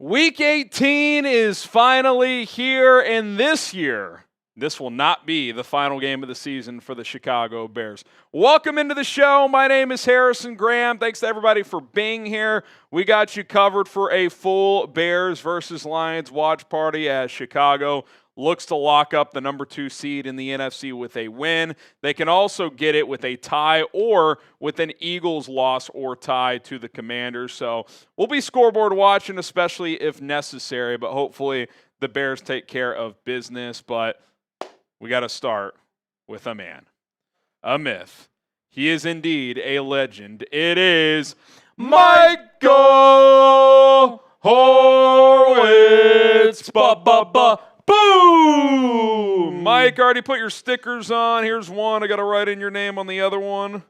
Week 18 is finally here, and this year, this will not be the final game of the season for the Chicago Bears. Welcome into the show. My name is Harrison Graham. Thanks to everybody for being here. We got you covered for a full Bears versus Lions watch party as Chicago looks to lock up the number 2 seed in the NFC with a win. They can also get it with a tie or with an Eagles loss or tie to the Commanders. So we'll be scoreboard watching, especially if necessary, but hopefully the Bears take care of business. But we got to start with a man, a myth. He is indeed a legend. It is Michael Horowitz. Boom! Mike, already put your stickers on. Here's one. I got to write in your name on the other one.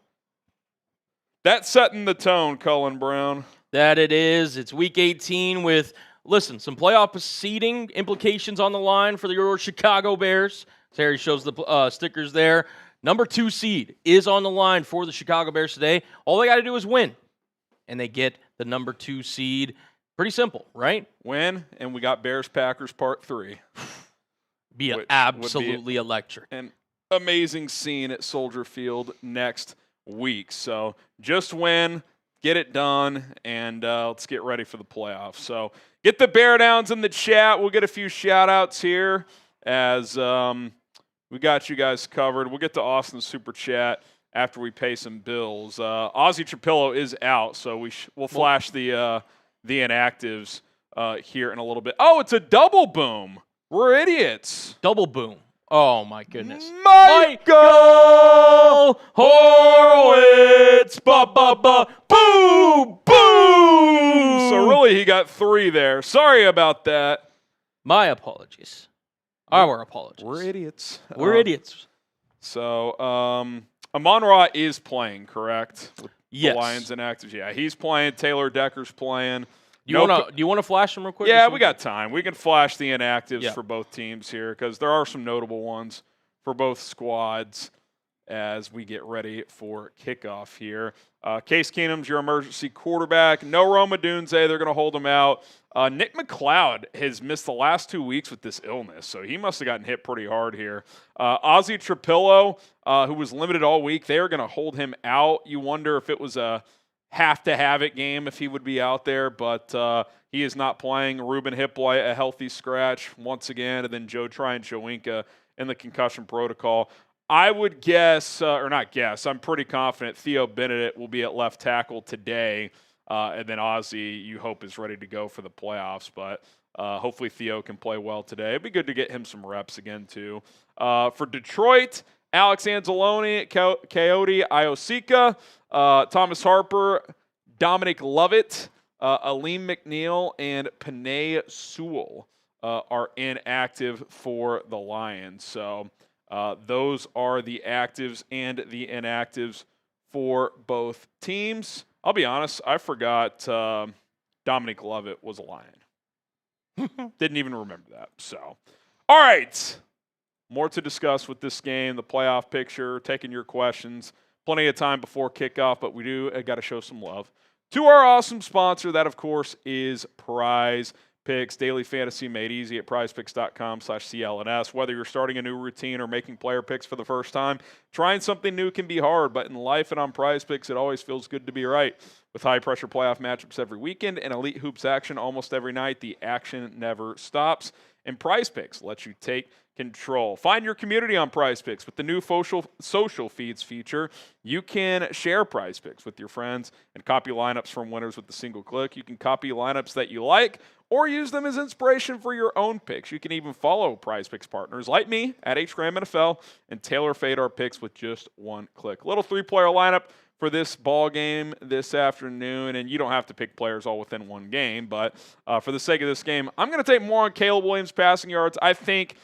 That's setting the tone, Cullen Brown. That it is. It's week 18 with, some playoff seeding implications on the line for your Chicago Bears. So Harry shows the stickers there. Number 2 seed is on the line for the Chicago Bears today. All they got to do is win, and they get the number 2 seed. Pretty simple, right? Win, and we got Bears-Packers Part 3. Be absolutely electric. An amazing scene at Soldier Field next week. So just win, get it done, and let's get ready for the playoffs. So get the Bear Downs in the chat. We'll get a few shout-outs here as we got you guys covered. We'll get to Austin's Super Chat after we pay some bills. Ozzy Trapillo is out, so we'll flash the inactives here in a little bit. Oh, it's a double boom. We're idiots. Double boom. Oh, my goodness. Michael Horowitz. Boom, boom. So really, he got 3 there. Sorry about that. My apologies. Our apologies. We're idiots. We're idiots. So, Amon-Ra is playing, correct? With yes. The Lions inactives. Yeah, he's playing. Taylor Decker's playing. Do you want to flash them real quick? Yeah, we got time. We can flash the inactives for both teams here because there are some notable ones for both squads as we get ready for kickoff here. Case Keenum's your emergency quarterback. No Odunze. They're going to hold him out. Nick McLeod has missed the last 2 weeks with this illness, so he must have gotten hit pretty hard here. Ozzy Trapillo, who was limited all week, they are going to hold him out. You wonder if it was a have-to-have-it game if he would be out there, but he is not playing. Ruben Hiplight, a healthy scratch once again, and then Joe Tryon-Shoyinka in the concussion protocol. I would guess, I'm pretty confident Theo Benedict will be at left tackle today, and then Ozzy, you hope, is ready to go for the playoffs, but hopefully Theo can play well today. It'd be good to get him some reps again, too. For Detroit, Alex Anzalone, Coyote Iosika, Thomas Harper, Dominic Lovett, Alim McNeil, and Penei Sewell are inactive for the Lions. So those are the actives and the inactives for both teams. I'll be honest, I forgot Dominic Lovett was a Lion. Didn't even remember that. So, all right. More to discuss with this game, the playoff picture, taking your questions. Plenty of time before kickoff, but we do got to show some love to our awesome sponsor. That, of course, is Prize Picks. Daily fantasy made easy at prizepicks.com/CLNS. Whether you're starting a new routine or making player picks for the first time, trying something new can be hard, but in life and on Prize Picks, it always feels good to be right. With high-pressure playoff matchups every weekend and elite hoops action almost every night, the action never stops. And Prize Picks lets you take control. Find your community on Prize Picks. With the new social feeds feature, you can share Prize Picks with your friends and copy lineups from winners with a single click. You can copy lineups that you like or use them as inspiration for your own picks. You can even follow Prize Picks partners like me at HGramNFL and tailor fade our picks with just one click. Little 3-player lineup for this ball game this afternoon, and you don't have to pick players all within one game, but for the sake of this game, I'm going to take more on Caleb Williams' passing yards. I think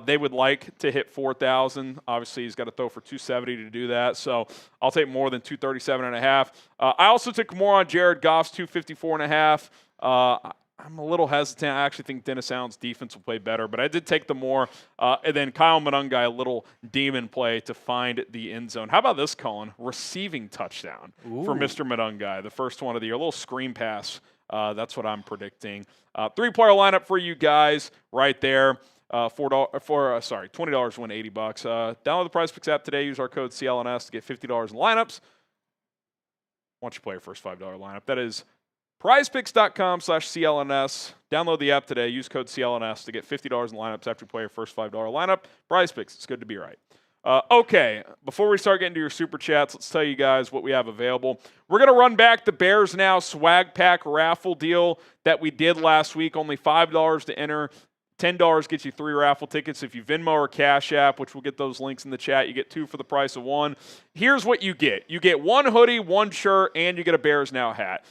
they would like to hit 4,000. Obviously, he's got to throw for 270 to do that, so I'll take more than 237.5. I also took more on Jared Goff's 254.5. I'm a little hesitant. I actually think Dennis Allen's defense will play better, but I did take the more. And then Kyle Monangai, a little demon play to find the end zone. How about this, Colin? Receiving touchdown for Mr. Monangai, the first one of the year. A little screen pass That's what I'm predicting. 3-player lineup for you guys right there. $20 to win $80. Download the Prize Picks app today. Use our code CLNS to get $50 in lineups. Once you play your first $5 lineup, that is prizepicks.com/CLNS. Download the app today. Use code CLNS to get $50 in lineups after you play your first $5 lineup. Prize Picks, it's good to be right. Okay, before we start getting to your super chats, let's tell you guys what we have available. We're going to run back the Bears Now swag pack raffle deal that we did last week. Only $5 to enter. $10 gets you 3 raffle tickets. If you Venmo or Cash App, which we'll get those links in the chat, you get 2 for the price of 1. Here's what you get. You get 1 hoodie, 1 shirt, and you get a Bears Now hat.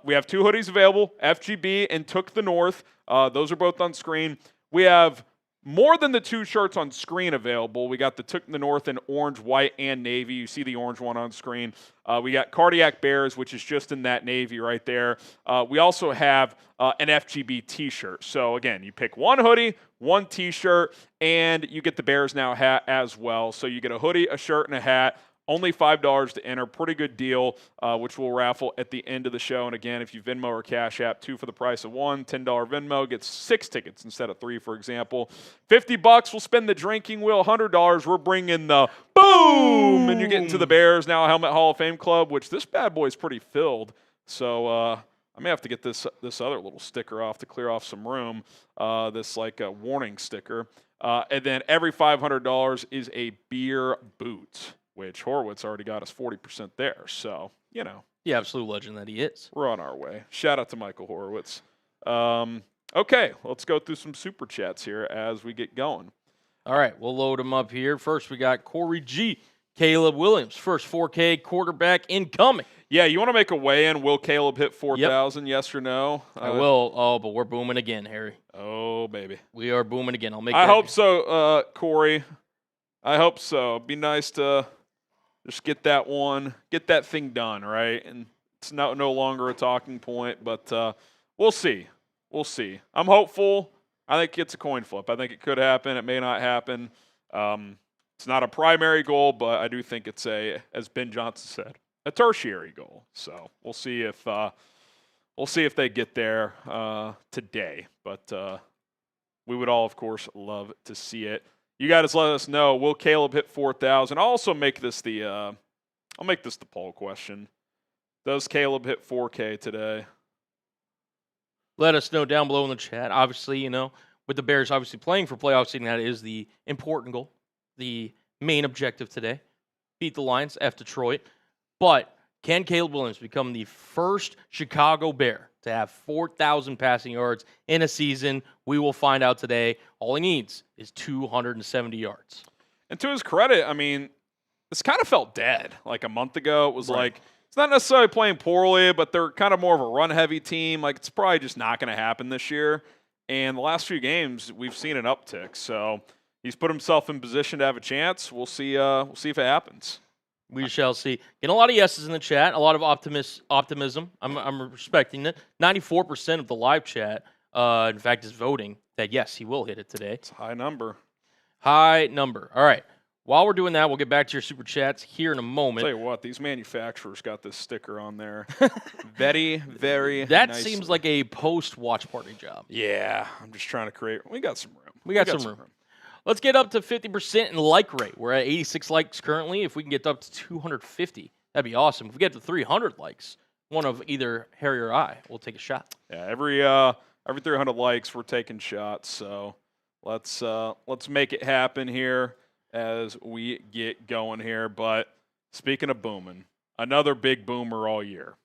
We have 2 hoodies available, FGB and Took the North. Those are both on screen. We have more than the 2 shirts on screen available. We got the Took the North in orange, white, and navy. You see the orange one on screen. We got Cardiac Bears, which is just in that navy right there. We also have an FGB t-shirt. So, again, you pick 1 hoodie, 1 t-shirt, and you get the Bears Now hat as well. So you get a hoodie, a shirt, and a hat. Only $5 to enter. Pretty good deal, which we'll raffle at the end of the show. And again, if you Venmo or Cash App, 2 for the price of 1. $10 Venmo gets 6 tickets instead of 3, for example. $50, we'll spend the drinking wheel. $100, we're bringing the boom! And you get into the Bears Now Helmet Hall of Fame Club, which this bad boy is pretty filled. So I may have to get this other little sticker off to clear off some room. This like a warning sticker. And then every $500 is a beer boot, which Horowitz already got us 40% there. So, you know. The absolute legend that he is. We're on our way. Shout out to Michael Horowitz. Okay, let's go through some super chats here as we get going. All right, we'll load them up here. First, we got Corey G. Caleb Williams, first 4K quarterback incoming. Yeah, you want to make a weigh-in? Will Caleb hit 4,000, yes or no? I will. Oh, but we're booming again, Harry. Oh, baby. We are booming again. I hope so, Corey. I hope so. It'd be nice to just get that thing done, right? And it's no longer a talking point, but we'll see. We'll see. I'm hopeful. I think it's a coin flip. I think it could happen. It may not happen. It's not a primary goal, but I do think it's as Ben Johnson said, a tertiary goal. So we'll see if they get there today. But we would all, of course, love to see it. You guys let us know. Will Caleb hit 4,000? I'll also make this the poll question. Does Caleb hit 4K today? Let us know down below in the chat. Obviously, with the Bears obviously playing for playoff seeding, that is the important goal, the main objective today. Beat the Lions, F Detroit. But can Caleb Williams become the first Chicago Bear to have 4,000 passing yards in a season? We will find out today. All he needs is 270 yards. And to his credit, I mean, this kind of felt dead. Like a month ago, it was right. Like, it's not necessarily playing poorly, but they're kind of more of a run-heavy team. Like, it's probably just not going to happen this year. And the last few games, we've seen an uptick. So he's put himself in position to have a chance. We'll see. We'll see if it happens. We shall see. Getting a lot of yeses in the chat, a lot of optimism. I'm respecting it. 94% of the live chat, in fact, is voting that, yes, he will hit it today. It's a high number. High number. All right. While we're doing that, we'll get back to your super chats here in a moment. I'll tell you what, these manufacturers got this sticker on there. Very, very That nicely. seems like a post-watch party job. Yeah, I'm just trying to create. We got some room. We got some room. Let's get up to 50% in like rate. We're at 86 likes currently. If we can get up to 250, that'd be awesome. If we get to 300 likes, one of either Harry or I will take a shot. Yeah, every 300 likes, we're taking shots. So let's make it happen here as we get going here. But speaking of booming, another big boomer all year.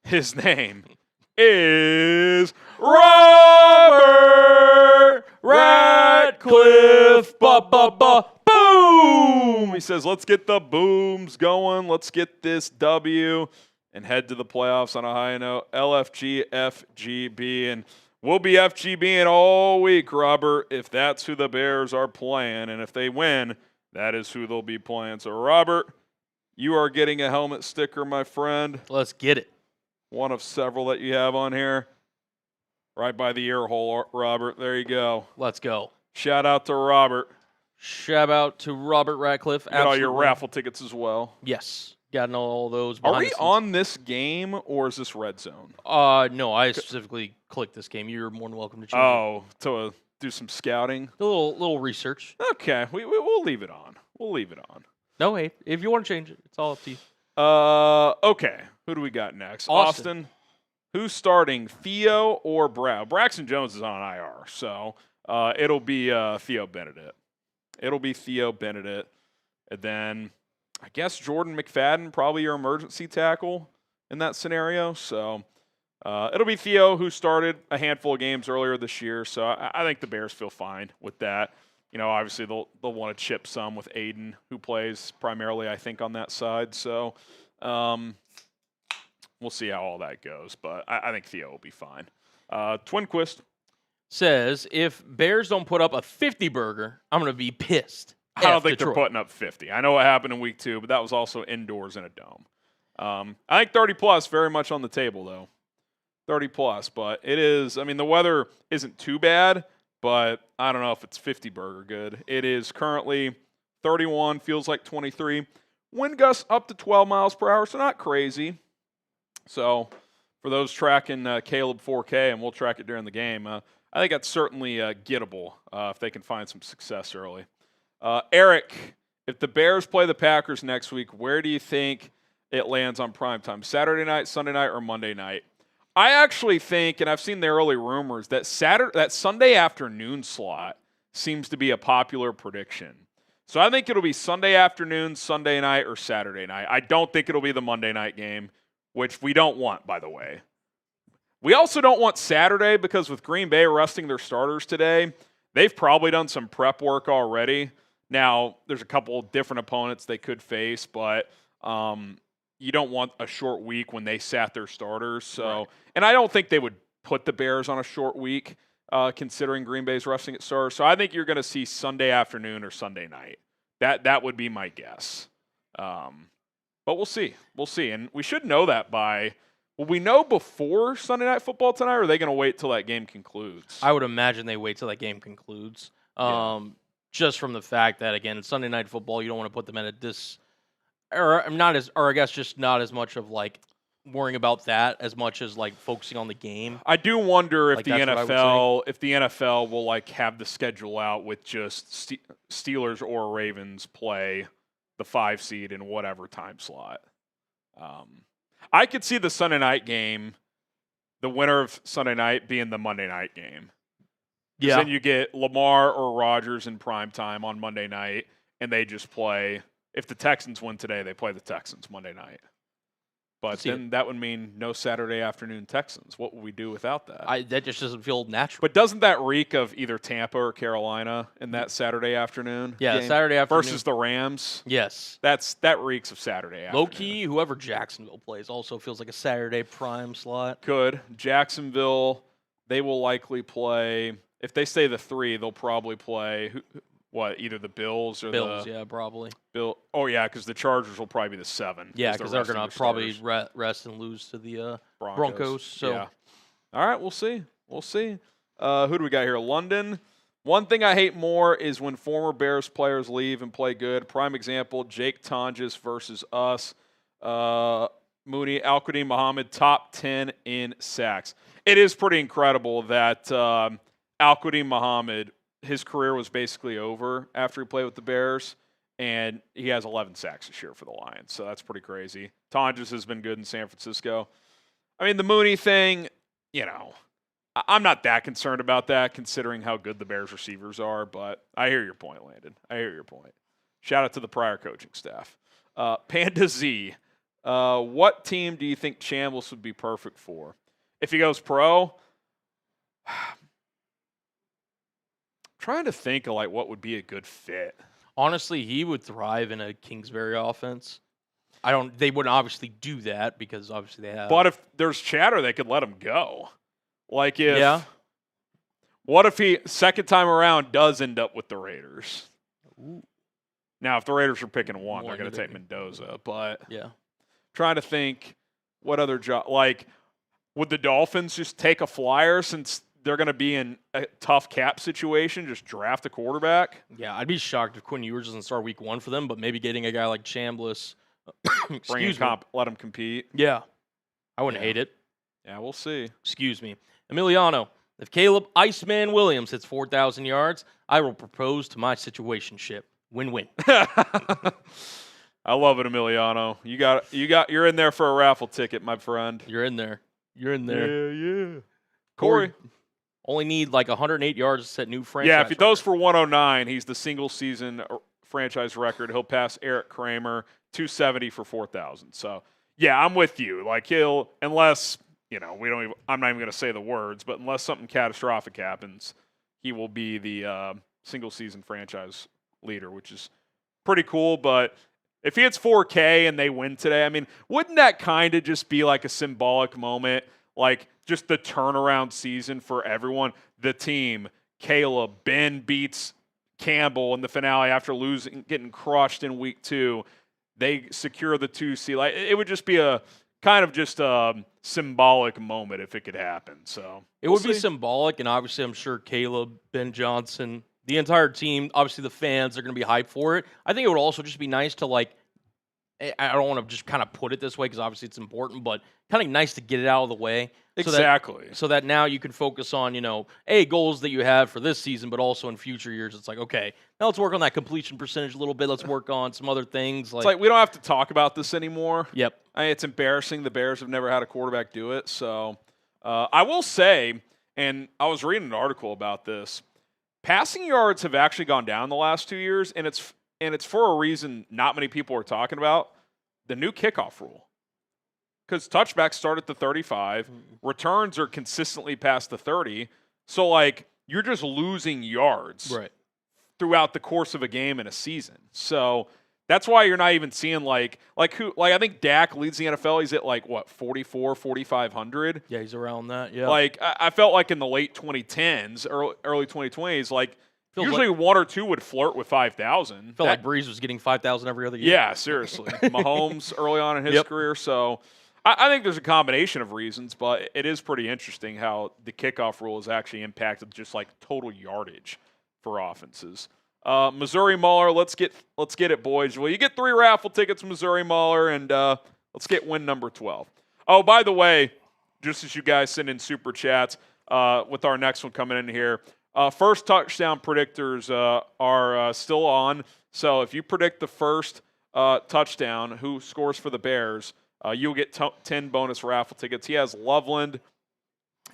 His name is Robert Ratcliffe. Boom! He says, let's get the booms going. Let's get this W and head to the playoffs on a high note. LFG, FGB, and we'll be FGBing all week, Robert, if that's who the Bears are playing. And if they win, that is who they'll be playing. So, Robert, you are getting a helmet sticker, my friend. Let's get it. One of several that you have on here. Right by the ear hole, Robert. There you go. Let's go. Shout out to Robert. Shout out to Robert Ratcliffe. You got all your raffle tickets as well. Yes. gotten all those. Are we on this game, or is this red zone? No, I specifically clicked this game. You're more than welcome to change it. Oh, to do some scouting? A little research. Okay, we'll leave it on. We'll leave it on. No, hey, if you want to change it, it's all up to you. Okay. Who do we got next? Austin. Who's starting, Theo or Brown? Braxton Jones is on IR, so it'll be Theo Benedict. It'll be Theo Benedict. And then I guess Jordan McFadden, probably your emergency tackle in that scenario. So it'll be Theo, who started a handful of games earlier this year. So I think the Bears feel fine with that. You know, obviously they'll want to chip some with Aidan, who plays primarily, I think, on that side. So we'll see how all that goes. But I think Theo will be fine. Twinquist says, if Bears don't put up a 50-burger, I'm going to be pissed. I don't think they're putting up 50. I know what happened in week 2, but that was also indoors in a dome. I think 30-plus very much on the table, though. 30-plus, but it is, I mean, the weather isn't too bad, but I don't know if it's 50-burger good. It is currently 31, feels like 23. Wind gusts up to 12 miles per hour, so not crazy. So for those tracking Caleb 4K, and we'll track it during the game, I think that's certainly gettable if they can find some success early. Eric, if the Bears play the Packers next week, where do you think it lands on primetime? Saturday night, Sunday night, or Monday night? I actually think, and I've seen the early rumors, that Sunday afternoon slot seems to be a popular prediction. So I think it'll be Sunday afternoon, Sunday night, or Saturday night. I don't think it'll be the Monday night game, which we don't want, by the way. We also don't want Saturday because with Green Bay resting their starters today, they've probably done some prep work already. Now, there's a couple of different opponents they could face, but you don't want a short week when they sat their starters. So, right. And I don't think they would put the Bears on a short week, considering Green Bay's resting its starters. So I think you're going to see Sunday afternoon or Sunday night. That would be my guess. But we'll see. We'll see. And we should know that by – will we know before Sunday Night Football tonight, or are they going to wait till that game concludes? I would imagine they wait till that game concludes. Just from the fact that, again, it's Sunday Night Football, you don't want to put them at I guess just not as much of like worrying about that as much as like focusing on the game. I do wonder if the NFL will like have the schedule out with just Steelers or Ravens play the 5 seed in whatever time slot. I could see the Sunday night game, the winner of Sunday night being the Monday night game. Yeah. Then you get Lamar or Rodgers in prime time on Monday night, and they just play. If the Texans win today, they play the Texans Monday night. But then that would mean no Saturday afternoon Texans. What would we do without that? That just doesn't feel natural. But doesn't that reek of either Tampa or Carolina in that Saturday afternoon? Yeah, game? Saturday afternoon. Versus the Rams? Yes. That reeks of Saturday afternoon. Low-key, whoever Jacksonville plays also feels like a Saturday prime slot. Could. Jacksonville, they will likely play. If they stay the 3, they'll probably play either the Bills or Bills, yeah, probably. Oh, yeah, because the Chargers will probably be the 7. Yeah, because they're going to probably rest and lose to the Broncos. So. Yeah. All right, we'll see. We'll see. Who do we got here? London. One thing I hate more is when former Bears players leave and play good. Prime example, Jake Tonjes versus us. Mooney, Al-Qadim Muhammad, top 10 in sacks. It is pretty incredible that Al-Qadim Muhammad, his career was basically over after he played with the Bears, and he has 11 sacks this year for the Lions, so that's pretty crazy. Tonjes has been good in San Francisco. I mean, the Mooney thing, I'm not that concerned about that considering how good the Bears receivers are, but I hear your point, Landon. I hear your point. Shout out to the prior coaching staff. Panda Z, what team do you think Chambliss would be perfect for? If he goes pro, trying to think of like what would be a good fit. Honestly, he would thrive in a Kingsbury offense. They wouldn't obviously do that because obviously they have. But if there's chatter, they could let him go. Like what if he second time around does end up with the Raiders? Ooh. Now, if the Raiders are picking one, they're going to take Mendoza. But trying to think what other job. Like, would the Dolphins just take a flyer since they're going to be in a tough cap situation, just draft a quarterback? Yeah, I'd be shocked if Quinn Ewers doesn't start week 1 for them, but maybe getting a guy like Chambliss Excuse me. Let him compete. Yeah. I wouldn't hate it. Yeah, we'll see. Excuse me. Emiliano, if Caleb Iceman Williams hits 4,000 yards, I will propose to my situationship. Win-win. I love it, Emiliano. You're in there for a raffle ticket, my friend. You're in there. Yeah. Corey. Only need like 108 yards to set new franchise. Yeah, if he goes for 109, he's the single season franchise record. He'll pass Eric Kramer, 270 for 4,000. So, yeah, I'm with you. Like unless, I'm not even going to say the words, but unless something catastrophic happens, he will be the single season franchise leader, which is pretty cool. But if he hits 4K and they win today, I mean, wouldn't that kind of just be like a symbolic moment? Like just the turnaround season for everyone. The team, Caleb, Ben beats Campbell in the finale after getting crushed in week 2. They secure the 2 seed. Like it would just be a kind of just a symbolic moment if it could happen. So it would be symbolic, and obviously I'm sure Caleb, Ben Johnson, the entire team, obviously the fans are going to be hyped for it. I think it would also just be nice to I don't want to just kind of put it this way because obviously it's important, but kind of nice to get it out of the way. Exactly. So that now you can focus on, goals that you have for this season, but also in future years. It's like, okay, now let's work on that completion percentage a little bit. Let's work on some other things. It's like we don't have to talk about this anymore. Yep. It's embarrassing. The Bears have never had a quarterback do it. So I will say, and I was reading an article about this, passing yards have actually gone down the last 2 years, and it's for a reason not many people are talking about, the new kickoff rule. Because touchbacks start at the 35, returns are consistently past the 30, so you're just losing yards throughout the course of a game in a season. So that's why you're not even seeing I think Dak leads the NFL. He's at 4,500. Yeah, he's around that. Yeah. I felt like in the late 2010s, early 2020s, usually one or two would flirt with 5,000. Felt like Breeze was getting 5,000 every other year. Yeah, seriously. Mahomes early on in his career. So I think there's a combination of reasons, but it is pretty interesting how the kickoff rule has actually impacted just total yardage for offenses. Missouri Mauler, let's get it, boys. Well, you get 3 raffle tickets, Missouri Mauler, and let's get win number 12. Oh, by the way, just as you guys send in super chats, with our next one coming in here, first touchdown predictors are still on. So if you predict the first touchdown, who scores for the Bears, you'll get 10 bonus raffle tickets. He has Loveland,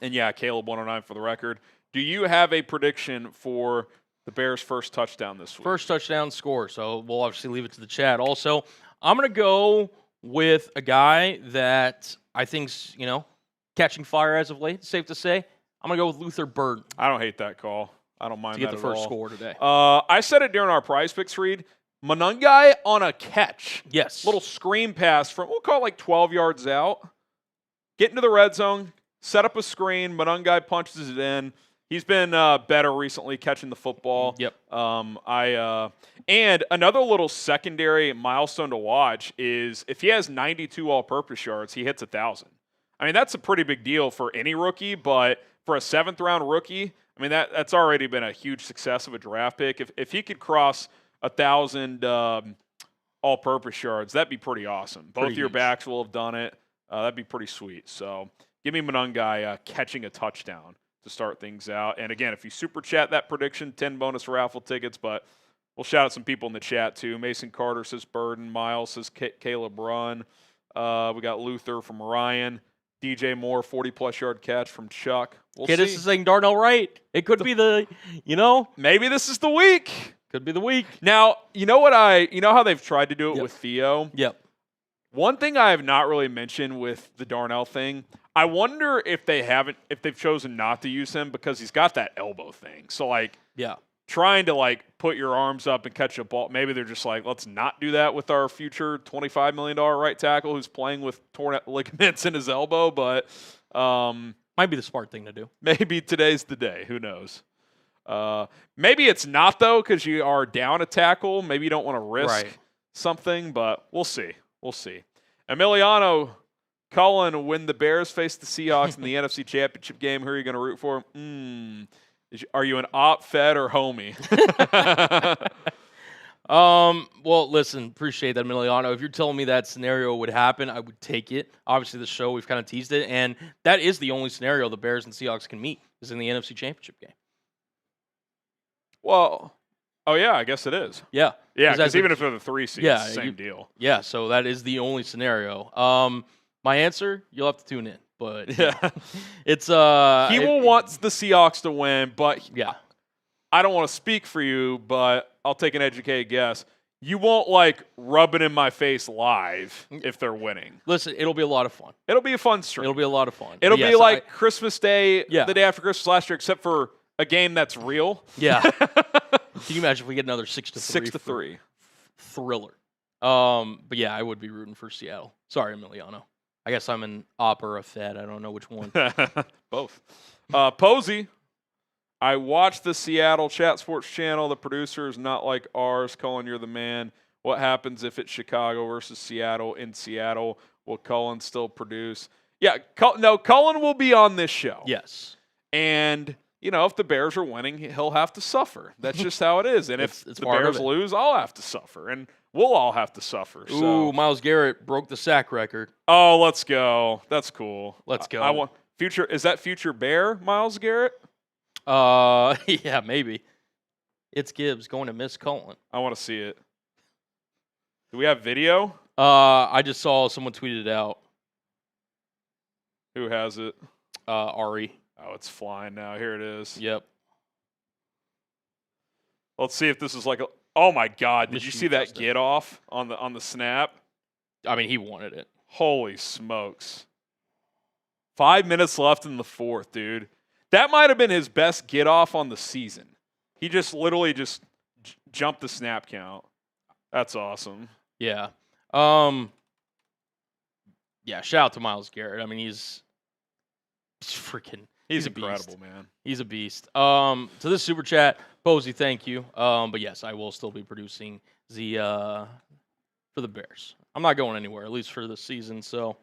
and Caleb 109 for the record. Do you have a prediction for the Bears' first touchdown this week? First touchdown score. So we'll obviously leave it to the chat. Also, I'm going to go with a guy that I think's, catching fire as of late. It's safe to say. I'm going to go with Luther Burden. I don't hate that call. I don't mind that at all. To get the first score today. I said it during our Prize Picks read. Monangai on a catch. Yes. Little screen pass from, we'll call it 12 yards out. Get into the red zone, set up a screen. Monangai punches it in. He's been better recently catching the football. Yep. And another little secondary milestone to watch is if he has 92 all-purpose yards, he hits 1,000. I mean, that's a pretty big deal for any rookie, but for a 7th-round rookie, I mean, that's already been a huge success of a draft pick. If he could cross 1,000 all-purpose yards, that'd be pretty awesome. Both of your backs will have done it. That'd be pretty sweet. So give me Monangai catching a touchdown to start things out. And again, if you super chat that prediction, 10 bonus raffle tickets, but we'll shout out some people in the chat too. Mason Carter says Burden. Miles says Caleb Run. We got Luther from Ryan. DJ Moore, 40-plus yard catch from Chuck. We'll see. This is saying Darnell Wright. It could be maybe this is the week. Could be the week. Now, you know how they've tried to do it with Theo? Yep. One thing I have not really mentioned with the Darnell thing, I wonder if they've chosen not to use him because he's got that elbow thing. So trying to put your arms up and catch a ball, maybe they're just let's not do that with our future $25 million right tackle who's playing with torn ligaments in his elbow, but might be the smart thing to do. Maybe today's the day. Who knows? Maybe it's not, though, because you are down a tackle. Maybe you don't want to risk something, but we'll see. We'll see. Emiliano Cullen, when the Bears face the Seahawks in the NFC Championship game, who are you going to root for? Are you an op, fed, or homie? Well, listen, appreciate that, Emiliano. If you're telling me that scenario would happen, I would take it. Obviously, the show, we've kind of teased it, and that is the only scenario the Bears and Seahawks can meet, is in the NFC Championship game. Well, yeah, I guess it is. Yeah. Yeah, because even if they're the 3 seeds, it's the same deal. Yeah, so that is the only scenario. My answer, you'll have to tune in, but it's he will want the Seahawks to win, but yeah. I don't want to speak for you, but I'll take an educated guess. You won't rub it in my face live if they're winning. Listen, it'll be a lot of fun. It'll be a fun stream. It'll be a lot of fun. It'll be like Christmas Day, the day after Christmas last year, except for a game that's real. Yeah. Can you imagine if we get another 6-3? 6-3 thriller. But yeah, I would be rooting for Seattle. Sorry, Emiliano. I guess I'm an opera fed. I don't know which one. Both. Posey. I watched the Seattle Chat Sports channel. The producer is not like ours. Cullen, you're the man. What happens if it's Chicago versus Seattle in Seattle? Will Cullen still produce? Yeah, Cullen will be on this show. Yes. And, if the Bears are winning, he'll have to suffer. That's just how it is. And if the Bears lose, I'll have to suffer. And we'll all have to suffer. Ooh, Myles Garrett broke the sack record. Oh, let's go. That's cool. Let's go. Is that future Bear, Myles Garrett? Yeah, maybe. It's Gibbs going to miss Cullen. I want to see it. Do we have video? I just saw someone tweeted it out. Who has it? Ari. Oh, it's flying now. Here it is. Yep. Let's see if this is oh my God! Did you see that get off on the snap? I mean, he wanted it. Holy smokes! 5 minutes left in the fourth, dude. That might have been his best get off on the season. He just literally jumped the snap count. That's awesome. Yeah. Yeah, shout out to Myles Garrett. I mean, he's freaking He's incredible, beast. Man. He's a beast. To this super chat, Posey, thank you. But yes, I will still be producing for the Bears. I'm not going anywhere, at least for the season. So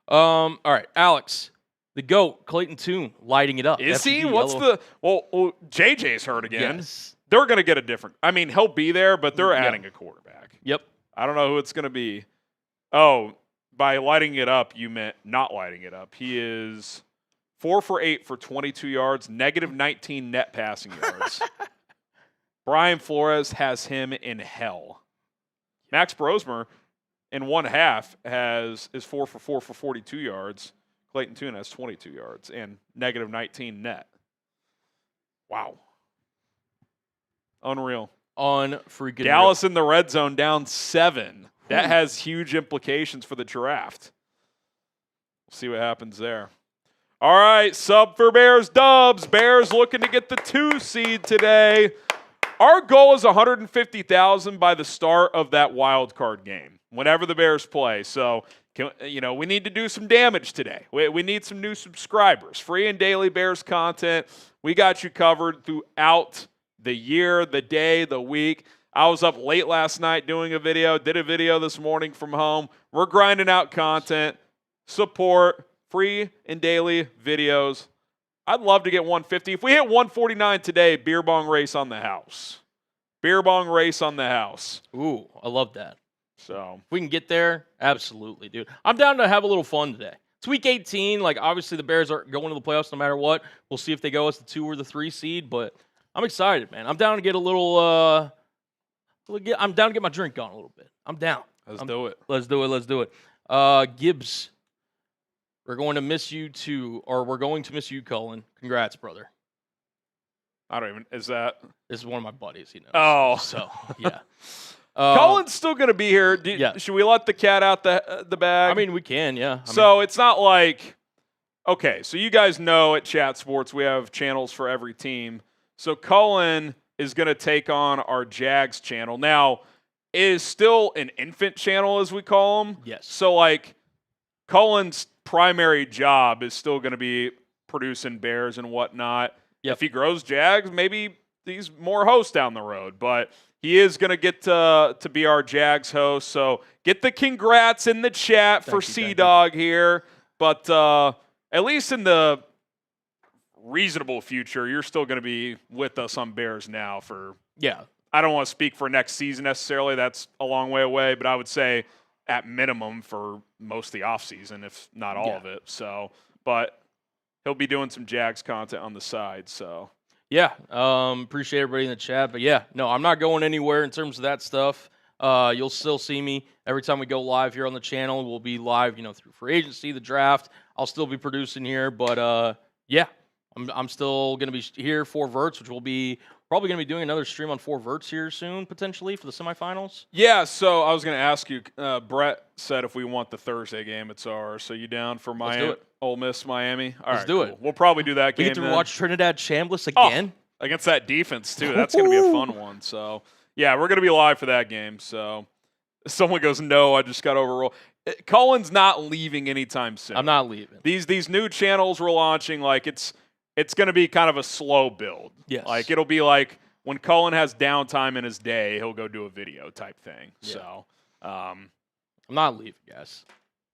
all right, Alex. The GOAT, Clayton Tune, lighting it up. Is he? Well, JJ's hurt again. Yes. They're going to get a different. I mean, he'll be there, but they're adding a quarterback. Yep. I don't know who it's going to be. Oh, by lighting it up, you meant not lighting it up. He is 4 for 8 for 22 yards, negative 19 net passing yards. Brian Flores has him in hell. Max Brosmer, in one half, is 4 for 4 for 42 yards. Clayton Tune has 22 yards and negative 19 net. Wow. Unreal. Unfreaking Dallas in the red zone down 7. That has huge implications for the draft. We'll see what happens there. All right, sub for Bears dubs. Bears looking to get the 2 seed today. Our goal is $150,000 by the start of that wild card game, whenever the Bears play. So, we need to do some damage today. We need some new subscribers. Free and daily Bears content. We got you covered throughout the year, the day, the week. I was up late last night doing a video, did a video this morning from home. We're grinding out content, support, free and daily videos. I'd love to get 150. If we hit 149 today, beer bong race on the house. Beer bong race on the house. Ooh, I love that. So if we can get there, absolutely, dude. I'm down to have a little fun today. It's week 18. Obviously, the Bears are going to the playoffs no matter what. We'll see if they go as the 2 or the 3 seed, but I'm excited, man. I'm down to get a little I'm down to get my drink on a little bit. I'm down. Let's do it. Let's do it. Gibbs, we're going to miss you, Cullen. Congrats, brother. Is that? This is one of my buddies, he knows. Oh. So, yeah. Cullen's still going to be here. Should we let the cat out the bag? I mean, we can, yeah. It's not okay, so you guys know at Chat Sports we have channels for every team. So Cullen is going to take on our Jags channel. Now, it is still an infant channel, as we call them. Yes. So, Cullen's primary job is still going to be producing Bears and whatnot. Yep. If he grows Jags, maybe he's more hosts down the road. But he is going to get to be our Jags host. So get the congrats in the chat for C-Dog here. But at least in the reasonable future, you're still going to be with us on Bears Now for I don't want to speak for next season necessarily. That's a long way away, but I would say at minimum for most of the offseason, if not all of it. So, but he'll be doing some Jags content on the side. So, yeah, appreciate everybody in the chat. But yeah, no, I'm not going anywhere in terms of that stuff. You'll still see me every time we go live here on the channel. We'll be live, through free agency, the draft. I'll still be producing here, but yeah, I'm still going to be here for Verts, which will be probably going to be doing another stream on 4 Verts here soon, potentially, for the semifinals. Yeah, so I was going to ask you, Brett said if we want the Thursday game, it's ours. So you down for Miami, Ole Miss, Miami? All right, do it. We'll probably do that game. We get to watch Trinidad Chambliss again. Against that defense, too. That's going to be a fun one. So, yeah, we're going to be live for that game. So, if someone goes, no, I just got overruled. Cullen's not leaving anytime soon. I'm not leaving. These new channels we're launching, like, it's going to be kind of a slow build. Yes. Like, it'll be like when Cullen has downtime in his day, he'll go do a video type thing. Yeah. So, I'm not leaving, guys.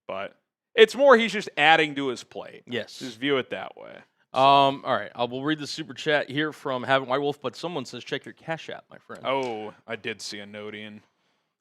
But it's more he's just adding to his plate. Yes. Just view it that way. So. All right. I will read the super chat here from Having White Wolf, but someone says check your Cash App, my friend. Oh, I did see a notian.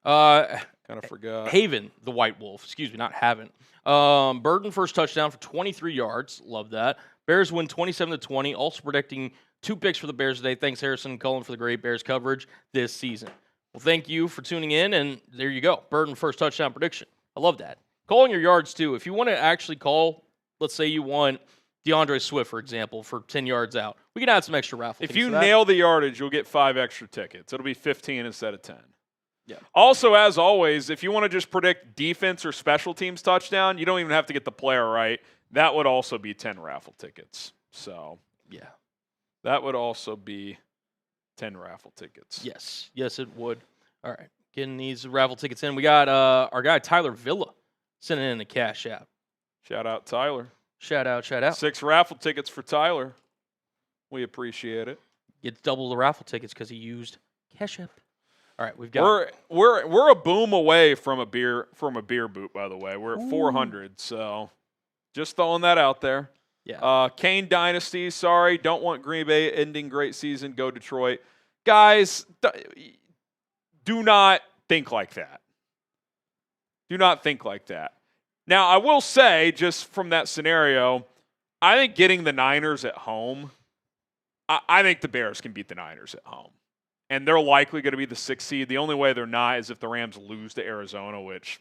Kind of forgot. Haven, the White Wolf. Excuse me, not Haven. Burton first touchdown for 23 yards. Love that. Bears win 27-20. Also predicting 2 picks for the Bears today. Thanks, Harrison and Cullen, for the great Bears coverage this season. Well, thank you for tuning in, and there you go. Burton first touchdown prediction. I love that. Calling your yards, too. If you want to actually call, let's say you want DeAndre Swift, for example, for 10 yards out, we can add some extra raffle. If you nail the yardage, you'll get 5 extra tickets. It'll be 15 instead of 10. Yeah. Also, as always, if you want to just predict defense or special teams touchdown, you don't even have to get the player right. That would also be 10 raffle tickets. So, yeah. That would also be 10 raffle tickets. Yes. Yes, it would. All right. Getting these raffle tickets in. We got our guy, Tyler Villa, sending in the Cash App. Shout out, Tyler. Shout out. 6 raffle tickets for Tyler. We appreciate it. Gets double the raffle tickets because he used Cash App. All right, we've got. We're a boom away from a beer boot. By the way, we're at 400. So, just throwing that out there. Yeah. Kane Dynasty. Sorry, don't want Green Bay ending great season. Go Detroit, guys. Do not think like that. Do not think like that. Now, I will say, just from that scenario, I think getting the Niners at home. I think the Bears can beat the Niners at home. And they're likely going to be the 6th seed. The only way they're not is if the Rams lose to Arizona, which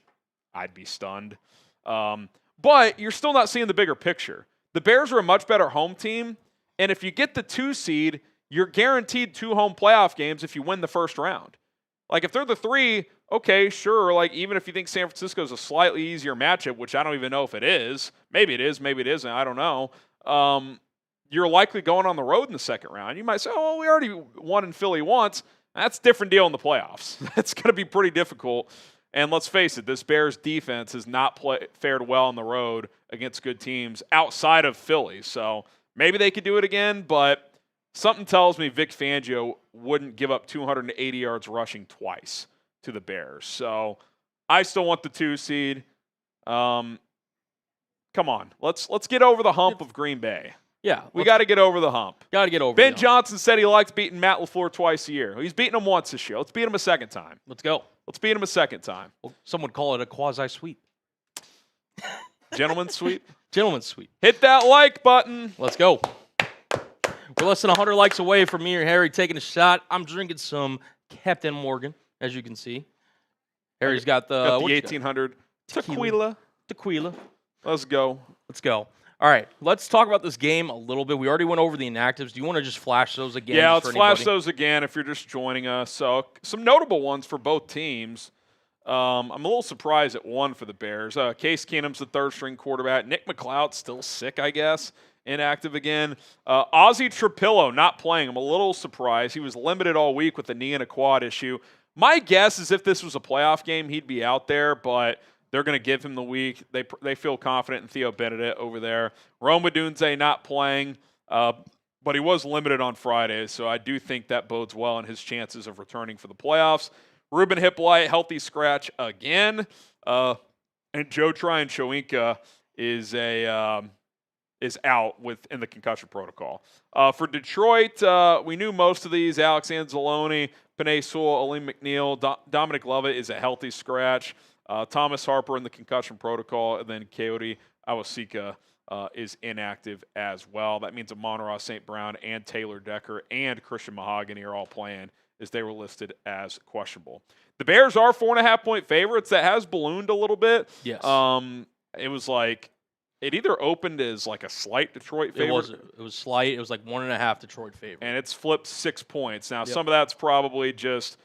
I'd be stunned. But you're still not seeing the bigger picture. The Bears are a much better home team. And if you get the 2 seed, you're guaranteed 2 home playoff games if you win the first round. Like, if they're the 3, okay, sure. Like, even if you think San Francisco is a slightly easier matchup, which I don't even know if it is. Maybe it is, maybe it isn't. I don't know. You're likely going on the road in the second round. You might say, oh, we already won in Philly once. That's a different deal in the playoffs. That's going to be pretty difficult. And let's face it, this Bears defense has not fared well on the road against good teams outside of Philly. So maybe they could do it again, but something tells me Vic Fangio wouldn't give up 280 yards rushing twice to the Bears. So I still want the 2 seed. Come on. Let's get over the hump of Green Bay. Yeah. We got to get over the hump. Got to get over Ben Johnson said he likes beating Matt LaFleur twice a year. He's beaten him once this year. Let's beat him a second time. Let's go. Let's beat him a second time. Well, some would call it a quasi-sweep. Gentleman's sweep? Gentleman's sweep. Hit that like button. Let's go. We're less than 100 likes away from me or Harry taking a shot. I'm drinking some Captain Morgan, as you can see. Harry's got the 1800 tequila. Let's go. Let's go. All right, let's talk about this game a little bit. We already went over the inactives. Do you want to just flash those again? Yeah, let's flash those again if you're just joining us. So some notable ones for both teams. I'm a little surprised at one for the Bears. Case Keenum's the 3rd-string quarterback. Nick McLeod's still sick, I guess, inactive again. Ozzie Trapillo not playing. I'm a little surprised. He was limited all week with a knee and a quad issue. My guess is if this was a playoff game, he'd be out there, but they're going to give him the week. They feel confident in Theo Benedict over there. Odunze not playing, but he was limited on Friday, so I do think that bodes well in his chances of returning for the playoffs. Ruben Hippolyte, healthy scratch again. And Joe Tryon-Shoyinka is out in the concussion protocol. For Detroit, we knew most of these. Alex Anzalone, Penei Sewell, Alim McNeil, Dominic Lovett is a healthy scratch. Thomas Harper in the concussion protocol, and then Coyote Awasika is inactive as well. That means Amon-Ra St. Brown and Taylor Decker and Christian Mahogany are all playing, as they were listed as questionable. The Bears are 4.5-point favorites. That has ballooned a little bit. Yes. It was like it either opened as like a slight Detroit favorite. It was slight. It was like 1.5 Detroit favorite. And it's flipped 6 points. Now, some of that's probably just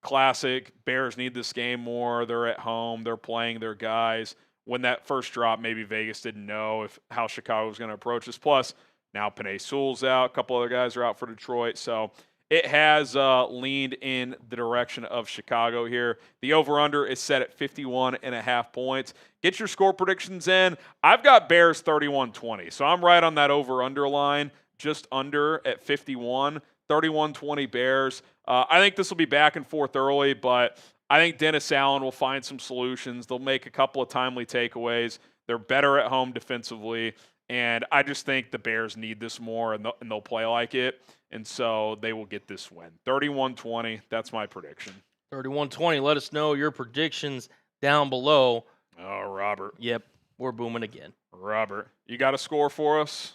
classic. Bears need this game more. They're at home. They're playing their guys. When that first drop, maybe Vegas didn't know how Chicago was going to approach this. Plus, now Penei Sewell's out. A couple other guys are out for Detroit. So it has leaned in the direction of Chicago here. The over-under is set at 51.5 points. Get your score predictions in. I've got Bears 31-20. So I'm right on that over-under line, just under at 51. 31-20 Bears. I think this will be back and forth early, but I think Dennis Allen will find some solutions. They'll make a couple of timely takeaways. They're better at home defensively, and I just think the Bears need this more, and they'll play like it, and so they will get this win. 31-20, that's my prediction. 31-20, let us know your predictions down below. Oh, Robert. Yep, we're booming again. Robert, you got a score for us?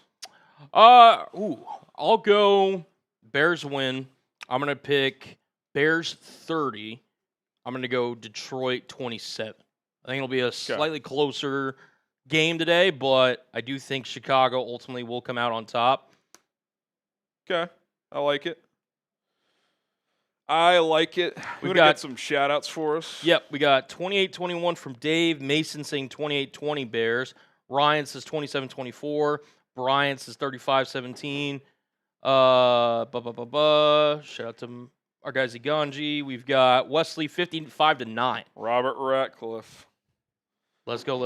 I'll go Bears win. I'm going to pick Bears 30. I'm going to go Detroit 27. I think it'll be a slightly closer game today, but I do think Chicago ultimately will come out on top. Okay. I like it. We've got some shout-outs for us. Yep. We got 28-21 from Dave. Mason saying 28-20 Bears. Ryan says 27-24. Brian says 35-17. Shout out to our guy Ziganji. We've got Wesley 55-9. Robert Ratcliffe. Let's go.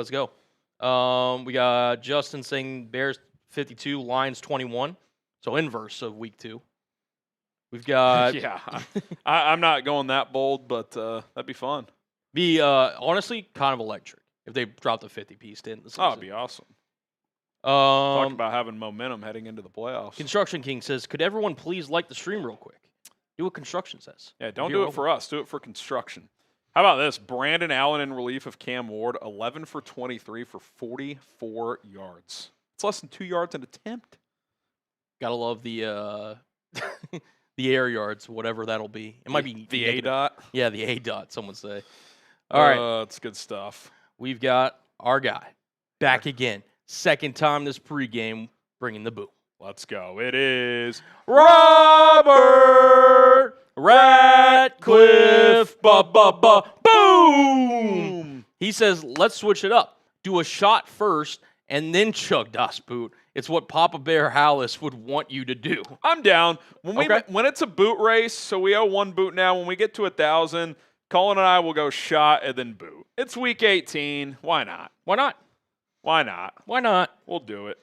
We got Justin saying Bears 52, Lions 21. So inverse of week 2. We've got yeah. I'm not going that bold, but that'd be fun. Be honestly kind of electric if they dropped a 50-piece in the season. Oh, it'd be awesome. Talk about having momentum heading into the playoffs. Construction King says, could everyone please like the stream real quick? Do what construction says. Yeah, don't do it for us. Do it for construction. How about this? Brandon Allen in relief of Cam Ward, 11 for 23 for 44 yards. It's less than 2 yards an attempt. Gotta love the the air yards, whatever that'll be. It might be the A-dot. Yeah, the A-dot, some would say. All right. It's good stuff. We've got our guy back again. Second time this pregame, bringing the boo. Let's go. It is Robert Ratcliffe. Boom! He says, let's switch it up. Do a shot first and then chug Das Boot. It's what Papa Bear Hallis would want you to do. I'm down. When it's a boot race, so we owe 1 boot now. When we get to 1,000, Colin and I will go shot and then boot. It's week 18. Why not? Why not? Why not? Why not? We'll do it.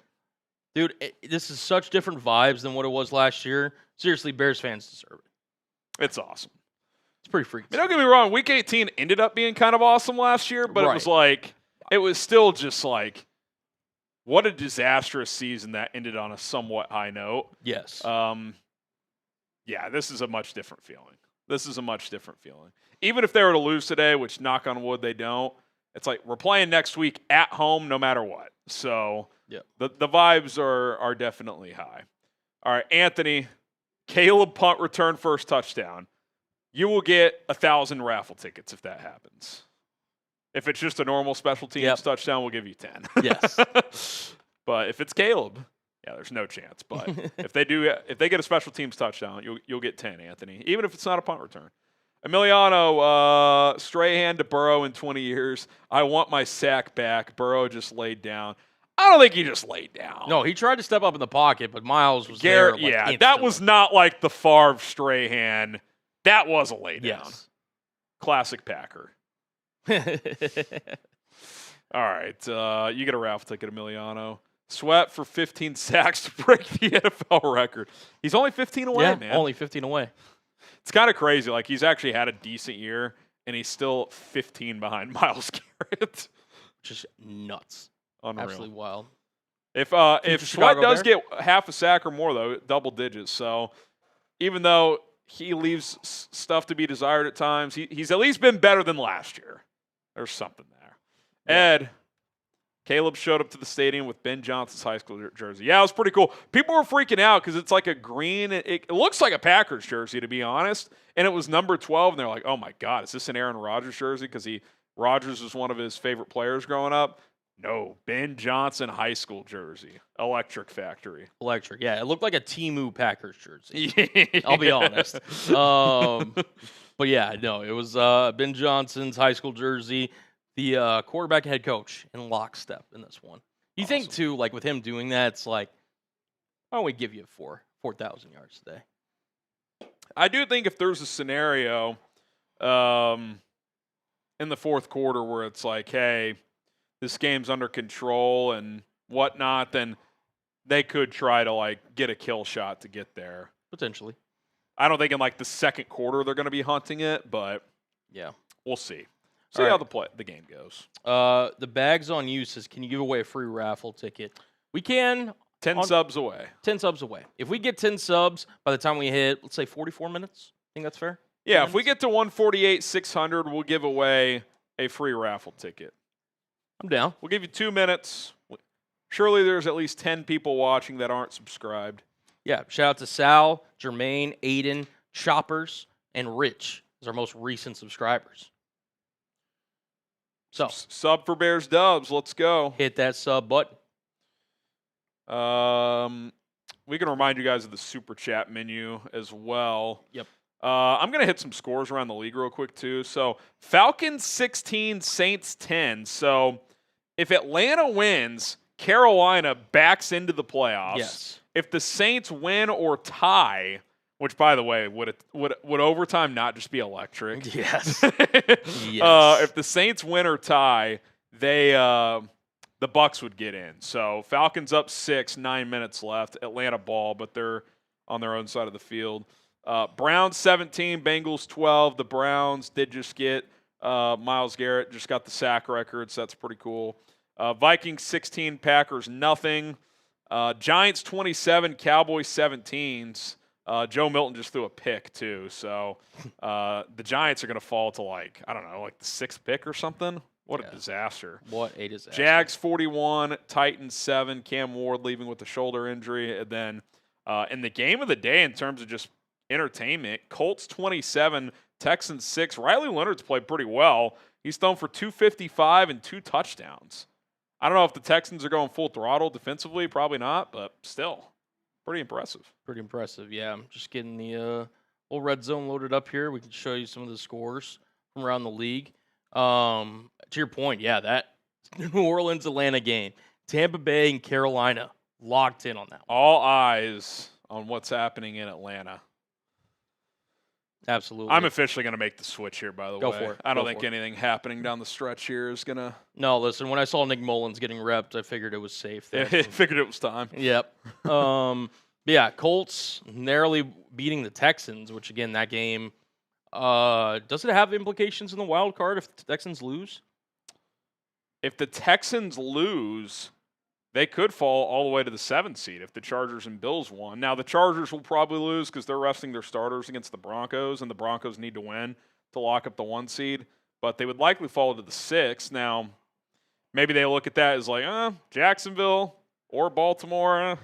Dude, this is such different vibes than what it was last year. Seriously, Bears fans deserve it. It's awesome. It's pretty freaky. Don't get me wrong. Week 18 ended up being kind of awesome last year, but it was still just like, what a disastrous season that ended on a somewhat high note. Yes. Yeah, this is a much different feeling. Even if they were to lose today, which knock on wood they don't, it's like we're playing next week at home no matter what. So the vibes are definitely high. All right, Anthony, Caleb punt return first touchdown. You will get 1,000 raffle tickets if that happens. If it's just a normal special teams touchdown, we'll give you 10. Yes. But if it's Caleb, there's no chance. But if they get a special teams touchdown, you'll get 10, Anthony, even if it's not a punt return. Emiliano, Strahan to Burrow in 20 years. I want my sack back. Burrow just laid down. I don't think he just laid down. No, he tried to step up in the pocket, but Miles was there. Instantly. That was not like the Favre Strahan. That was a lay down. Yes. Classic Packer. All right. You get a raffle ticket, Emiliano. Sweat for 15 sacks to break the NFL record. He's only 15 away, man. Only 15 away. It's kind of crazy. Like, he's actually had a decent year, and he's still 15 behind Myles Garrett. Which is nuts. Unreal. Absolutely wild. If Sweat does get half a sack or more, though, double digits. So even though he leaves stuff to be desired at times. He's at least been better than last year. There's something there. Yeah. Ed, Caleb showed up to the stadium with Ben Johnson's high school jersey. Yeah, it was pretty cool. People were freaking out because it's like a green. It looks like a Packers jersey, to be honest. And it was number 12, and they're like, oh, my God, is this an Aaron Rodgers jersey? Because Rodgers was one of his favorite players growing up. No, Ben Johnson high school jersey. Electric Factory. Electric, yeah. It looked like a Temu Packers jersey. I'll be honest. But, yeah, no, it was Ben Johnson's high school jersey. The quarterback head coach in lockstep in this one. You awesome. Think, too, like with him doing that, it's like, why don't we give you 4,000 yards today? I do think if there's a scenario in the fourth quarter where it's like, hey, this game's under control and whatnot, then they could try to, like, get a kill shot to get there. Potentially. I don't think in, like, the second quarter they're going to be hunting it, but yeah, we'll see. See how the game goes. The Bags on You says, can you give away a free raffle ticket? We can. 10 subs away. 10 subs away. If we get 10 subs by the time we hit, let's say 44 minutes, think that's fair? Yeah, if we get to 148, 600, we'll give away a free raffle ticket. I'm down. We'll give you 2 minutes. Surely there's at least 10 people watching that aren't subscribed. Yeah, shout out to Sal, Jermaine, Aiden, Choppers, and Rich as our most recent subscribers. So sub for Bears Dubs. Let's go. Hit that sub button. We can remind you guys of the super chat menu as well. Yep. I'm going to hit some scores around the league real quick, too. So Falcons 16, Saints 10. So if Atlanta wins, Carolina backs into the playoffs. Yes. If the Saints win or tie, which, by the way, would overtime not just be electric? Yes. Yes. If the Saints win or tie, the Bucs would get in. So Falcons up 6, 9 minutes left. Atlanta ball, but they're on their own side of the field. Browns 17, Bengals 12. The Browns did just get Myles Garrett, just got the sack record, so that's pretty cool. Vikings 16, Packers nothing. Giants 27, Cowboys 17s. Joe Milton just threw a pick, too. So the Giants are going to fall to, like the 6th pick or something. What a disaster. What a disaster. Jags 41, Titans 7, Cam Ward leaving with a shoulder injury. And then in the game of the day in terms of just entertainment, Colts 27, Texans 6. Riley Leonard's played pretty well. He's thrown for 255 and 2 touchdowns. I don't know if the Texans are going full throttle defensively. Probably not, but still. Pretty impressive. Pretty impressive, yeah. I'm just getting the old red zone loaded up here. We can show you some of the scores from around the league. To your point, yeah, that New Orleans-Atlanta game. Tampa Bay and Carolina locked in on that one. All eyes on what's happening in Atlanta. Absolutely. I'm officially going to make the switch here, by the way. Go for it. I don't think anything happening down the stretch here is going to... No, listen, when I saw Nick Mullins getting repped, I figured it was safe there. I figured it was time. Yep. Yeah, Colts narrowly beating the Texans, which, again, that game, does it have implications in the wild card if the Texans lose? If the Texans lose, they could fall all the way to the 7th seed if the Chargers and Bills won. Now, the Chargers will probably lose because they're resting their starters against the Broncos, and the Broncos need to win to lock up the 1 seed. But they would likely fall to the 6th. Now, maybe they look at that as like, Jacksonville or Baltimore.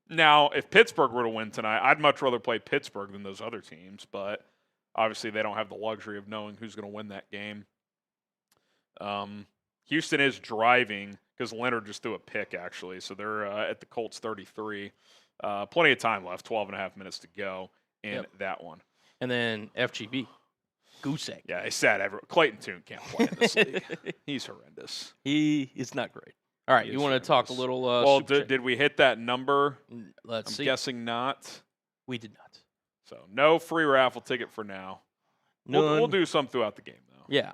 Now, if Pittsburgh were to win tonight, I'd much rather play Pittsburgh than those other teams. But obviously, they don't have the luxury of knowing who's going to win that game. Houston is driving because Leonard just threw a pick, actually. So they're at the Colts 33. Plenty of time left, 12.5 minutes to go in that one. And then FGB, goose egg. Yeah, it's sad. Clayton Tune can't play in this league. He's horrendous. He is not great. All right, you want to talk a little? Well, did we hit that number? Let's see. I'm guessing not. We did not. So no free raffle ticket for now. We'll do some throughout the game, though. Yeah.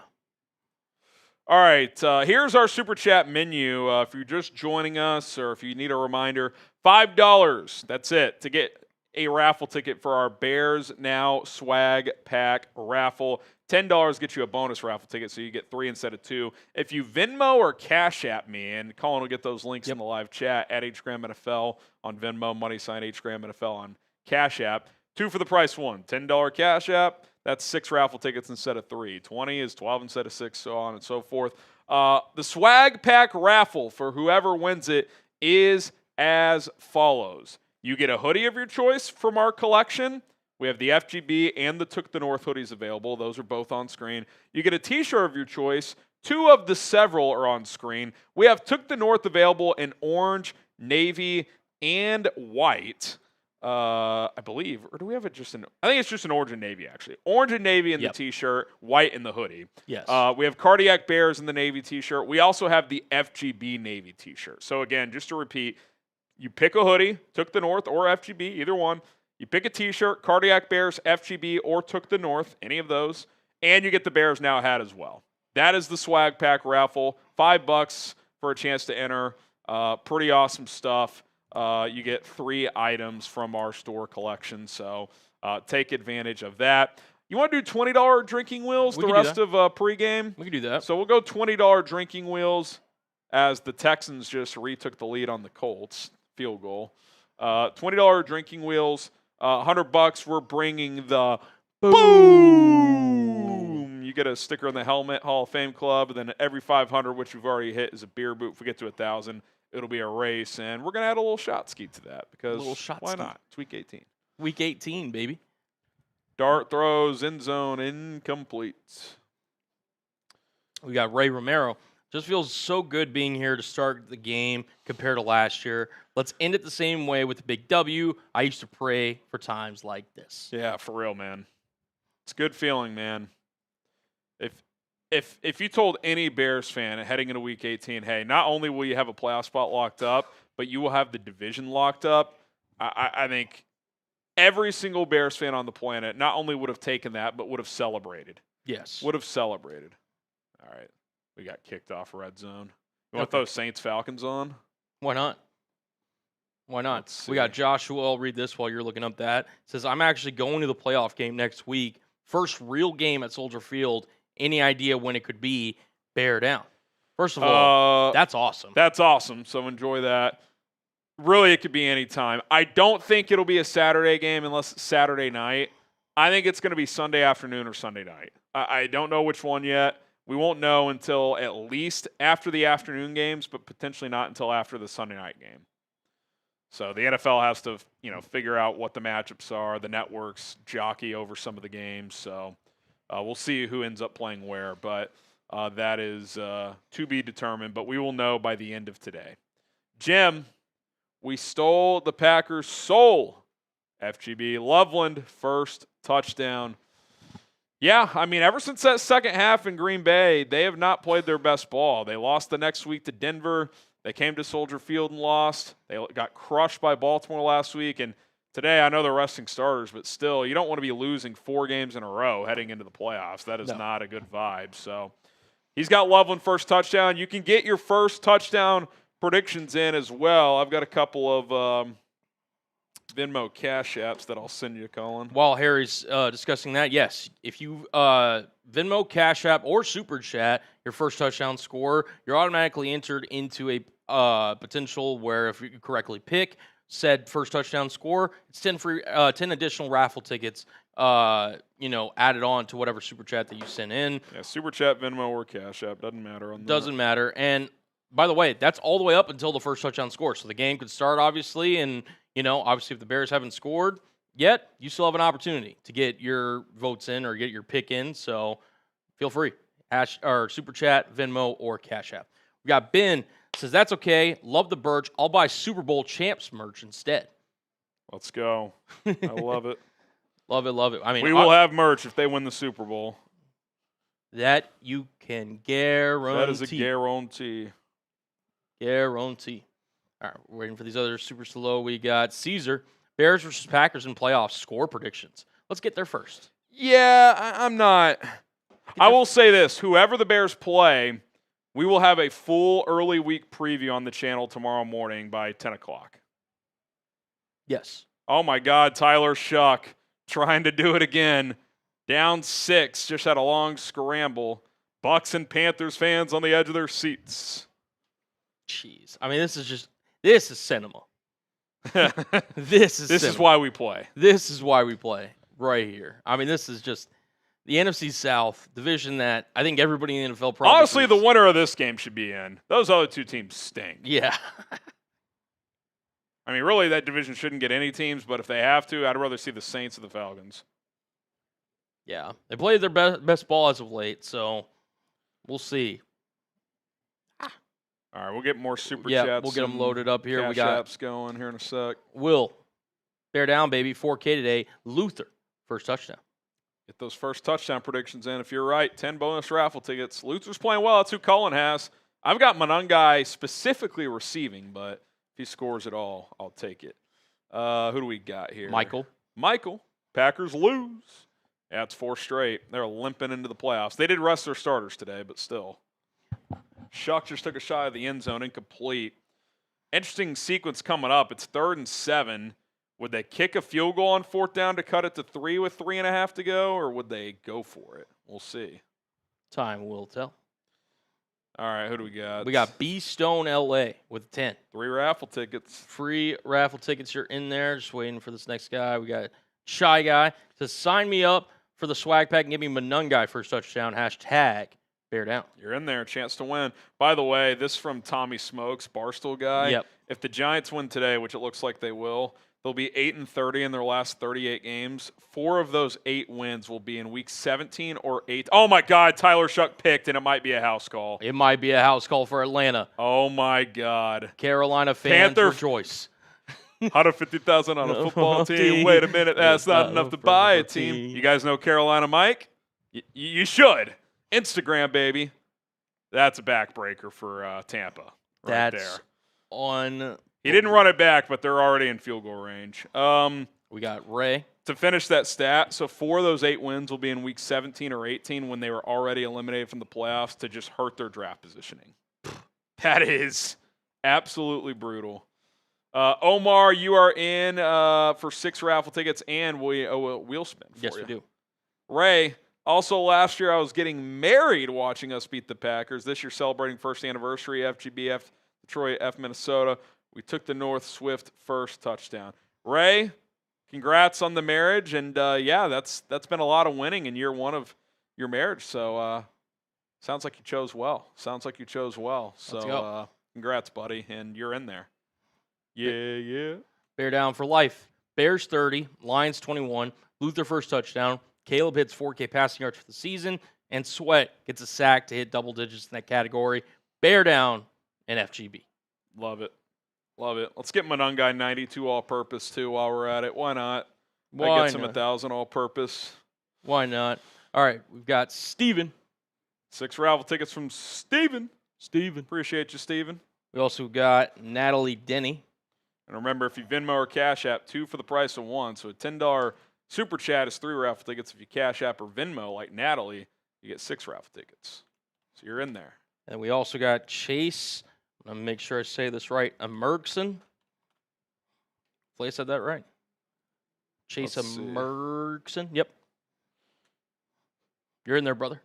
All right, here's our Super Chat menu. If you're just joining us or if you need a reminder, $5, that's it, to get a raffle ticket for our Bears Now Swag Pack raffle. $10 gets you a bonus raffle ticket, so you get 3 instead of 2. If you Venmo or Cash App me, and Colin will get those links in the live chat at HGramNFL on Venmo, # HGramNFL on Cash App. 2 for the price one. $10 Cash App. That's 6 raffle tickets instead of 3. 20 is 12 instead of 6, so on and so forth. The swag pack raffle for whoever wins it is as follows. You get a hoodie of your choice from our collection. We have the FGB and the Took the North hoodies available. Those are both on screen. You get a t-shirt of your choice. 2 of the several are on screen. We have Took the North available in orange, navy, and white. I believe, or do we have it just in? I think it's just an orange and navy, actually. Orange and navy in the t-shirt, white in the hoodie. Yes. We have Cardiac Bears in the navy t-shirt. We also have the FGB navy t-shirt. So again, just to repeat, you pick a hoodie, Took the North or FGB, either one. You pick a t-shirt, Cardiac Bears, FGB, or Took the North, any of those, and you get the Bears Now hat as well. That is the swag pack raffle. $5 for a chance to enter. Pretty awesome stuff. You get 3 items from our store collection, so take advantage of that. You want to do $20 drinking wheels the rest of pregame? We can do that. So we'll go $20 drinking wheels as the Texans just retook the lead on the Colts field goal. $20 drinking wheels. $100. We're bringing the boom. You get a sticker on the helmet, Hall of Fame Club, and then every 500, which we've already hit, is a beer boot. If we get to 1,000, it'll be a race, and we're gonna add a little shot ski to that because why not? It's week 18. Week 18, baby. Dart throws, end zone, incomplete. We got Ray Romero. Just feels so good being here to start the game compared to last year. Let's end it the same way with a big W. I used to pray for times like this. Yeah, for real, man. It's a good feeling, man. If you told any Bears fan heading into Week 18, hey, not only will you have a playoff spot locked up, but you will have the division locked up, I think every single Bears fan on the planet not only would have taken that, but would have celebrated. Yes. Would have celebrated. All right. We got kicked off red zone. You want those Saints-Falcons on? Why not? Why not? We got Joshua. I'll read this while you're looking up that. It says, I'm actually going to the playoff game next week. First real game at Soldier Field. Any idea when it could be? Bear down. First of all, that's awesome. That's awesome. So enjoy that. Really, it could be any time. I don't think it'll be a Saturday game unless it's Saturday night. I think it's going to be Sunday afternoon or Sunday night. I don't know which one yet. We won't know until at least after the afternoon games, but potentially not until after the Sunday night game. So the NFL has to, figure out what the matchups are. The networks jockey over some of the games. So we'll see who ends up playing where. But that is to be determined. But we will know by the end of today. Jim, we stole the Packers' soul. FGB Loveland, first touchdown. Yeah, ever since that second half in Green Bay, they have not played their best ball. They lost the next week to Denver. They came to Soldier Field and lost. They got crushed by Baltimore last week. And today, I know they're resting starters, but still, you don't want to be losing 4 games in a row heading into the playoffs. That is not a good vibe. So he's got Loveland first touchdown. You can get your first touchdown predictions in as well. I've got a couple of Venmo Cash Apps that I'll send you, Colin. While Harry's discussing that, yes, if you Venmo, Cash App, or Super Chat your first touchdown score, you're automatically entered into a potential where if you correctly pick said first touchdown score, it's 10 additional raffle tickets, added on to whatever Super Chat that you send in. Yeah, Super Chat, Venmo, or Cash App doesn't matter. Doesn't matter. And by the way, that's all the way up until the first touchdown score. So the game could start, obviously, and obviously if the Bears haven't scored yet, you still have an opportunity to get your votes in or get your pick in. So feel free. Super Chat, Venmo, or Cash App. We got Ben. Says, that's okay. Love the Birch. I'll buy Super Bowl champs merch instead. Let's go. I love it. Love it, love it. We will have merch if they win the Super Bowl. That you can guarantee. That is a guarantee. Guarantee. All right, we're waiting for these other super slow. We got Caesar. Bears versus Packers in playoffs score predictions. Let's get there first. Yeah, I'm not. I will say this. Whoever the Bears play, we will have a full early week preview on the channel tomorrow morning by 10 o'clock. Yes. Oh, my God. Tyler Shuck trying to do it again. Down 6. Just had a long scramble. Bucks and Panthers fans on the edge of their seats. Jeez. This is cinema. This is why we play. This is why we play right here. I mean, this is just the NFC South division that I think everybody in the NFL probably Honestly, the winner of this game should be in. Those other two teams stink. Yeah. I mean, really, that division shouldn't get any teams, but if they have to, I'd rather see the Saints or the Falcons. Yeah. They played their best ball as of late, so we'll see. All right, we'll get more super yeah, chats. We'll get them loaded up here. We got apps going here in a sec. Will, bear down, baby. 4K today. Luther, first touchdown. Get those first touchdown predictions in. If you're right, 10 bonus raffle tickets. Luther's playing well. That's who Cullen has. I've got Monangai specifically receiving, but if he scores it all, I'll take it. Who do we got here? Michael. Packers lose. Yeah, it's 4 straight. They're limping into the playoffs. They did rest their starters today, but still. Shuck just took a shot at the end zone, incomplete. Interesting sequence coming up. It's 3rd and 7. Would they kick a field goal on 4th down to cut it to 3 with 3.5 to go, or would they go for it? We'll see. Time will tell. All right, who do we got? We got B Stone LA with 10. 3 raffle tickets. Free raffle tickets. You're in there. Just waiting for this next guy. We got Shy Guy to sign me up for the swag pack and give me Monangai first touchdown. # bear down. You're in there. Chance to win. By the way, this from Tommy Smokes, Barstool guy. Yep. If the Giants win today, which it looks like they will, they'll be 8-30 in their last 38 games. 4 of those 8 wins will be in week 17 or 8. Oh, my God. Tyler Shuck picked, and it might be a house call. It might be a house call for Atlanta. Oh, my God. Carolina fans rejoice. 150,000 on a football team. Wait a minute. That's not enough to buy a team. You guys know Carolina Mike? You should. Instagram, baby. That's a backbreaker for Tampa. Right there. He didn't run it back, but they're already in field goal range. We got Ray. To finish that stat, so 4 of those 8 wins will be in week 17 or 18 when they were already eliminated from the playoffs to just hurt their draft positioning. That is absolutely brutal. Omar, you are in for 6 raffle tickets, and we owe a wheel spin for you. Yes, we do. Ray, also last year I was getting married watching us beat the Packers. This year celebrating first anniversary, FGBF, Detroit, F Minnesota. We took the North Swift first touchdown. Ray, congrats on the marriage, and yeah, that's been a lot of winning in year 1 of your marriage. So sounds like you chose well. So congrats, buddy, and you're in there. Yeah. Bear down for life. Bears 30, Lions 21. Luther first touchdown. Caleb hits 4K passing yards for the season, and Sweat gets a sack to hit double digits in that category. Bear down and FGB. Love it. Let's get Monangai 92 all-purpose, too, while we're at it. Why not? I get some 1,000 all-purpose. Why not? All right, we've got Steven. 6 raffle tickets from Steven. Appreciate you, Steven. We also got Natalie Denny. And remember, if you Venmo or Cash App, 2 for the price of 1. So a $10 Super Chat is 3 raffle tickets. If you Cash App or Venmo, like Natalie, you get 6 raffle tickets. So you're in there. And we also got Chase. I'm going to make sure I say this right. Emergson. Hopefully I said that right. Chase Emergson. Yep. You're in there, brother.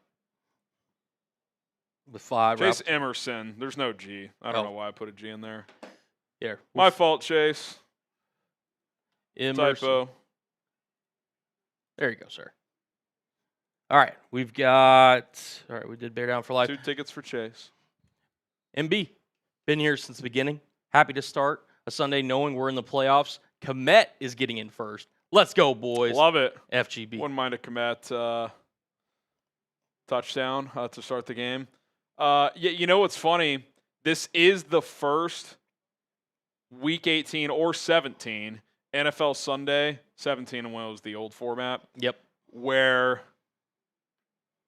With 5. Chase Emerson. There's no G. I don't know why I put a G in there. Here. My fault, Chase. Emerson. Typo. There you go, sir. All right. We did bear down for life. 2 tickets for Chase. MB. Been here since the beginning. Happy to start a Sunday knowing we're in the playoffs. Kmet is getting in first. Let's go, boys. Love it. FGB. Wouldn't mind a Kmet touchdown to start the game. You know what's funny? This is the first Week 18 or 17 NFL Sunday, 17 when it was the old format. Yep. Where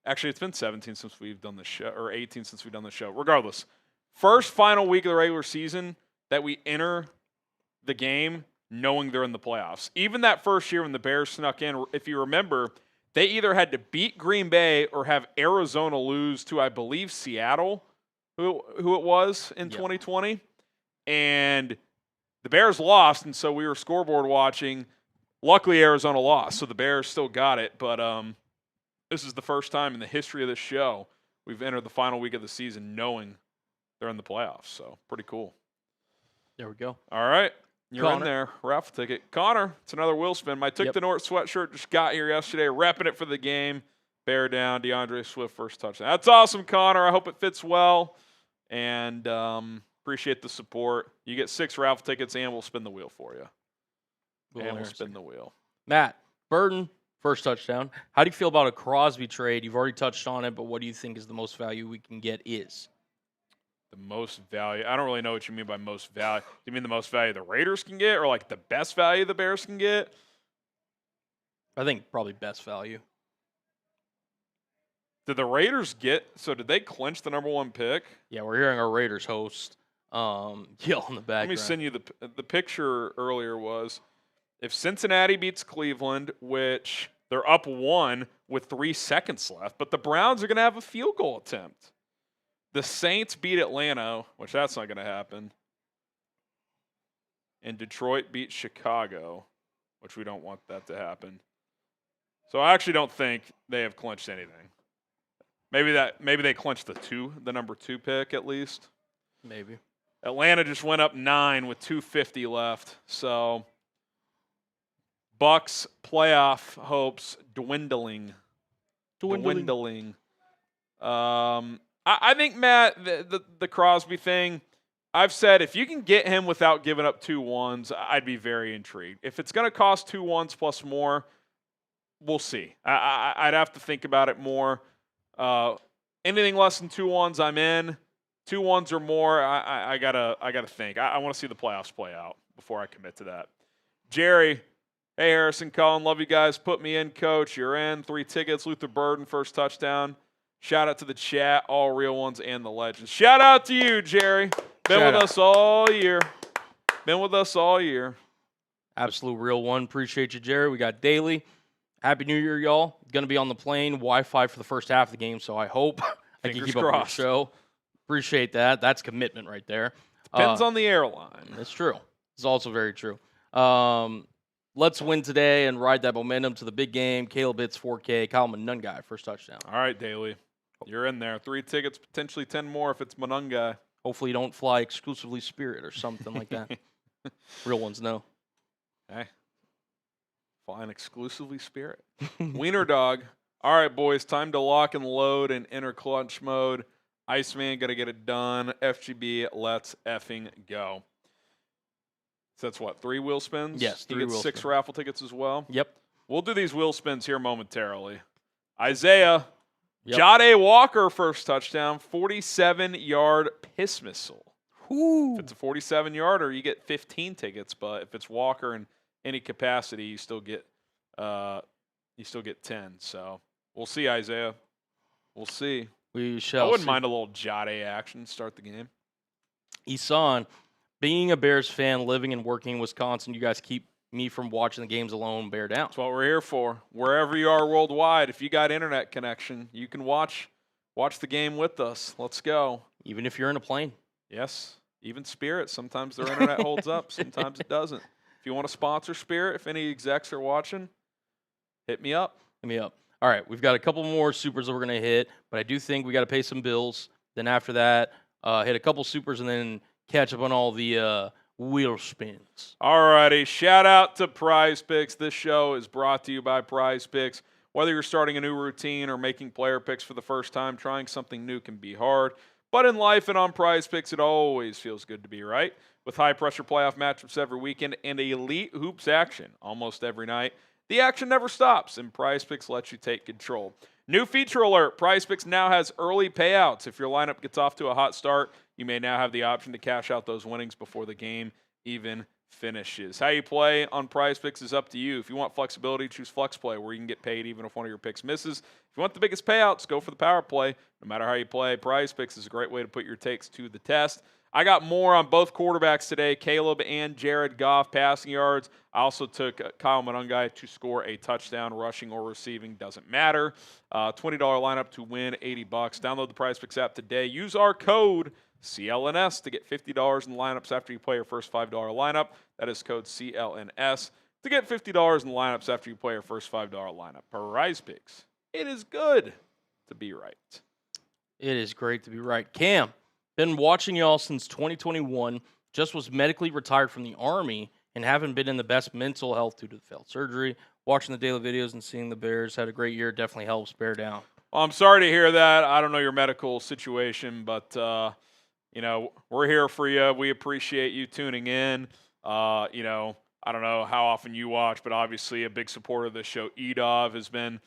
actually it's been 17 since we've done the show, or 18 since we've done the show. Regardless, first final week of the regular season that we enter the game knowing they're in the playoffs. Even that first year when the Bears snuck in, if you remember, they either had to beat Green Bay or have Arizona lose to, I believe, Seattle, who it was in 2020. And the Bears lost, and so we were scoreboard watching. Luckily, Arizona lost, so the Bears still got it. But this is the first time in the history of this show we've entered the final week of the season knowing they're in the playoffs. So pretty cool. There we go. All right. You're Connor. in there. Raffle ticket. Connor, it's another wheel spin. My Took the North sweatshirt just got here yesterday. Repping it for the game. Bear down. DeAndre Swift first touchdown. That's awesome, Connor. I hope it fits well. And appreciate the support. You get 6 raffle tickets, and we'll spin the wheel for you. We'll spin the wheel. Matt, Burton, first touchdown. How do you feel about a Crosby trade? You've already touched on it, but what do you think is the most value we can get is? The most value? I don't really know what you mean by most value. Do you mean the most value the Raiders can get, or like the best value the Bears can get? I think probably best value. Did the Raiders did they clinch the number 1 pick? Yeah, we're hearing our Raiders host yell in the background. Let me send you the picture earlier was, if Cincinnati beats Cleveland, which they're up 1 with 3 seconds left, but the Browns are going to have a field goal attempt. The Saints beat Atlanta, which that's not going to happen. And Detroit beat Chicago, which we don't want that to happen. So I actually don't think they have clinched anything. Maybe they clinched the number 2 pick at least. Maybe. Atlanta just went up 9 with 2:50 left. So Bucks playoff hopes dwindling. I think, Matt, the Crosby thing, I've said if you can get him without giving up 2 1s, I'd be very intrigued. If it's going to cost 2 1s plus more, we'll see. I'd have to think about it more. Anything less than 2 1s, I'm in. 2 1s or more, I gotta think. I want to see the playoffs play out before I commit to that. Jerry, hey Harrison, Colin, love you guys. Put me in, coach. You're in. 3 tickets. Luther Burden, first touchdown. Shout out to the chat, all real ones and the legends. Shout out to you, Jerry. Been with us all year. Absolute real one. Appreciate you, Jerry. We got Daily. Happy New Year, y'all. Going to be on the plane, Wi-Fi for the first half of the game, so I hope I can keep up with the show. Appreciate that. That's commitment right there. Depends on the airline. That's true. It's also very true. Let's win today and ride that momentum to the big game. Caleb hits 4K. Kyle Monangai, first touchdown. All right, Daly. You're in there. 3 tickets, potentially 10 more if it's Monangai. Hopefully you don't fly exclusively Spirit or something like that. Real ones know. Hey. Flying exclusively Spirit. Wiener Dog. All right, boys. Time to lock and load and enter clutch mode. Iceman, got to get it done. FGB, let's effing go. So that's what, 3 wheel spins? Yes, 3 you get 6 raffle tickets as well? Yep. We'll do these wheel spins here momentarily. Isaiah, Jade Walker, first touchdown, 47-yard piss missile. Ooh. If it's a 47-yarder, you get 15 tickets, but if it's Walker in any capacity, you still get 10. So we'll see, Isaiah. We'll see. We shall. I wouldn't mind a little Jade action to start the game. Isan, being a Bears fan, living and working in Wisconsin, you guys keep me from watching the games alone. Bear down. That's what we're here for. Wherever you are worldwide, if you got internet connection, you can watch the game with us. Let's go. Even if you're in a plane. Yes. Even Spirit. Sometimes their internet holds up. Sometimes it doesn't. If you want to sponsor Spirit, if any execs are watching, hit me up. Hit me up. All right, we've got a couple more supers that we're going to hit, but I do think we got to pay some bills. Then after that, hit a couple supers and then catch up on all the wheel spins. All righty. Shout out to Prize Picks. This show is brought to you by Prize Picks. Whether you're starting a new routine or making player picks for the first time, trying something new can be hard. But in life and on Prize Picks, it always feels good to be right. With high-pressure playoff matchups every weekend and elite hoops action almost every night, the action never stops, and Prize Picks lets you take control. New feature alert, Prize Picks now has early payouts. If your lineup gets off to a hot start, you may now have the option to cash out those winnings before the game even finishes. How you play on Prize Picks is up to you. If you want flexibility, choose Flex Play, where you can get paid even if one of your picks misses. If you want the biggest payouts, go for the Power Play. No matter how you play, Prize Picks is a great way to put your takes to the test. I got more on both quarterbacks today, Caleb and Jared Goff passing yards. I also took Kyle Monangai to score a touchdown, rushing or receiving, doesn't matter. $20 lineup to win $80. Download the Prize Picks app today. Use our code CLNS to get $50 in lineups after you play your first $5 lineup. That is code CLNS to get $50 in lineups after you play your first $5 lineup. Prize Picks. It is good to be right. It is great to be right. Cam, been watching y'all since 2021. Just was medically retired from the Army. and haven't been in the best mental health due to the failed surgery. Watching the daily videos and seeing the Bears had a great year definitely helps bear down. Well, I'm sorry to hear that. I don't know your medical situation, but, we're here for you. We appreciate you tuning in. I don't know how often you watch, but obviously a big supporter of this show, Edov, has been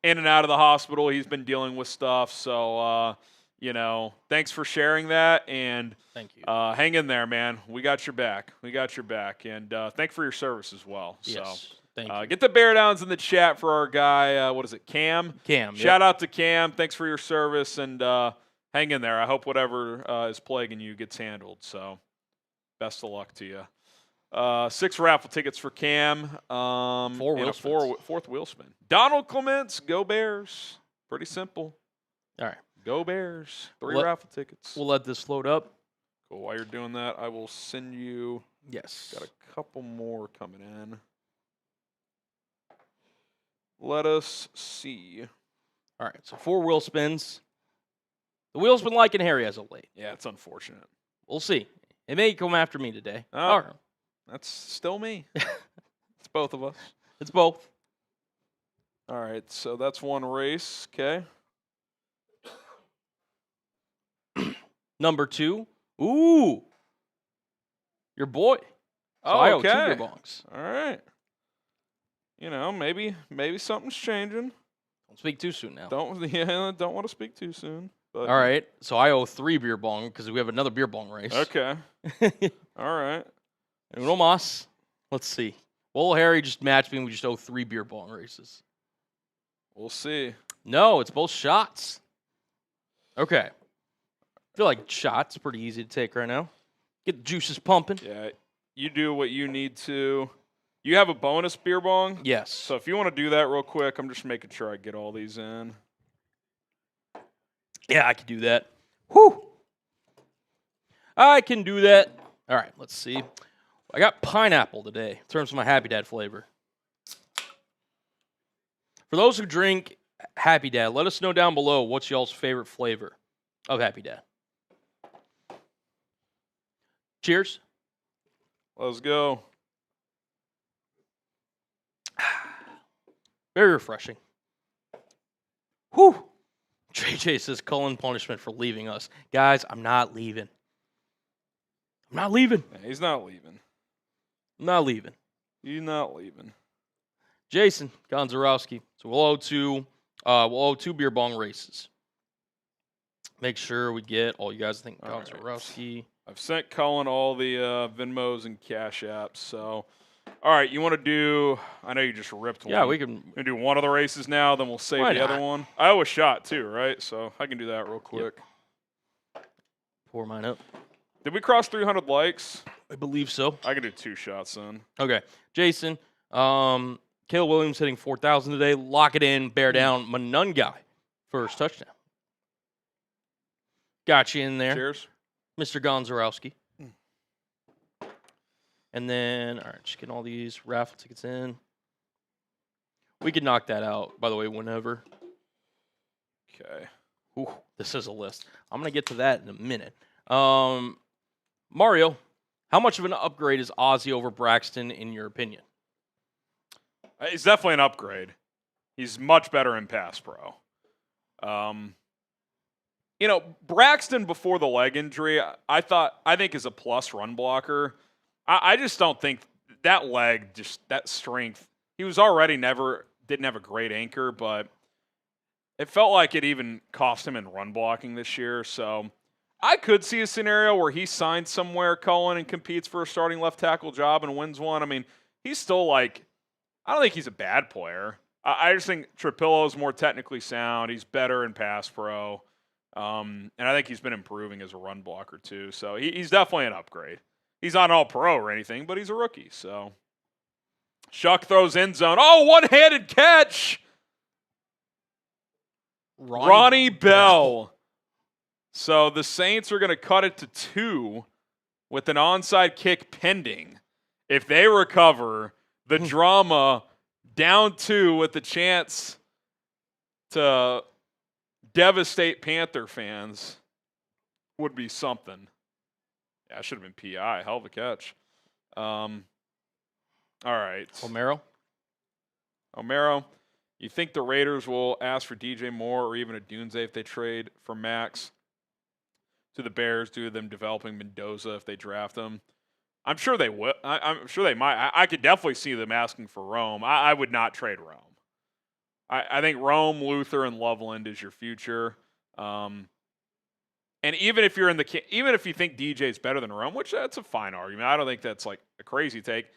in and out of the hospital. He's been dealing with stuff. So, thanks for sharing that. And thank you. Hang in there, man. We got your back. And thanks for your service as as well. Yes. So. Thank you. Get the bear downs in the chat for our guy, Cam? Cam. Shout out to Cam. Thanks for your service, and hang in there. I hope whatever is plaguing you gets handled. So best of luck to you. 6 raffle tickets for Cam. 4 wheel spins. Fourth wheel spin. Donald Clements, go Bears. Pretty simple. All right. Go Bears. 3 raffle tickets. We'll let this load up. Cool. While you're doing that, I will send you. Yes. Got a couple more coming in. Let us see. All right, so 4 wheel spins. The wheel's been liking Harry as of late. Yeah, it's unfortunate. We'll see. It may come after me today. Oh, that's still me. It's both of us. It's both. All right, so that's 1 race. Okay. Number 2. Ooh. Your boy. So I owe 2 beer bongs. All right. Maybe something's changing. Don't speak too soon now. Don't want to speak too soon. But. All right. So I owe 3 beer bong because we have another beer bong race. Okay. All right. Uno mas. Let's see. Well, Harry just matched me and we just owe 3 beer bong races. We'll see. No, it's both shots. Okay. I feel like shots pretty easy to take right now. Get the juices pumping. Yeah. You do what you need to. You have a bonus beer bong? Yes. So if you want to do that real quick, I'm just making sure I get all these in. Yeah, I can do that. Whew. I can do that. All right, let's see. I got pineapple today in terms of my Happy Dad flavor. For those who drink Happy Dad, let us know down below what's y'all's favorite flavor of Happy Dad. Cheers. Let's go. Very refreshing. Whew. JJ says, Cullen punishment for leaving us. Guys, I'm not leaving. Yeah, he's not leaving. I'm not leaving. He's not leaving. Jason Gonzarowski. So we'll owe 2 beer bong races. Make sure we get all you guys think Gonzarowski. Right. I've sent Cullen all the Venmos and Cash Apps, so... All right, you want to do – I know you just ripped one. Yeah, we can – do one of the races now, then we'll save the other one. I owe a shot too, right? So I can do that real quick. Yep. Pour mine up. Did we cross 300 likes? I believe so. I can do 2 shots then. Okay. Jason, Caleb Williams hitting 4,000 today. Lock it in, bear down. Monangai, first touchdown. Got you in there. Cheers. Mr. Gonzarowski. And then, all right, just getting all these raffle tickets in. We could knock that out, by the way, whenever. Okay. Ooh, this is a list. I'm going to get to that in a minute. Mario, how much of an upgrade is Ozzie over Braxton, in your opinion? He's definitely an upgrade. He's much better in pass pro. Braxton before the leg injury, I think is a plus run blocker. I just don't think that leg, just that strength. He was already didn't have a great anchor, but it felt like it even cost him in run blocking this year. So I could see a scenario where he signs somewhere, Cullen, and competes for a starting left tackle job and wins one. I mean, he's still I don't think he's a bad player. I just think Trapillo is more technically sound. He's better in pass pro. And I think he's been improving as a run blocker too. So he's definitely an upgrade. He's not all pro or anything, but he's a rookie. So Shuck throws end zone. Oh, one-handed catch. Ronnie Bell. So the Saints are going to cut it to 2 with an onside kick pending. If they recover, the drama down 2 with the chance to devastate Panther fans would be something. Yeah, it should have been PI. Hell of a catch. All right. Romero. You think the Raiders will ask for DJ Moore or even Odunze if they trade for Max to the Bears due to them developing Mendoza if they draft them? I'm sure they will. I'm sure they might. I could definitely see them asking for Rome. I would not trade Rome. I think Rome, Luther, and Loveland is your future. And even if you're even if you think DJ is better than Rome, which that's a fine argument. I don't think that's like a crazy take.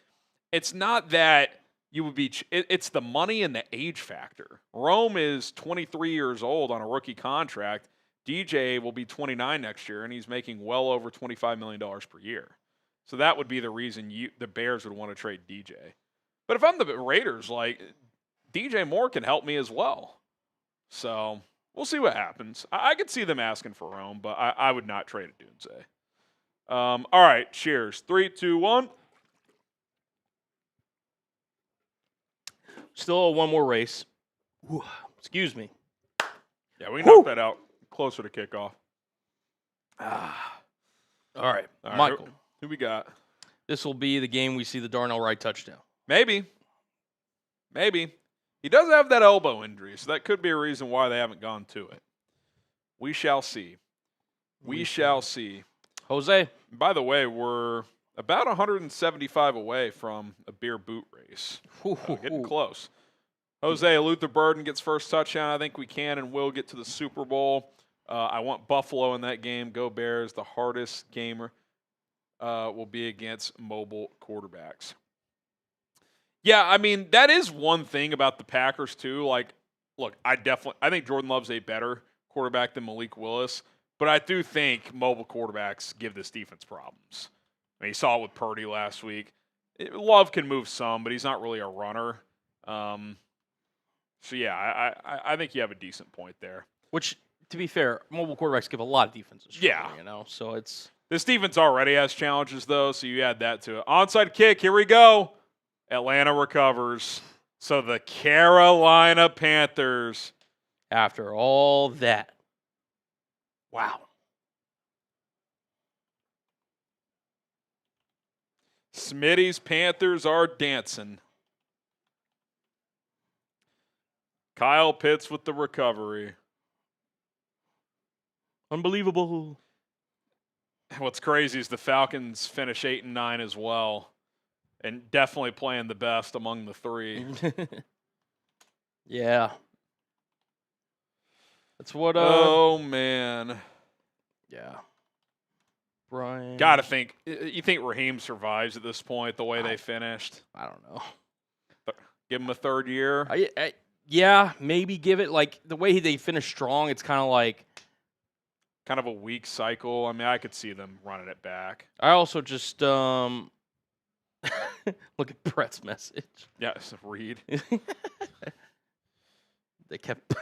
It's not that you would be. It's the money and the age factor. Rome is 23 years old on a rookie contract. DJ will be 29 next year, and he's making well over $25 million per year. So that would be the reason the Bears would want to trade DJ. But if I'm the Raiders, like, DJ Moore can help me as well. So we'll see what happens. I could see them asking for Rome, but I would not trade Odunze. All right, cheers. 3, 2, 1. Still one more race. Ooh, excuse me. Yeah, we knocked that out closer to kickoff. All right, Michael. Who we got? This will be the game we see the Darnell Wright touchdown. Maybe. He does have that elbow injury, so that could be a reason why they haven't gone to it. We shall see. We shall see. Jose. By the way, we're about 175 away from a beer boot race. Getting close. Jose, Luther Burden gets first touchdown. I think we can and will get to the Super Bowl. I want Buffalo in that game. Go Bears. The hardest gamer will be against mobile quarterbacks. Yeah, I mean, that is one thing about the Packers, too. Like, look, I think Jordan Love's a better quarterback than Malik Willis, but I do think mobile quarterbacks give this defense problems. I mean, you saw it with Purdy last week. Love can move some, but he's not really a runner. So, yeah, I think you have a decent point there. Which, to be fair, mobile quarterbacks give a lot of defenses. Yeah. So it's... This defense already has challenges, though, so you add that to it. Onside kick, here we go. Atlanta recovers. So the Carolina Panthers. After all that. Wow. Smitty's Panthers are dancing. Kyle Pitts with the recovery. Unbelievable. What's crazy is the Falcons finish 8-9 as well. And definitely playing the best among the three. Yeah. That's what oh man. Yeah. Brian. Gotta think. You think Raheem survives at this point, the way they finished? I don't know. Give him a third year? Yeah, maybe give it, like, the way they finished strong, it's kind of like... Kind of a weak cycle. I mean, I could see them running it back. I also just... Look at Brett's message. Yes, read. They kept...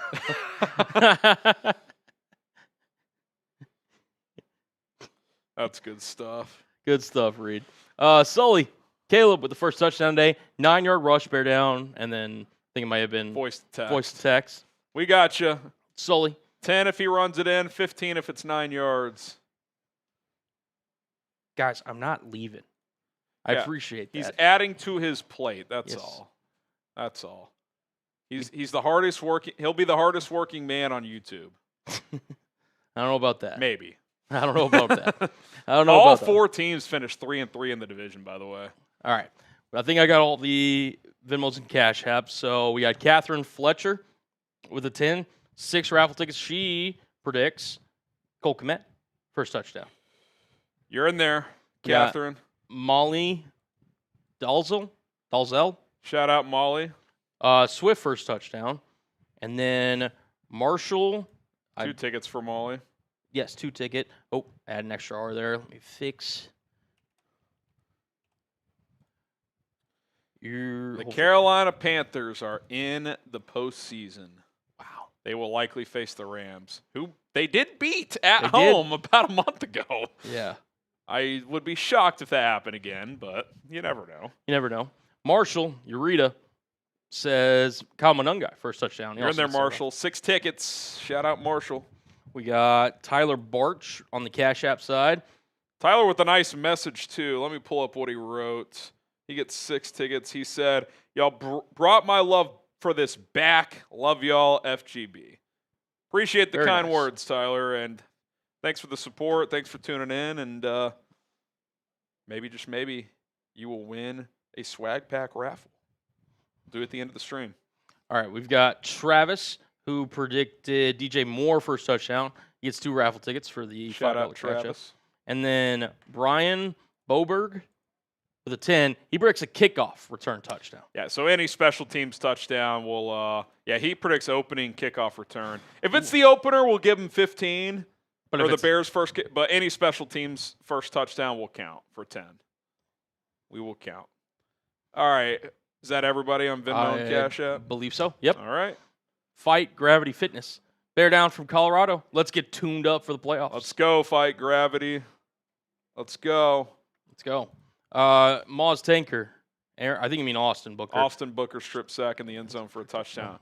That's good stuff. Good stuff, Reed. Sully, Caleb with the first touchdown today. 9-yard rush, bear down, and then I think it might have been voice to text. We got you. Sully. 10 if he runs it in, 15 if it's 9 yards. Guys, I'm not leaving. I appreciate that. He's adding to his plate. That's all. That's all. He's the hardest working. He'll be the hardest working man on YouTube. I don't know about that. Maybe. I don't know about that. I don't know all about four teams finished 3-3 in the division, by the way. All right. I think I got all the Venmos and Cash Apps. So we got Catherine Fletcher with a 10. 6 raffle tickets. She predicts Cole Kmet, first touchdown. You're in there, Catherine. Molly Dalzell. Shout out, Molly. Swift, first touchdown. And then Marshall. 2 tickets for Molly. Yes, 2 ticket. Oh, add an extra R there. Let me fix. The Carolina Panthers are in the postseason. Wow. They will likely face the Rams, who they did beat at home about a month ago. Yeah. I would be shocked if that happened again, but you never know. You never know. Marshall, Eureka, says Kyle Monangai, first touchdown. You're in there, Marshall. 6 tickets. Shout out, Marshall. We got Tyler Barch on the Cash App side. Tyler with a nice message, too. Let me pull up what he wrote. He gets 6 tickets. He said, y'all brought my love for this back. Love y'all, FGB. Appreciate the Very kind nice. words, Tyler, and thanks for the support. Thanks for tuning in, and maybe, just maybe, you will win a swag pack raffle. Do it at the end of the stream. All right, we've got Travis, who predicted DJ Moore first touchdown. He gets 2 raffle tickets for the Shout $5 out, Travis. catch-up. And then Brian Boberg with a 10. He breaks a kickoff return touchdown. Yeah, so any special teams touchdown will, he predicts opening kickoff return. If it's the opener, we'll give him 15. But or if the it's, Bears' first kick. But any special teams first touchdown will count for 10. We will count. All right. Is that everybody on Venmo and Cash App? Believe so. Yep. All right. Fight Gravity Fitness. Bear down from Colorado. Let's get tuned up for the playoffs. Let's go, Fight Gravity. Let's go. Let's go. Moz Tanker. I think you mean Austin Booker. Austin Booker strip sack in the end zone for a touchdown.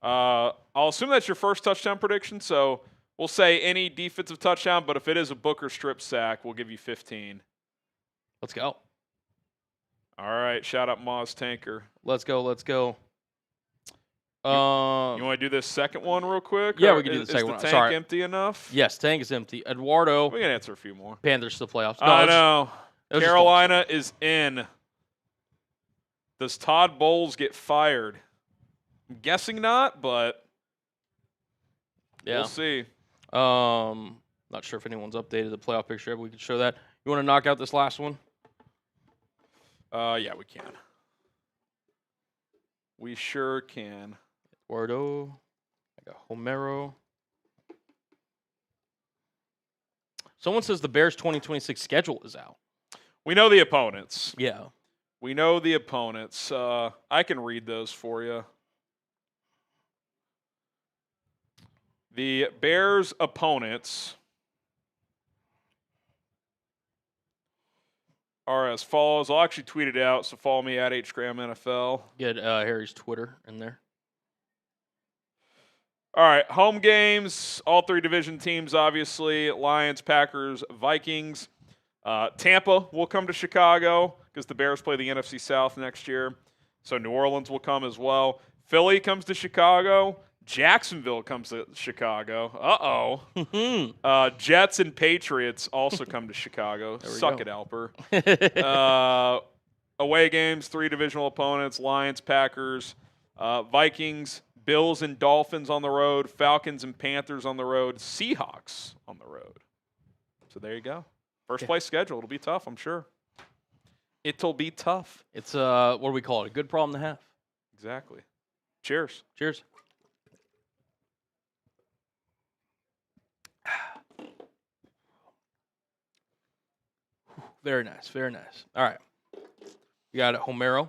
I'll assume that's your first touchdown prediction, so we'll say any defensive touchdown, but if it is a Booker strip sack, we'll give you 15. Let's go. All right. Shout out Moz Tanker. Let's go. Let's go. You want to do this second one real quick? Yeah, Or we can do the second one. Is the tank Sorry. empty enough? Yes, tank is empty. Eduardo. We can answer a few more. Panthers to the playoffs. No, I know. it was just Carolina is in. Does Todd Bowles get fired? I'm guessing not, but we'll see. Not sure if anyone's updated the playoff picture, but we can show that. You want to knock out this last one? Yeah, we can. We sure can. Eduardo. I got Homero. Someone says the Bears' 2026 schedule is out. We know the opponents. Yeah. We know the opponents. I can read those for you. The Bears' opponents are as follows. I'll actually tweet it out, so follow me at HGramNFL. Get Harry's Twitter in there. All right, home games, all 3 division teams, obviously. Lions, Packers, Vikings. Tampa will come to Chicago because the Bears play the NFC South next year. So New Orleans will come as well. Philly comes to Chicago. Jacksonville comes to Chicago. Uh-oh. Jets and Patriots also come to Chicago. Suck it, Alper. Away games, 3 divisional opponents, Lions, Packers, Vikings, Bills and Dolphins on the road, Falcons and Panthers on the road, Seahawks on the road. So there you go. First place schedule. It'll be tough, I'm sure. It'll be tough. It's what do we call it? A good problem to have. Exactly. Cheers. Cheers. Very nice. Very nice. All right. You got it, Homero.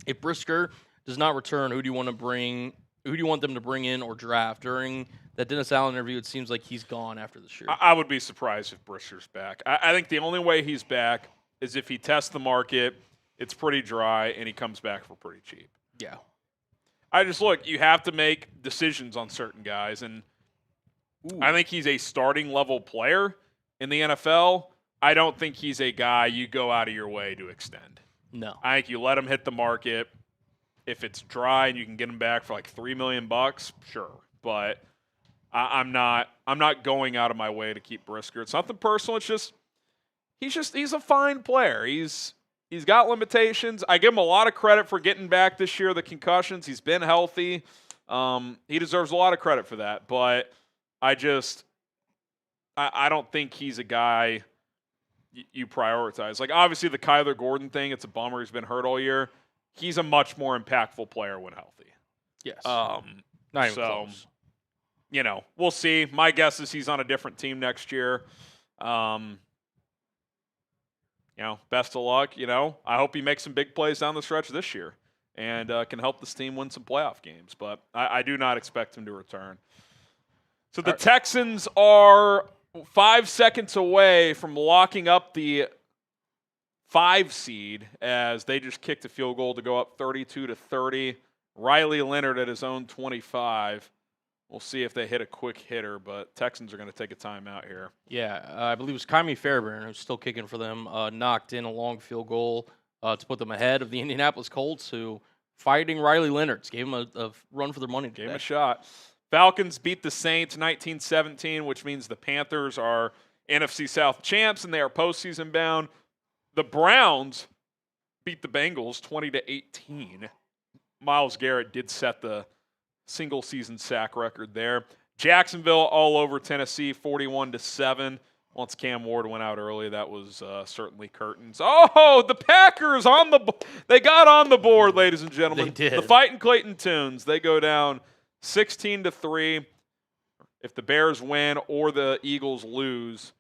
If Brisker does not return, who do you want them to bring in or draft? During that Dennis Allen interview, it seems like he's gone after this year. I would be surprised if Brisker's back. I think the only way he's back is if he tests the market, it's pretty dry, and he comes back for pretty cheap. Yeah. You have to make decisions on certain guys, and I think he's a starting level player in the NFL. I don't think he's a guy you go out of your way to extend. No. I think you let him hit the market. If it's dry and you can get him back for like $3 million, sure. But I'm not going out of my way to keep Brisker. It's nothing personal. It's just he's a fine player. He's got limitations. I give him a lot of credit for getting back this year. The concussions. He's been healthy. He deserves a lot of credit for that. But I don't think he's a guy you prioritize. Like, obviously, the Kyler Gordon thing, it's a bummer. He's been hurt all year. He's a much more impactful player when healthy. Yes. Not even close. We'll see. My guess is he's on a different team next year. Best of luck. I hope he makes some big plays down the stretch this year and can help this team win some playoff games. But I do not expect him to return. So the Texans are 5 seconds away from locking up the 5 seed as they just kicked a field goal to go up 32-30. Riley Leonard at his own 25. We'll see if they hit a quick hitter, but Texans are going to take a timeout here. Yeah, I believe it was Kyrie Fairbairn who's still kicking for them. Knocked in a long field goal to put them ahead of the Indianapolis Colts, who fighting Riley Leonard gave them a run for their money today. Gave them a shot. Falcons beat the Saints 19-17, which means the Panthers are NFC South champs and they are postseason bound. The Browns beat the Bengals 20-18. Myles Garrett did set the single-season sack record there. Jacksonville all over Tennessee 41-7. Once Cam Ward went out early, that was certainly curtains. Oh, the Packers they got on the board, ladies and gentlemen. They did. The Fighting Clayton Tunes, they go down 16-3. If the Bears win or the Eagles lose,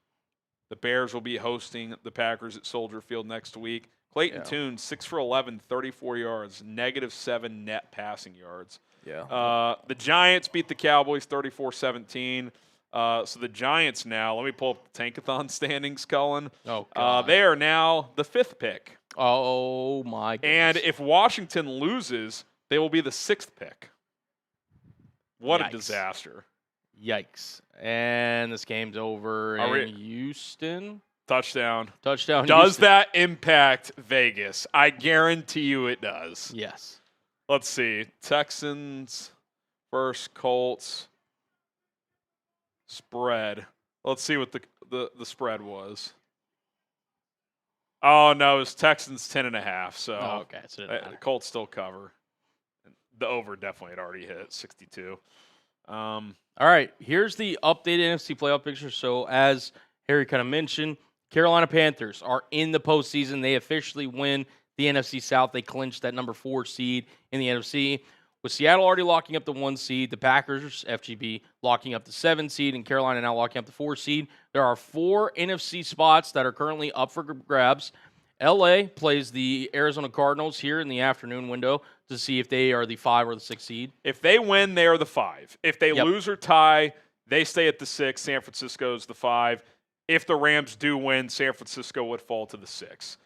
the Bears will be hosting the Packers at Soldier Field next week. Clayton Tunes, 6 for 11, 34 yards, -7 net passing yards. Yeah. The Giants beat the Cowboys 34-17. So the Giants now, let me pull up the Tankathon standings, Cullen. Oh, God. They are now the 5th pick. Oh, my goodness. And if Washington loses, they will be the 6th pick. What a disaster. Yikes. And this game's over in Houston. Touchdown. Does Houston. That impact Vegas? I guarantee you it does. Yes. Let's see. Texans versus Colts. Spread. Let's see what the spread was. Oh, no, it was Texans 10.5. So okay. So the Colts still cover. The over definitely had already hit 62. All right, here's the updated NFC playoff picture. So as Harry kind of mentioned, Carolina Panthers are in the postseason. They officially win the NFC South. They clinched that number 4 seed in the NFC. With Seattle already locking up the 1 seed, the Packers, FGB, locking up the 7 seed, and Carolina now locking up the 4 seed. There are 4 NFC spots that are currently up for grabs. LA plays the Arizona Cardinals here in the afternoon window to see if they are the 5 or the 6 seed. If they win, they are the 5. If they lose or tie, they stay at the 6. San Francisco's the 5. If the Rams do win, San Francisco would fall to the 6.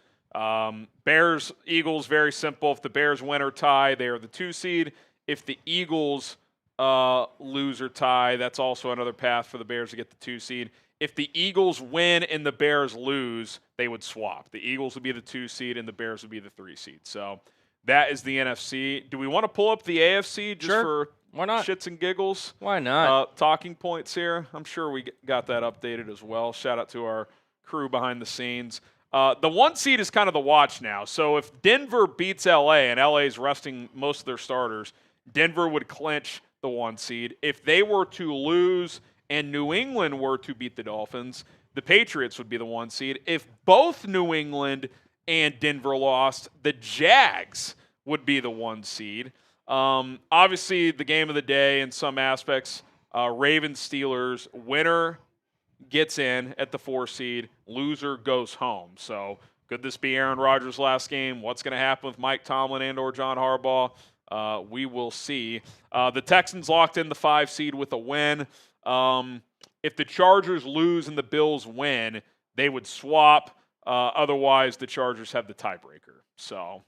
Bears, Eagles, very simple. If the Bears win or tie, they are the 2 seed. If the Eagles lose or tie, that's also another path for the Bears to get the 2 seed. If the Eagles win and the Bears lose, they would swap. The Eagles would be the 2 seed and the Bears would be the 3 seed. So that is the NFC. Do we want to pull up the AFC just for Why not? shits and giggles? Why not? Talking points here. I'm sure we got that updated as well. Shout out to our crew behind the scenes. The 1 seed is kind of the watch now. So if Denver beats LA and LA is resting most of their starters, Denver would clinch the 1 seed. If they were to lose and New England were to beat the Dolphins, the Patriots would be the 1 seed. If both New England and Denver lost, the Jags would be the 1 seed. Obviously, the game of the day in some aspects, Ravens-Steelers, winner gets in at the 4 seed, loser goes home. So could this be Aaron Rodgers' last game? What's going to happen with Mike Tomlin and or John Harbaugh? We will see. The Texans locked in the 5 seed with a win. If the Chargers lose and the Bills win, they would swap. Otherwise, the Chargers have the tiebreaker. So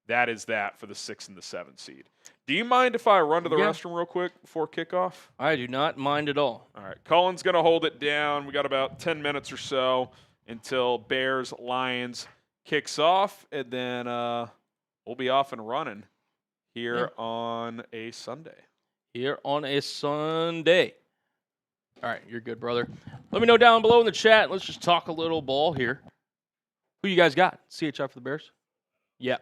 that is that for the 6 and the 7 seed. Do you mind if I run to the restroom real quick before kickoff? I do not mind at all. All right. Cullen's going to hold it down. We got about 10 minutes or so until Bears-Lions kicks off, and then we'll be off and running here on a Sunday. All right, you're good, brother. Let me know down below in the chat. Let's just talk a little ball here. Who you guys got? CHI for the Bears? Yeah.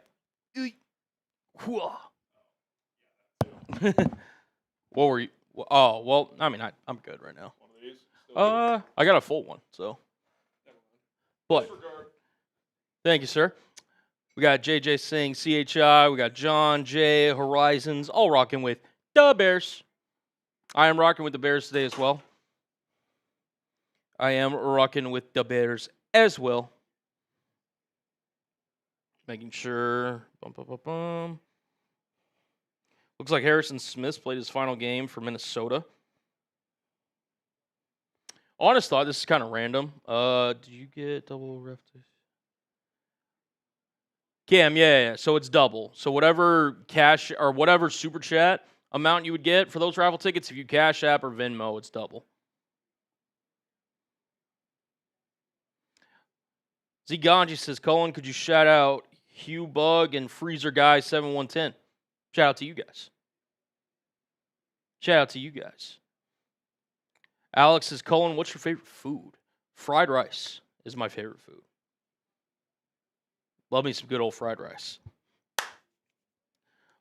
What were you? Oh, well, I mean, I'm good right now. One of these? I got a full one, so. But, thank you, sir. We got JJ saying CHI. We got John, Jay, Horizons, all rocking with the Bears. I am rocking with the Bears today as well. I am rocking with the Bears as well. Making sure. Looks like Harrison Smith played his final game for Minnesota. Honest thought, this is kind of random. Did you get double ref? Cam, yeah. So it's double. So whatever cash or whatever super chat amount you would get for those raffle tickets, if you Cash App or Venmo, it's double. Ziganji says, Colin, could you shout out Hugh Bug and Freezer Guy 7110. Shout out to you guys. Shout out to you guys. Alex is Cullen, what's your favorite food? Fried rice is my favorite food. Love me some good old fried rice.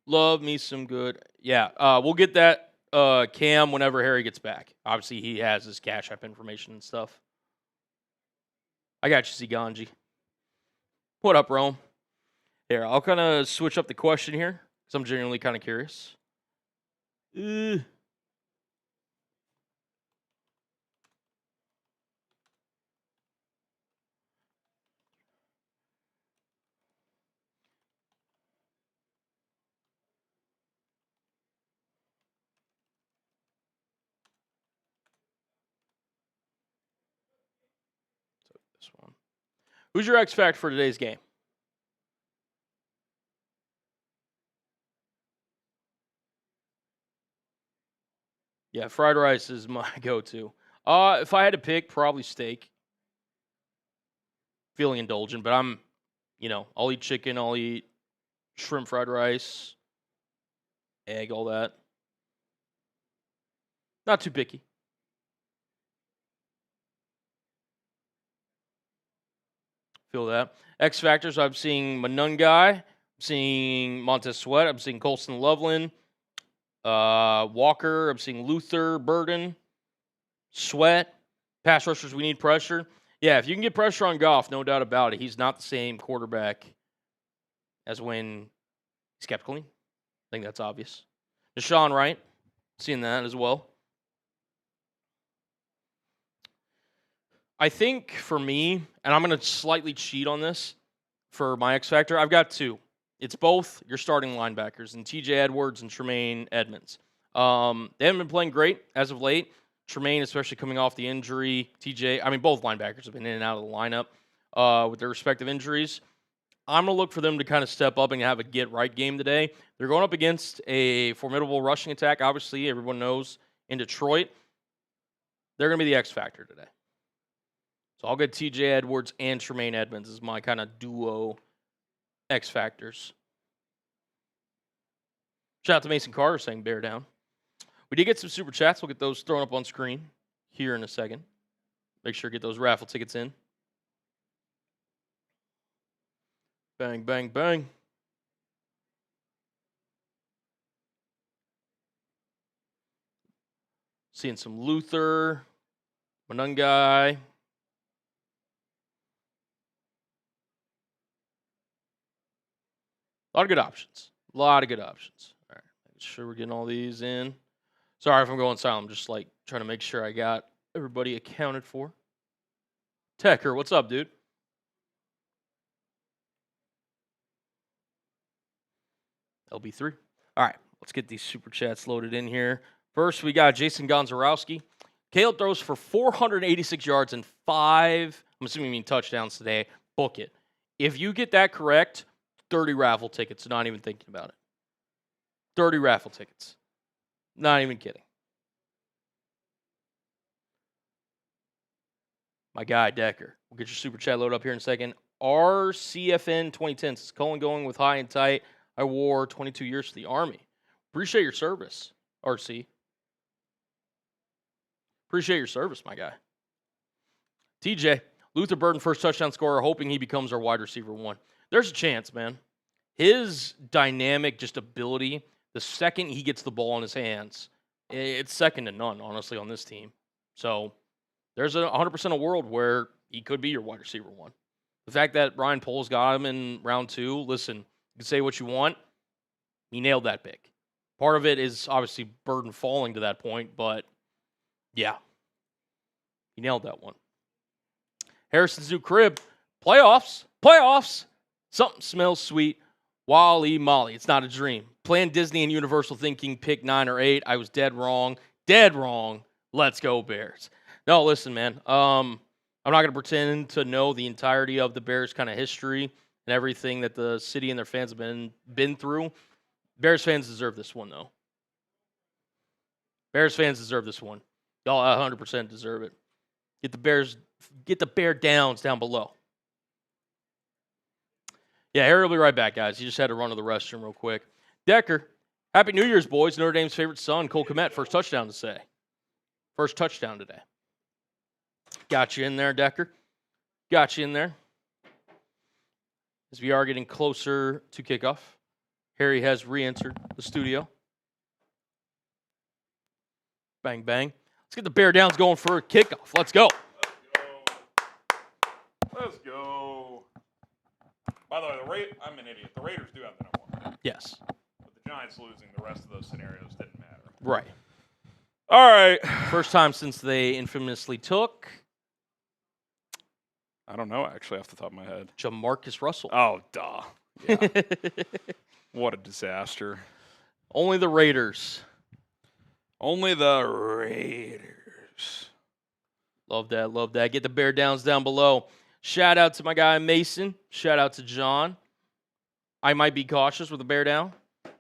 Love me some good. Yeah, we'll get that Cam whenever Harry gets back. Obviously, he has his Cash App information and stuff. I got you, Ziganji. What up, Rome? Here, I'll kind of switch up the question here because I'm genuinely kind of curious. This one. Who's your X Factor for today's game? Yeah, fried rice is my go-to. If I had to pick, probably steak. Feeling indulgent, but I'll eat chicken, I'll eat shrimp fried rice, egg, all that. Not too picky. Feel that. X Factors, I'm seeing Monangai, I'm seeing Montez Sweat, I'm seeing Colston Loveland, Walker, I'm seeing Luther, Burden, Sweat. Pass rushers, we need pressure. Yeah, if you can get pressure on Goff, no doubt about it. He's not the same quarterback as when he's kept clean. I think that's obvious. Deshaun Wright, seeing that as well. I think for me, and I'm going to slightly cheat on this for my X Factor, I've got two. It's both your starting linebackers, and TJ Edwards and Tremaine Edmonds. They haven't been playing great as of late. Tremaine, especially coming off the injury. TJ, both linebackers have been in and out of the lineup with their respective injuries. I'm going to look for them to kind of step up and have a get-right game today. They're going up against a formidable rushing attack. Obviously, everyone knows in Detroit. They're going to be the X Factor today. So I'll get TJ Edwards and Tremaine Edmonds as my kind of duo X Factors. Shout out to Mason Carter saying bear down. We did get some super chats. We'll get those thrown up on screen here in a second. Make sure to get those raffle tickets in. Bang, bang, bang. Seeing some Luther, Monangai. A lot of good options. A lot of good options. All right. Make sure we're getting all these in. Sorry if I'm going silent. I'm just trying to make sure I got everybody accounted for. Tecker, what's up, dude? LB3. All right. Let's get these super chats loaded in here. First, we got Jason Gonzarowski. Caleb throws for 486 yards and 5, I'm assuming you mean touchdowns today. Book it. If you get that correct, 30 raffle tickets. Not even thinking about it. 30 raffle tickets. Not even kidding. My guy, Decker. We'll get your super chat load up here in a second. RCFN 2010 says, Colin going with high and tight. I wore 22 years for the Army. Appreciate your service, RC. Appreciate your service, my guy. TJ, Luther Burden, first touchdown scorer, hoping he becomes our wide receiver one. There's a chance, man. His dynamic just ability, the second he gets the ball in his hands, it's second to none, honestly, on this team. So there's a 100% a world where he could be your wide receiver one. The fact that Ryan Poles got him in round 2, listen, you can say what you want. He nailed that pick. Part of it is obviously Burden falling to that point, but yeah, he nailed that one. Harrison's new crib. Playoffs. Something smells sweet. Wally Molly. It's not a dream. Planned Disney and Universal thinking pick 9 or 8. I was dead wrong. Let's go Bears. No, listen, man. I'm not going to pretend to know the entirety of the Bears kind of history and everything that the city and their fans have been through. Bears fans deserve this one, though. Bears fans deserve this one. Y'all 100% deserve it. Get the Bear downs down below. Yeah, Harry will be right back, guys. He just had to run to the restroom real quick. Decker, Happy New Year's, boys. Notre Dame's favorite son, Cole Kmet, first touchdown to say. First touchdown today. Got you in there, Decker. Got you in there. As we are getting closer to kickoff, Harry has re-entered the studio. Bang, bang. Let's get the Bear Downs going for a kickoff. Let's go. Let's go. By the way, I'm an idiot. The Raiders do have the number 1. Yes. But the Giants losing, the rest of those scenarios didn't matter. Right. All right. First time since they infamously took I don't know, actually, off the top of my head. Jamarcus Russell. Oh, duh. Yeah. What a disaster. Only the Raiders. Only the Raiders. Love that, love that. Get the Bear Downs down below. Shout out to my guy Mason. Shout out to John. I might be cautious with the Bear Down.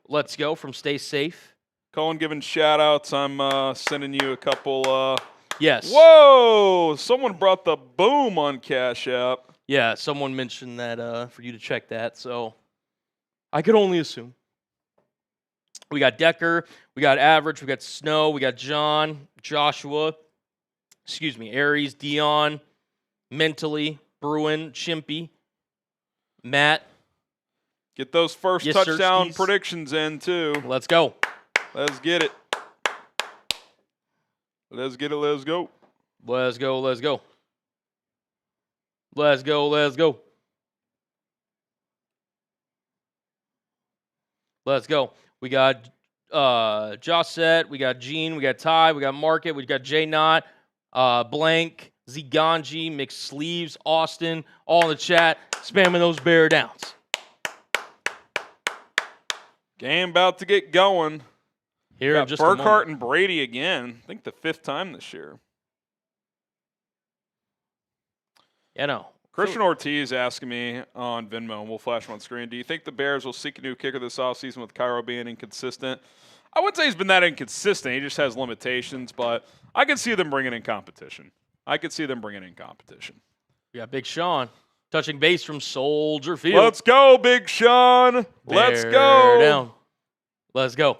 Let's go from Stay Safe. Colin giving shout outs. I'm sending you a couple. Yes. Whoa! Someone brought the boom on Cash App. Yeah, someone mentioned that for you to check that, so I could only assume. We got Decker, we got Average, we got Snow, we got John, Joshua, Aries, Dion, Mentally, Bruin, Chimpy, Matt. Get those first touchdown predictions in, too. Let's go. Let's get it. Let's get it. Let's go. Let's go. Let's go. Let's go. Let's go. Let's go. We got Josette, we got Gene, we got Ty, we got Market, we got J Knot, Blank, Ziganji, Mixed Sleeves, Austin, all in the chat, spamming those Bear Downs. Game about to get going. Here in just a Burkhart moment. and Brady again. I think the 5th time this year. Yeah, no. Christian Ortiz asking me on Venmo, and we'll flash him on screen. Do you think the Bears will seek a new kicker this offseason with Cairo being inconsistent? I wouldn't say he's been that inconsistent. He just has limitations, but I can see them bringing in competition. We got Big Sean touching base from Soldier Field. Let's go, Big Sean. Let's Bear go. Down. Let's go.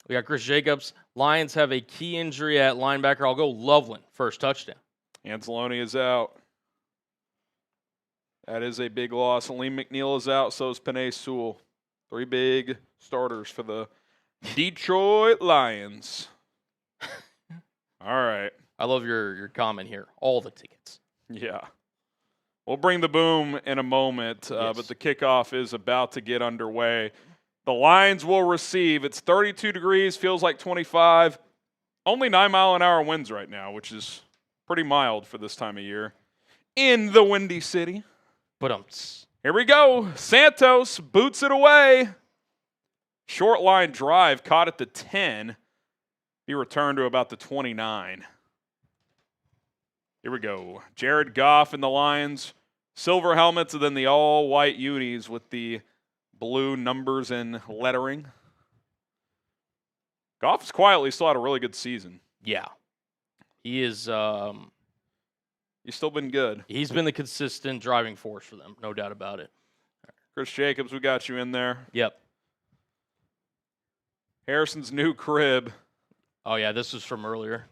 We got Chris Jacobs. Lions have a key injury at linebacker. I'll go Loveland. First touchdown. Anzalone is out. That is a big loss. Alim McNeil is out. So is Penei Sewell. 3 big starters for the Detroit Lions. All right. I love your comment here. All the tickets. Yeah. We'll bring the boom in a moment, Yes. but the kickoff is about to get underway. The Lions will receive. It's 32 degrees, feels like 25. Only 9-mile-an-hour winds right now, which is pretty mild for this time of year. In the Windy City. But Here we go. Santos boots it away. Short line drive, caught at the 10. He returned to about the 29. Here we go. Jared Goff and the Lions. Silver helmets and then the all-white unis with the blue numbers and lettering. Goff's quietly still had a really good season. yeah, he is. He's still been good. He's been the consistent driving force for them, no doubt about it. Chris Jacobs, we got you in there. Yep. Harrison's new crib. Oh yeah, this was from earlier.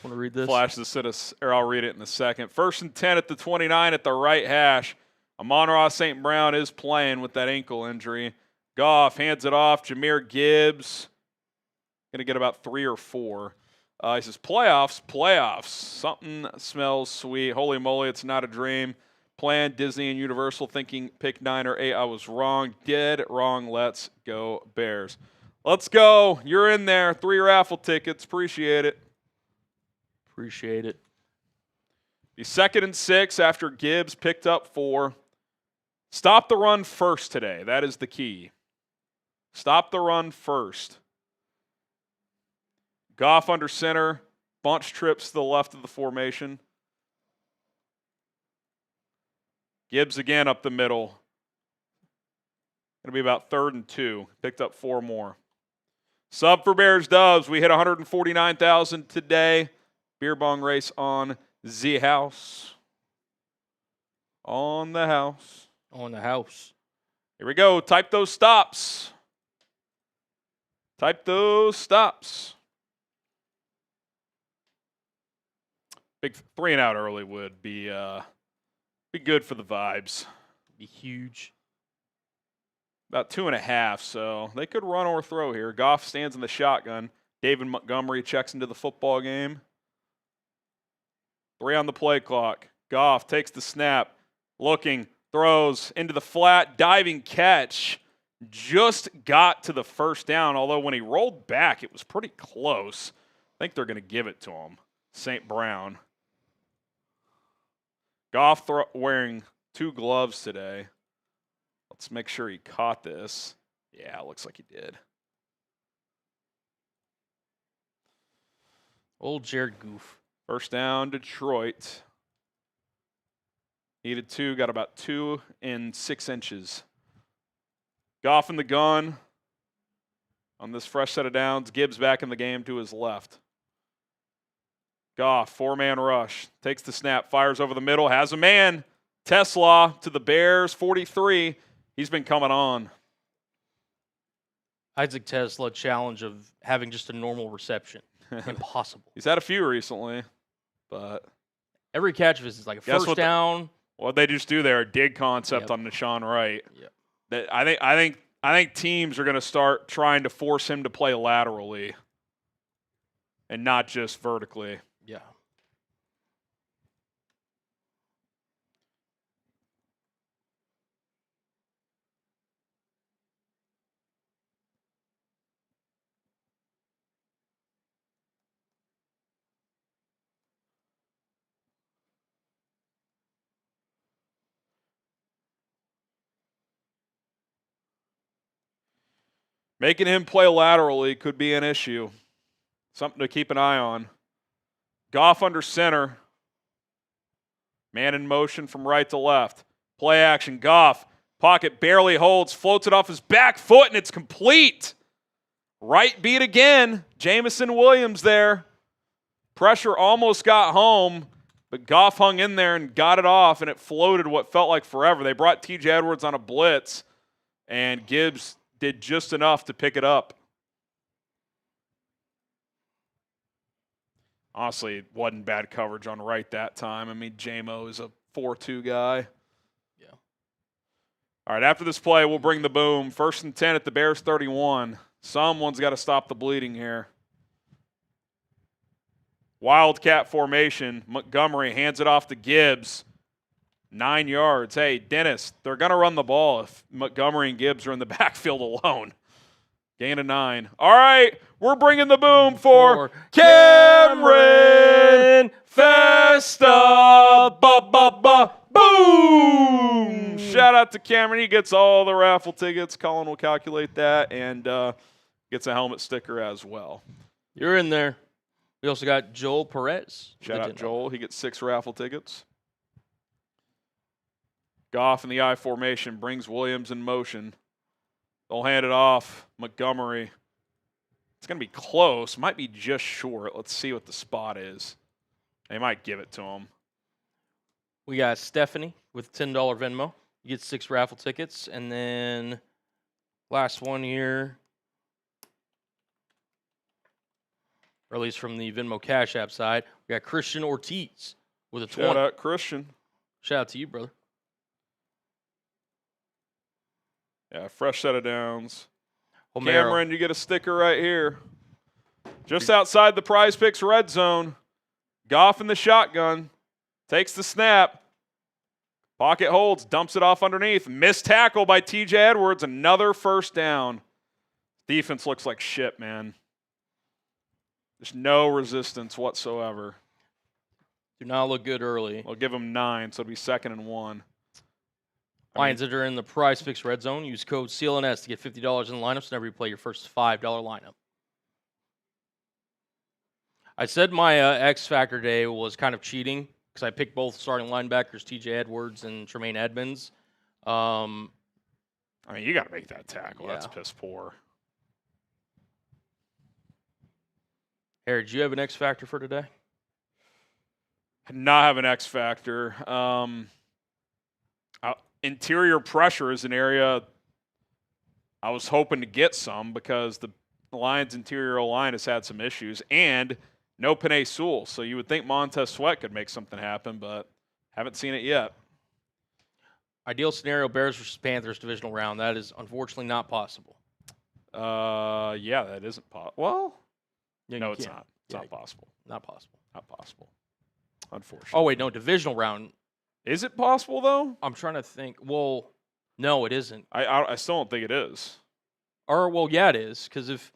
Want to read this? Flash this at us, or I'll read it in a second. 1st and 10 at the 29 at the right hash. Amon-Ra St. Brown is playing with that ankle injury. Goff hands it off. Jahmyr Gibbs going to get about 3 or 4. He says, playoffs. Something smells sweet. Holy moly, it's not a dream. Planned Disney and Universal thinking pick 9 or 8. I was wrong. Dead wrong. Let's go Bears. Let's go. You're in there. 3 raffle tickets. Appreciate it. Appreciate it. Be 2nd and 6 after Gibbs picked up 4. Stop the run first today. That is the key. Stop the run first. Goff under center. Bunch trips to the left of the formation. Gibbs again up the middle. Going to be about 3rd and 2. Picked up 4 more. Sub for Bears Dubs. We hit 149,000 today. Beer bong race on the house. On the house. On the house. Here we go. Type those stops. Type those stops. Big 3 and out early would be good for the vibes. Be huge. About 2.5, so they could run or throw here. Goff stands in the shotgun. David Montgomery checks into the football game. 3 on the play clock. Goff takes the snap, looking, throws into the flat, diving catch. Just got to the first down, although when he rolled back, it was pretty close. I think they're going to give it to him. St. Brown. Goff wearing 2 gloves today. Let's make sure he caught this. Yeah, it looks like he did. Old Jared Goof. First down, Detroit. Needed 2, got about 2 and 6 inches. Goff in the gun. On this fresh set of downs, Gibbs back in the game to his left. Goff, 4-man rush. Takes the snap, fires over the middle, has a man. Tesla to the Bears, 43. He's been coming on. Isaac Tesla challenge of having just a normal reception. Impossible. He's had a few recently, but every catch of his is like a first down. What they just do there, a dig concept on Deshaun Wright. Yep. I think teams are going to start trying to force him to play laterally and not just vertically. Yeah. Making him play laterally could be an issue. Something to keep an eye on. Goff under center. Man in motion from right to left. Play action. Goff. Pocket barely holds. Floats it off his back foot, and it's complete. Right beat again. Jameson Williams there. Pressure almost got home, but Goff hung in there and got it off, and it floated what felt like forever. They brought T.J. Edwards on a blitz, and Gibbs did just enough to pick it up. Honestly, it wasn't bad coverage on right that time. I mean, J-Mo is a 4-2 guy. Yeah. All right, after this play, we'll bring the boom. 1st and 10 at the Bears 31. Someone's got to stop the bleeding here. Wildcat formation. Montgomery hands it off to Gibbs. 9 yards. Hey, Dennis, they're going to run the ball if Montgomery and Gibbs are in the backfield alone. Gain of 9. All right, we're bringing the boom for Cameron Festa. Boom! Shout out to Cameron. He gets all the raffle tickets. Colin will calculate that and gets a helmet sticker as well. You're in there. We also got Joel Perez. Shout out Joel. He gets 6 raffle tickets. Goff in the I formation brings Williams in motion. They'll hand it off. Montgomery. It's going to be close. Might be just short. Let's see what the spot is. They might give it to him. We got Stephanie with $10 Venmo. You get 6 raffle tickets. And then last one here, or at least from the Venmo Cash App side, we got Christian Ortiz with a 20. Shout out, Christian. Shout out to you, brother. Yeah, fresh set of downs. Homero. Cameron, you get a sticker right here. Just outside the Prize Picks red zone. Goff in the shotgun. Takes the snap. Pocket holds. Dumps it off underneath. Missed tackle by T.J. Edwards. Another first down. Defense looks like shit, man. There's no resistance whatsoever. Do not look good early. I'll give them 9, so it'll be 2nd and 1. Lions that are in the Prize Picks red zone, use code CLNS to get $50 in the lineups whenever you play your first $5 lineup. I said my X Factor day was kind of cheating because I picked both starting linebackers, T.J. Edwards and Tremaine Edmonds. I mean, you got to make that tackle. Yeah. That's piss poor. Harry, do you have an X Factor for today? I not have an X Factor. Interior pressure is an area I was hoping to get some because the Lions' interior line has had some issues, and no Penei Sewell. So you would think Montez Sweat could make something happen, but haven't seen it yet. Ideal scenario, Bears versus Panthers divisional round. That is unfortunately not possible. Yeah, that isn't possible. Well, Yeah, no, you it's can't. not. It's not possible. Not possible. Not possible. Unfortunately. Oh, wait, no, divisional round. Is it possible, though? I'm trying to think. Well, no, it isn't. I still don't think it is. Or, well, yeah, it is. Because if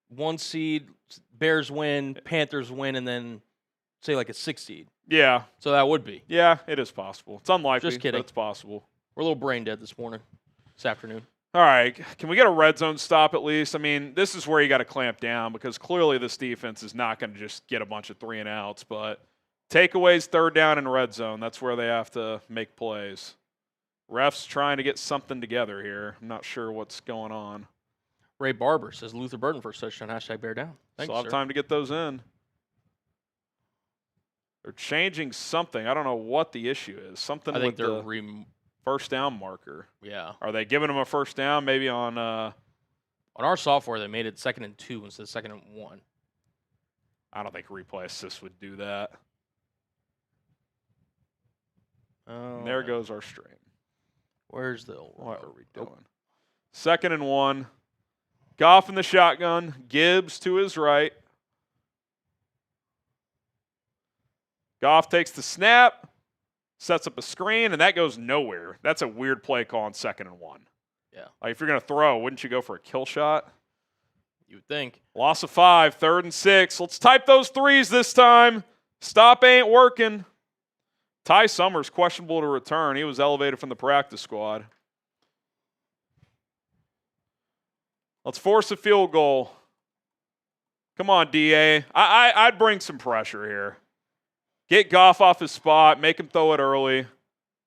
1 seed, Bears win, Panthers win, and then, say, like a 6 seed. Yeah. So that would be. Yeah, it is possible. It's unlikely, Just kidding. but it's possible. We're a little brain dead this afternoon. All right. Can we get a red zone stop at least? I mean, this is where you got to clamp down because clearly this defense is not going to just get a bunch of 3-and-outs. But takeaways, third down, and red zone, that's where they have to make plays. Refs trying to get something together here. I'm not sure what's going on. Ray Barber says Luther Burton for a touchdown. #bear down. Thanks, Still have sir. time to get those in. They're changing something. I don't know what the issue is. Something I think with they're the first down marker. Yeah. Are they giving them a first down maybe on On our software, they made it 2nd and 2 instead of 2nd and 1. I don't think replay assist would do that. And there goes our stream. Where's the old What are one? we doing? 2nd and 1. Goff in the shotgun. Gibbs to his right. Goff takes the snap, sets up a screen, and that goes nowhere. That's a weird play call on 2nd and 1. Yeah. Like if you're going to throw, wouldn't you go for a kill shot? You would think. Loss of 5, 3rd and 6. Let's type those threes this time. Stop ain't working. Ty Summers questionable to return. He was elevated from the practice squad. Let's force a field goal. Come on, DA. I'd bring some pressure here. Get Goff off his spot. Make him throw it early.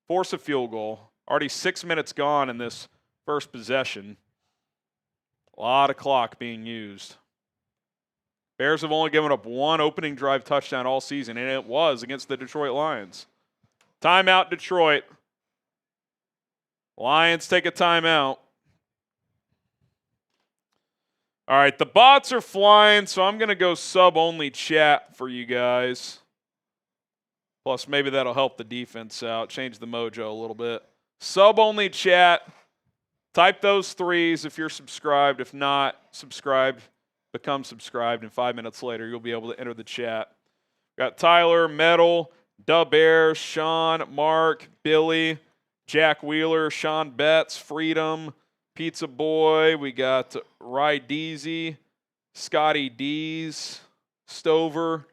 Force a field goal. Already 6 minutes gone in this first possession. A lot of clock being used. Bears have only given up 1 opening drive touchdown all season, and it was against the Detroit Lions. Timeout, Detroit. Lions take a timeout. All right, the bots are flying, so I'm going to go sub-only chat for you guys. Plus, maybe that'll help the defense out, change the mojo a little bit. Sub-only chat. Type those threes if you're subscribed. If not, subscribed. Become subscribed, and 5 minutes later, you'll be able to enter the chat. Got Tyler, Metal, Dub Air, Sean, Mark, Billy, Jack Wheeler, Sean Betts, Freedom, Pizza Boy. We got Rydeezy, Scotty D's, Stover.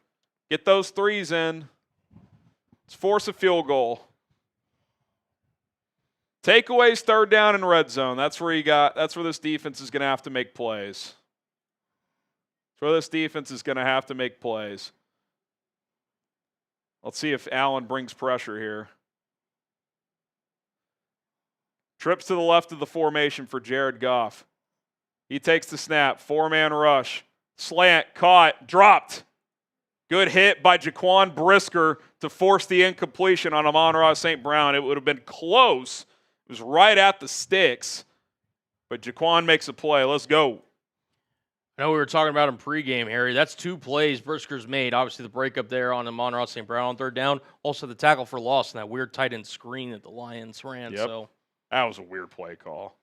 Get those threes in. Let's force a field goal. Takeaways, third down, and red zone. That's where this defense is going to have to make plays. That's where this defense is going to have to make plays. Let's see if Allen brings pressure here. Trips to the left of the formation for Jared Goff. He takes the snap. 4-man rush. Slant, caught, dropped. Good hit by Jaquan Brisker to force the incompletion on Amon-Ra St. Brown. It would have been close. It was right at the sticks. But Jaquan makes a play. Let's go. I know we were talking about him pregame, Harry. That's 2 plays Brisker's made. Obviously, the breakup there on Amon-Ra St. Brown on 3rd down. Also, the tackle for loss and that weird tight end screen that the Lions ran. Yep. So That was a weird play call.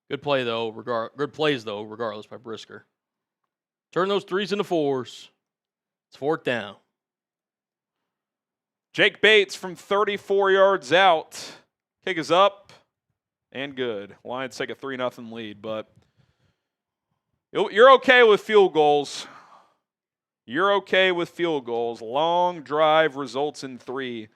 good play though. Good plays though, regardless by Brisker. Turn those 3s into 4s. It's 4th down. Jake Bates from 34 yards out. Kick is up and good. Lions take a 3-0 lead, but you're okay with field goals. You're okay with field goals. Long drive results in 3.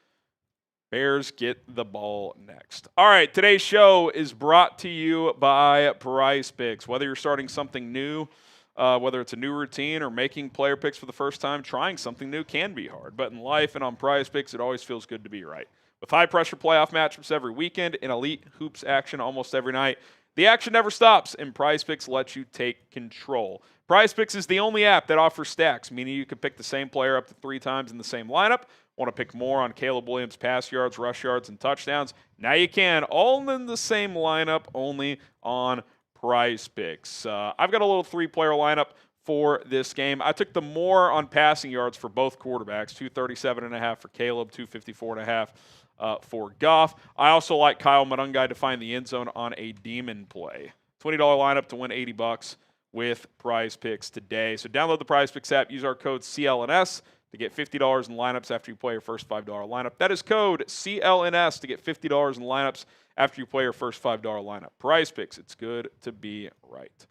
Bears get the ball next. All right, today's show is brought to you by Prize Picks. Whether you're starting something new, whether it's a new routine or making player picks for the first time, trying something new can be hard. But in life and on Prize Picks, it always feels good to be right. With high-pressure playoff matchups every weekend and elite hoops action almost every night, the action never stops, and Prize Picks lets you take control. Prize Picks is the only app that offers stacks, meaning you can pick the same player up to 3 times in the same lineup. Want to pick more on Caleb Williams' pass yards, rush yards, and touchdowns? Now you can, all in the same lineup, only on Prize Picks. I've got a little 3-player lineup for this game. I took the more on passing yards for both quarterbacks, 237.5 for Caleb, 254.5 for Goff. I also like Kyle Monangai to find the end zone on a demon play. $20 lineup to win $80 with Prize Picks today. So download the Prize Picks app, use our code CLNS to get $50 in lineups after you play your first $5 lineup. That is code CLNS to get $50 in lineups after you play your first $5 lineup. Prize Picks, it's good to be right.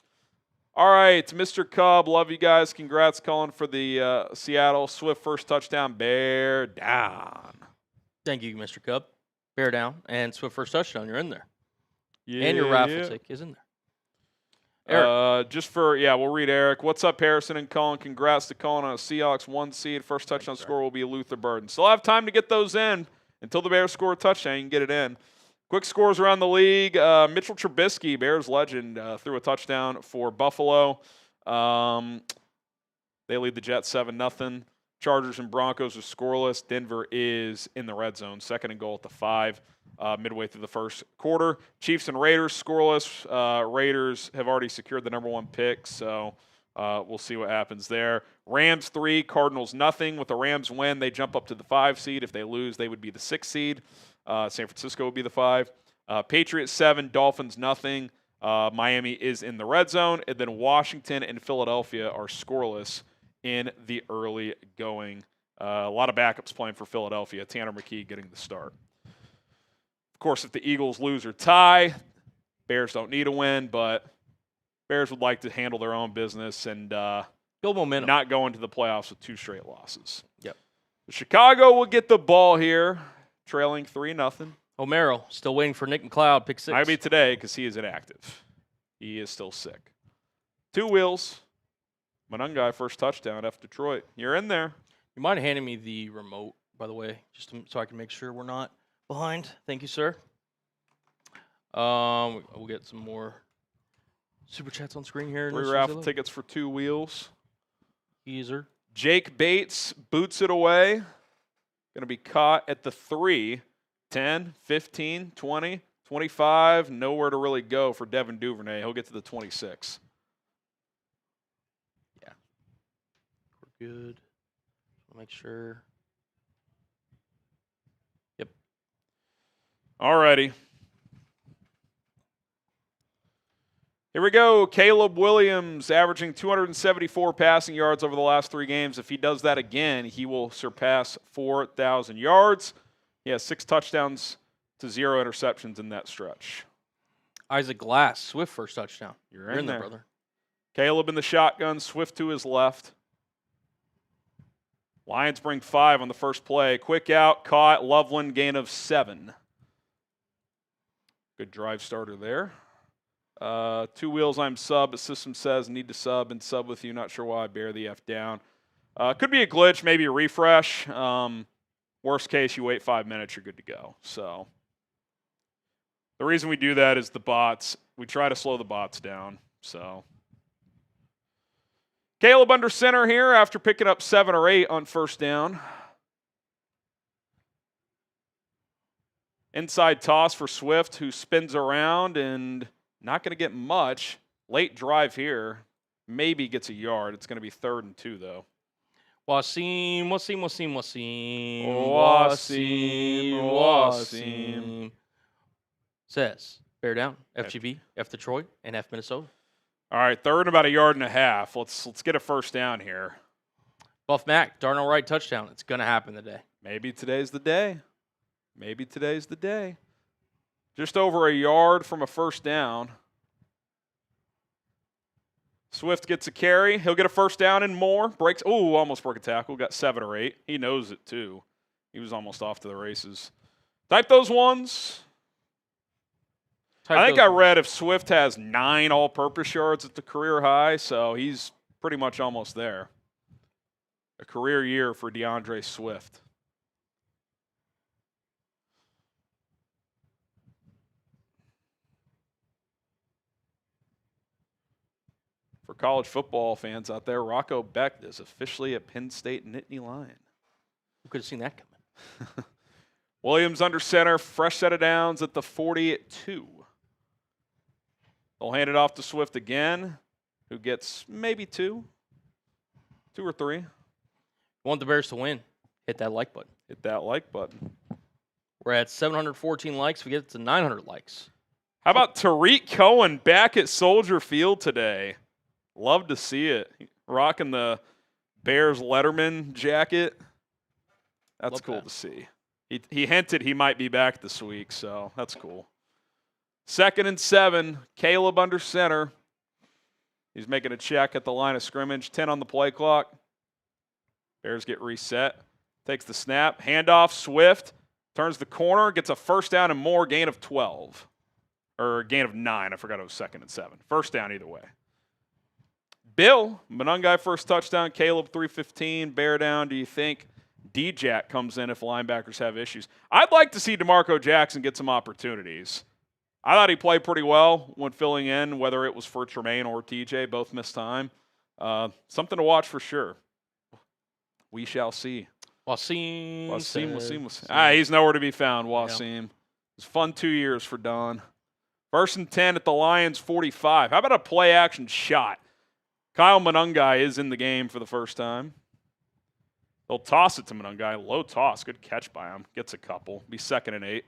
All right, Mr. Cub, love you guys. Congrats, Colin, for the Seattle Swift first touchdown. Bear down. Thank you, Mr. Cub. Bear down and Swift first touchdown. You're in there. Yeah. And your raffle tick is in there. Eric. We'll read Eric. What's up, Harrison and Colin? Congrats to Colin on a Seahawks 1 seed. First touchdown score will be Luther Burden. Still have time to get those in. Until the Bears score a touchdown, you can get it in. Quick scores around the league. Mitchell Trubisky, Bears legend, threw a touchdown for Buffalo. They lead the Jets 7-0. Chargers and Broncos are scoreless. Denver is in the red zone. 2nd and goal at the 5. Midway through the first quarter. Chiefs and Raiders scoreless. Raiders have already secured the number 1 pick, so we'll see what happens there. Rams 3, Cardinals nothing. With the Rams win, they jump up to the 5 seed. If they lose, they would be the 6 seed. San Francisco would be the 5. Patriots 7, Dolphins nothing. Miami is in the red zone. And then Washington and Philadelphia are scoreless in the early going. A lot of backups playing for Philadelphia. Tanner McKee getting the start. Of course, if the Eagles lose or tie, Bears don't need a win, but Bears would like to handle their own business and build momentum. Not go into the playoffs with 2 straight losses. Yep. Chicago will get the ball here, trailing 3-0. O'Merrill still waiting for Nick McLeod, pick 6. Might be today because he is inactive. He is still sick. 2 wheels. Monangai first touchdown, F Detroit. You're in there. You mind handing me the remote, by the way, just so I can make sure we're not behind. Thank you, sir. We'll get some more super chats on screen here. 3 raffle tickets for 2 wheels. Easer. Jake Bates boots it away. Going to be caught at the 3. 10, 15, 20, 25. Nowhere to really go for Devin Duvernay. He'll get to the 26. Yeah. We're good. I'll make sure. Yep. Alrighty. Here we go. Caleb Williams averaging 274 passing yards over the last 3 games. If he does that again, he will surpass 4,000 yards. He has 6 touchdowns to 0 interceptions in that stretch. Isaac Glass, Swift first touchdown. You're in there, brother. Caleb in the shotgun, Swift to his left. Lions bring 5 on the first play. Quick out, caught. Loveland, gain of 7. Good drive starter there. 2 wheels, I'm sub. The system says need to sub and sub with you. Not sure why I bear the F down. Could be a glitch, maybe a refresh. Worst case, you wait 5 minutes, you're good to go. So the reason we do that is the bots. We try to slow the bots down. So Caleb under center here after picking up 7 or 8 on first down. Inside toss for Swift, who spins around and not going to get much. Late drive here. Maybe gets a yard. It's going to be 3rd and 2, though. Wasim. Says, bear down, FGB, F Detroit, and F Minnesota. All right, 3rd and about 1.5 yards. Let's get a first down here. Buff Mac, Darnell Wright touchdown. It's going to happen today. Maybe today's the day. Maybe today's the day. Just over 1 yard from a first down. Swift gets a carry. He'll get a first down and more. Breaks. Ooh, almost broke a tackle. Got 7 or 8. He knows it, too. He was almost off to the races. Type those ones. I think I read if Swift has 9 all-purpose yards at the career high, so he's pretty much almost there. A career year for DeAndre Swift. For college football fans out there, Rocco Becht is officially a Penn State Nittany Lion. Who could have seen that coming? Williams under center, fresh set of downs at the 42. They'll hand it off to Swift again, who gets maybe 2 or 3. Want the Bears to win? Hit that like button. Hit that like button. We're at 714 likes. We get to 900 likes. How about Tariq Cohen back at Soldier Field today? Love to see it. Rocking the Bears Letterman jacket. That's Love cool that. to see. He hinted he might be back this week, so that's cool. 2nd and 7, Caleb under center. He's making a check at the line of scrimmage. 10 on the play clock. Bears get reset. Takes the snap. Handoff, Swift. Turns the corner. Gets a first down and more. Gain of 12. Or gain of 9. I forgot it was 2nd and 7. First down either way. Bill, Monangai first touchdown. Caleb 315. Bear down. Do you think D-Jack comes in if linebackers have issues? I'd like to see DeMarco Jackson get some opportunities. I thought he played pretty well when filling in, whether it was for Tremaine or TJ. Both missed time. Something to watch for sure. We shall see. Wasim. He's nowhere to be found, Wasim. It was fun 2 years for Don. 1st and 10 at the Lions 45. How about a play-action shot? Kyle Monangai is in the game for the first time. They'll toss it to Monangai. Low toss. Good catch by him. Gets a couple. Be 2nd and 8.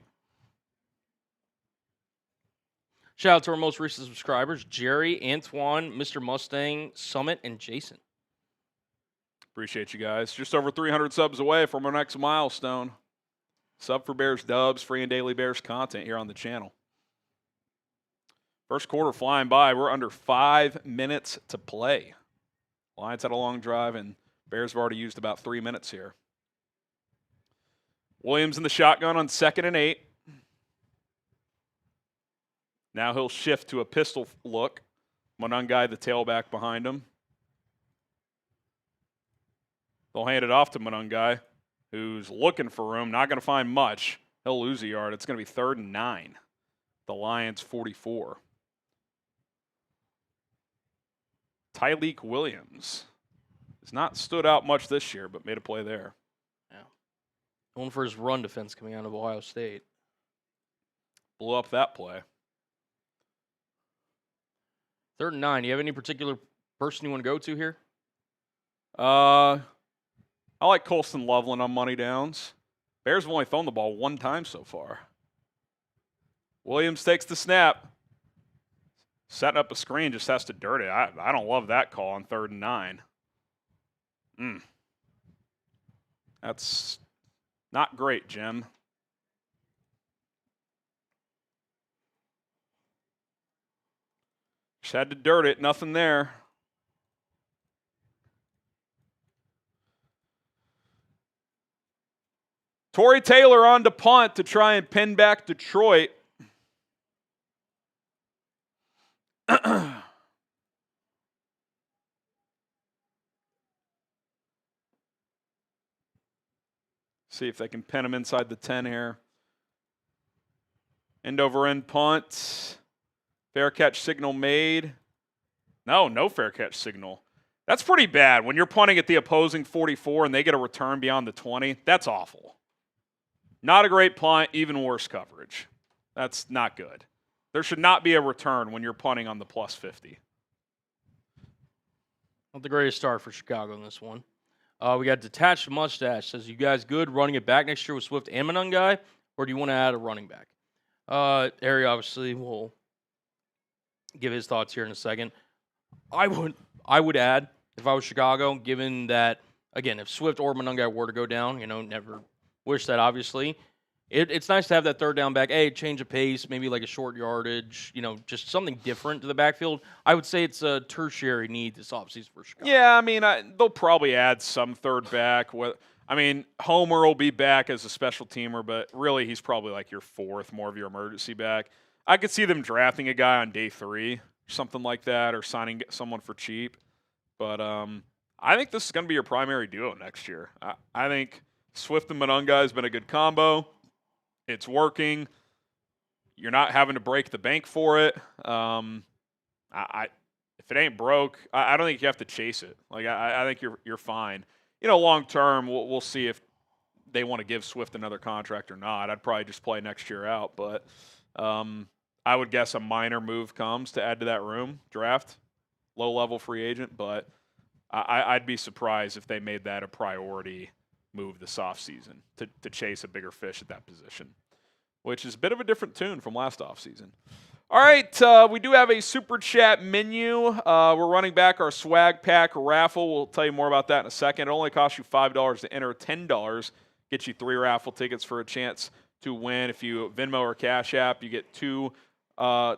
Shout out to our most recent subscribers, Jerry, Antoine, Mr. Mustang, Summit, and Jason. Appreciate you guys. Just over 300 subs away from our next milestone. Sub for Bears Dubs, free and daily Bears content here on the channel. First quarter flying by. We're under 5 minutes to play. Lions had a long drive, and Bears have already used about 3 minutes here. Williams in the shotgun on 2nd and 8. Now he'll shift to a pistol look. Monangai, the tailback behind him. They'll hand it off to Monangai, who's looking for room. Not going to find much. He'll lose a yard. It's going to be 3rd and 9. The Lions 44. Tyleik Williams has not stood out much this year, but made a play there. Yeah. Going for his run defense coming out of Ohio State. Blew up that play. 3rd and 9. Do you have any particular person you want to go to here? I like Colston Loveland on money downs. Bears have only thrown the ball 1 time so far. Williams takes the snap. Setting up a screen, just has to dirt it. I don't love that call on 3rd and 9. That's not great, Jim. Just had to dirt it. Nothing there. Torrey Taylor on to punt to try and pin back Detroit. See if they can pin him inside the 10 here. End over end punt. Fair catch signal made. No fair catch signal. That's pretty bad. When you're punting at the opposing 44 and they get a return beyond the 20, that's awful. Not a great punt, even worse coverage. That's not good. There should not be a return when you're punting on the plus 50. Not the greatest start for Chicago in this one. We got Detached Mustache. Says, you guys good running it back next year with Swift and Monangai, or do you want to add a running back? Harry obviously will give his thoughts here in a second. I would add, if I was Chicago, given that, again, if Swift or Monangai were to go down, never wish that, obviously. It's nice to have that 3rd down back. Change of pace, maybe like a short yardage, just something different to the backfield. I would say it's a tertiary need this offseason for Chicago. Yeah, they'll probably add some 3rd back. Homer will be back as a special teamer, but really he's probably like your 4th, more of your emergency back. I could see them drafting a guy on day 3, something like that, or signing someone for cheap. But I think this is going to be your primary duo next year. I think Swift and Monangai has been a good combo. It's working. You're not having to break the bank for it. If it ain't broke, I don't think you have to chase it. I think you're fine. Long term, we'll see if they want to give Swift another contract or not. I'd probably just play next year out. But I would guess a minor move comes to add to that room, draft, low-level free agent, but I'd be surprised if they made that a priority move this offseason to chase a bigger fish at that position, which is a bit of a different tune from last offseason. All right, we do have a Super Chat menu. We're running back our swag pack raffle. We'll tell you more about that in a second. It only costs you $5 to enter, $10 gets you 3 raffle tickets for a chance to win. If you Venmo or Cash App, you get 2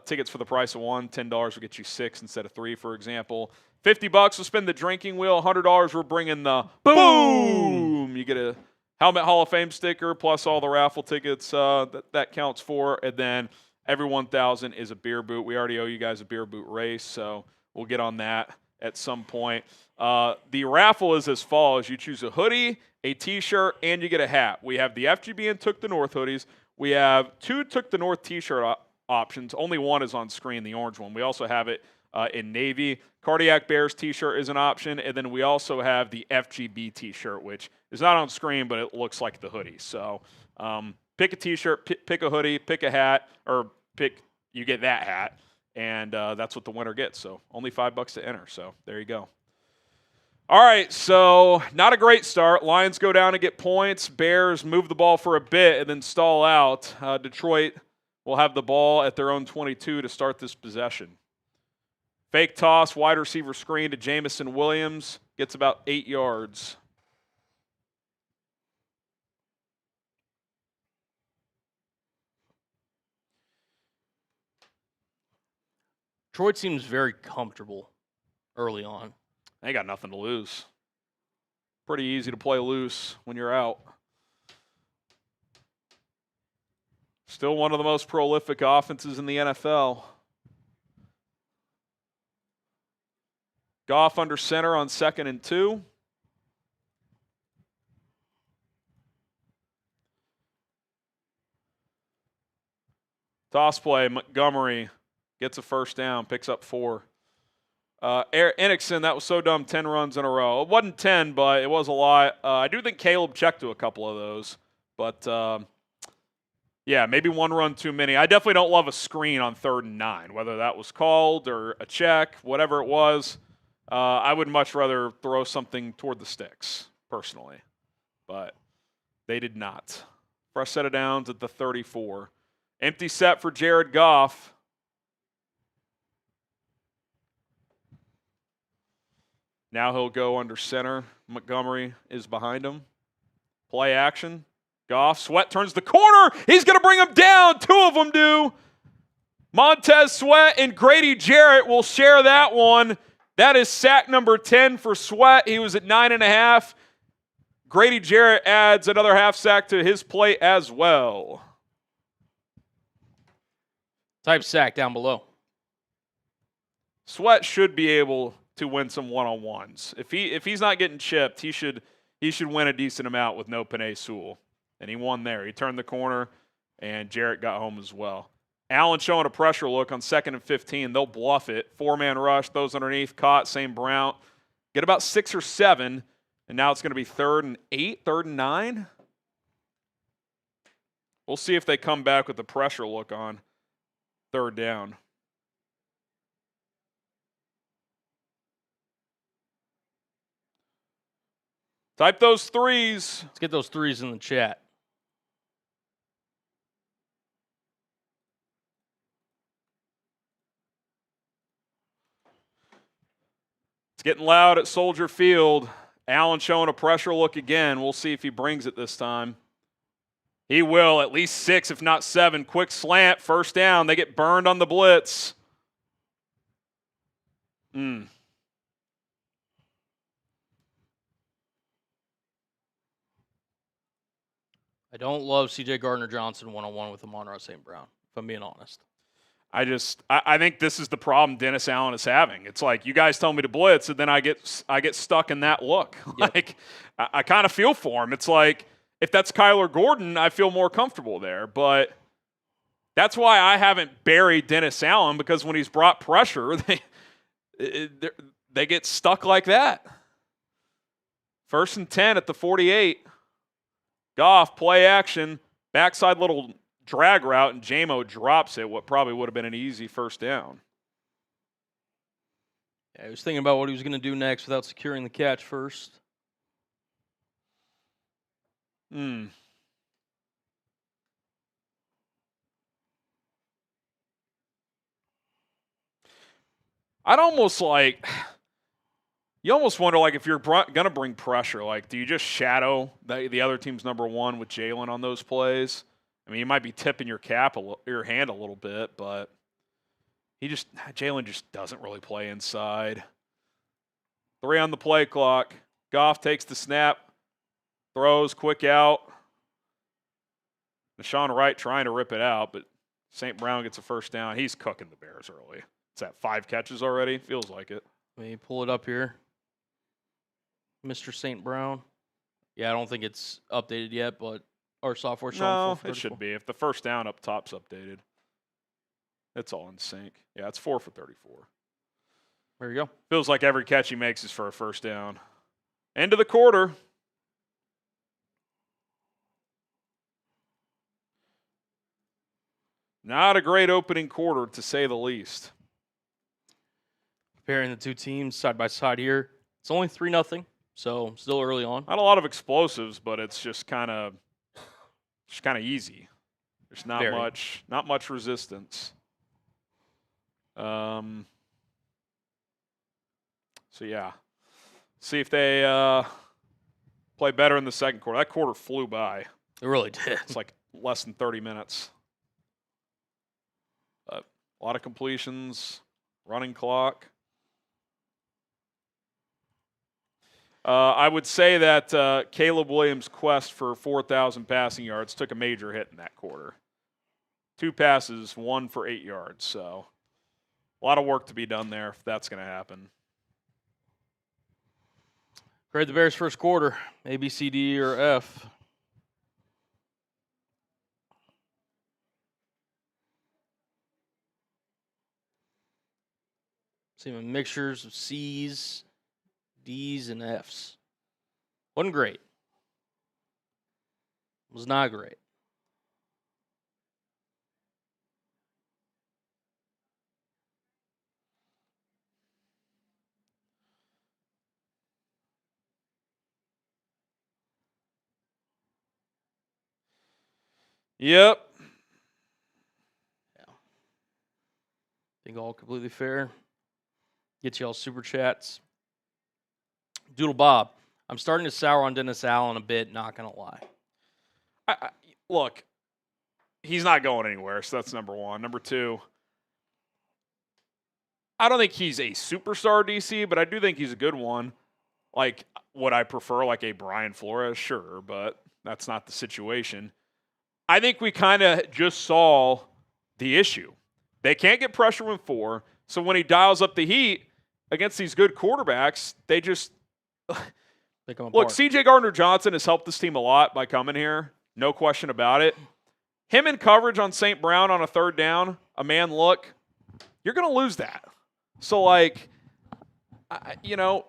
tickets for the price of 1. $10 will get you 6 instead of 3, for example. $50 will spin the drinking wheel. $100 we're bringing the boom. You get a Helmet Hall of Fame sticker plus all the raffle tickets that counts for. And then every 1,000 is a beer boot. We already owe you guys a beer boot race, so we'll get on that at some point. The raffle is as follows. You choose a hoodie, a T-shirt, and you get a hat. We have the FGB and Took the North hoodies. We have 2 Took the North T-shirt options. Only one is on screen, the orange one. We also have it in navy. Cardiac Bears T-shirt is an option, and then we also have the FGB T-shirt, which is not on screen, but it looks like the hoodie. So pick a T-shirt, pick a hoodie, pick a hat, or you get that hat, and that's what the winner gets. So only $5 to enter. So there you go. All right, so not a great start. Lions go down to get points. Bears move the ball for a bit and then stall out. Detroit will have the ball at their own 22 to start this possession. Fake toss, wide receiver screen to Jameson Williams. Gets about 8 yards. Detroit seems very comfortable early on. They got nothing to lose. Pretty easy to play loose when you're out. Still one of the most prolific offenses in the NFL. Goff under center on 2nd and 2. Toss play, Montgomery gets a first down, picks up 4. Inactives, that was so dumb, 10 runs in a row. It wasn't 10, but it was a lot. I do think Caleb checked to a couple of those. But, yeah, maybe 1 run too many. I definitely don't love a screen on 3rd and 9, whether that was called or a check, whatever it was. I would much rather throw something toward the sticks, personally. But they did not. Fresh set of downs at the 34. Empty set for Jared Goff. Now he'll go under center. Montgomery is behind him. Play action. Goff. Sweat turns the corner. He's going to bring him down. 2 of them do. Montez Sweat and Grady Jarrett will share that one. That is sack number 10 for Sweat. He was at 9.5. Grady Jarrett adds another half sack to his plate as well. Type sack down below. Sweat should be able to win some one-on-ones. If he's not getting chipped, he should win a decent amount with no Penei Sewell. And he won there. He turned the corner, and Jarrett got home as well. Allen showing a pressure look on 2nd and 15. They'll bluff it. 4-man rush, those underneath, caught, same Brown. Get about 6 or 7, and now it's going to be 3rd and 8, 3rd and 9. We'll see if they come back with the pressure look on 3rd down. Type those 3s. Let's get those 3s in the chat. It's getting loud at Soldier Field. Allen showing a pressure look again. We'll see if he brings it this time. He will, at least 6, if not 7. Quick slant, first down. They get burned on the blitz. I don't love C.J. Gardner-Johnson one-on-one with Amon-Ra St. Brown, if I'm being honest. I think this is the problem Dennis Allen is having. It's like, you guys tell me to blitz, and then I get stuck in that look. Yep. Like, I kind of feel for him. It's like, if that's Kyler Gordon, I feel more comfortable there. But that's why I haven't buried Dennis Allen, because when he's brought pressure, they get stuck like that. 1st and 10 at the 48. Goff, play action, backside little drag route, and Jamo drops it, what probably would have been an easy first down. Yeah, he was thinking about what he was going to do next without securing the catch first. I'd almost you almost wonder, if you're going to bring pressure, do you just shadow the other team's number one with Jalen on those plays? I mean, you might be tipping your hand a little bit, but Jalen just doesn't really play inside. 3 on the play clock. Goff takes the snap, throws, quick out. Deshaun Wright trying to rip it out, but St. Brown gets a first down. He's cooking the Bears early. It's at 5 catches already. Feels like it. Let me pull it up here. Mr. St. Brown. Yeah, I don't think it's updated yet, but our software showing No, it should be. If the first down up top's updated, it's all in sync. Yeah, it's 4 for 34. There you go. Feels like every catch he makes is for a first down. End of the quarter. Not a great opening quarter, to say the least. Comparing the two teams side by side here, it's only 3-0, so still early on. Not a lot of explosives, but it's just kind of easy. There's not much resistance. So yeah, see if they play better in the second quarter. That quarter flew by. It really did. It's like less than 30 minutes. But a lot of completions, running clock. I would say that Caleb Williams' quest for 4,000 passing yards took a major hit in that quarter. 2 passes, 1 for 8 yards. So a lot of work to be done there if that's going to happen. Grade the Bears' first quarter, A, B, C, D, or F. Seeing mixtures of C's, D's, and F's. Wasn't great. Was not great. Yep. Yeah. I think all completely fair. Get y'all super chats. Doodle Bob, I'm starting to sour on Dennis Allen a bit, not going to lie. Look, he's not going anywhere, so that's number one. Number two, I don't think he's a superstar DC, but I do think he's a good one. Would I prefer a Brian Flores? Sure, but that's not the situation. I think we kind of just saw the issue. They can't get pressure with 4, so when he dials up the heat against these good quarterbacks, they just look. C.J. Gardner-Johnson has helped this team a lot by coming here, no question about it. Him in coverage on St. Brown on a third down, a man look, you're going to lose that. So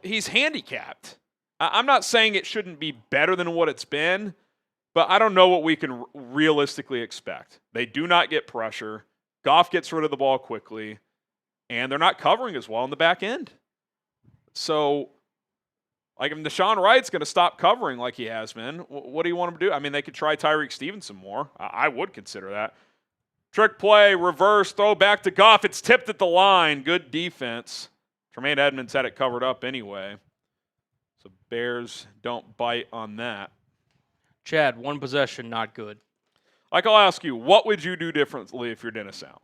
he's handicapped. I'm not saying it shouldn't be better than what it's been. But I don't know what we can realistically expect. They do not get pressure. Goff gets rid of the ball quickly. And they're not covering as well in the back end. So, if Deshaun Wright's going to stop covering like he has been, what do you want him to do? I mean, they could try Tyreek Stevenson more. I would consider that. Trick play, reverse, throw back to Goff. It's tipped at the line. Good defense. Tremaine Edmonds had it covered up anyway. So, Bears don't bite on that. Chad, 1 possession, not good. I'll ask you, what would you do differently if you're Dennis Allen?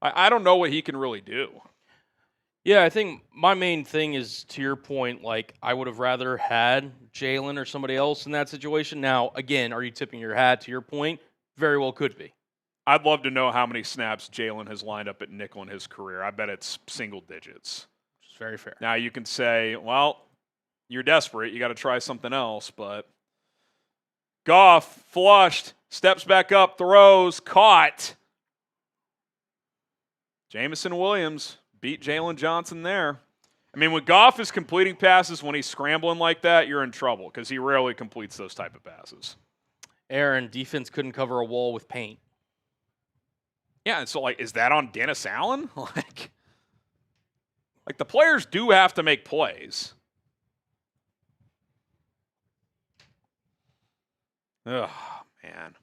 I don't know what he can really do. Yeah, I think my main thing is, to your point, I would have rather had Jalen or somebody else in that situation. Now, again, are you tipping your hat to your point? Very well could be. I'd love to know how many snaps Jalen has lined up at nickel in his career. I bet it's single digits. Which is very fair. Now, you can say, well, you're desperate. You got to try something else. But Goff flushed, steps back up, throws, caught. Jameson Williams beat Jalen Johnson there. I mean, when Goff is completing passes, when he's scrambling like that, you're in trouble because he rarely completes those type of passes. Aaron, defense couldn't cover a wall with paint. Yeah, and so, like, is that on Dennis Allen? like, the players do have to make plays. Oh, man.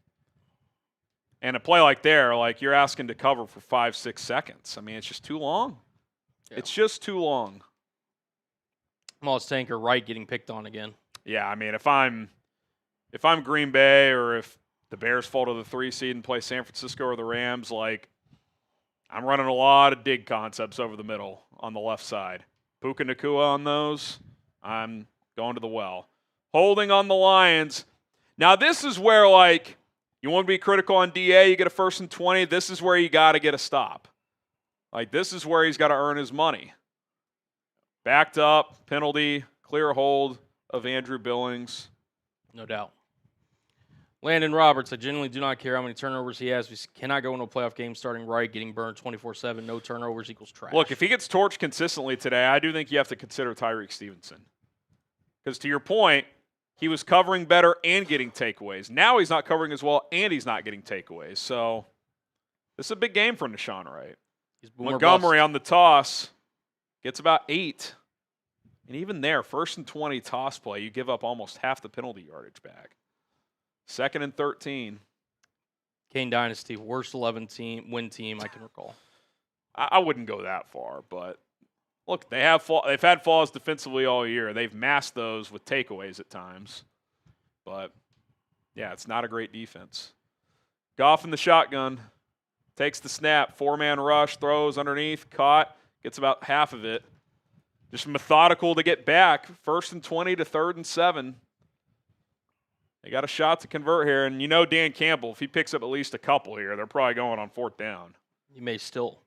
And a play like there, like, you're asking to cover for 5-6 seconds. I mean, it's just too long. Yeah. It's just too long. Moss Tanker Wright getting picked on again. Yeah, I mean, if I'm Green Bay or if the Bears fall to the 3 seed and play San Francisco or the Rams, like, I'm running a lot of dig concepts over the middle on the left side. Puka Nacua on those, I'm going to the well. Holding on the Lions. Now, this is where, like, you want to be critical on DA, you get a 1st and 20. This is where you got to get a stop. Like, this is where he's got to earn his money. Backed up, penalty, clear hold of Andrew Billings. No doubt. Landon Roberts, I genuinely do not care how many turnovers he has. We cannot go into a playoff game starting right, getting burned 24-7. No turnovers equals trash. Look, if he gets torched consistently today, I do think you have to consider Tyreek Stevenson. Because to your point, he was covering better and getting takeaways. Now he's not covering as well and he's not getting takeaways. So this is a big game for Nahshon Wright. Montgomery on the toss gets about 8. And even there, 1st and 20 toss play, you give up almost half the penalty yardage back. 2nd and 13. Kane Dynasty, worst 11 win team I can recall. I wouldn't go that far, but look, they've had flaws defensively all year. They've masked those with takeaways at times. But, yeah, it's not a great defense. Goff in the shotgun. Takes the snap. 4-man rush. Throws underneath. Caught. Gets about half of it. Just methodical to get back. 1st and 20 to 3rd and 7. They got a shot to convert here. And you know Dan Campbell, if he picks up at least a couple here, they're probably going on 4th down. He may still.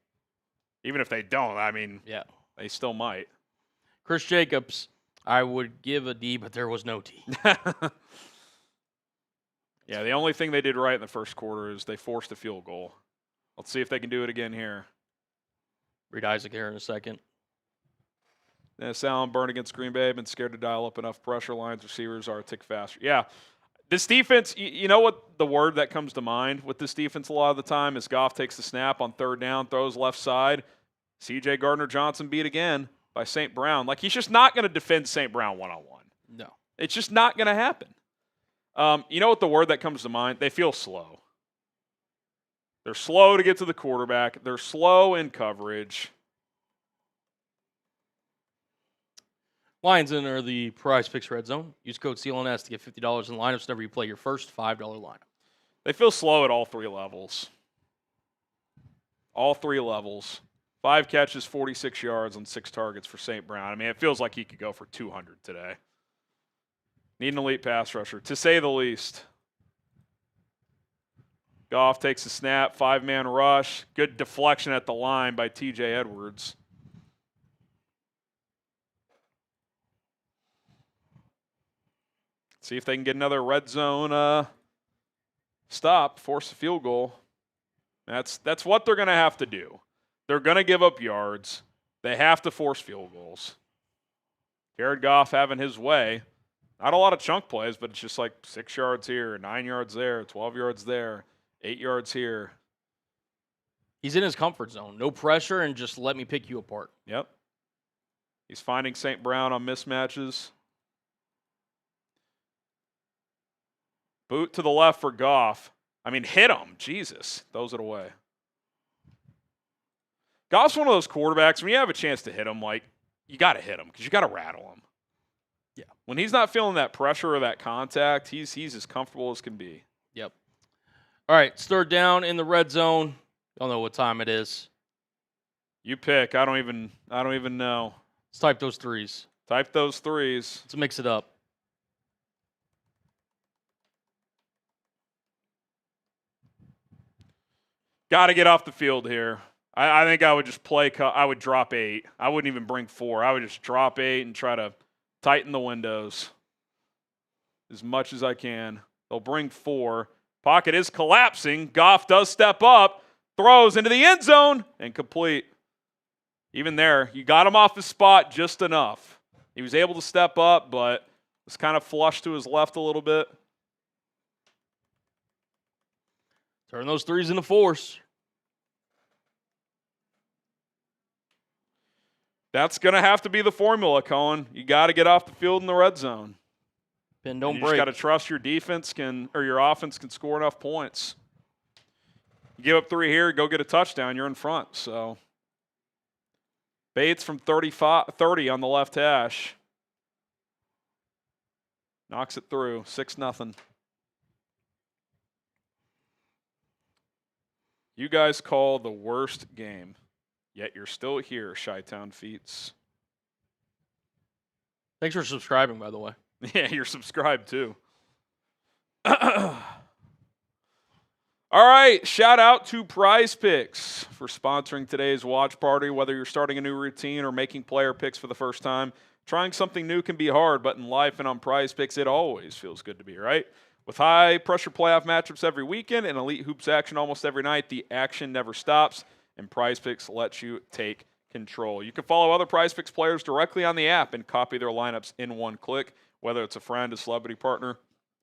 Even if they don't, I mean, yeah, they still might. Chris Jacobs, I would give a D, but there was no D. Yeah, the only thing they did right in the first quarter is they forced a field goal. Let's see if they can do it again here. Reed Isaac here in a second. Dennis Allen burned against Green Bay. Been scared to dial up enough pressure. Lions receivers are a tick faster. Yeah. This defense, you know what the word that comes to mind with this defense a lot of the time is Goff takes the snap on 3rd down, throws left side. C.J. Gardner-Johnson beat again by St. Brown. Like, he's just not going to defend St. Brown one-on-one. No. It's just not going to happen. You know what the word that comes to mind? They feel slow. They're slow to get to the quarterback. They're slow in coverage. Lions enter the Prize Picks Red Zone. Use code CLNS to get $50 in lineups whenever you play your first $5 lineup. They feel slow at all 3 levels. All 3 levels. 5 catches, 46 yards on 6 targets for St. Brown. I mean, it feels like he could go for 200 today. Need an elite pass rusher, to say the least. Goff takes a snap, 5-man rush. Good deflection at the line by T.J. Edwards. See if they can get another red zone stop, force a field goal. That's what they're going to have to do. They're going to give up yards. They have to force field goals. Jared Goff having his way. Not a lot of chunk plays, but it's just like 6 yards here, 9 yards there, 12 yards there, 8 yards here. He's in his comfort zone. No pressure and just let me pick you apart. Yep. He's finding St. Brown on mismatches. Boot to the left for Goff. I mean, hit him. Jesus. Throws it away. Goff's one of those quarterbacks, when you have a chance to hit him, like, you got to hit him because you got to rattle him. Yeah. When he's not feeling that pressure or that contact, he's as comfortable as can be. Yep. All right, it's 3rd down in the red zone. Don't know what time it is. You pick. I don't even know. Let's type those 3s. Type those 3s. Let's mix it up. Got to get off the field here. I think I would just I would drop 8. I wouldn't even bring 4. I would just drop 8 and try to tighten the windows as much as I can. They'll bring 4. Pocket is collapsing. Goff does step up, throws into the end zone, and complete. Even there, you got him off his spot just enough. He was able to step up, but was kind of flush to his left a little bit. Turn those threes into fours. That's going to have to be the formula, Cohen. You got to get off the field in the red zone. Pin don't you break. You just got to trust your defense or your offense can score enough points. You give up 3 here, go get a touchdown, you're in front. So Bates from 30 on the left hash. Knocks it through, 6-0. You guys call the worst game, yet you're still here, Chi-Town Feats. Thanks for subscribing, by the way. Yeah, you're subscribed too. All right, shout out to Prize Picks for sponsoring today's watch party. Whether you're starting a new routine or making player picks for the first time, trying something new can be hard, but in life and on Prize Picks, it always feels good to be right. With high-pressure playoff matchups every weekend and elite hoops action almost every night, the action never stops, and Prize Picks lets you take control. You can follow other Prize Picks players directly on the app and copy their lineups in one click, whether it's a friend, a celebrity partner,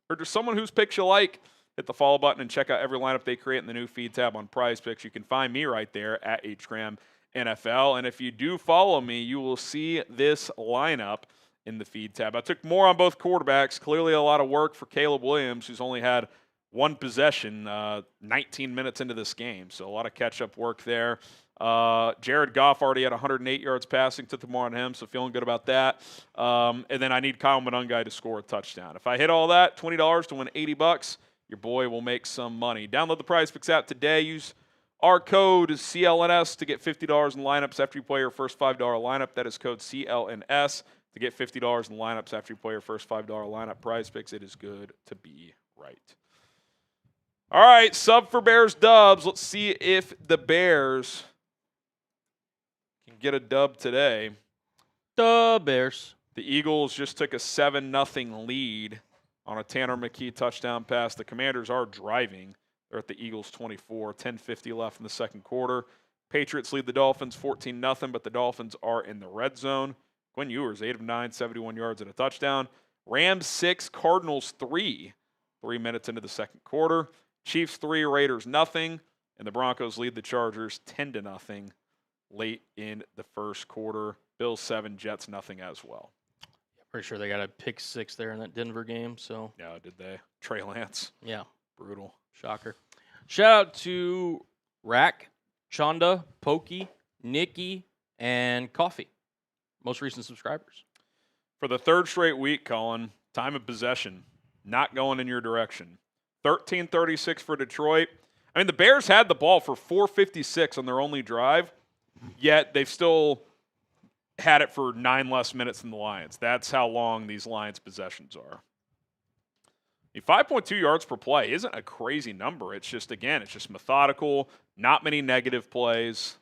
or just someone whose picks you like. Hit the follow button and check out every lineup they create in the new feed tab on Prize Picks. You can find me right there at HGram NFL, and if you do follow me, you will see this lineup in the feed tab. I took more on both quarterbacks. Clearly a lot of work for Caleb Williams, who's only had one possession 19 minutes into this game. So a lot of catch-up work there. Jared Goff already had 108 yards passing. Took more on him, so feeling good about that. And then I need Kyle Monangai to score a touchdown. If I hit all that, $20 to win $80, your boy will make some money. Download the Prize Picks app today. Use our code CLNS to get $50 in lineups after you play your first $5 lineup. That is code CLNS. To get $50 in lineups after you play your first $5 lineup. Prize Picks, it is good to be right. All right, sub for Bears dubs. Let's see if the Bears can get a dub today. The Bears. The Eagles just took a 7-0 lead on a Tanner McKee touchdown pass. The Commanders are driving. They're at the Eagles 24, 10:50 left in the second quarter. Patriots lead the Dolphins 14-0, but the Dolphins are in the red zone. Quinn Ewers, 8 of 9, 71 yards and a touchdown. Rams 6, Cardinals 3, 3 minutes into the second quarter. Chiefs 3, Raiders nothing, and the Broncos lead the Chargers 10-0 late in the first quarter. Bills 7, Jets nothing as well. Pretty sure they got a pick 6 there in that Denver game. So yeah, did they? Trey Lance. Yeah. Brutal. Shocker. Shout out to Rack, Chanda, Pokey, Nikki, and Coffee. Most recent subscribers. For the third straight week, Colin, time of possession not going in your direction. 13:36 for Detroit. I mean, the Bears had the ball for 4:56 on their only drive, yet they've still had it for 9 less minutes than the Lions. That's how long these Lions possessions are. 5.2 yards per play isn't a crazy number. It's just, again, it's just methodical, not many negative plays.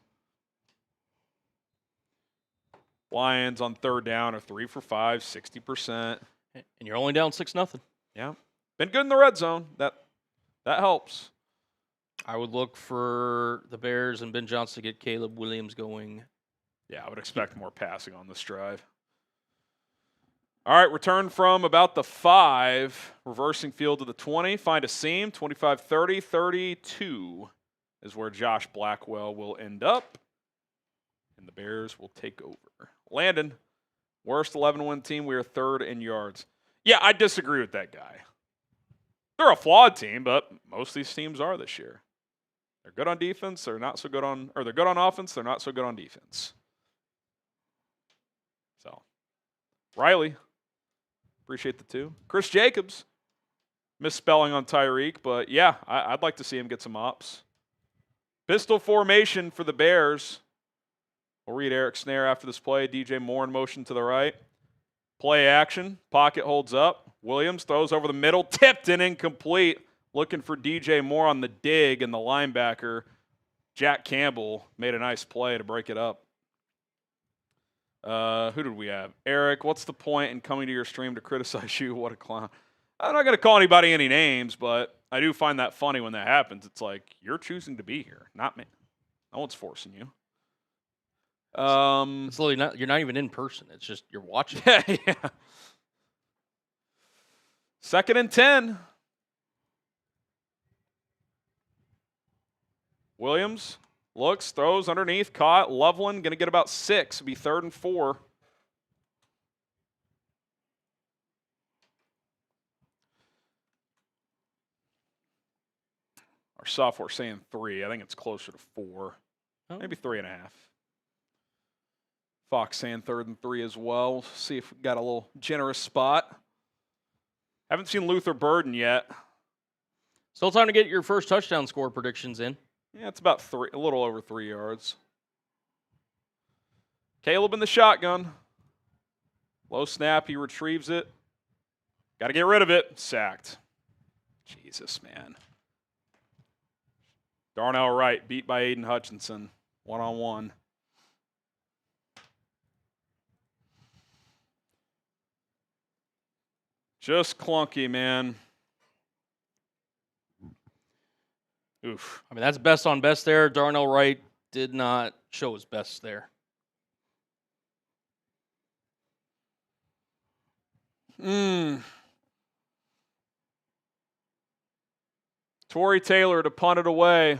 Lions on third down are 3 for 5, 60%. And you're only down 6-0. Yeah. Been good in the red zone. That helps. I would look for the Bears and Ben Johnson to get Caleb Williams going. Yeah, I would expect more passing on this drive. All right, return from about the 5, reversing field to the 20. Find a seam, 25-30, 32 is where Josh Blackwell will end up. And the Bears will take over. Landon, worst 11-win team. We are third in yards. Yeah, I disagree with that guy. They're a flawed team, but most of these teams are this year. They're good on defense. They're not so good on, or they're good on offense. They're not so good on defense. So, Riley, appreciate the 2. Chris Jacobs, misspelling on Tyreek, but yeah, I'd like to see him get some ops. Pistol formation for the Bears. We'll read Eric Snare after this play. DJ Moore in motion to the right. Play action. Pocket holds up. Williams throws over the middle. Tipped and incomplete. Looking for DJ Moore on the dig, and the linebacker, Jack Campbell, made a nice play to break it up. Who did we have? Eric, what's the point in coming to your stream to criticize you? What a clown. I'm not going to call anybody any names, but I do find that funny when that happens. It's like, you're choosing to be here, not me. No one's forcing you. It's literally not, you're not even in person. It's just you're watching. Yeah. 2nd and 10. Williams looks, throws underneath, caught. Loveland going to get about 6. It'll be 3rd and 4. Our software saying 3. I think it's closer to 4. Oh. Maybe 3.5. Fox saying 3rd and 3 as well. We'll see if we've got a little generous spot. Haven't seen Luther Burden yet. Still time to get your first touchdown score predictions in. Yeah, it's about 3, a little over 3 yards. Caleb in the shotgun. Low snap, he retrieves it. Got to get rid of it. Sacked. Jesus, man. Darnell Wright beat by Aidan Hutchinson. 1-on-1. Just clunky, man. Oof. I mean, that's best on best there. Darnell Wright did not show his best there. Torrey Taylor to punt it away.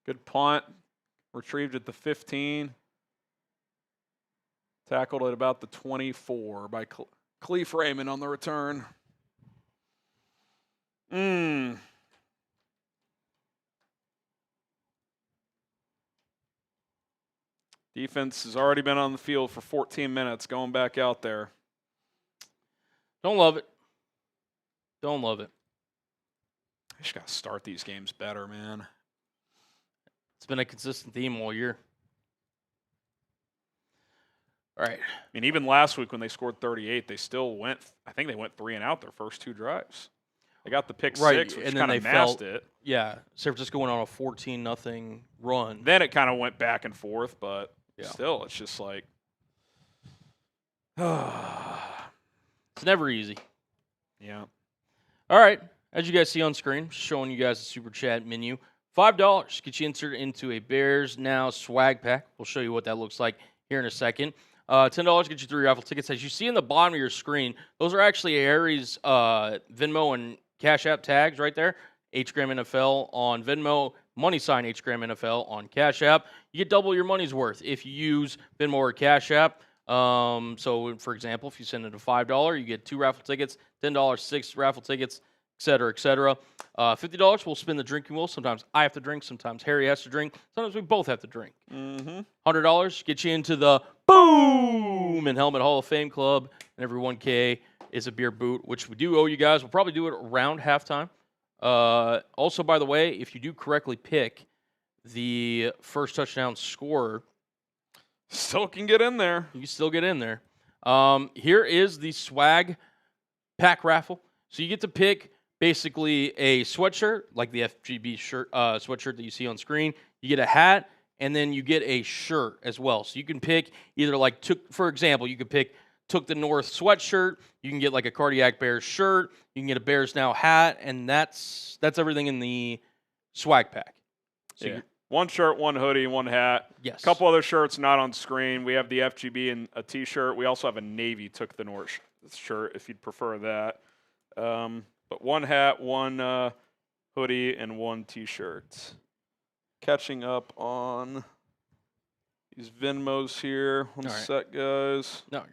Good punt. Retrieved at the 15. Tackled at about the 24 by Cleef Raymond on the return. Defense has already been on the field for 14 minutes, going back out there. Don't love it. Don't love it. I just got to start these games better, man. It's been a consistent theme all year. All right. I mean, even last week when they scored 38, they still went, I think they went 3 and out their first 2 drives. They got the pick 6, which kind of masked it. Yeah, San Francisco went on a 14-0 run. Then it kind of went back and forth, but still, it's just like. It's never easy. Yeah. All right. As you guys see on screen, showing you guys the Super Chat menu. $5 gets you inserted into a Bears Now swag pack. We'll show you what that looks like here in a second. $10 gets you 3 raffle tickets. As you see in the bottom of your screen, those are actually Aries Venmo and Cash App tags right there. HGram NFL on Venmo, money sign HGram NFL on Cash App. You get double your money's worth if you use Venmo or Cash App. So, for example, if you send it a $5, you get 2 raffle tickets, $10, 6 raffle tickets, et cetera, et cetera. $50, we'll spin the drinking wheel. Sometimes I have to drink. Sometimes Harry has to drink. Sometimes we both have to drink. $100 gets you into the Boom and Helmet Hall of Fame Club. And every 1K is a beer boot, which we do owe you guys. We'll probably do it around halftime. Also, by the way, if you do correctly pick the first touchdown scorer, still can get in there. You can still get in there. Here is the swag pack raffle. So you get to pick basically a sweatshirt, like the FGB shirt, sweatshirt that you see on screen. You get a hat, and then you get a shirt as well. So you can pick either like, for example, you could pick Took the North sweatshirt. You can get like a Cardiac Bears shirt. You can get a Bears Now hat, and that's everything in the swag pack. So yeah. 1 shirt, 1 hoodie, 1 hat. Yes. A couple other shirts not on screen. We have the FGB and a T-shirt. We also have a Navy Took the North shirt if you'd prefer that. But 1 hat, 1 hoodie, and 1 T-shirt. Catching up on these Venmos here. One sec, guys. No,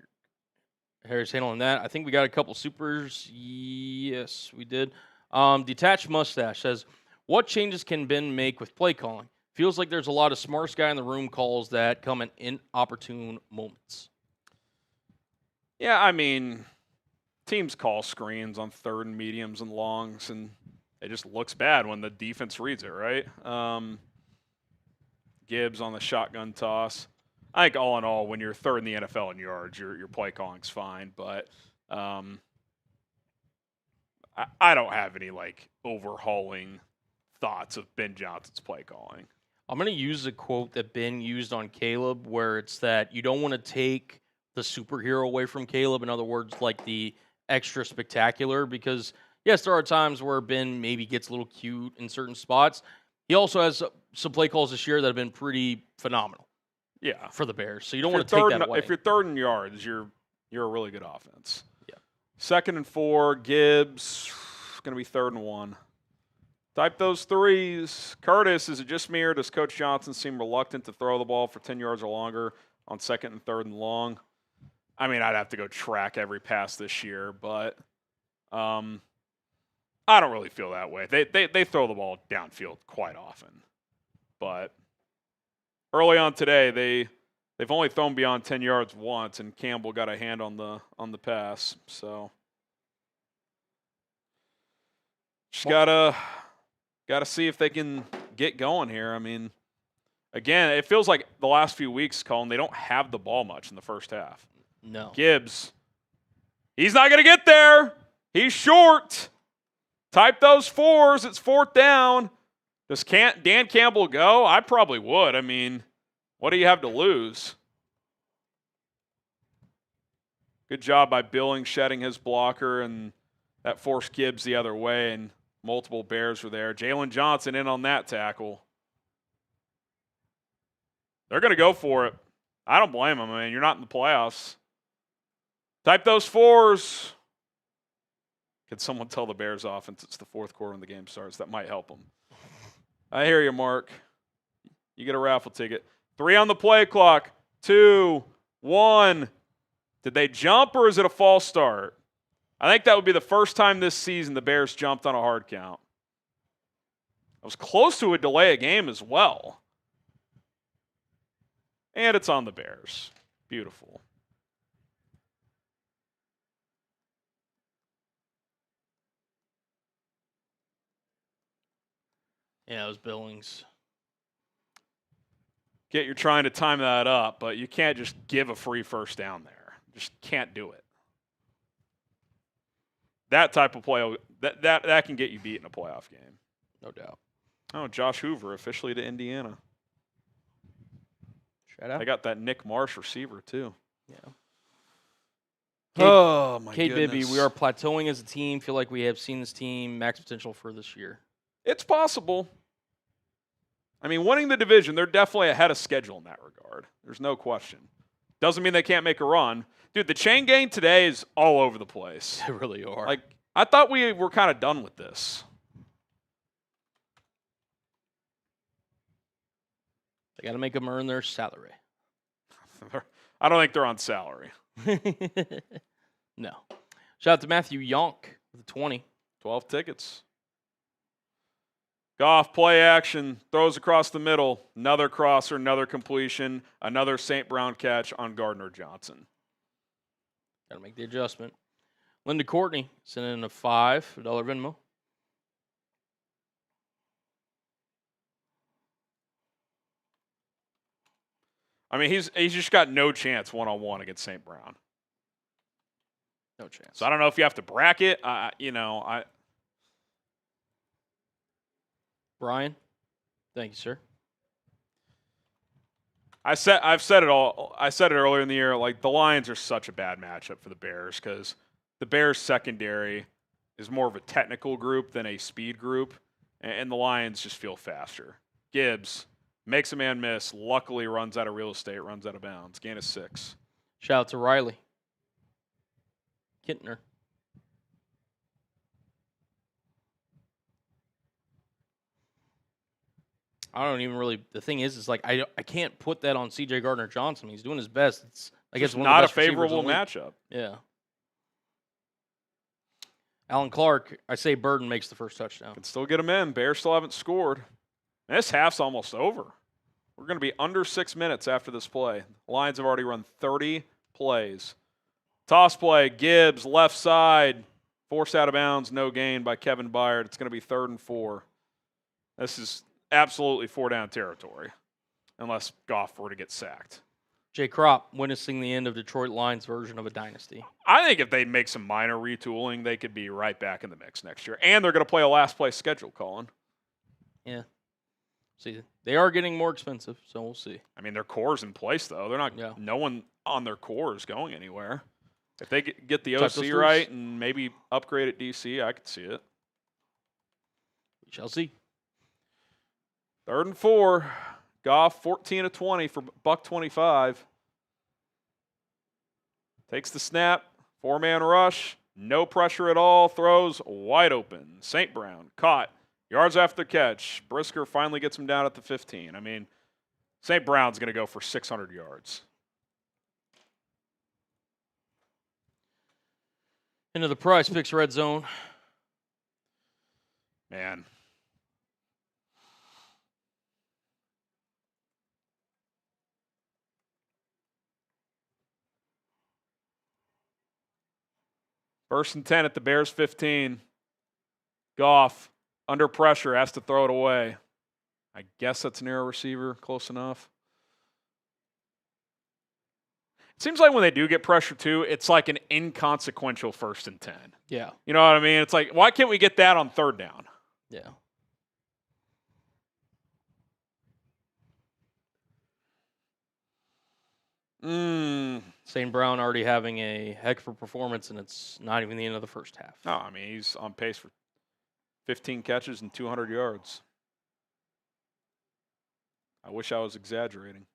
Harry's handling that. I think we got a couple supers. Yes, we did. Detached Mustache says, what changes can Ben make with play calling? Feels like there's a lot of smartest guy in the room calls that come in inopportune moments. Yeah, I mean, teams call screens on 3rd and mediums and longs, and it just looks bad when the defense reads it, right? Gibbs on the shotgun toss. I think all in all, when you're 3rd in the NFL in yards, your play calling's fine. But I don't have any like overhauling thoughts of Ben Johnson's play calling. I'm going to use a quote that Ben used on Caleb, where it's that you don't want to take the superhero away from Caleb. In other words, like the extra spectacular, because yes, there are times where Ben maybe gets a little cute in certain spots. He also has some play calls this year that have been pretty phenomenal. Yeah, for the Bears. So you don't want to take that away. If you're 3rd in yards, you're a really good offense. Yeah. 2nd and 4, Gibbs. going to be 3rd and 1. Type those threes. Curtis, is it just me or does Coach Johnson seem reluctant to throw the ball for 10 yards or longer on 2nd and 3rd and long? I mean, I'd have to go track every pass this year, but I don't really feel that way. They throw the ball downfield quite often. But early on today, they've only thrown beyond 10 yards once, and Campbell got a hand on the pass. So just gotta see if they can get going here. I mean, again, it feels like the last few weeks, Colin, they don't have the ball much in the first half. No. Gibbs, he's not going to get there. He's short. Type those 4s. It's 4th down. Does Dan Campbell go? I probably would. I mean, what do you have to lose? Good job by Billings shedding his blocker, and that forced Gibbs the other way, and multiple Bears were there. Jalen Johnson in on that tackle. They're going to go for it. I don't blame them. I mean, you're not in the playoffs. Type those 4s. Could someone tell the Bears offense it's the 4th quarter when the game starts? That might help them. I hear you, Mark. You get a raffle ticket. 3 on the play clock. 2, 1. Did they jump or is it a false start? I think that would be the first time this season the Bears jumped on a hard count. It was close to a delay of game as well. And it's on the Bears. Beautiful. Yeah, it was Billings. You're trying to time that up, but you can't just give a free first down there. Just can't do it. That type of play, that can get you beat in a playoff game. No doubt. Oh, Josh Hoover officially to Indiana. Shout out. I got that Nick Marsh receiver, too. Yeah. Oh, my Kate goodness. Bibby, we are plateauing as a team. Feel like we have seen this team max potential for this year. It's possible. I mean, winning the division, they're definitely ahead of schedule in that regard. There's no question. Doesn't mean they can't make a run. Dude, the chain gang today is all over the place. They really are. Like, I thought we were kind of done with this. They got to make them earn their salary. I don't think they're on salary. No. Shout out to Matthew Yonk with the 20. 12 tickets. Goff, play action, throws across the middle, another crosser, another completion, another St. Brown catch on Gardner Johnson. Got to make the adjustment. Linda Courtney sending in a $5 Venmo. I mean, he's just got no chance one-on-one against St. Brown. No chance. So I don't know if you have to bracket. Brian, thank you, sir. I've said it all. I said it earlier in the year. Like, the Lions are such a bad matchup for the Bears because the Bears secondary is more of a technical group than a speed group, and the Lions just feel faster. Gibbs makes a man miss. Luckily, runs out of real estate, runs out of bounds. Gain of 6. Shout out to Riley Kintner. I don't even really. The thing is like I can't put that on C.J. Gardner Johnson. He's doing his best. It's I guess not a favorable matchup. Yeah. Alan Clark, I say Burden makes the first touchdown. Can still get him in. Bears still haven't scored. And this half's almost over. We're going to be under 6 minutes after this play. The Lions have already run 30 plays. Toss play, Gibbs, left side, forced out of bounds, no gain by Kevin Byard. It's going to be 3rd and 4. This is absolutely 4-down territory, unless Goff were to get sacked. Jay Kropp witnessing the end of Detroit Lions' version of a dynasty. I think if they make some minor retooling, they could be right back in the mix next year. And they're going to play a last place schedule, Colin. Yeah. See, they are getting more expensive, so we'll see. I mean, their core's in place, though. They're not. No one on their core is going anywhere. If they get the OC right and maybe upgrade at DC, I could see it. We shall see. 3rd and 4. Goff 14 of 20 for $125. Takes the snap. 4-man rush. No pressure at all. Throws wide open. St. Brown caught. Yards after catch. Brisker finally gets him down at the 15. I mean, St. Brown's going to go for 600 yards. Into the Prize Picks red zone. Man. First and 10 at the Bears 15. Goff, under pressure, has to throw it away. I guess that's near a receiver, close enough. It seems like when they do get pressure, too, it's like an inconsequential 1st and 10. Yeah. You know what I mean? It's like, why can't we get that on 3rd down? Yeah. St. Brown already having a heck of a performance, and it's not even the end of the first half. No, I mean, he's on pace for 15 catches and 200 yards. I wish I was exaggerating.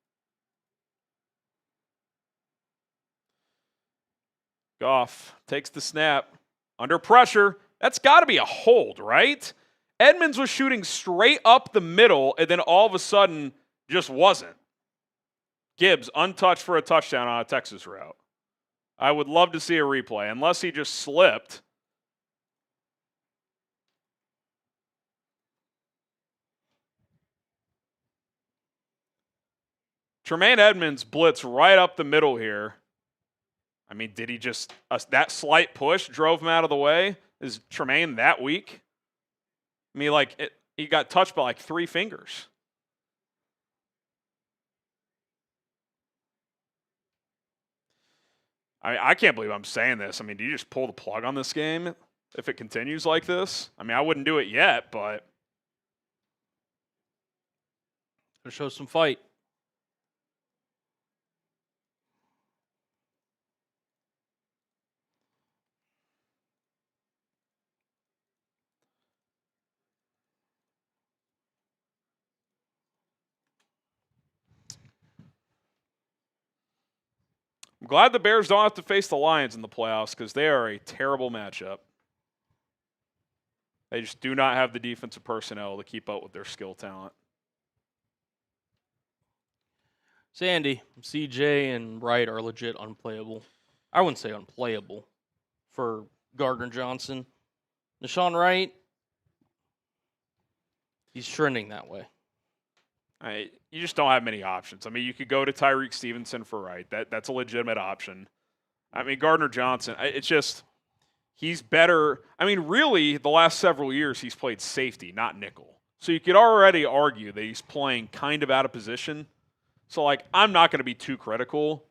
Goff takes the snap. Under pressure. That's got to be a hold, right? Edmonds was shooting straight up the middle, and then all of a sudden just wasn't. Gibbs untouched for a touchdown on a Texas route. I would love to see a replay, unless he just slipped. Tremaine Edmonds blitz right up the middle here. I mean, did he just, that slight push drove him out of the way? Is Tremaine that weak? I mean, he got touched by like 3 fingers. I can't believe I'm saying this. I mean, do you just pull the plug on this game if it continues like this? I mean, I wouldn't do it yet, but. Gonna show some fight. I'm glad the Bears don't have to face the Lions in the playoffs because they are a terrible matchup. They just do not have the defensive personnel to keep up with their skill talent. Sandy, CJ, and Wright are legit unplayable. I wouldn't say unplayable for Gardner Johnson. Deshaun Wright, he's trending that way. You just don't have many options. I mean, you could go to Tyreek Stevenson for Wright. That's a legitimate option. I mean, Gardner Johnson, it's just, he's better. I mean, really, the last several years, he's played safety, not nickel. So you could already argue that he's playing kind of out of position. So, I'm not going to be too critical.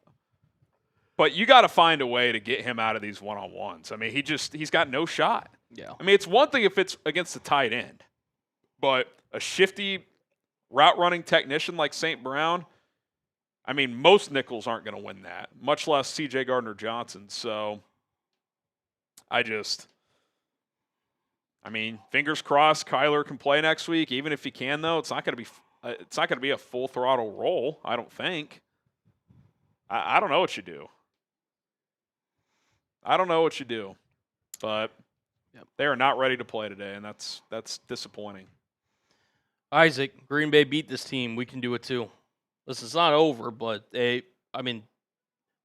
But you got to find a way to get him out of these one-on-ones. I mean, he's got no shot. Yeah. I mean, it's one thing if it's against the tight end. But a shifty route running technician like St. Brown, I mean, most nickels aren't going to win that, much less CJ Gardner Johnson. So I mean, fingers crossed Kyler can play next week. Even if he can, though, it's not going to be a full throttle roll, I don't think. I don't know what you do. But they are not ready to play today, and that's disappointing. Isaac, Green Bay beat this team. We can do it too. Listen, it's not over, but the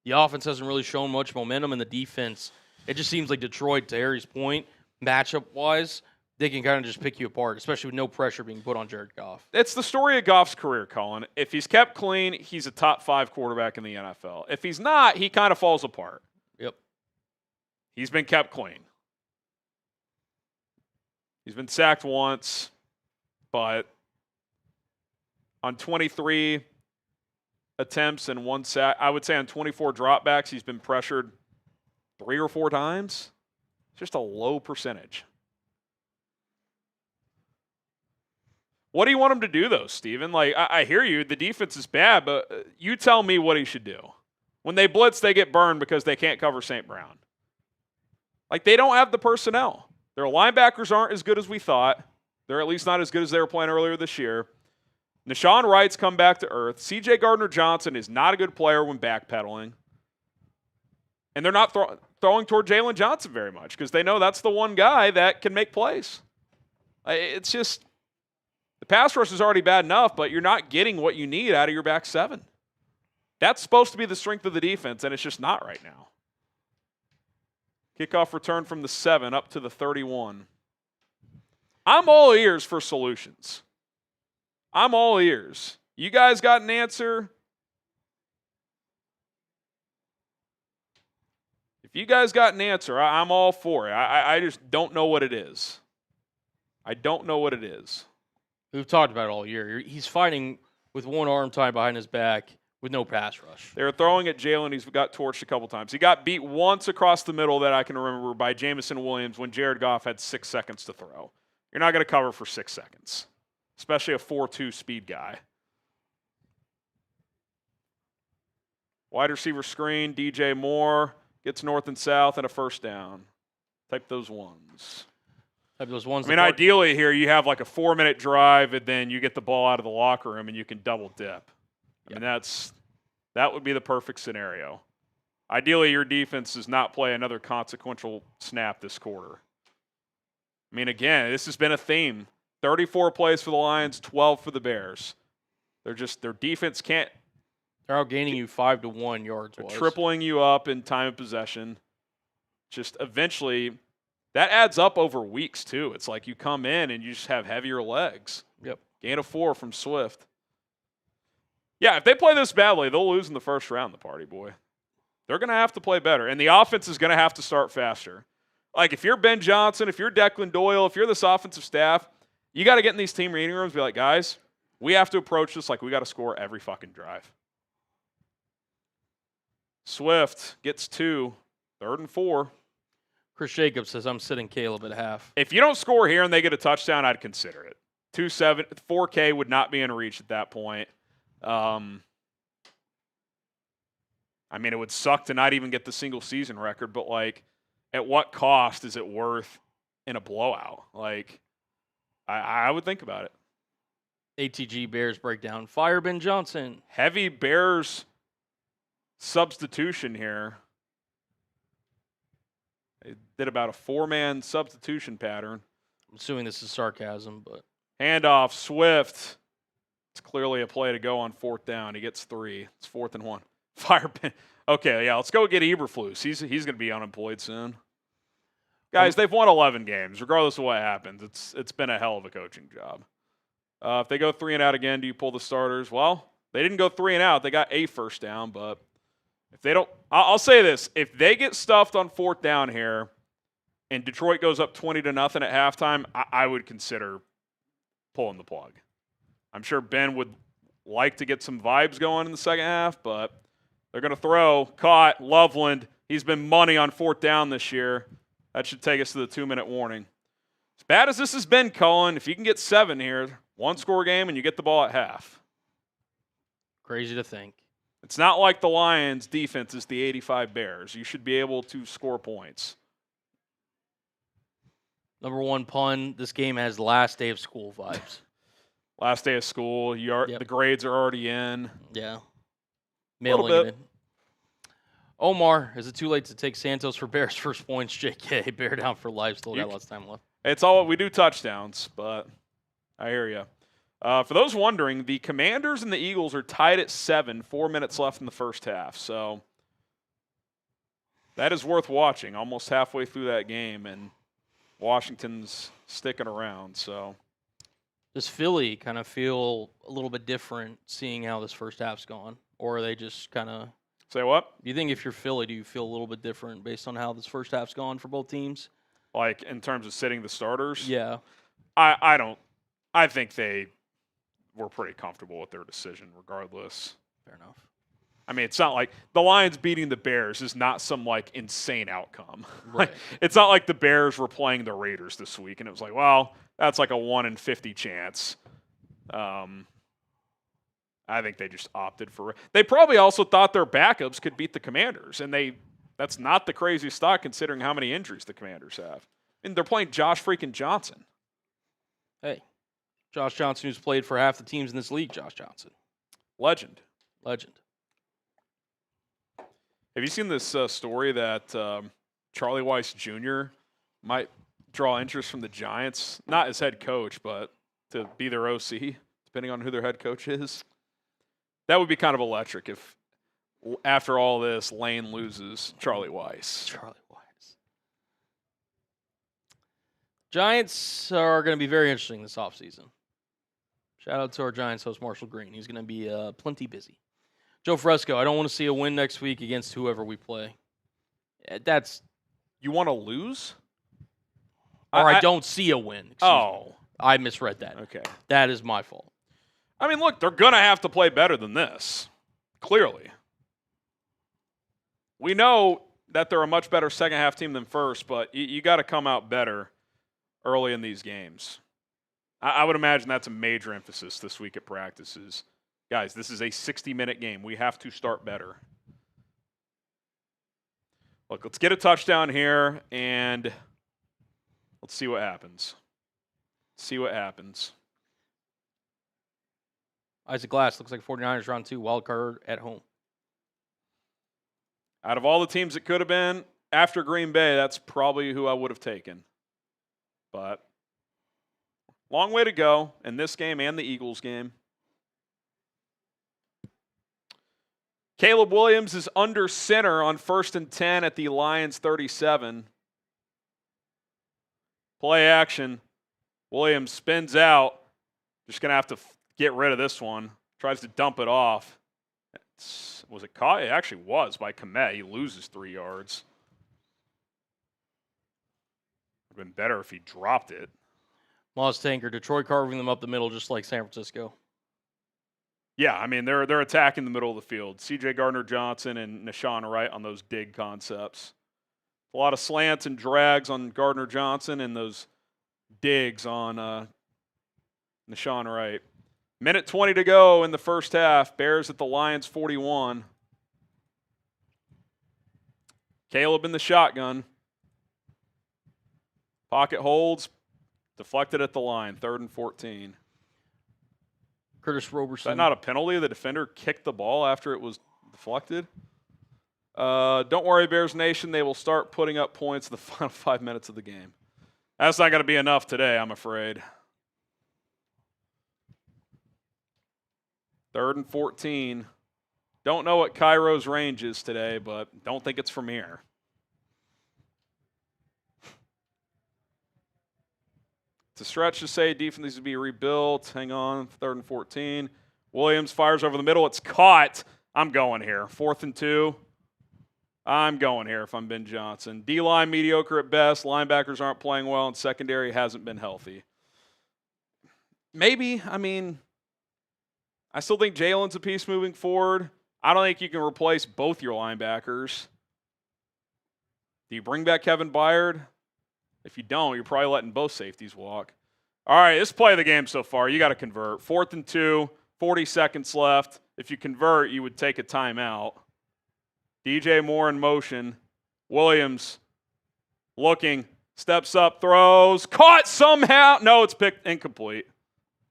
offense hasn't really shown much momentum in the defense. It just seems like Detroit, to Harry's point, matchup-wise, they can kind of just pick you apart, especially with no pressure being put on Jared Goff. It's the story of Goff's career, Colin. If he's kept clean, he's a top 5 quarterback in the NFL. If he's not, he kind of falls apart. Yep. He's been kept clean. He's been sacked once, but on 23 attempts and 1 sack, I would say on 24 dropbacks, he's been pressured 3 or 4 times. Just a low percentage. What do you want him to do, though, Steven? I hear you. The defense is bad, but you tell me what he should do. When they blitz, they get burned because they can't cover St. Brown. They don't have the personnel. Their linebackers aren't as good as we thought. They're at least not as good as they were playing earlier this year. Deshaun Wright's come back to earth. CJ Gardner Johnson is not a good player when backpedaling. And they're not throwing toward Jalen Johnson very much because they know that's the one guy that can make plays. It's just the pass rush is already bad enough, but you're not getting what you need out of your back seven. That's supposed to be the strength of the defense, and it's just not right now. Kickoff return from the 7 up to the 31. I'm all ears for solutions. I'm all ears. You guys got an answer? If you guys got an answer, I'm all for it. I just don't know what it is. I don't know what it is. We've talked about it all year. He's fighting with one arm tied behind his back with no pass rush. They were throwing at Jalen. He's got torched a couple times. He got beat once across the middle that I can remember by Jameson Williams when Jared Goff had 6 seconds to throw. You're not going to cover for 6 seconds, especially a 4.2 speed guy. Wide receiver screen, DJ Moore gets north and south and a first down. Type those ones. Ideally here you have like a 4-minute drive and then you get the ball out of the locker room and you can double dip. I mean, that would be the perfect scenario. Ideally, your defense does not play another consequential snap this quarter. I mean, again, this has been a theme. 34 plays for the Lions, 12 for the Bears. Their defense can't. They're outgaining you 5-1 yards. They're tripling you up in time of possession. Just eventually, that adds up over weeks too. It's like you come in and you just have heavier legs. Yep. Gain of 4 from Swift. Yeah, if they play this badly, they'll lose in the first round, the party boy. They're going to have to play better, and the offense is going to have to start faster. Like, if you're Ben Johnson, if you're Declan Doyle, if you're this offensive staff, you got to get in these team meeting rooms and be like, guys, we have to approach this like we got to score every fucking drive. Swift gets 2, 3rd and 4. Chris Jacobs says, I'm sitting Caleb at half. If you don't score here and they get a touchdown, I'd consider it. 2-7, 4K would not be in reach at that point. I mean, it would suck to not even get the single season record, but like, at what cost is it worth in a blowout? Like, I would think about it. ATG Bears breakdown. Fire Ben Johnson. Heavy Bears substitution here. They did about a 4-man substitution pattern. I'm assuming this is sarcasm, but. Handoff, Swift. It's clearly a play to go on 4th down. He gets 3. It's 4th and 1. Fire Ben. Okay, yeah, let's go get Eberflus. He's going to be unemployed soon. Guys, they've won 11 games, regardless of what happens. It's been a hell of a coaching job. If they go 3 and out again, do you pull the starters? Well, they didn't go 3 and out. They got a first down, but if they don't, I'll say this: if they get stuffed on 4th down here, and Detroit goes up 20-0 at halftime, I would consider pulling the plug. I'm sure Ben would like to get some vibes going in the second half, but they're going to throw. Caught. Loveland. He's been money on 4th down this year. That should take us to the 2-minute warning. As bad as this has been, Cullen, if you can get 7 here, 1-score game, and you get the ball at half. Crazy to think. It's not like the Lions' defense is the 85 Bears. You should be able to score points. Number 1 pun, this game has last day of school vibes. Last day of school. The grades are already in. Yeah. Mailing it in. Omar, is it too late to take Santos for Bears first points? JK, Bear down for life. Still got lots of time left. It's all we do touchdowns, but I hear you. For those wondering, the Commanders and the Eagles are tied at 7, 4 minutes left in the first half. So that is worth watching. Almost halfway through that game, and Washington's sticking around. So does Philly kind of feel a little bit different seeing how this first half's gone? Or are they just kind of... Say what? Do you think if you're Philly, do you feel a little bit different based on how this first half's gone for both teams? Like in terms of sitting the starters? Yeah. I don't. I think they were pretty comfortable with their decision regardless. Fair enough. I mean, it's not like the Lions beating the Bears is not some like insane outcome. Right. It's not like the Bears were playing the Raiders this week and it was like, well, that's like a 1 in 50 chance. I think they just opted for. They probably also thought their backups could beat the Commanders, and that's not the craziest thought considering how many injuries the Commanders have. And they're playing Josh freaking Johnson. Hey, Josh Johnson, who's played for half the teams in this league. Josh Johnson, Legend. Have Have you seen this story that Charlie Weiss Jr. might draw interest from the Giants? Not as head coach, but to be their OC, depending on who their head coach is. That would be kind of electric if, after all this, Lane loses Charlie Weiss. Charlie Weiss. Giants are going to be very interesting this offseason. Shout out to our Giants host, Marshall Green. He's going to be plenty busy. Joe Fresco, I don't want to see a win next week against whoever we play. That's You want to lose? Or I don't see a win. Excuse me. I misread that. Okay. That is my fault. I mean, look, they're going to have to play better than this. Clearly. We know that they're a much better second-half team than first, but you got to come out better early in these games. I would imagine that's a major emphasis this week at practices. Guys, this is a 60-minute game. We have to start better. Look, let's get a touchdown here, and let's see what happens. Isaac Glass looks like 49ers round 2, wild card at home. Out of all the teams it could have been, after Green Bay, that's probably who I would have taken. But long way to go in this game and the Eagles game. Caleb Williams is under center on 1st and 10 at the Lions 37. Play action. Williams spins out. Just going to have to get rid of this one. Tries to dump it off. Was it caught? It actually was by Kmet. He loses 3 yards. Would have been better if he dropped it. Moss Tanker, Detroit carving them up the middle just like San Francisco. Yeah, I mean, they're attacking the middle of the field. C.J. Gardner-Johnson and Nashawn Wright on those dig concepts. A lot of slants and drags on Gardner-Johnson and those digs on Nashawn Wright. Minute 20 to go in the first half. Bears at the Lions 41. Caleb in the shotgun. Pocket holds. Deflected at the line. 3rd and 14. Curtis Roberson. Is that not a penalty? The defender kicked the ball after it was deflected? Don't worry, Bears Nation. They will start putting up points in the final 5 minutes of the game. That's not going to be enough today, I'm afraid. 3rd and 14. Don't know what Cairo's range is today, but don't think it's from here. It's a stretch to say defense needs to be rebuilt. Hang on, 3rd and 14. Williams fires over the middle. It's caught. I'm going here. 4th and 2. I'm going here if I'm Ben Johnson. D-line mediocre at best. Linebackers aren't playing well, and secondary hasn't been healthy. Maybe, I mean, I still think Jalen's a piece moving forward. I don't think you can replace both your linebackers. Do you bring back Kevin Byard? If you don't, you're probably letting both safeties walk. All right, this play of the game so far, you got to convert. 4th and 2, 40 seconds left. If you convert, you would take a timeout. DJ Moore in motion. Williams looking, steps up, throws, caught somehow. No, it's picked incomplete.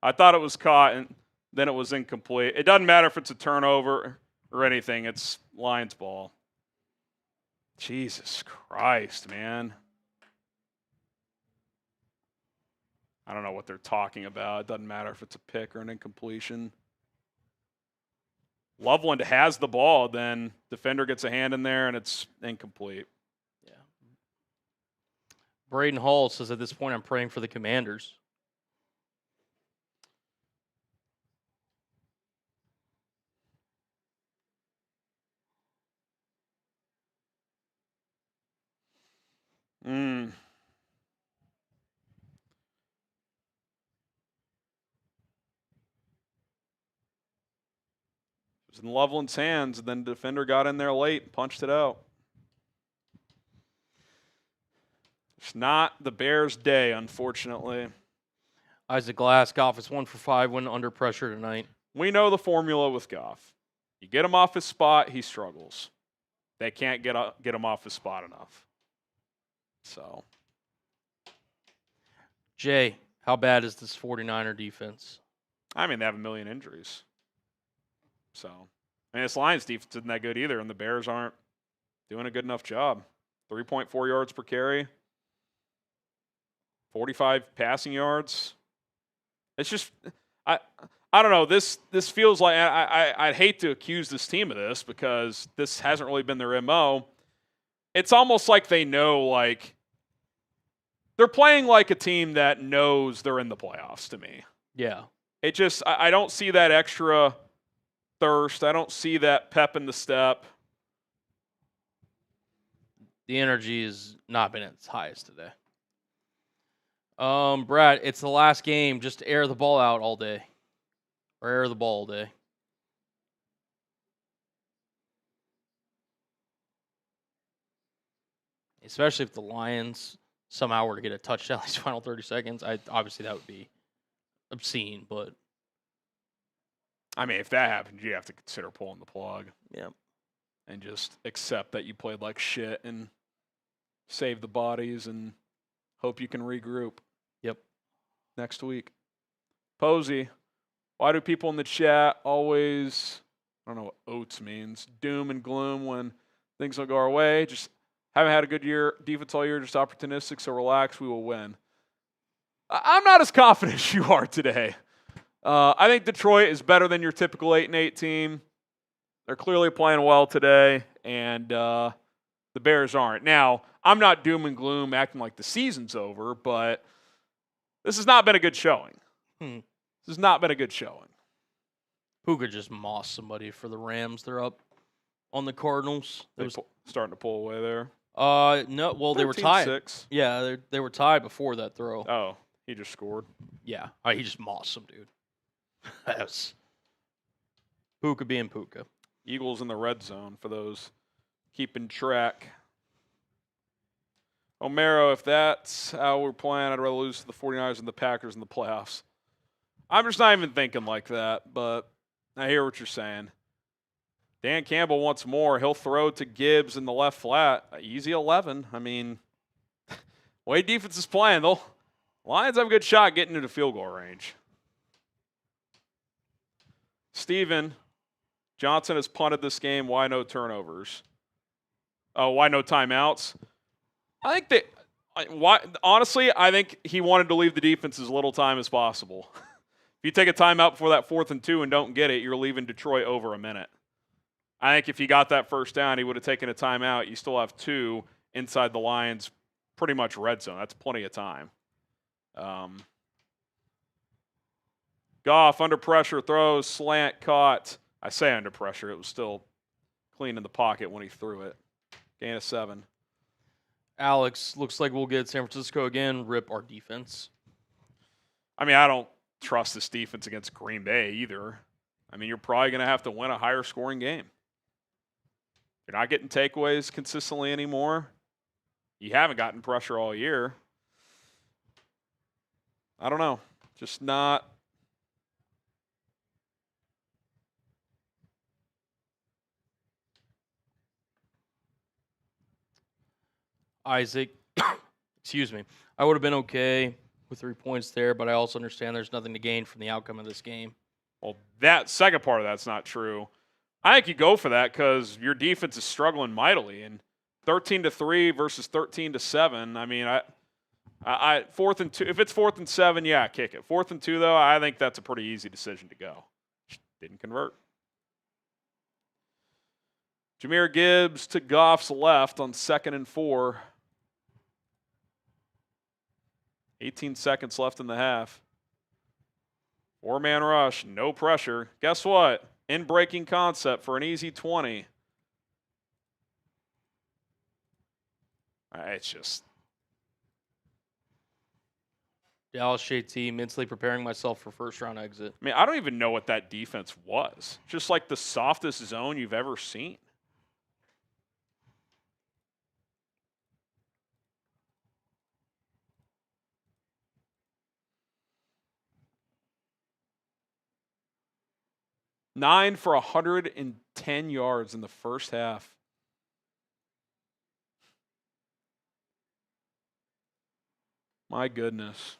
I thought it was caught, and then it was incomplete. It doesn't matter if it's a turnover or anything. It's Lions ball. Jesus Christ, man. I don't know what they're talking about. It doesn't matter if it's a pick or an incompletion. Loveland has the ball, then defender gets a hand in there, and it's incomplete. Yeah. Braden Hall says at this point, I'm praying for the Commanders. It was in Loveland's hands, and then the defender got in there late and punched it out. It's not the Bears' day, unfortunately. Isaac Glass, Goff is 1 for 5 when under pressure tonight. We know the formula with Goff. You get him off his spot, he struggles. They can't get him off his spot enough. So, Jay, how bad is this 49er defense? I mean, they have a million injuries. So, I mean, this Lions defense isn't that good either, and the Bears aren't doing a good enough job. 3.4 yards per carry, 45 passing yards. It's just, I don't know. This feels like I'd hate to accuse this team of this because this hasn't really been their MO. It's almost like they know, like, they're playing like a team that knows they're in the playoffs to me. Yeah. It just, I don't see that extra thirst. I don't see that pep in the step. The energy has not been at its highest today. Brad, it's the last game. Just air the ball out all day. Or air the ball all day. Especially if the Lions somehow were to get a touchdown these final 30 seconds. Obviously, that would be obscene, but... I mean, if that happens, you have to consider pulling the plug. Yeah. And just accept that you played like shit and save the bodies and hope you can regroup. Yep. Next week. Posey, why do people in the chat always, I don't know what oats means, doom and gloom when things don't go our way? Just haven't had a good year, defense all year, just opportunistic, so relax, we will win. I'm not as confident as you are today. I think Detroit is better than your typical 8-8 team. They're clearly playing well today, and the Bears aren't. Now, I'm not doom and gloom acting like the season's over, but this has not been a good showing. This has not been a good showing. Puka just mossed somebody for the Rams. They're up on the Cardinals. Starting to pull away there. No, well, they were tied. 13-6. Yeah, they were tied before that throw. Oh, he just scored. Yeah, he just mossed some dude. That's Puka being Puka. Eagles in the red zone for those keeping track. Omero, if that's how we're playing, I'd rather lose to the 49ers and the Packers in the playoffs. I'm just not even thinking like that, but I hear what you're saying. Dan Campbell wants more. He'll throw to Gibbs in the left flat. Easy 11. I mean, way defense is playing, though. Lions have a good shot getting into field goal range. Steven, Johnson has punted this game. Why no turnovers? Oh, why no timeouts? I think honestly, I think he wanted to leave the defense as little time as possible. If you take a timeout before that 4th and 2 and don't get it, you're leaving Detroit over a minute. I think if he got that first down, he would have taken a timeout. You still have 2 inside the Lions, pretty much red zone. That's plenty of time. Goff under pressure, throws, slant, caught. I say under pressure. It was still clean in the pocket when he threw it. Gain of 7. Alex, looks like we'll get San Francisco again. Rip our defense. I mean, I don't trust this defense against Green Bay either. I mean, you're probably going to have to win a higher scoring game. You're not getting takeaways consistently anymore. You haven't gotten pressure all year. I don't know. Just not. Isaac, excuse me. I would have been okay with 3 points there, but I also understand there's nothing to gain from the outcome of this game. Well, that second part of that's not true. I think you go for that because your defense is struggling mightily. And 13-3 versus 13-7. I mean, I 4th and 2. If it's 4th and 7, yeah, kick it. 4th and 2, though, I think that's a pretty easy decision to go. Didn't convert. Jahmyr Gibbs to Goff's left on 2nd and 4. 18 seconds left in the half. 4-man rush, no pressure. Guess what? In-breaking concept for an easy 20. It's just. Dallas JT, mentally preparing myself for first-round exit. I mean, I don't even know what that defense was. Just like the softest zone you've ever seen. Nine for 110 yards in the first half. My goodness.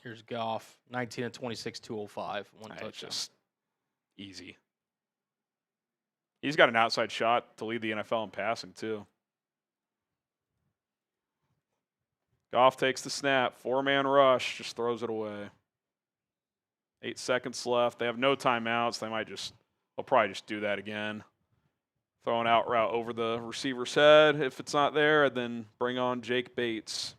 Here's Goff, 19 of 26, 205, 1 touchdown. Just easy. He's got an outside shot to lead the NFL in passing, too. Goff takes the snap. 4-man rush. Just throws it away. 8 seconds left. They have no timeouts. They'll probably just do that again. Throw an out route over the receiver's head if it's not there, and then bring on Jake Bates.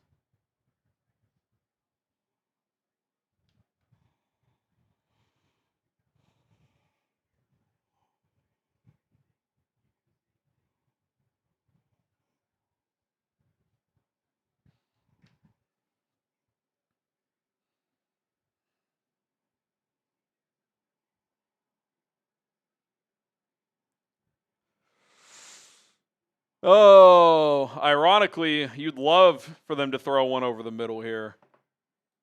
Oh, ironically, you'd love for them to throw one over the middle here.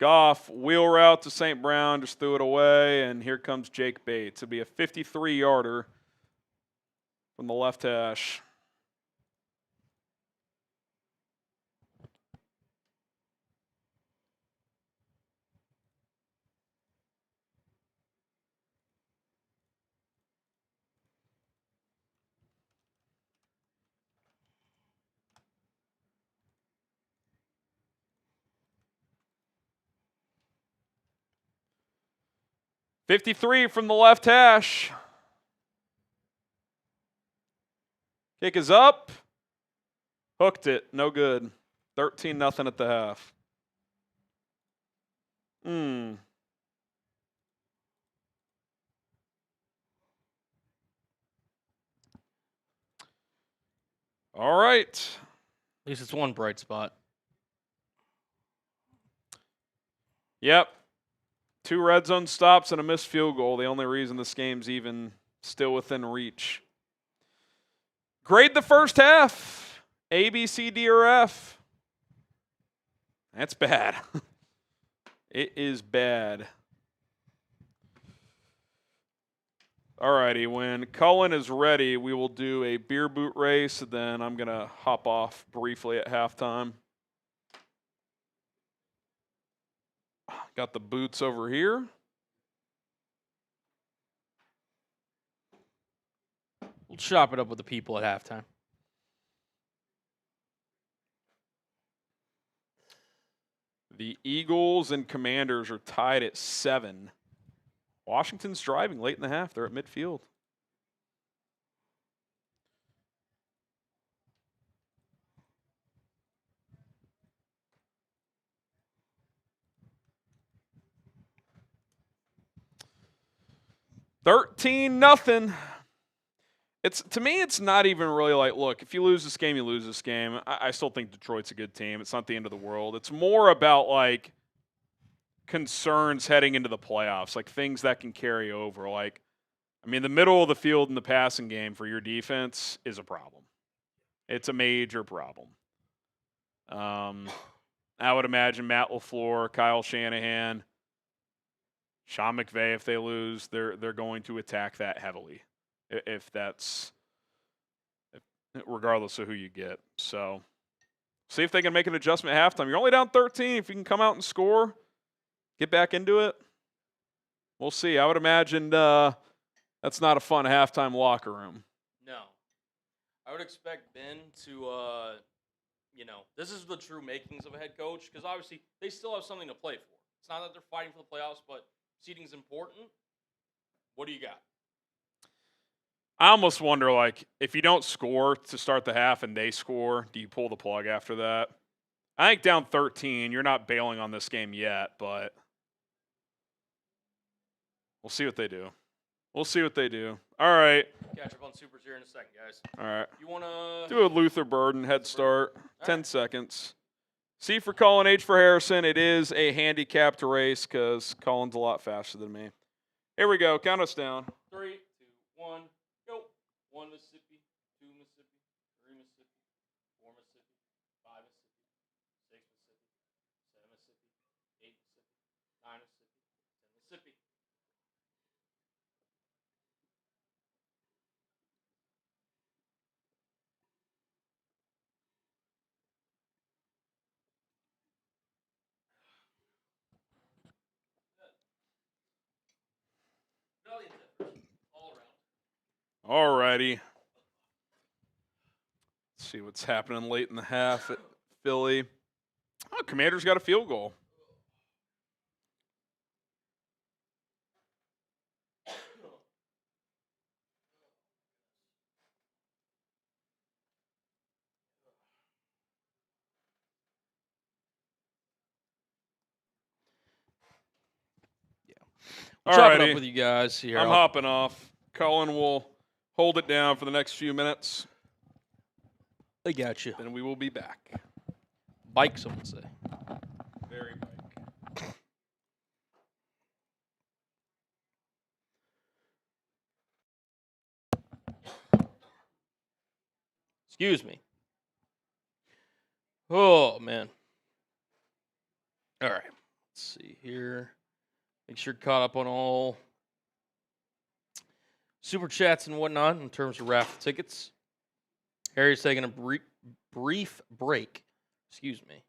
Goff, wheel route to St. Brown, just threw it away, and here comes Jake Bates. It'll be a 53-yarder from the left hash. .53 from the left hash. Kick is up. Hooked it. No good. 13-0 at the half. All right. At least it's one bright spot. Yep. 2 red zone stops and a missed field goal. The only reason this game's even still within reach. Grade the first half. A, B, C, D, or F. That's bad. It is bad. Alrighty, when Cullen is ready, we will do a beer boot race. Then I'm going to hop off briefly at halftime. Got the boots over here. We'll chop it up with the people at halftime. The Eagles and Commanders are tied at 7. Washington's driving late in the half. They're at midfield. $13-0. To me, it's not even really like, look, if you lose this game, you lose this game. I still think Detroit's a good team. It's not the end of the world. It's more about like concerns heading into the playoffs, like things that can carry over. Like, I mean, the middle of the field in the passing game for your defense is a problem. It's a major problem. I would imagine Matt LaFleur, Kyle Shanahan, Sean McVay, if they lose, they're going to attack that heavily. Regardless of who you get. So, see if they can make an adjustment at halftime. You're only down 13. If you can come out and score, get back into it, we'll see. I would imagine that's not a fun halftime locker room. No. I would expect Ben to, this is the true makings of a head coach, because obviously they still have something to play for. It's not that they're fighting for the playoffs, but seeding's important. What do you got? I almost wonder, like, if you don't score to start the half and they score, do you pull the plug after that? I think down 13, you're not bailing on this game yet, but we'll see what they do. We'll see what they do. All right. Catch up on Supers here in a second, guys. All right. You want to do a Luther Burden head start. 10 seconds. C for Colin, H for Harrison. It is a handicapped race because Colin's a lot faster than me. Here we go. Count us down. 3, 2, 1. Go. 1 Mississippi, 2 Mississippi, 3 Mississippi, 4 Mississippi, 5 Mississippi, 6 Mississippi, 7 Mississippi, 8 Mississippi, 9 Mississippi, 10 Mississippi. All righty. See what's happening late in the half at Philly. Oh, Commander's got a field goal. Chopping up with you guys here. I'm hopping off. Colin will hold it down for the next few minutes. I got you. Then we will be back. Bike, some would say. Very bike. Excuse me. Oh, man. All right. Let's see here. Make sure you're caught up on all super chats and whatnot in terms of raffle tickets. Harry's taking a brief break. Excuse me.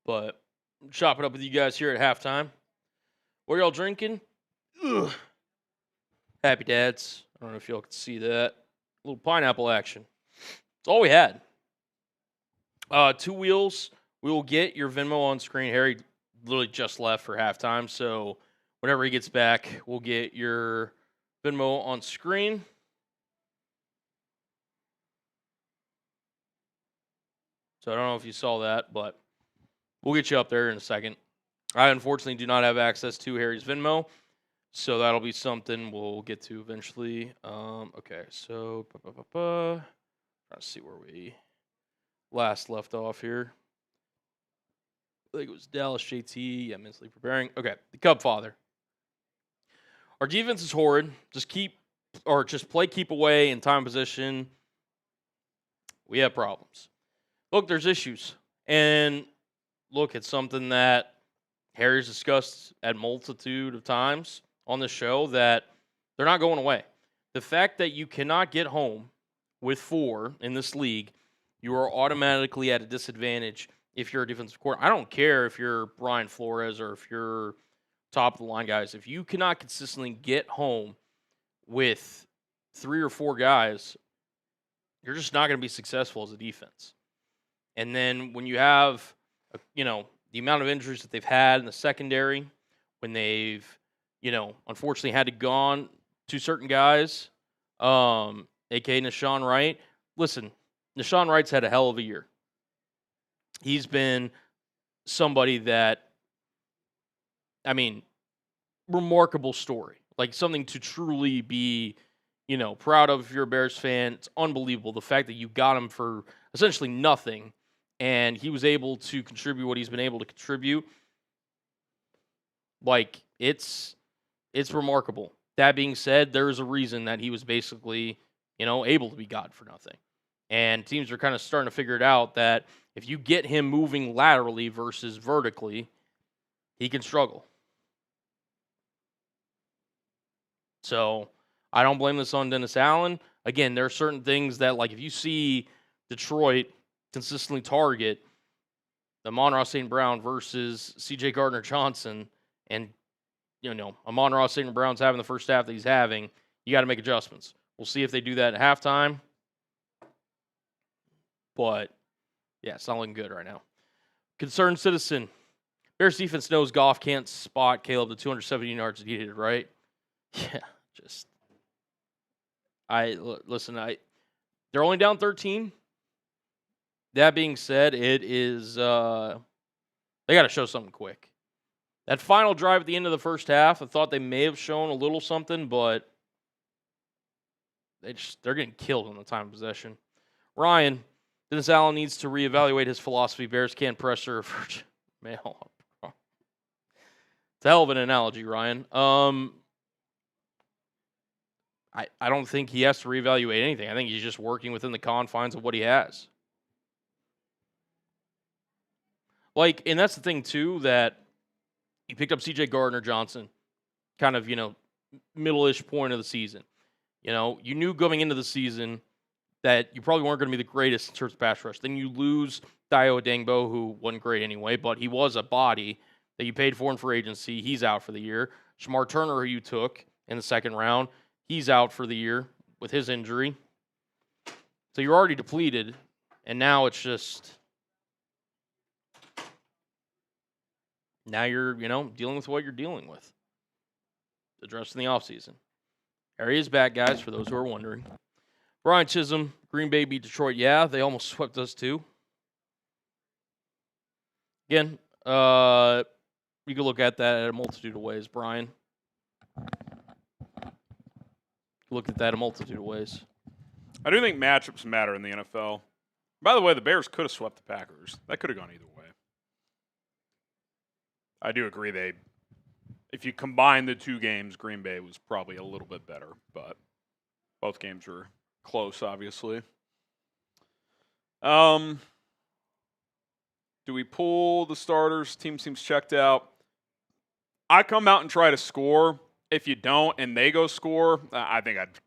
But I'm chopping up with you guys here at halftime. What are y'all drinking? Ugh. Happy Dads. I don't know if y'all can see that. A little pineapple action. That's all we had. 2 wheels. We will get your Venmo on screen. Harry literally just left for halftime, so whenever he gets back, we'll get your Venmo on screen. So I don't know if you saw that, but we'll get you up there in a second. I unfortunately do not have access to Harry's Venmo, so that'll be something we'll get to eventually. Okay, so trying to see where we last left off here. I think it was Dallas JT. Yeah, mentally preparing. Okay, the Cub father. Our defense is horrid. Just play keep away in time position. We have problems. Look, there's issues. And look, it's something that Harry's discussed at multitude of times on the show that they're not going away. The fact that you cannot get home with 4 in this league, you are automatically at a disadvantage if you're a defensive coordinator. I don't care if you're Brian Flores or if you're top of the line guys. If you cannot consistently get home with 3 or 4 guys, you're just not going to be successful as a defense. And then when you have, the amount of injuries that they've had in the secondary, when they've, unfortunately had to gone to certain guys, a.k.a. Nashawn Wright. Listen, Nashawn Wright's had a hell of a year. He's been somebody that, remarkable story. Like something to truly be, proud of if you're a Bears fan. It's unbelievable. The fact that you got him for essentially nothing and he was able to contribute what he's been able to contribute. Like, it's remarkable. That being said, there's a reason that he was basically, able to be God for nothing. And teams are kind of starting to figure it out that if you get him moving laterally versus vertically, he can struggle. So I don't blame this on Dennis Allen. Again, there are certain things that, like, if you see Detroit consistently target the Amon-Ra St. Brown versus C.J. Gardner-Johnson, and, Amon-Ra St. Brown's having the first half that he's having, you got to make adjustments. We'll see if they do that at halftime. But, yeah, it's not looking good right now. Concerned citizen. Bears defense knows Goff can't spot Caleb the 270 yards that he did, right? Yeah, they're only down 13. That being said, it is, they got to show something quick. That final drive at the end of the first half, I thought they may have shown a little something, but they're getting killed on the time of possession. Ryan, Dennis Allen needs to reevaluate his philosophy. Bears can't pressure for mail. It's a hell of an analogy, Ryan. I don't think he has to reevaluate anything. I think he's just working within the confines of what he has. Like, and that's the thing, too, that you picked up C.J. Gardner-Johnson kind of, middle-ish point of the season. You knew going into the season that you probably weren't going to be the greatest in terms of pass rush. Then you lose Dayo Odangbo, who wasn't great anyway, but he was a body that you paid for in free agency. He's out for the year. Shamar Turner, who you took in the second round, he's out for the year. with his injury. So you're already depleted, and now it's just now you're, dealing with what you're dealing with. Addressed in the offseason. Harry is back, guys, for those who are wondering. Brian Chisholm, Green Bay beat Detroit. Yeah, they almost swept us too. Again, you can look at that a multitude of ways, Brian. Look at that a multitude of ways. I do think matchups matter in the NFL. By the way, the Bears could have swept the Packers. That could have gone either way. I do agree if you combine the two games, Green Bay was probably a little bit better, but both games were close, obviously. Do we pull the starters? Team seems checked out. I come out and try to score. If you don't and they go score, I think I'd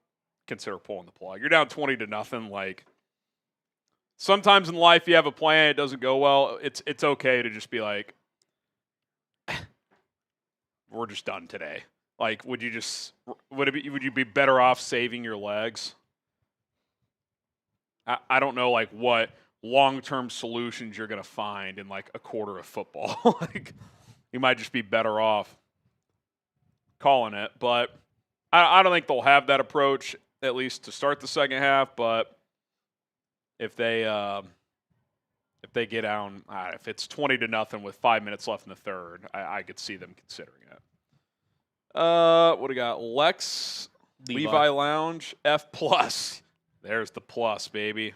consider pulling the plug. You're down 20-0. Like, sometimes in life you have a plan, it doesn't go well. It's okay to just be like, we're just done today. Like, would you be better off saving your legs? I don't know, like, what long-term solutions you're going to find in, like, a quarter of football. Like, you might just be better off calling it. But I don't think they'll have that approach, at least to start the second half. But if they get down, if it's 20-0 with 5 minutes left in the third, I could see them considering it. What do we got? Levi Lounge, F+. There's the plus, baby.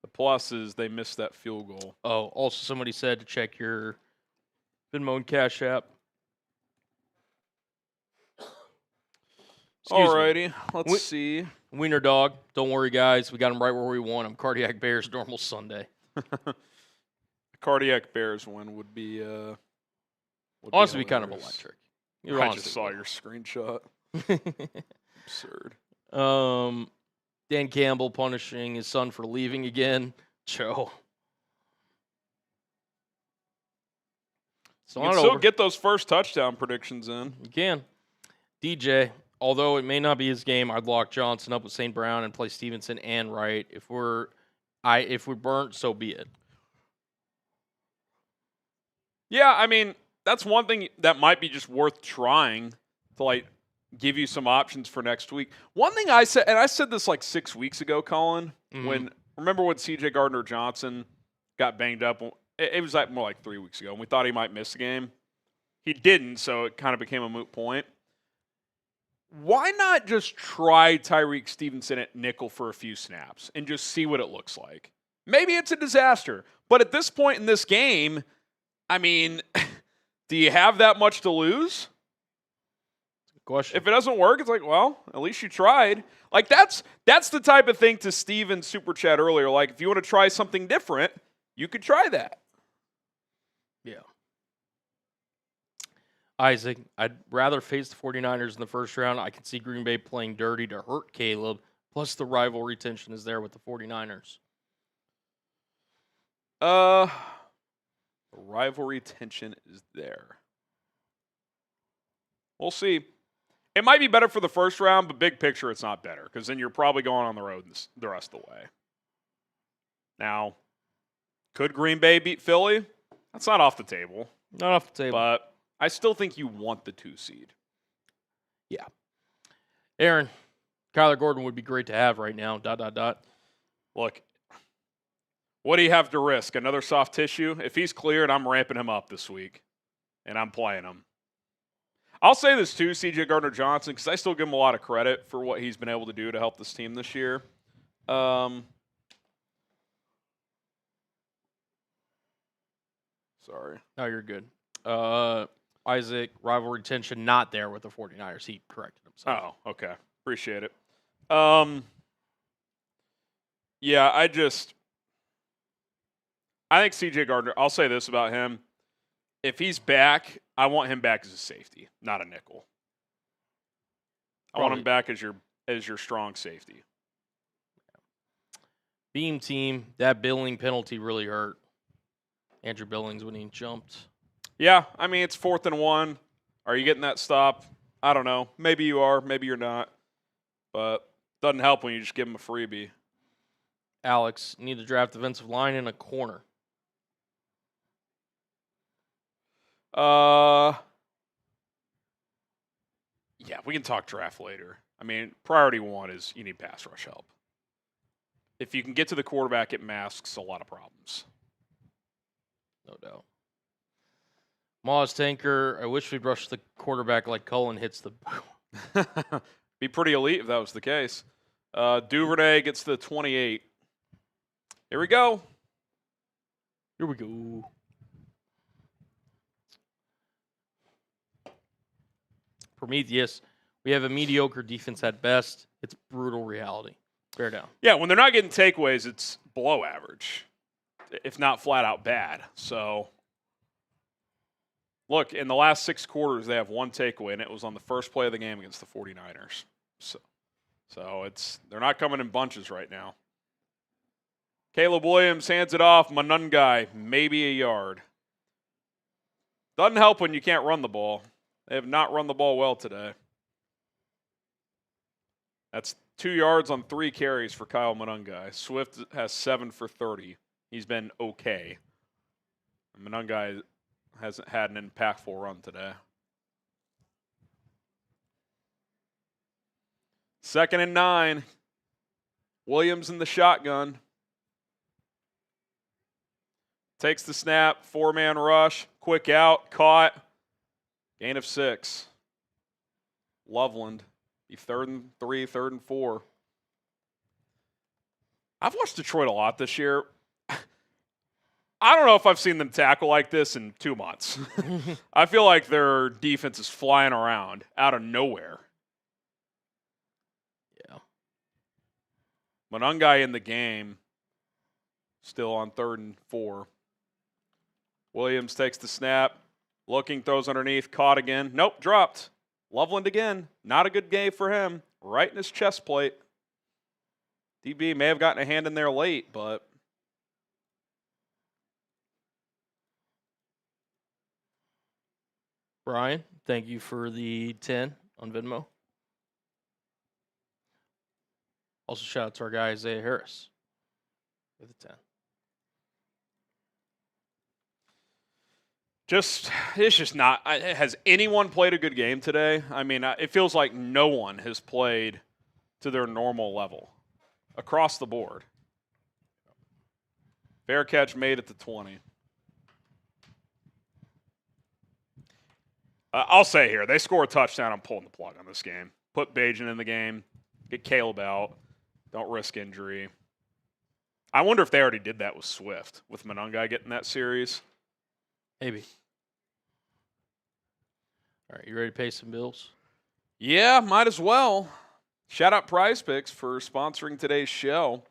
The plus is they missed that field goal. Oh, also somebody said to check your Venmo and Cash App. Alrighty, let's see. Wiener Dog, don't worry, guys. We got him right where we want him. Cardiac Bears, normal Sunday. Cardiac Bears win would be honestly be kind of electric. I just saw your screenshot. Absurd. Dan Campbell punishing his son for leaving again. Joe. You can still get those first touchdown predictions in. You can. DJ, although it may not be his game, I'd lock Johnson up with St. Brown and play Stevenson and Wright. If we're burnt, so be it. Yeah, I mean, that's one thing that might be just worth trying to, like, give you some options for next week. One thing I said, and I said this like 6 weeks ago, Colin, remember when C.J. Gardner-Johnson got banged up? It was like more like 3 weeks ago, and we thought he might miss a game. He didn't, so it kind of became a moot point. Why not just try Tyreek Stevenson at nickel for a few snaps and just see what it looks like? Maybe it's a disaster, but at this point in this game, I mean, do you have that much to lose? Question. If it doesn't work, it's like, well, at least you tried. Like, that's the type of thing to Steven's super chat earlier. Like, if you want to try something different, you could try that. Yeah. Isaac, I'd rather face the 49ers in the first round. I can see Green Bay playing dirty to hurt Caleb. Plus, the rivalry tension is there with the 49ers. The rivalry tension is there. We'll see. It might be better for the first round, but big picture, it's not better because then you're probably going on the road the rest of the way. Now, could Green Bay beat Philly? That's not off the table. Not off the table. But I still think you want the 2 seed. Yeah. Aaron, Kyler Gordon would be great to have right now. ... Look, what do you have to risk? Another soft tissue? If he's cleared, I'm ramping him up this week, and I'm playing him. I'll say this too, C.J. Gardner-Johnson, because I still give him a lot of credit for what he's been able to do to help this team this year. Sorry. No, you're good. Isaac, rivalry tension not there with the 49ers. He corrected himself. Oh, okay. Appreciate it. Yeah, I think C.J. Gardner, I'll say this about him. If he's back, I want him back as a safety, not a nickel. I want him back as your strong safety. Beam team, that Billing penalty really hurt Andrew Billings when he jumped. Yeah, I mean, it's 4th and 1. Are you getting that stop? I don't know. Maybe you are. Maybe you're not. But Doesn't help when you just give him a freebie. Alex, need to draft defensive line in a corner. Yeah, we can talk draft later. I mean, priority one is you need pass rush help. If you can get to the quarterback, it masks a lot of problems. No doubt. Moz Tanker, I wish we'd rush the quarterback like Cullen hits the Be pretty elite if that was the case. Duvernay gets the 28. Here we go. Here we go. Prometheus, we have a mediocre defense at best. It's brutal reality. Bear down. Yeah, when they're not getting takeaways, it's below average, if not flat out bad. So, look, in the last 6 quarters, they have 1 takeaway, and it was on the first play of the game against the 49ers. So they're not coming in bunches right now. Caleb Williams hands it off. Monangai, maybe a yard. Doesn't help when you can't run the ball. They have not run the ball well today. That's 2 yards on 3 carries for Kyle Monangai. Swift has 7 for 30. He's been okay. Monangai hasn't had an impactful run today. 2nd and 9. Williams in the shotgun. Takes the snap. 4-man rush. Quick out. Caught. Gain of 6. Loveland. 3rd and 3, 3rd and 4. I've watched Detroit a lot this year. I don't know if I've seen them tackle like this in 2 months. I feel like their defense is flying around out of nowhere. Yeah. Monangai in the game. Still on 3rd and 4. Williams takes the snap. Looking, throws underneath. Caught again. Nope, dropped. Loveland again. Not a good game for him. Right in his chest plate. DB may have gotten a hand in there late, but Brian, thank you for the 10 on Venmo. Also, shout out to our guy, Isaiah Harris, with a 10. It's just not. Has anyone played a good game today? I mean, it feels like no one has played to their normal level across the board. Fair catch made at the 20. I'll say here, they score a touchdown. I'm pulling the plug on this game. Put Bajan in the game. Get Caleb out. Don't risk injury. I wonder if they already did that with Swift, with Monangai getting that series. Maybe. All right, you ready to pay some bills? Yeah, might as well. Shout out Prize Picks for sponsoring today's show.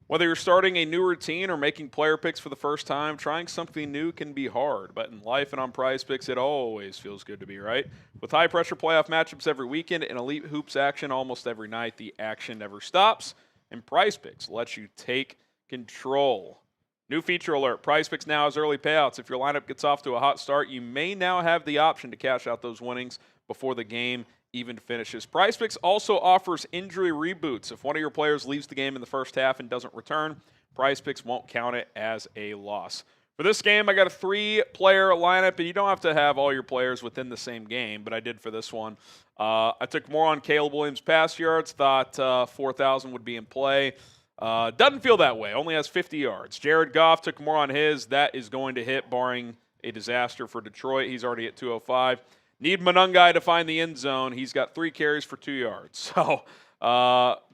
Whether you're starting a new routine or making player picks for the first time, trying something new can be hard. But in life and on Prize Picks, it always feels good to be right. With high-pressure playoff matchups every weekend and elite hoops action almost every night, the action never stops. And Prize Picks lets you take control. New feature alert. Prize Picks now has early payouts. If your lineup gets off to a hot start, you may now have the option to cash out those winnings before the game even finishes. Prize Picks also offers injury reboots. If one of your players leaves the game in the first half and doesn't return, Prize Picks won't count it as a loss. For this game, I got a 3-player lineup, and you don't have to have all your players within the same game, but I did for this one. I took more on Caleb Williams' pass yards, thought 4,000 would be in play. Doesn't feel that way. Only has 50 yards. Jared Goff took more on his. That is going to hit, barring a disaster for Detroit. He's already at 205. Need Monangai to find the end zone. He's got 3 carries for 2 yards. So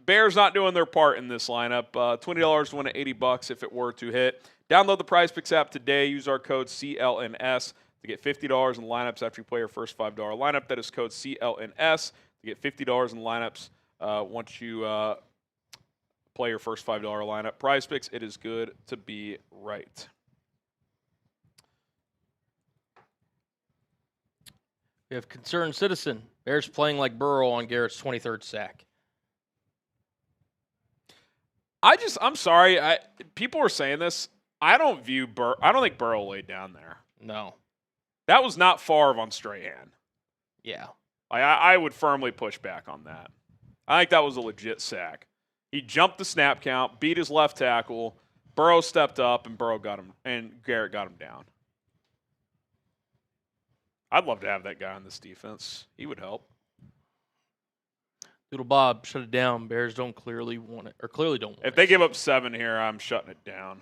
Bears not doing their part in this lineup. $20 to win at $80 if it were to hit. Download the Prize Picks app today. Use our code CLNS to get $50 in lineups after you play your first $5 lineup. That is code CLNS to get $50 in lineups once you play your first $5 lineup. Prize Picks, it is good to be right. We have Concerned Citizen. Bears playing like Burrow on Garrett's 23rd sack. I'm sorry. People were saying this. I don't think Burrow laid down there. No. That was not Favre on straight hand. Yeah. I would firmly push back on that. I think that was a legit sack. He jumped the snap count, beat his left tackle. Burrow stepped up, and Garrett got him down. I'd love to have that guy on this defense. He would help. Doodle Bob, shut it down. Bears don't clearly want it, or clearly don't want it. If they give up 7 here, I'm shutting it down.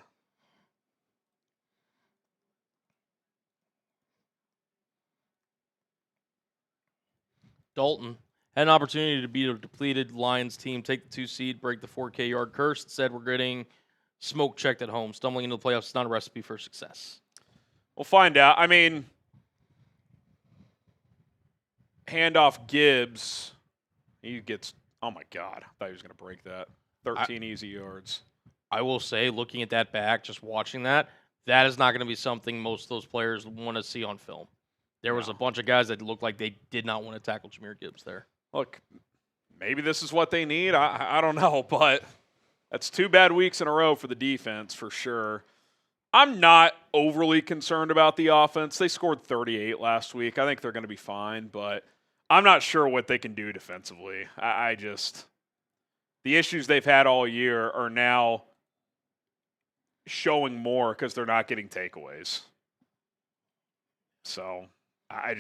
Dalton had an opportunity to beat a depleted Lions team, take the 2 seed, break the 4K yard curse. Instead, we're getting smoke checked at home. Stumbling into the playoffs is not a recipe for success. We'll find out. I mean, handoff Gibbs. He gets, oh my God, I thought he was going to break that. 13 easy yards. I will say, looking at that back, just watching that, that is not going to be something most of those players want to see on film. There was a bunch of guys that looked like they did not want to tackle Jahmyr Gibbs there. Look, maybe this is what they need. I don't know, but that's 2 bad weeks in a row for the defense for sure. I'm not overly concerned about the offense. They scored 38 last week. I think they're going to be fine, but I'm not sure what they can do defensively. I just – the issues they've had all year are now showing more because they're not getting takeaways. So I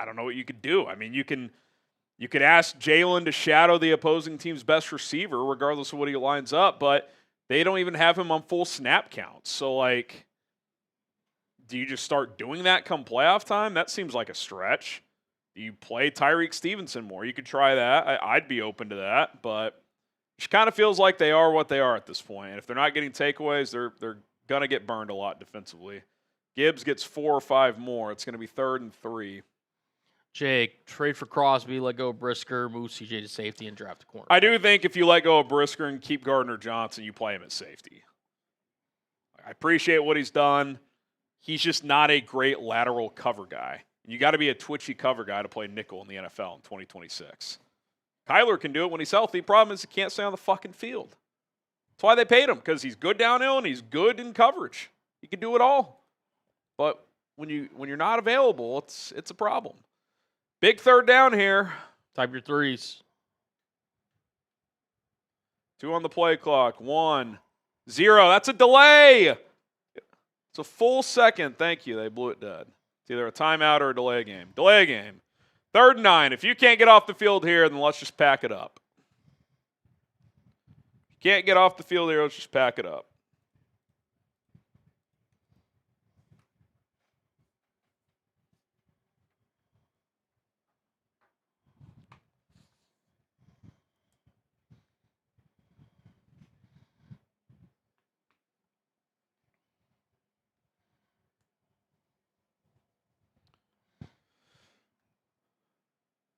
don't know what you could do. I mean, you could ask Jalen to shadow the opposing team's best receiver regardless of what he lines up, but they don't even have him on full snap counts. So, like, do you just start doing that come playoff time? That seems like a stretch. Do you play Tyreek Stevenson more? You could try that. I'd be open to that, but it just kind of feels like they are what they are at this point. And if they're not getting takeaways, they're going to get burned a lot defensively. Gibbs gets 4 or 5 more. It's going to be 3rd and 3. Jake, trade for Crosby, let go of Brisker, move CJ to safety, and draft a corner. I do think if you let go of Brisker and keep Gardner Johnson, you play him at safety. I appreciate what he's done. He's just not a great lateral cover guy. You got to be a twitchy cover guy to play nickel in the NFL in 2026. Kyler can do it when he's healthy. Problem is he can't stay on the fucking field. That's why they paid him, because he's good downhill and he's good in coverage. He can do it all. But when you're not available, it's a problem. Big 3rd down here. Type your threes. 2 on the play clock. 1, 0. That's a delay. It's a full second. Thank you. They blew it dead. It's either a timeout or a delay game. Delay game. 3rd and 9. If you can't get off the field here, then let's just pack it up. If you can't get off the field here, let's just pack it up.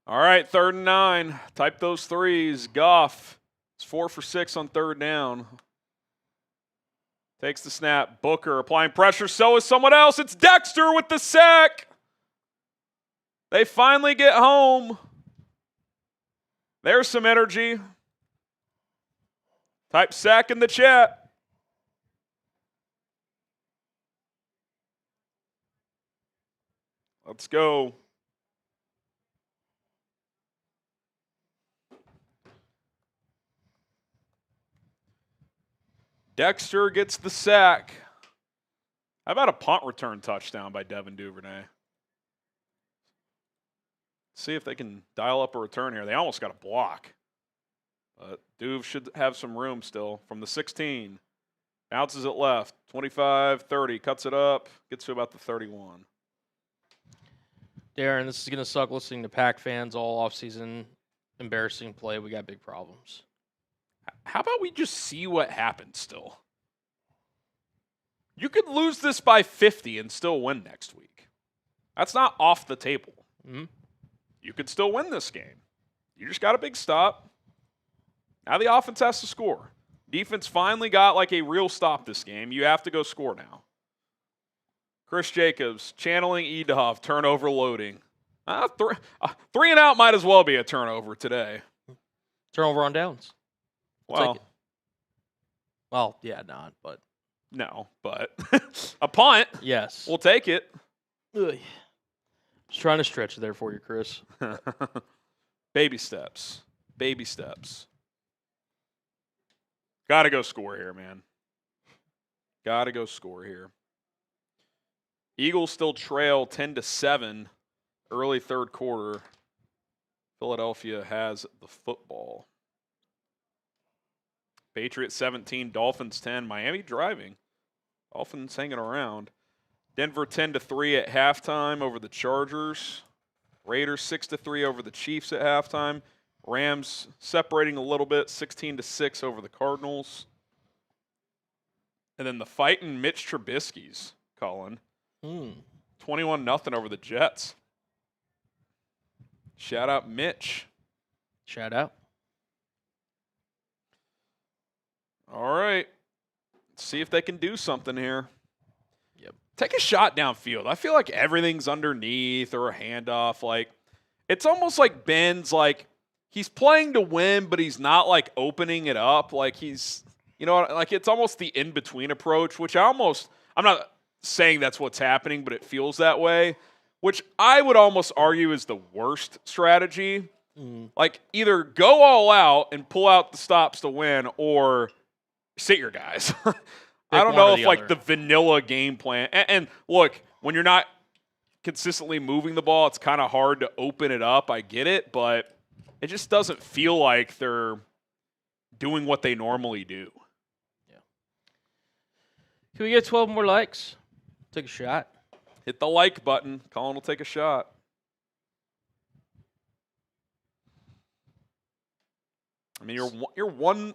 All right, 3rd and 9. Type those threes. Goff is 4 for 6 on 3rd down. Takes the snap. Booker applying pressure. So is someone else. It's Dexter with the sack. They finally get home. There's some energy. Type sack in the chat. Let's go. Dexter gets the sack. How about a punt return touchdown by Devin Duvernay? See if they can dial up a return here. They almost got a block. But Duve should have some room still from the 16. Bounces it left. 25, 30. Cuts it up. Gets to about the 31. Darren, this is going to suck listening to Pack fans all offseason. Embarrassing play. We got big problems. How about we just see what happens still? You could lose this by 50 and still win next week. That's not off the table. Mm-hmm. You could still win this game. You just got a big stop. Now the offense has to score. Defense finally got like a real stop this game. You have to go score now. Chris Jacobs channeling Edov, turnover loading. 3 and out might as well be a turnover today. Turnover on downs. Well, yeah, not, but. No, but a punt. Yes. We'll take it. Ugh. Just trying to stretch it there for you, Chris. Baby steps. Baby steps. Got to go score here, man. Got to go score here. Eagles still trail 10-7 early third quarter. Philadelphia has the football. Patriots 17, Dolphins 10. Miami driving. Dolphins hanging around. Denver 10-3 at halftime over the Chargers. Raiders 6-3 over the Chiefs at halftime. Rams separating a little bit, 16-6 over the Cardinals. And then the fighting Mitch Trubisky's, Colin. 21-0 over the Jets. Shout out Mitch. Shout out. All right. Let's see if they can do something here. Yep. Take a shot downfield. I feel like everything's underneath or a handoff. Like, it's almost like Ben's like, he's playing to win, but he's not like opening it up. Like he's, you know, like it's almost the in-between approach, which I'm not saying that's what's happening, but it feels that way, which I would almost argue is the worst strategy. Like either go all out and pull out the stops to win or sit your guys. I don't know if like the vanilla game plan. And look, when you're not consistently moving the ball, it's kind of hard to open it up. I get it, but it just doesn't feel like they're doing what they normally do. Yeah. Can we get 12 more likes? Take a shot. Hit the like button. Colin will take a shot. I mean, you're one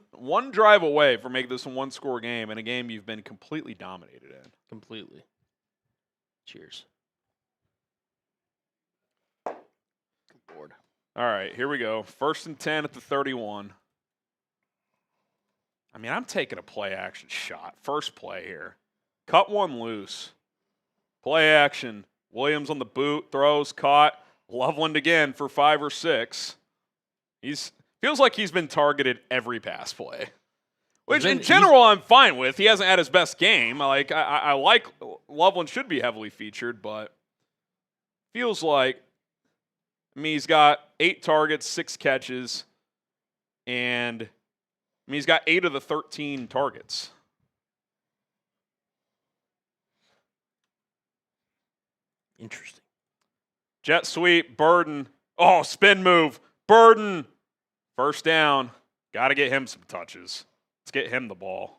drive away from making this a one-score game, and a game you've been completely dominated in. Completely. Cheers. Good Lord. All right, here we go. 1st and 10 at the 31. I mean, I'm taking a play-action shot. First play here. Cut one loose. Play action. Williams on the boot. Throws. Caught. Loveland again for 5 or 6. Feels like he's been targeted every pass play. Which, in general, I'm fine with. He hasn't had his best game. I like Loveland should be heavily featured, but feels like, I mean, he's got 8 targets, 6 catches, and I mean, he's got 8 of the 13 targets. Interesting. Jet sweep, Burden. Oh, spin move, Burden. First down. Got to get him some touches. Let's get him the ball.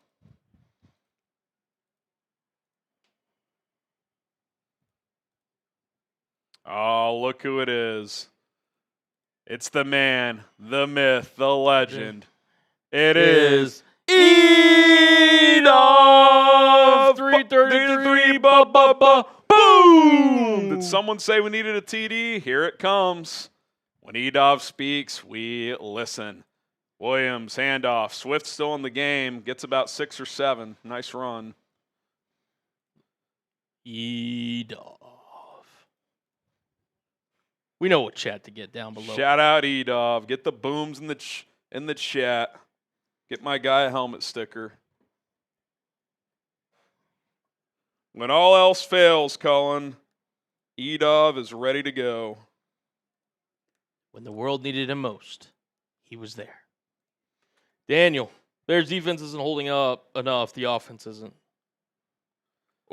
Oh, look who it is. It's the man, the myth, the legend. It is Edov. 333. Boom! Did someone say we needed a TD? Here it comes. When Edov speaks, we listen. Williams, handoff. Swift still in the game. Gets about 6 or 7. Nice run. Edov. We know what chat to get down below. Shout out Edov. Get the booms in the chat. Get my guy a helmet sticker. When all else fails, Cullen, Edov is ready to go. When the world needed him most, he was there. Daniel, Bears defense isn't holding up enough. The offense isn't.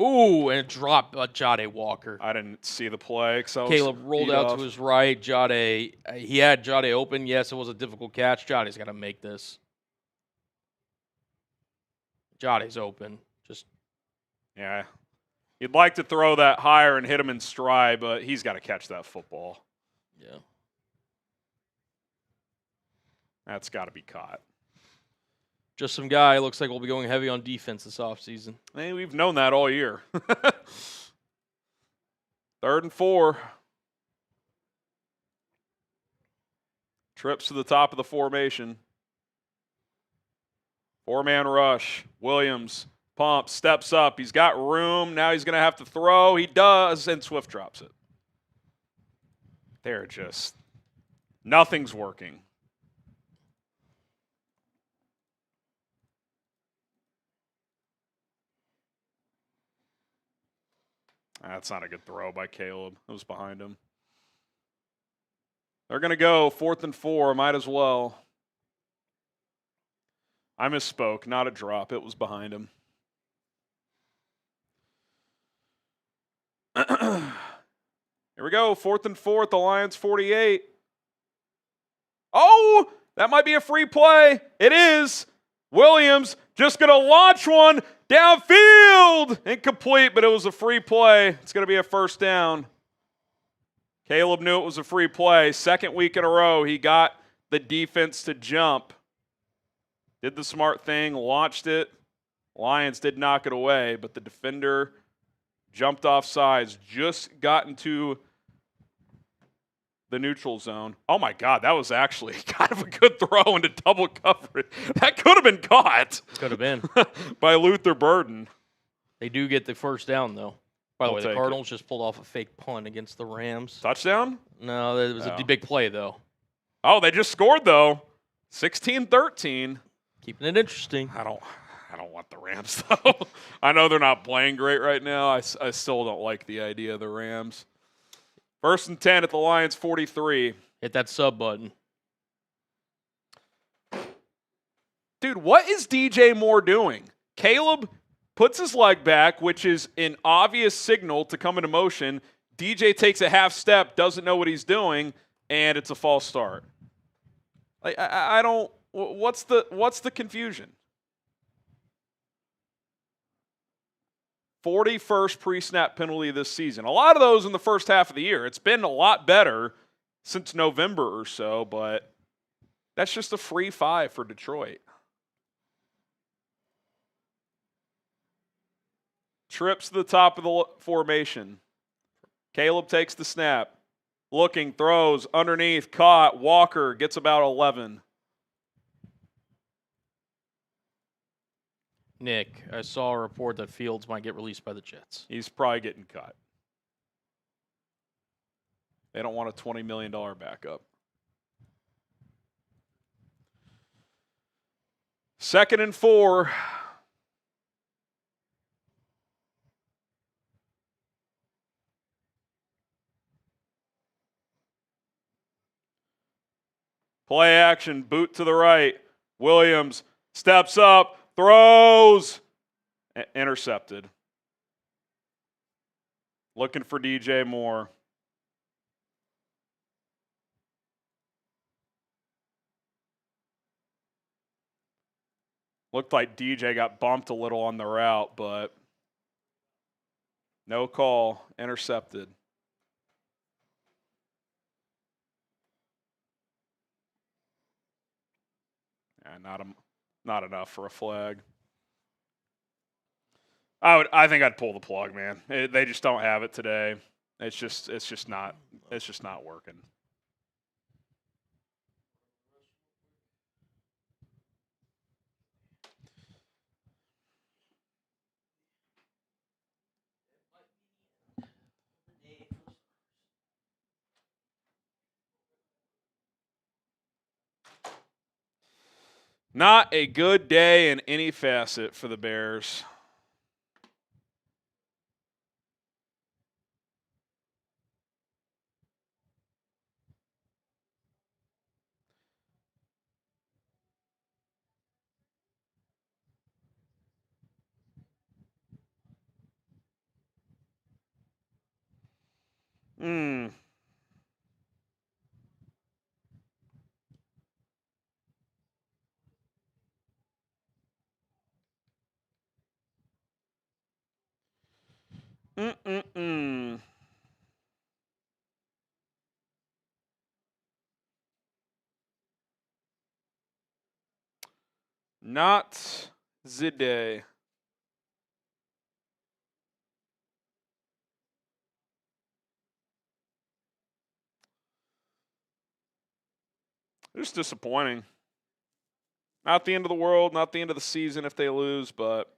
Ooh, and it dropped Jade Walker. I didn't see the play. Caleb rolled out to his right. Jade, he had Jade open. Yes, it was a difficult catch. Jade's got to make this. Jade's open. Yeah. You'd like to throw that higher and hit him in stride, but he's got to catch that football. Yeah. That's got to be caught. Just some guy looks like we'll be going heavy on defense this offseason. Hey, we've known that all year. 3rd and 4. Trips to the top of the formation. 4-man rush. Williams pumps, steps up. He's got room. Now he's going to have to throw. He does, and Swift drops it. They're just, nothing's working. That's not a good throw by Caleb. It was behind him. They're going to go 4th and 4. Might as well. I misspoke. Not a drop. It was behind him. Here we go. 4th and 4 at the Lions 48. Oh, that might be a free play. It is. Williams just going to launch one downfield. Incomplete, but it was a free play. It's going to be a first down. Caleb knew it was a free play. Second week in a row, he got the defense to jump. Did the smart thing, launched it. Lions did knock it away, but the defender jumped off sides, just got into the neutral zone. Oh my God, that was actually kind of a good throw into double coverage. That could have been caught. Could have been. By Luther Burden. They do get the first down, though. By the way, the Cardinals just pulled off a fake punt against the Rams. Touchdown? No, it was a big play, though. Oh, they just scored, though. 16-13. Keeping it interesting. I don't want the Rams, though. I know they're not playing great right now. I still don't like the idea of the Rams. 1st and 10 at the Lions 43. Hit that sub button. Dude, what is DJ Moore doing? Caleb puts his leg back, which is an obvious signal to come into motion. DJ takes a half step, doesn't know what he's doing, and it's a false start. Like I don't. What's the confusion? 41st pre-snap penalty this season. A lot of those in the first half of the year. It's been a lot better since November or so, but that's just a free 5 for Detroit. Trips to the top of the formation. Caleb takes the snap. Looking, throws, underneath, caught. Walker gets about 11. Nick, I saw a report that Fields might get released by the Jets. He's probably getting cut. They don't want a $20 million backup. 2nd and 4. Play action, boot to the right. Williams steps up, throws. Intercepted. Looking for DJ Moore. Looked like DJ got bumped a little on the route, but no call. Intercepted. Not enough for a flag. I think I'd pull the plug, man. They just don't have it today. It's just not working. Not a good day in any facet for the Bears. Not the day. Just disappointing. Not the end of the world, not the end of the season if they lose, but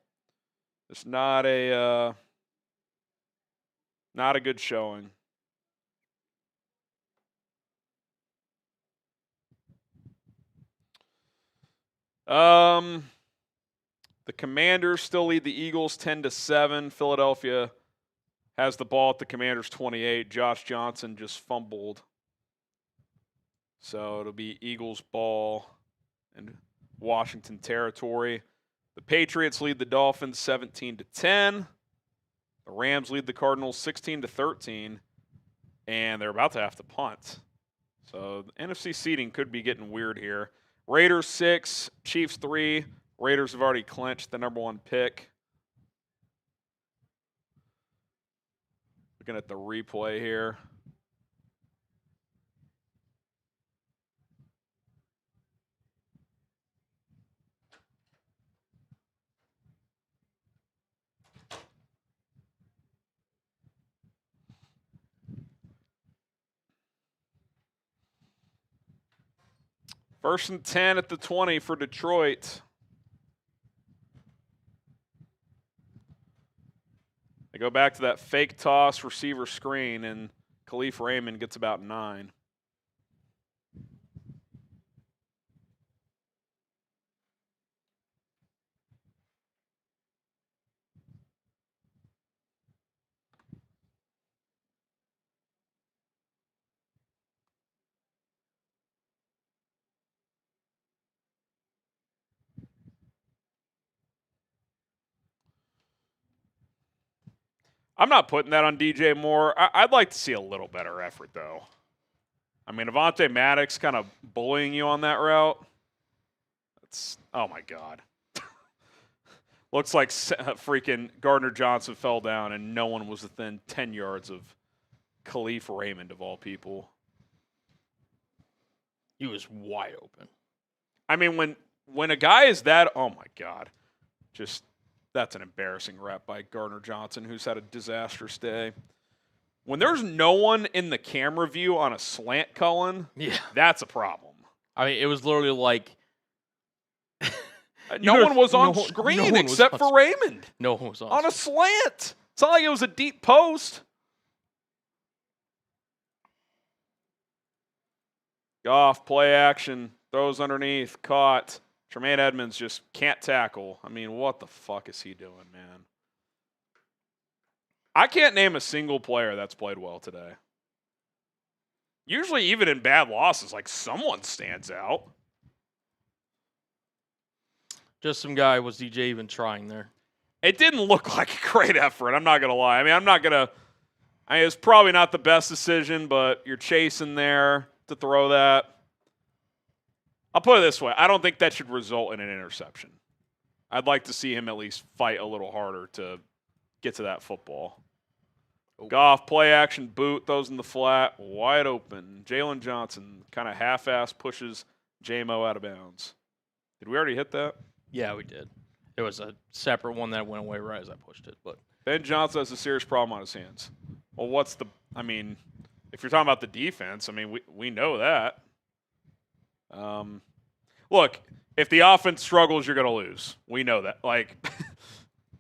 it's not a good showing. The Commanders still lead the Eagles 10-7. Philadelphia has the ball at the Commanders 28. Josh Johnson just fumbled. So it'll be Eagles ball and Washington territory. The Patriots lead the Dolphins 17-10. The Rams lead the Cardinals 16-13. And they're about to have to punt. So the NFC seeding could be getting weird here. Raiders 6, Chiefs 3. Raiders have already clinched the number 1 pick. Looking at the replay here. First and 10 at the 20 for Detroit. They go back to that fake toss receiver screen, and Khalif Raymond gets about 9. I'm not putting that on DJ Moore. I'd like to see a little better effort, though. I mean, Avonte Maddox kind of bullying you on that route. That's, oh, my God. Looks like freaking Gardner Johnson fell down and no one was within 10 yards of Khalif Raymond, of all people. He was wide open. I mean, when a guy is that, oh, my God, just – that's an embarrassing rep by Gardner Johnson, who's had a disastrous day. When there's no one in the camera view on a slant, Cullen, that's a problem. I mean, it was literally like no one was on screen except for Raymond. No one was on a slant. It's not like it was a deep post. Goff, play action, throws underneath, caught. Tremaine Edmonds just can't tackle. I mean, what the fuck is he doing, man? I can't name a single player that's played well today. Usually, even in bad losses, like someone stands out. Just some guy. Was DJ even trying there? It didn't look like a great effort. I'm not going to lie. I mean, it's probably not the best decision, but you're chasing there to throw that. I'll put it this way. I don't think that should result in an interception. I'd like to see him at least fight a little harder to get to that football. Oh. Goff, play action, boot, throws in the flat, wide open. Jalen Johnson kind of half-ass pushes J-Mo out of bounds. Did we already hit that? Yeah, we did. There was a separate one that went away right as I pushed it. But Ben Johnson has a serious problem on his hands. Well, if you're talking about the defense, I mean, we know that. Look, if the offense struggles, you're going to lose. We know that. Like,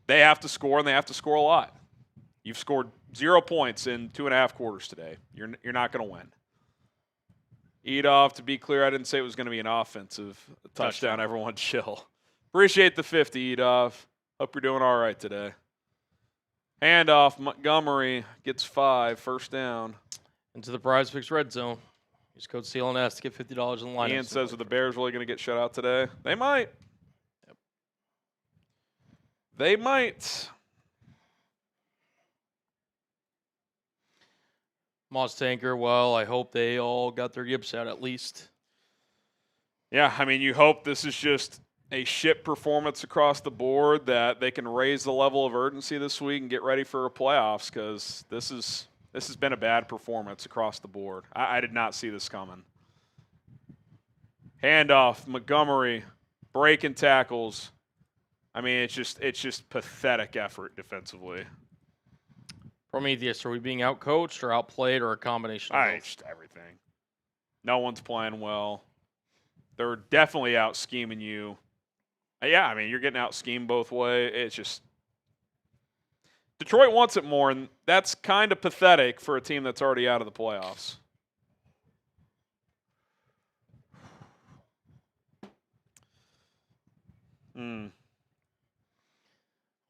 they have to score, and they have to score a lot. You've scored 0 points in 2.5 quarters today. You're not going to win. Edoff, to be clear, I didn't say it was going to be an offensive touchdown. Everyone chill. Appreciate the 50, Edoff. Hope you're doing all right today. Handoff, Montgomery gets 5, first down. Into the Prize Picks red zone. Use code CLNS to get $50 in the line. Ian says, are the Bears really going to get shut out today? They might. Yep. They might. Moss Tanker, well, I hope they all got their yips out at least. Yeah, I mean, you hope this is just a shit performance across the board, that they can raise the level of urgency this week and get ready for a playoffs, because this has been a bad performance across the board. I did not see this coming. Handoff, Montgomery, breaking tackles. I mean, it's just pathetic effort defensively. Prometheus, are we being outcoached or outplayed or a combination of both? Just everything. No one's playing well. They're definitely out scheming you. Yeah, I mean, you're getting out schemed both ways. It's just Detroit wants it more, and that's kind of pathetic for a team that's already out of the playoffs.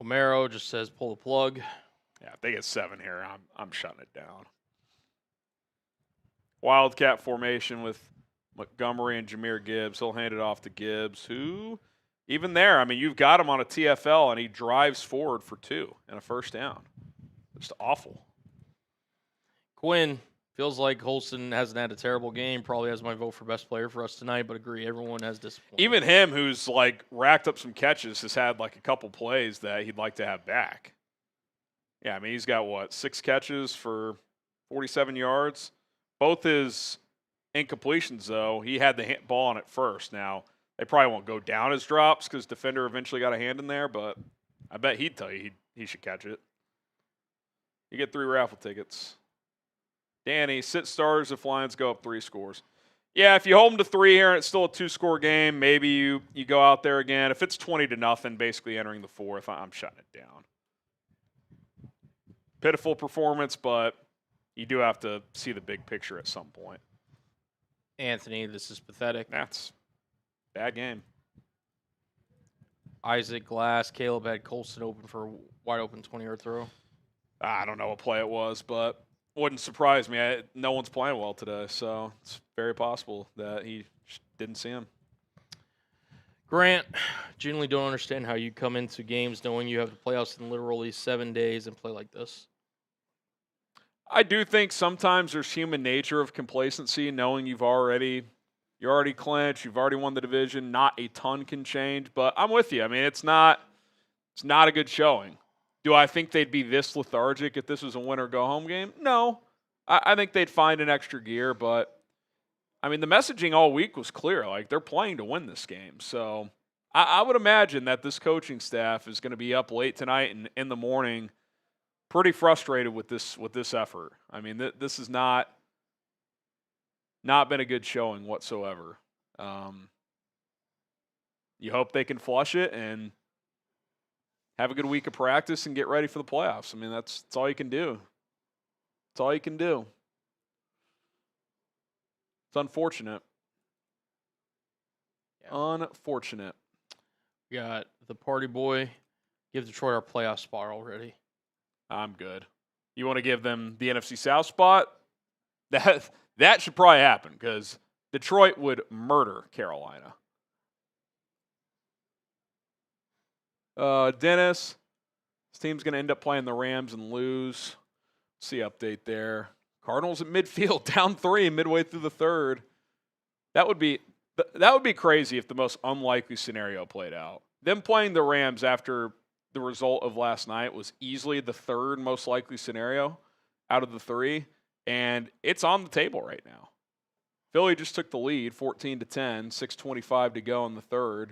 Romero just says pull the plug. Yeah, if they get 7 here, I'm shutting it down. Wildcat formation with Montgomery and Jahmyr Gibbs. He'll hand it off to Gibbs, who, even there, I mean, you've got him on a TFL, and he drives forward for 2 and a first down. Just awful. Quinn, feels like Colston hasn't had a terrible game. Probably has my vote for best player for us tonight, but agree, everyone has disappointed. Even him, who's, like, racked up some catches, has had, like, a couple plays that he'd like to have back. Yeah, I mean, he's got, 6 catches for 47 yards? Both his incompletions, though, he had the ball on it first. Now, they probably won't go down as drops because defender eventually got a hand in there, but I bet he'd tell you he should catch it. You get 3 raffle tickets. Danny, sit starters if Lions go up 3 scores. Yeah, if you hold them to 3 here and it's still a 2-score game, maybe you go out there again. If it's 20-0, basically entering the 4th, I'm shutting it down. Pitiful performance, but you do have to see the big picture at some point. Anthony, this is pathetic. That's a bad game. Isaac Glass, Caleb had Colston open for a wide open 20-yard throw. I don't know what play it was, but wouldn't surprise me. No one's playing well today, so it's very possible that he didn't see him. Grant, genuinely don't understand how you come into games knowing you have the playoffs in literally 7 days and play like this. I do think sometimes there's human nature of complacency, knowing you're already clinched, you've already won the division. Not a ton can change, but I'm with you. I mean, it's not a good showing. Do I think they'd be this lethargic if this was a win or go home game? No. I think they'd find an extra gear, but I mean, the messaging all week was clear. Like, they're playing to win this game. So I would imagine that this coaching staff is going to be up late tonight and in the morning pretty frustrated with this effort. I mean, this has not been a good showing whatsoever. You hope they can flush it and have a good week of practice and get ready for the playoffs. I mean, that's all you can do. That's all you can do. It's unfortunate. Yeah. Unfortunate. We got the party boy. Give Detroit our playoff spot already. I'm good. You want to give them the NFC South spot? That should probably happen because Detroit would murder Carolina. Dennis, this team's going to end up playing the Rams and lose. See update there. Cardinals at midfield, down 3 midway through the 3rd. That would be crazy if the most unlikely scenario played out. Them playing the Rams after the result of last night was easily the 3rd most likely scenario out of the 3, and it's on the table right now. Philly just took the lead, 14-10, 6:25 to go in the 3rd,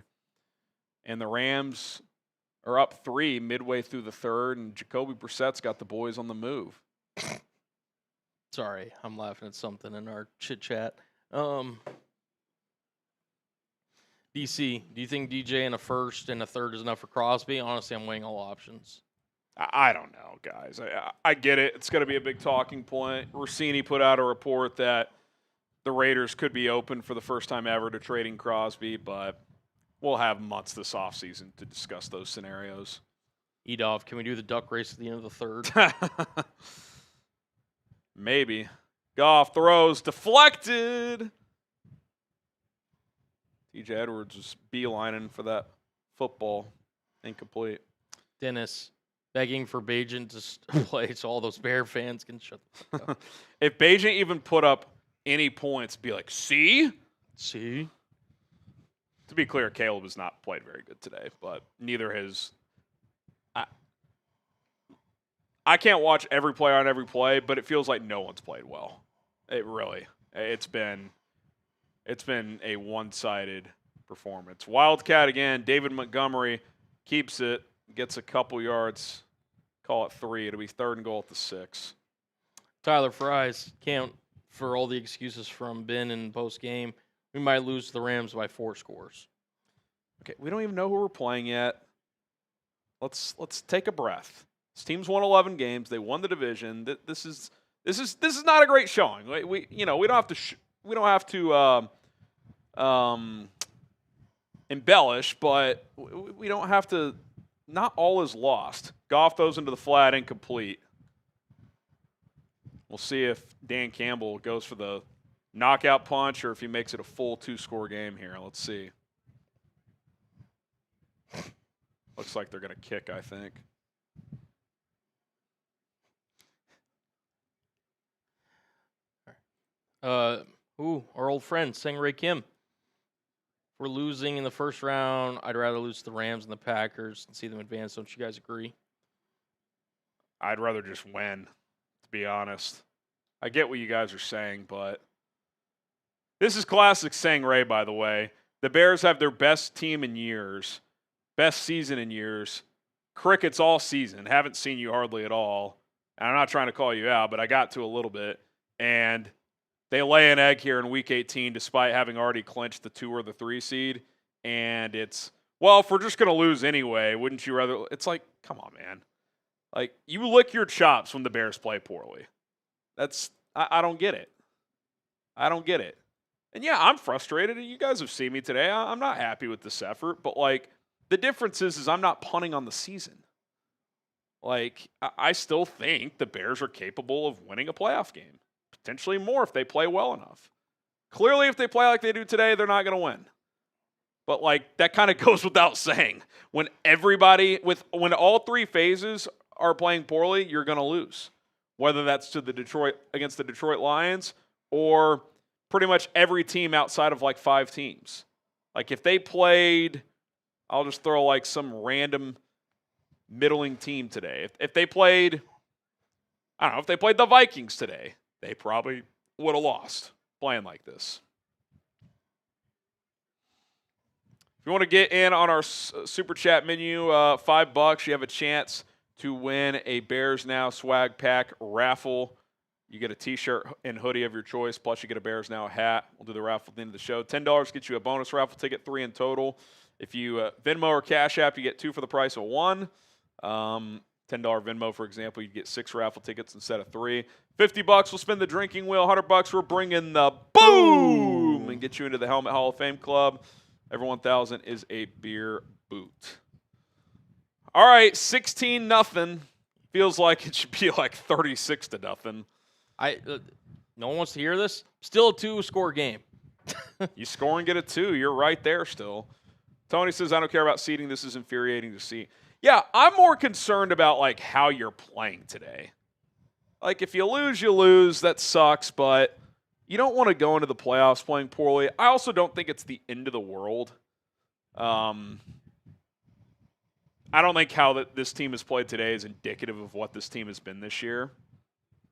and the Rams are up 3 midway through the 3rd, and Jacoby Brissett's got the boys on the move. Sorry, I'm laughing at something in our chit-chat. DC, do you think DJ in a first and a third is enough for Crosby? Honestly, I'm weighing all options. I don't know, guys. I get it. It's going to be a big talking point. Rossini put out a report that the Raiders could be open for the first time ever to trading Crosby, but we'll have months this offseason to discuss those scenarios. Edov, can we do the duck race at the end of the 3rd? Maybe. Goff throws, deflected. TJ Edwards was beelining for that football. Incomplete. Dennis, begging for Bajan to play so all those Bear fans can shut the fuck up. If Bajan even put up any points, be like, see? See? To be clear, Caleb has not played very good today, but neither has. I can't watch every player on every play, but it feels like no one's played well. It's been a one-sided performance. Wildcat again. David Montgomery keeps it, gets a couple yards. Call it 3. It'll be 3rd and goal at the 6. Tyler Fries, can't for all the excuses from Ben in post-game. We might lose to the Rams by 4 scores. Okay, we don't even know who we're playing yet. Let's take a breath. This team's won 11 games. They won the division. This is not a great showing. We don't have to embellish, but we don't have to. Not all is lost. Goff throws into the flat, incomplete. We'll see if Dan Campbell goes for the knockout punch or if he makes it a full 2-score game here. Let's see. Looks like they're going to kick, I think. Our old friend, Sang-Rae Kim. If we're losing in the first round, I'd rather lose to the Rams and the Packers and see them advance. Don't you guys agree? I'd rather just win, to be honest. I get what you guys are saying, but this is classic Sang-Rae, by the way. The Bears have their best team in years, best season in years. Crickets all season. Haven't seen you hardly at all. And I'm not trying to call you out, but I got to a little bit. And they lay an egg here in Week 18 despite having already clinched the 2 or the 3 seed. And it's, well, if we're just going to lose anyway, wouldn't you rather? It's like, come on, man. Like, you lick your chops when the Bears play poorly. I don't get it. I don't get it. And yeah, I'm frustrated. You guys have seen me today. I'm not happy with this effort, but like, the difference is I'm not punting on the season. Like, I still think the Bears are capable of winning a playoff game. Potentially more if they play well enough. Clearly, if they play like they do today, they're not going to win. But like, that kind of goes without saying. When all 3 phases are playing poorly, you're going to lose. Whether that's against the Detroit Lions or pretty much every team outside of like 5 teams. Like if they played, I'll just throw like some random middling team today. If they played, I don't know, if they played the Vikings today, they probably would have lost playing like this. If you want to get in on our Super Chat menu, $5, you have a chance to win a Bears Now swag pack raffle. You get a t-shirt and hoodie of your choice, plus you get a Bears Now hat. We'll do the raffle at the end of the show. $10 gets you a bonus raffle ticket, 3 in total. If you Venmo or Cash App, you get 2 for the price of 1. $10 Venmo, for example, you get 6 raffle tickets instead of 3. $50, we'll spin the drinking wheel. $100, we're bringing the boom and get you into the Helmet Hall of Fame Club. Every 1,000 is a beer boot. All right, 16-0. Feels like it should be like 36-0. No one wants to hear this. Still a 2-score game. You score and get a 2. You're right there still. Tony says, I don't care about seeding. This is infuriating to see. Yeah, I'm more concerned about like how you're playing today. Like if you lose, you lose. That sucks, but you don't want to go into the playoffs playing poorly. I also don't think it's the end of the world. I don't think how this team has played today is indicative of what this team has been this year.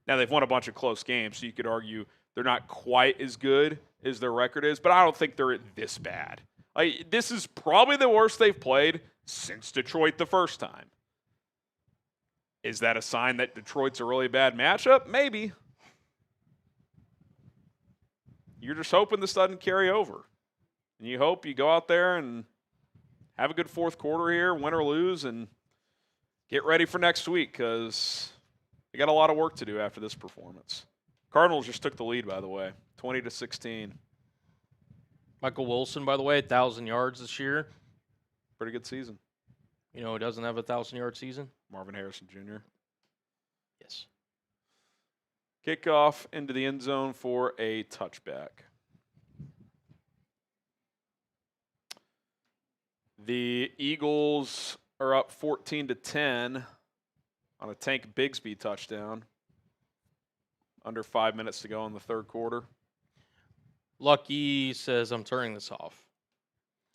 Now, they've won a bunch of close games, so you could argue they're not quite as good as their record is, but I don't think they're this bad. Like, this is probably the worst they've played since Detroit the first time. Is that a sign that Detroit's a really bad matchup? Maybe. You're just hoping this doesn't carry over. And you hope you go out there and have a good fourth quarter here, win or lose, and get ready for next week because they got a lot of work to do after this performance. Cardinals just took the lead, by the way, 20-16. Michael Wilson, by the way, 1,000 yards this year. Pretty good season. You know who doesn't have a 1,000-yard season? Marvin Harrison Jr. Yes. Kickoff into the end zone for a touchback. The Eagles are up 14-10 on a Tank Bigsby touchdown. Under 5 minutes to go in the third quarter. Lucky says, I'm turning this off.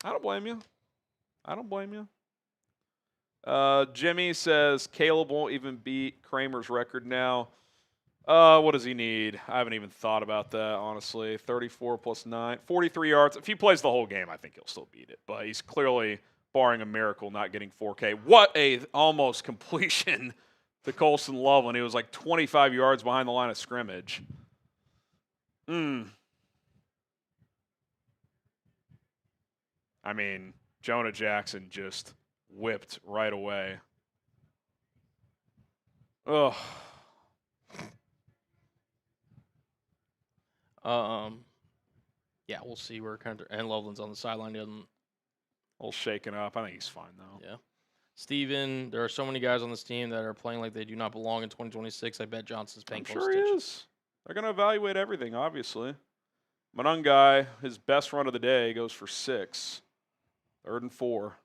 I don't blame you. Jimmy says, Caleb won't even beat Kramer's record now. What does he need? I haven't even thought about that, honestly. 34 plus 9. 43 yards. If he plays the whole game, I think he'll still beat it. But he's clearly, barring a miracle, not getting 4K. What a almost completion to Colston Loveland. He was like 25 yards behind the line of scrimmage. I mean, Jonah Jackson just whipped right away. Ugh. Yeah, we'll see where and Loveland's on the sideline. He doesn't. A little shaken up. I think he's fine, though. Yeah. Steven, there are so many guys on this team that are playing like they do not belong in 2026. I bet Johnson's paying I'm sure he is. They're going to evaluate everything, obviously. Monangai, his best run of the day, goes for 6. 3rd and 4.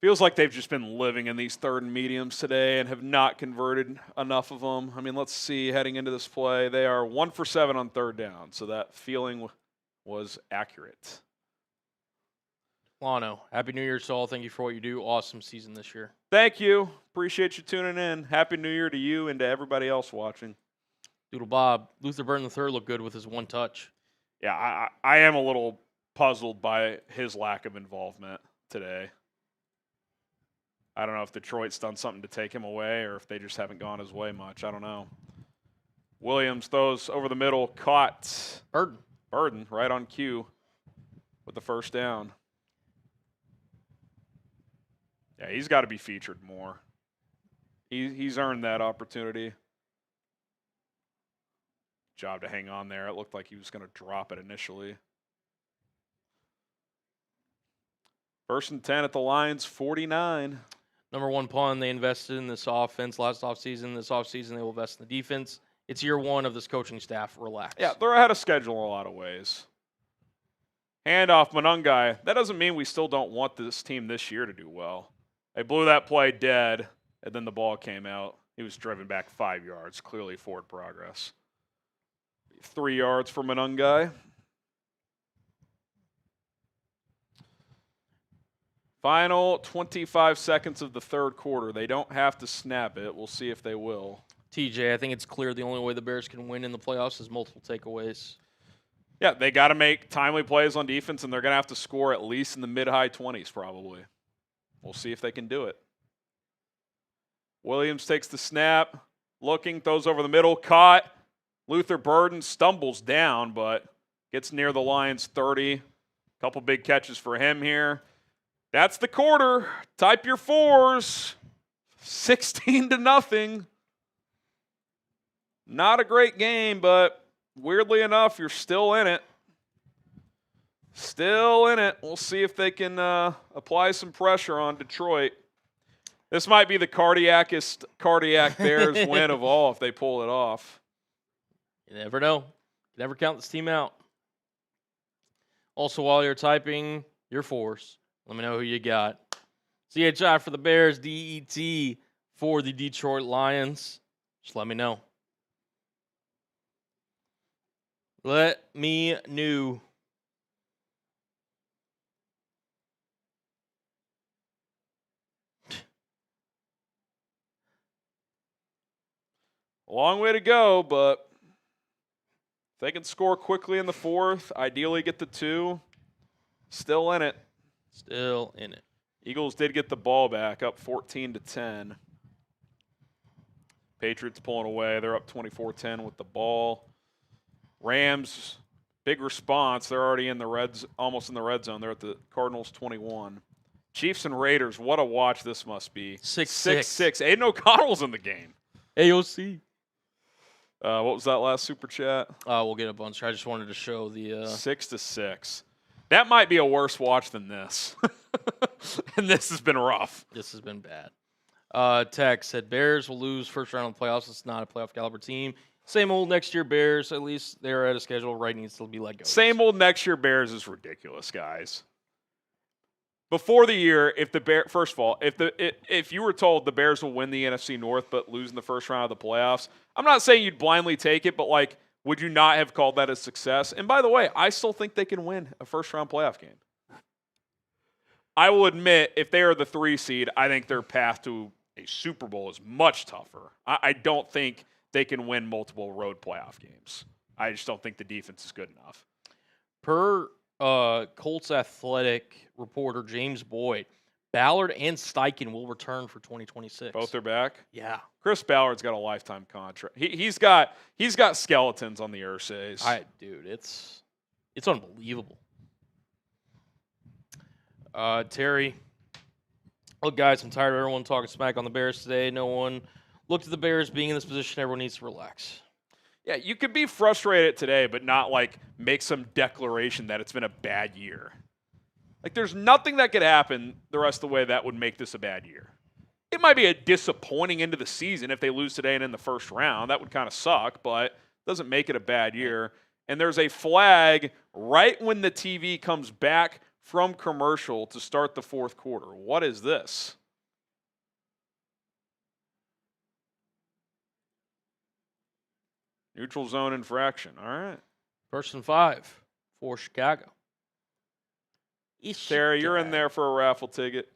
Feels like they've just been living in these 3rd and mediums today and have not converted enough of them. I mean, let's see, heading into this play, they are 1 for 7 on 3rd down, so that feeling was accurate. Lano, Happy New Year to all. Thank you for what you do. Awesome season this year. Thank you. Appreciate you tuning in. Happy New Year to you and to everybody else watching. Doodle Bob, Luther Burton III looked good with his 1 touch. Yeah, I am a little puzzled by his lack of involvement today. I don't know if Detroit's done something to take him away or if they just haven't gone his way much. I don't know. Williams throws over the middle, caught. Burden right on cue with the 1st down. Yeah, he's got to be featured more. He's earned that opportunity. Job to hang on there. It looked like he was going to drop it initially. 1st and 10 at the Lions, 49. Number 1 pawn they invested in this offense last offseason. This offseason they will invest in the defense. It's year 1 of this coaching staff. Relax. Yeah, they're ahead of schedule in a lot of ways. Handoff, Monangai. That doesn't mean we still don't want this team this year to do well. They blew that play dead, and then the ball came out. He was driven back 5 yards, clearly forward progress. 3 yards for Monangai. Final 25 seconds of the 3rd quarter. They don't have to snap it. We'll see if they will. TJ, I think it's clear the only way the Bears can win in the playoffs is multiple takeaways. Yeah, they got to make timely plays on defense, and they're going to have to score at least in the mid-high 20s probably. We'll see if they can do it. Williams takes the snap, looking, throws over the middle, caught. Luther Burden stumbles down, but gets near the Lions 30. Couple big catches for him here. That's the quarter. Type your 4s. 16-0. Not a great game, but weirdly enough, you're still in it. Still in it. We'll see if they can apply some pressure on Detroit. This might be the cardiac Bears win of all if they pull it off. You never know. You never count this team out. Also, while you're typing your 4s, let me know who you got. CHI for the Bears, DET for the Detroit Lions. Just let me know. Let me know. A long way to go, but if they can score quickly in the 4th, ideally get the 2, still in it. Still in it. Eagles did get the ball back, up 14-10. Patriots pulling away. They're up 24-10 with the ball. Rams, big response. They're already in the almost in the red zone. They're at the Cardinals 21. Chiefs and Raiders, what a watch this must be. 6-6. Aidan O'Connell's in the game. AOC. What was that last super chat? We'll get a bunch. I just wanted to show the 6-6. That might be a worse watch than this. And this has been rough. This has been bad. Tex said Bears will lose 1st round of the playoffs. It's not a playoff caliber team. Same old next year Bears. At least they're at a schedule. Right needs to be let go. Same old next year Bears is ridiculous, guys. Before the year, first of all, if you were told the Bears will win the NFC North but lose in the 1st round of the playoffs, I'm not saying you'd blindly take it, but like, would you not have called that a success? And by the way, I still think they can win a 1st round playoff game. I will admit, if they are the 3 seed, I think their path to a Super Bowl is much tougher. I don't think they can win multiple road playoff games. I just don't think the defense is good enough. Per Colts athletic reporter James Boyd, Ballard and Steichen will return for 2026. Both are back? Yeah. Chris Ballard's got a lifetime contract. He's got skeletons on the Ursays. Dude, it's unbelievable. Terry, look, guys, I'm tired of everyone talking smack on the Bears today. No one looked at the Bears being in this position. Everyone needs to relax. Yeah, you could be frustrated today, but not like make some declaration that it's been a bad year. Like, there's nothing that could happen the rest of the way that would make this a bad year. It might be a disappointing end of the season if they lose today and in the 1st round. That would kind of suck, but it doesn't make it a bad year. and there's a flag right when the TV comes back from commercial to start the fourth quarter. What is this? Neutral zone infraction. All right. 1st and 5 for Chicago. Terry, you're in there for a raffle ticket.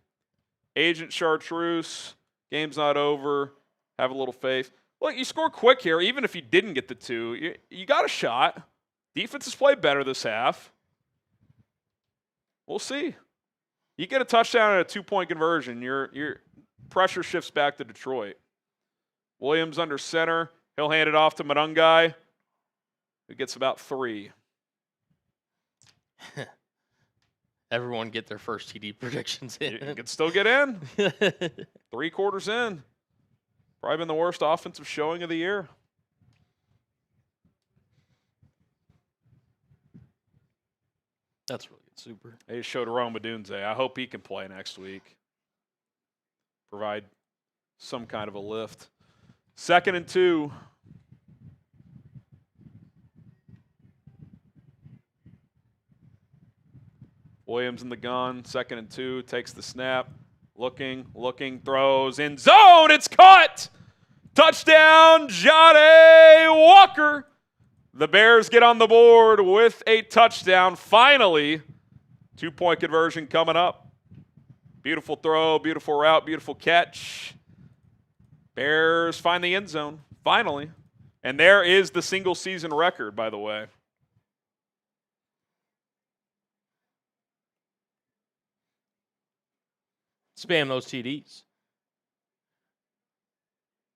Agent Chartreuse, game's not over. Have a little faith. Look, you score quick here. Even if you didn't get the 2, you got a shot. Defense has played better this half. We'll see. You get a touchdown and a 2-point conversion. Your pressure shifts back to Detroit. Williams under center. He'll hand it off to Monangai, who gets about 3. Everyone get their first TD predictions in. You can still get in. 3 quarters in. Probably been the worst offensive showing of the year. That's really good. Super. They just showed Odunze. I hope he can play next week. Provide some kind of a lift. 2nd and 2. Williams in the gun, 2nd and 2, takes the snap, looking, throws in zone. It's caught. Touchdown, Johnny Walker. The Bears get on the board with a touchdown. Finally, 2-point conversion coming up. Beautiful throw, beautiful route, beautiful catch. Bears find the end zone, finally. And there is the single season record, by the way. Spam those TDs.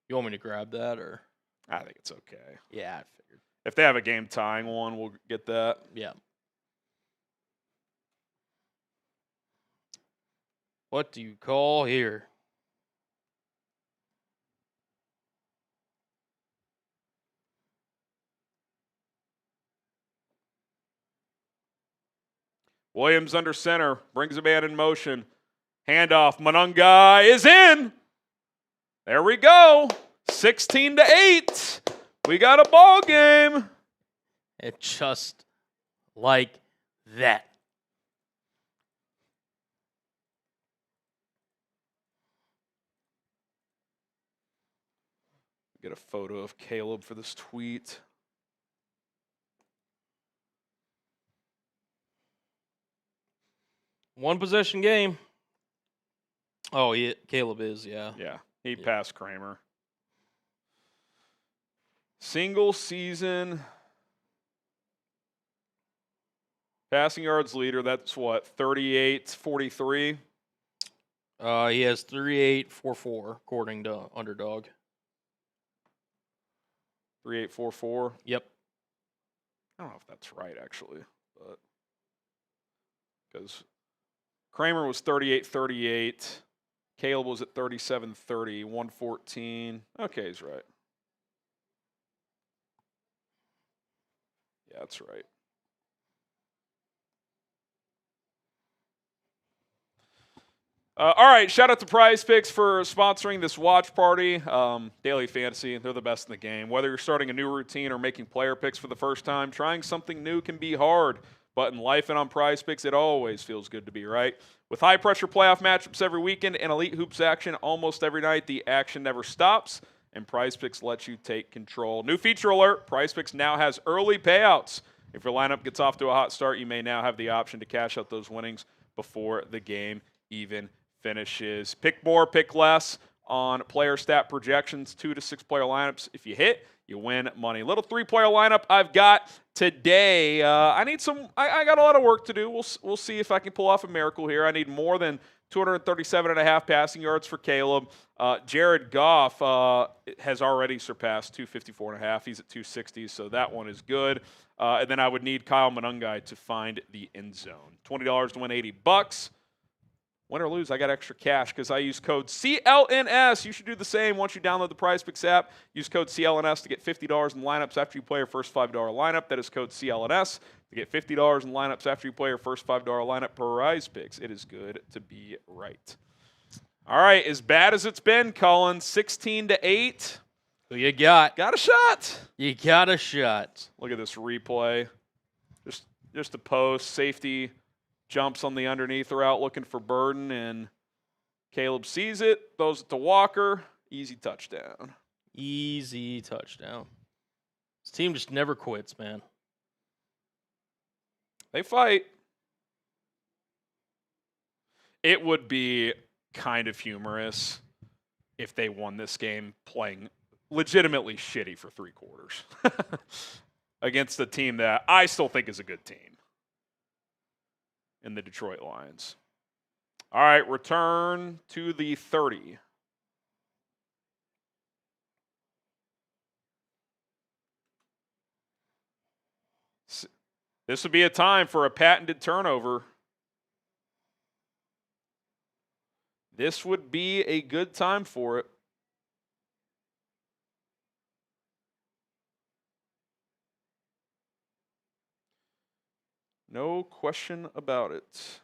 You want me to grab that, or? I think it's okay. Yeah, I figured. If they have a game tying one, we'll get that. Yeah. What do you call here? Williams under center, brings a man in motion. Handoff, Monangai is in. There we go. 16-8. We got a ball game. It just like that. Get a photo of Caleb for this tweet. One possession game. Oh, yeah, Caleb is, yeah. Yeah, he passed Kramer. Single season passing yards leader, that's what, 38-43? He has 38-44, according to Underdog. 38-44? Yep. I don't know if that's right, actually. But because Kramer was 38-38. Caleb was at 37-30, 114. Okay, he's right. Yeah, that's right. All right, shout out to Prize Picks for sponsoring this watch party. Daily Fantasy, they're the best in the game. Whether you're starting a new routine or making player picks for the first time, trying something new can be hard. But in life and on Prize Picks, it always feels good to be right. With high-pressure playoff matchups every weekend and elite hoops action almost every night, the action never stops, and Prize Picks lets you take control. New feature alert, Prize Picks now has early payouts. If your lineup gets off to a hot start, you may now have the option to cash out those winnings before the game even finishes. Pick more, pick less on player stat projections, 2 to 6 player lineups. If you hit, you win money. Little 3-player lineup I've got today. I got a lot of work to do. We'll see if I can pull off a miracle here. I need more than 237.5 passing yards for Caleb. Jared Goff has already surpassed 254.5. He's at 260, so that one is good. And then I would need Kyle Monangai to find the end zone. $20 to win $80. Win or lose, I got extra cash because I use code CLNS. You should do the same once you download the PrizePicks app. Use code CLNS to get $50 in lineups after you play your first $5 lineup. That is code CLNS to get $50 in lineups after you play your first $5 lineup. PrizePicks. It is good to be right. All right, as bad as it's been, Cullen, 16-8. Who you got? Got a shot. You got a shot. Look at this replay. Just a post. Safety jumps on the underneath route looking for Burden, and Caleb sees it, throws it to Walker. Easy touchdown. Easy touchdown. This team just never quits, man. They fight. It would be kind of humorous if they won this game playing legitimately shitty for 3 quarters against a team that I still think is a good team in the Detroit Lions. All right, return to the 30. This would be a time for a patented turnover. This would be a good time for it. No question about it.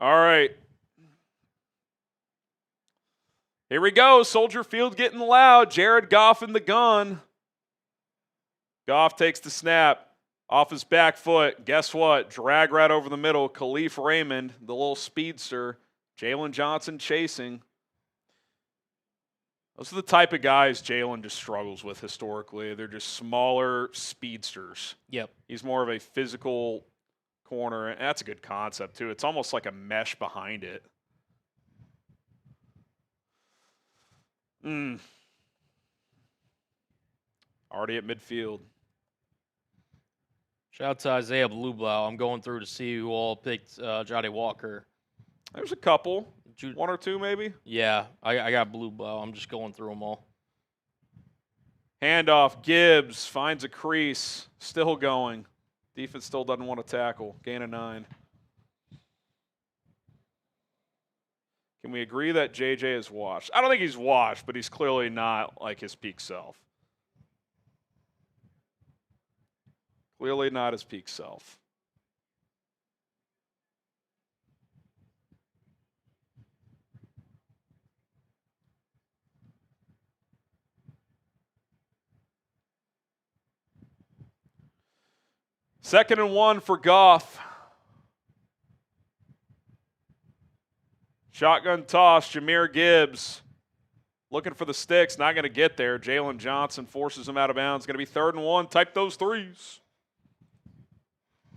All right. Here we go. Soldier Field getting loud. Jared Goff in the gun. Goff takes the snap. Off his back foot. Guess what? Drag right over the middle. Khalif Raymond, the little speedster. Jalen Johnson chasing. Those are the type of guys Jalen just struggles with historically. They're just smaller speedsters. Yep. He's more of a physical corner. And that's a good concept, too. It's almost like a mesh behind it. Already at midfield. Shout out to Isaiah Blueblow. I'm going through to see who all picked Johnny Walker. There's a couple. 1 or 2 maybe. Yeah, I got Blueblow. I'm just going through them all. Handoff. Gibbs finds a crease. Still going. Defense still doesn't want to tackle. Gain of 9. Can we agree that JJ is washed? I don't think he's washed, but he's clearly not like his peak self. Clearly not his peak self. Second and 1 for Goff. Shotgun toss, Jahmyr Gibbs looking for the sticks, not going to get there. Jalen Johnson forces him out of bounds. Going to be 3rd and 1. Type those threes.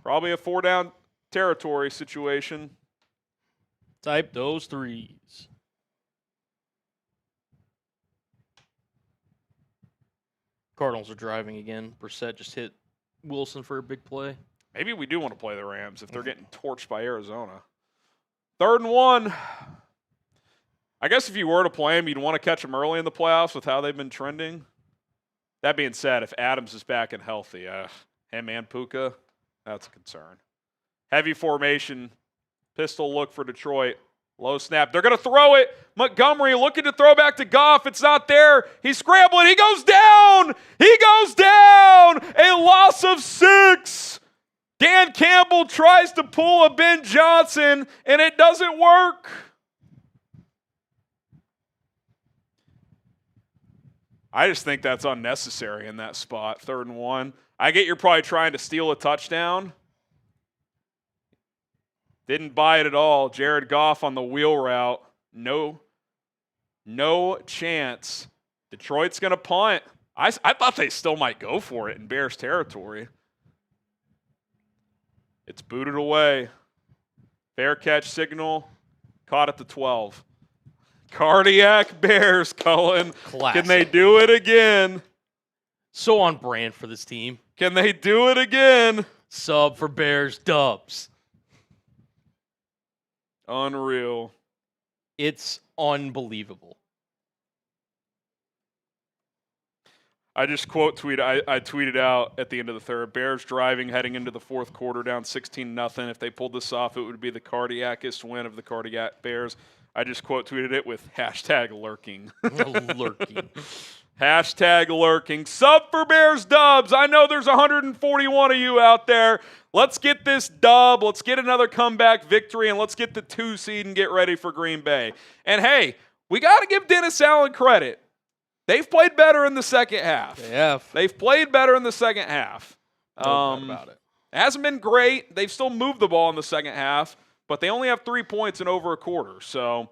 Probably a 4-down territory situation. Type those threes. Cardinals are driving again. Brissett just hit Wilson for a big play. Maybe we do want to play the Rams if they're getting torched by Arizona. 3rd and 1. I guess if you were to play them, you'd want to catch them early in the playoffs with how they've been trending. That being said, if Adams is back and healthy, him and Puka, that's a concern. Heavy formation. Pistol look for Detroit. Low snap. They're going to throw it. Montgomery looking to throw back to Goff. It's not there. He's scrambling. He goes down. He goes down. A loss of 6. Dan Campbell tries to pull a Ben Johnson, and it doesn't work. I just think that's unnecessary in that spot, 3rd and 1. I get you're probably trying to steal a touchdown. Didn't buy it at all. Jared Goff on the wheel route. No chance. Detroit's going to punt. I thought they still might go for it in Bears territory. It's booted away. Fair catch signal. Caught at the 12. Cardiac Bears, Cullen. Classic. Can they do it again? So on brand for this team. Can they do it again? Sub for Bears dubs. Unreal. It's unbelievable. I just quote tweet. I tweeted out at the end of the 3rd. Bears driving, heading into the 4th quarter, down 16-0. If they pulled this off, it would be the cardiacest win of the cardiac Bears. I just quote tweeted it with #lurking. Lurking. Hashtag lurking. Sub for Bears dubs. I know there's 141 of you out there. Let's get this dub. Let's get another comeback victory, and let's get the 2 seed and get ready for Green Bay. And, hey, we got to give Dennis Allen credit. They've played better in the second half. They have. They've played better in the second half. No doubt about it. It hasn't been great. They've still moved the ball in the second half, but they only have 3 points in over a quarter. So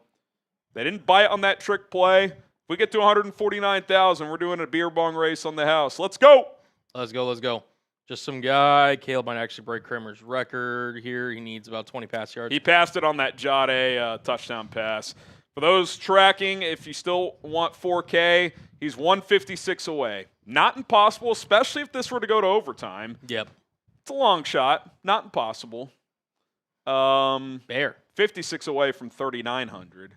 they didn't bite on that trick play. If we get to 149,000, we're doing a beer bong race on the house. Let's go. Let's go. Just some guy. Caleb might actually break Kramer's record here. He needs about 20 pass yards. He passed it on that Jade touchdown pass. For those tracking, if you still want 4K, he's 156 away. Not impossible, especially if this were to go to overtime. Yep. It's a long shot. Not impossible. Bear. 56 away from 3,900.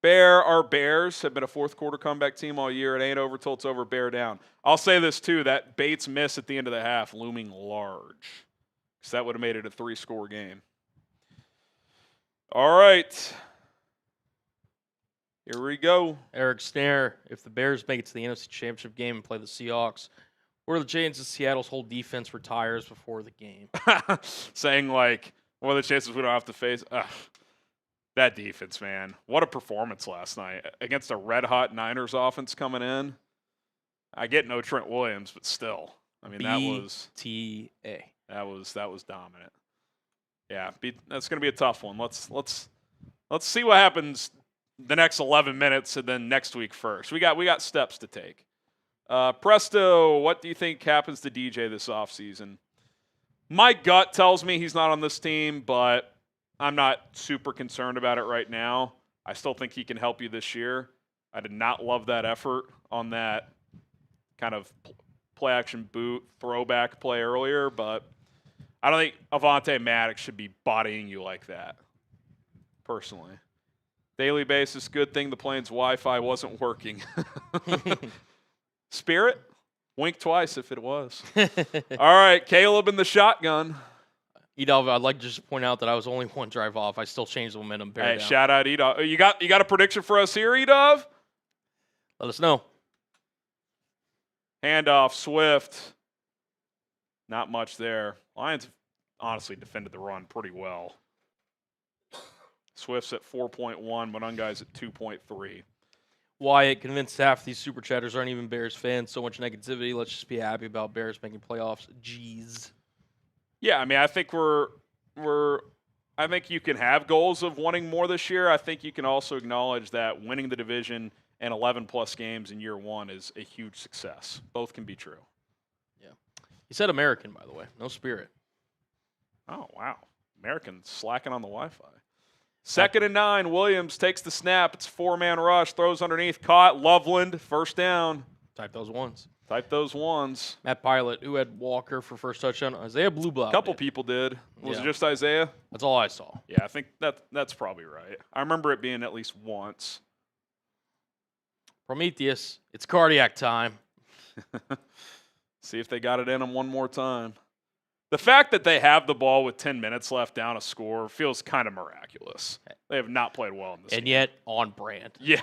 Our Bears have been a fourth quarter comeback team all year. It ain't over till it's over. Bear down. I'll say this, too. That Bates miss at the end of the half looming large. Because that would have made it a 3-score game. All right. Here we go. Eric Snare, if the Bears make it to the NFC Championship game and play the Seahawks, what are the chances Seattle's whole defense retires before the game? Saying, like, what are the chances we don't have to face? That defense, man. What a performance last night against a red-hot Niners offense coming in. I get no Trent Williams, but still. I mean, that was dominant. Yeah, that's going to be a tough one. Let's see what happens the next 11 minutes and then next week first. We got steps to take. Presto, what do you think happens to DJ this offseason? My gut tells me he's not on this team, but I'm not super concerned about it right now. I still think he can help you this year. I did not love that effort on that kind of play-action boot throwback play earlier, but I don't think Avonte Maddox should be bodying you like that, personally. Daily basis, good thing the plane's Wi-Fi wasn't working. Spirit? Wink twice if it was. All right, Caleb in the shotgun. Edov, I'd like to just point out that I was only one drive off. I still changed the momentum. Hey, down. Shout out Edov. You got a prediction for us here, Edov? Let us know. Handoff, Swift. Not much there. Lions honestly defended the run pretty well. Swift's at 4.1, Monangai's at 2.3. Wyatt, convinced half these super chatters aren't even Bears fans. So much negativity. Let's just be happy about Bears making playoffs. Jeez. Yeah, I mean, I think I think you can have goals of wanting more this year. I think you can also acknowledge that winning the division and 11-plus games in year one is a huge success. Both can be true. Yeah. He said American, by the way. No Spirit. Oh, wow. American slacking on the Wi-Fi. 2nd and 9, Williams takes the snap. It's 4-man rush, throws underneath, caught. Loveland, first down. Type those ones. Matt Pilot, who had Walker for first touchdown. Isaiah Blueblood. A couple people did. Was it just Isaiah? That's all I saw. Yeah, I think that's probably right. I remember it being at least once. Prometheus, it's cardiac time. See if they got it in them one more time. The fact that they have the ball with 10 minutes left down a score feels kind of miraculous. They have not played well in this game. And yet, on brand. Yeah.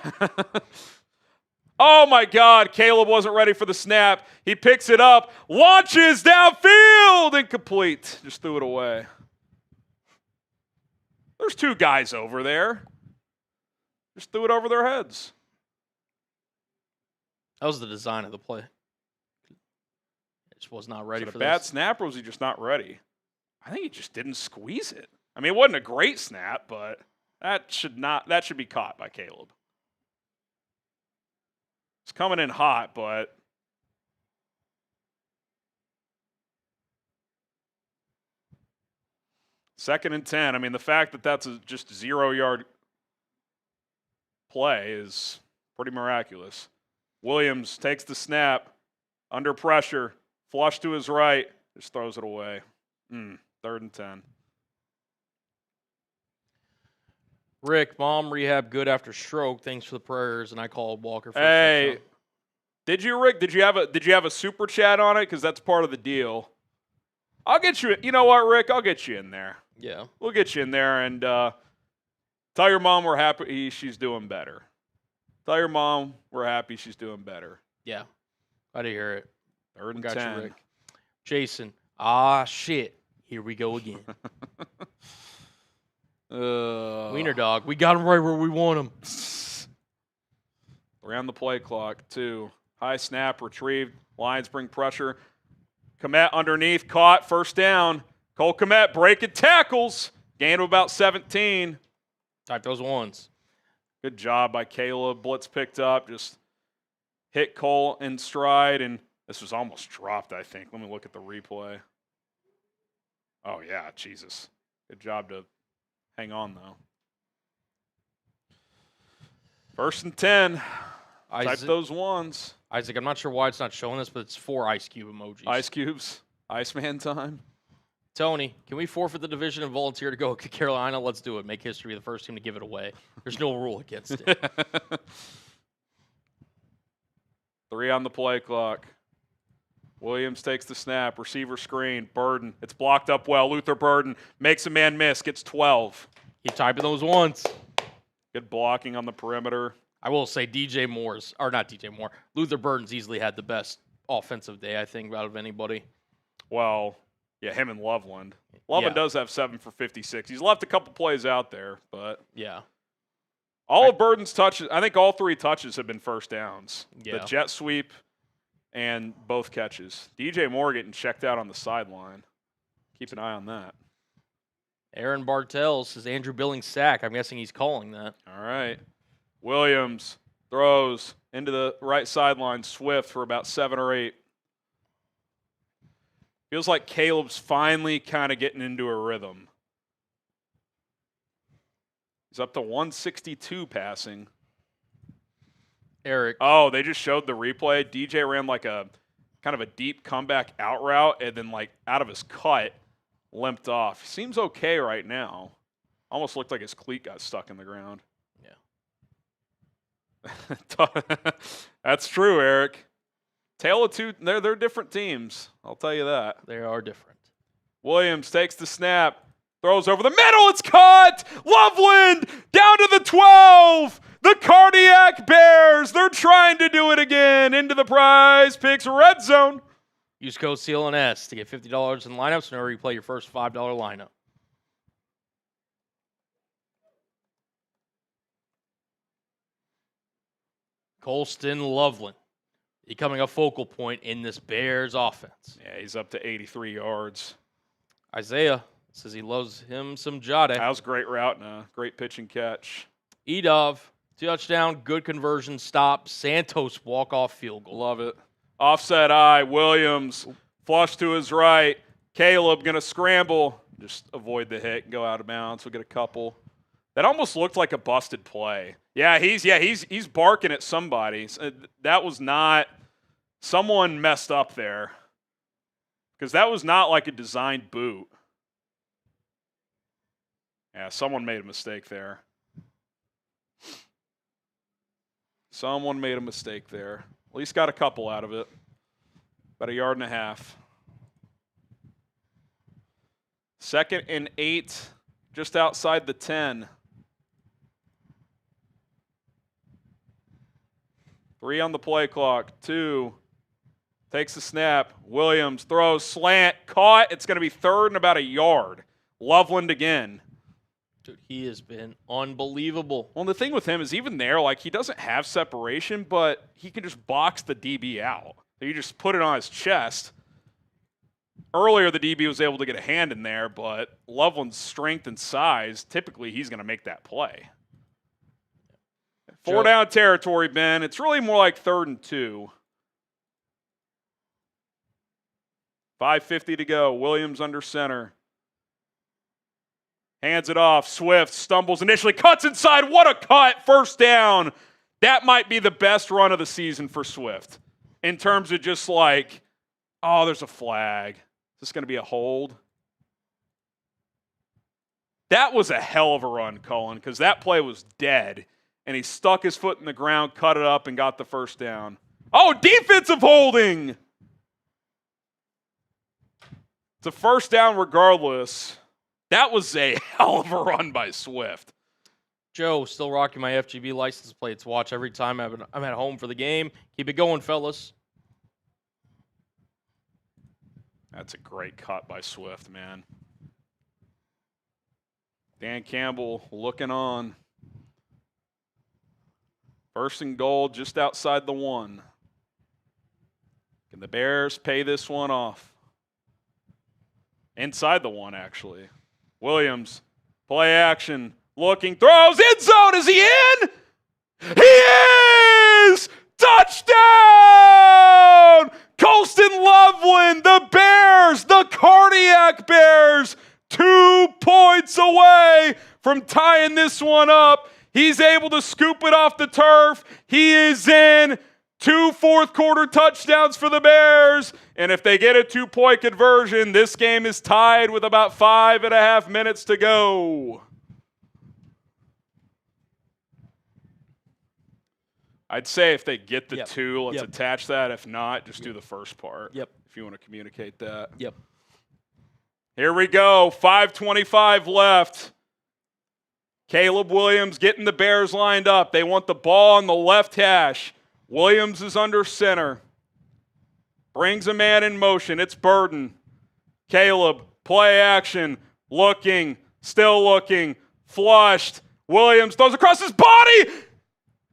Oh, my God. Caleb wasn't ready for the snap. He picks it up, launches downfield, incomplete. Just threw it away. There's 2 guys over there. Just threw it over their heads. That was the design of the play. Just was not ready for this. Bad snap, or was he just not ready? I think he just didn't squeeze it. I mean, it wasn't a great snap, but that should be caught by Caleb. It's coming in hot, but second and 10. I mean, the fact that that's just a 0-yard play is pretty miraculous. Williams takes the snap under pressure. Flush to his right, just throws it away. 3rd and 10. Rick, mom rehab good after stroke. Thanks for the prayers, and I called Walker. Hey, did you, Rick? Did you have a super chat on it? Because that's part of the deal. I'll get you. You know what, Rick? I'll get you in there. Yeah, we'll get you in there and tell your mom we're happy she's doing better. Tell your mom we're happy she's doing better. Yeah. I did hear it. 3rd and Got 10. you, Rick. Jason. Shit. Here we go again. Wiener dog. We got him right where we want him. Around the play clock, 2. High snap, retrieved. Lions bring pressure. Kmet underneath, caught, first down. Cole Kmet breaking tackles. Gain of about 17. Type those ones. Good job by Caleb. Blitz picked up, just hit Cole in stride, and this was almost dropped, I think. Let me look at the replay. Oh, yeah, Jesus. Good job to hang on, though. 1st and 10. Type those ones. Isaac, I'm not sure why it's not showing this, but it's 4 ice cube emojis. Ice cubes. Iceman time. Tony, can we forfeit the division and volunteer to go to Carolina? Let's do it. Make history. The first team to give it away. There's no rule against it. 3 on the play clock. Williams takes the snap. Receiver screen. Burden. It's blocked up well. Luther Burden makes a man miss. Gets 12. Keep typing those ones. Good blocking on the perimeter. I will say Luther Burden's easily had the best offensive day, I think, out of anybody. Well, yeah, him and Loveland. Loveland does have 7 for 56. He's left a couple plays out there, but yeah. All of Burden's touches, I think all 3 touches have been first downs. Yeah. The jet sweep and both catches. DJ Moore getting checked out on the sideline. Keep an eye on that. Aaron Bartels says Andrew Billings sack. I'm guessing he's calling that. All right. Williams throws into the right sideline. Swift for about 7 or 8. Feels like Caleb's finally kind of getting into a rhythm. He's up to 162 passing. Eric. Oh, they just showed the replay. DJ ran like a kind of a deep comeback out route and then like out of his cut limped off. Seems okay right now. Almost looked like his cleat got stuck in the ground. Yeah. That's true, Eric. Tale of two, they're different teams. I'll tell you that. They are different. Williams takes the snap, throws over the middle. It's caught. Loveland down to the 12. The Cardiac Bears. They're trying to do it again. Into the Prize Picks red zone. Use code CLNS to get $50 in lineups whenever you play your first $5 lineup. Colston Loveland becoming a focal point in this Bears offense. Yeah, he's up to 83 yards. Isaiah says he loves him some Jade. That was a great route and a great pitch and catch. Edov, touchdown, good conversion, stop. Santos walk-off field goal. Love it. Offset eye, Williams, flush to his right. Caleb going to scramble. Just avoid the hit and go out of bounds. We'll get a couple. That almost looked like a busted play. He's barking at somebody. That was not – someone messed up there because that was not like a designed boot. Yeah, someone made a mistake there. Someone made a mistake there. At least got a couple out of it. About 1.5 yards. 2nd and 8, just outside the 10. 3 on the play clock. 2. Takes the snap. Williams throws, slant, caught. It's going to be 3rd and about 1 yard. Loveland again. Dude, he has been unbelievable. Well, the thing with him is even there, like, he doesn't have separation, but he can just box the DB out. So you just put it on his chest. Earlier, the DB was able to get a hand in there, but Loveland's strength and size, typically he's going to make that play. 4 down territory, Ben. It's really more like 3rd and 2. 5:50 to go. Williams under center. Hands it off. Swift stumbles initially, cuts inside. What a cut. First down. That might be the best run of the season for Swift in terms of just like, oh, there's a flag. Is this going to be a hold? That was a hell of a run, Cullen, because that play was dead. And he stuck his foot in the ground, cut it up, and got the first down. Oh, defensive holding. It's a first down regardless. That was a hell of a run by Swift. Joe, still rocking my FGB license plates. Watch every time I'm at home for the game. Keep it going, fellas. That's a great cut by Swift, man. Dan Campbell looking on. First and goal just outside the 1. Can the Bears pay this one off? Inside the 1, actually. Williams, play action, looking, throws, end zone. Is he in? He is! Touchdown! Colston Loveland, the Bears, the Cardiac Bears, 2 points away from tying this one up. He's able to scoop it off the turf. He is in. 2 fourth-quarter touchdowns for the Bears. And if they get a 2-point conversion, this game is tied with about 5.5 minutes to go. I'd say if they get the 2, let's attach that. If not, just do the first part. If you want to communicate that. Here we go. 5:25 left. Caleb Williams getting the Bears lined up. They want the ball on the left hash. Williams is under center. Brings a man in motion. It's Burden. Caleb, play action. Looking, still looking. Flushed. Williams throws across his body.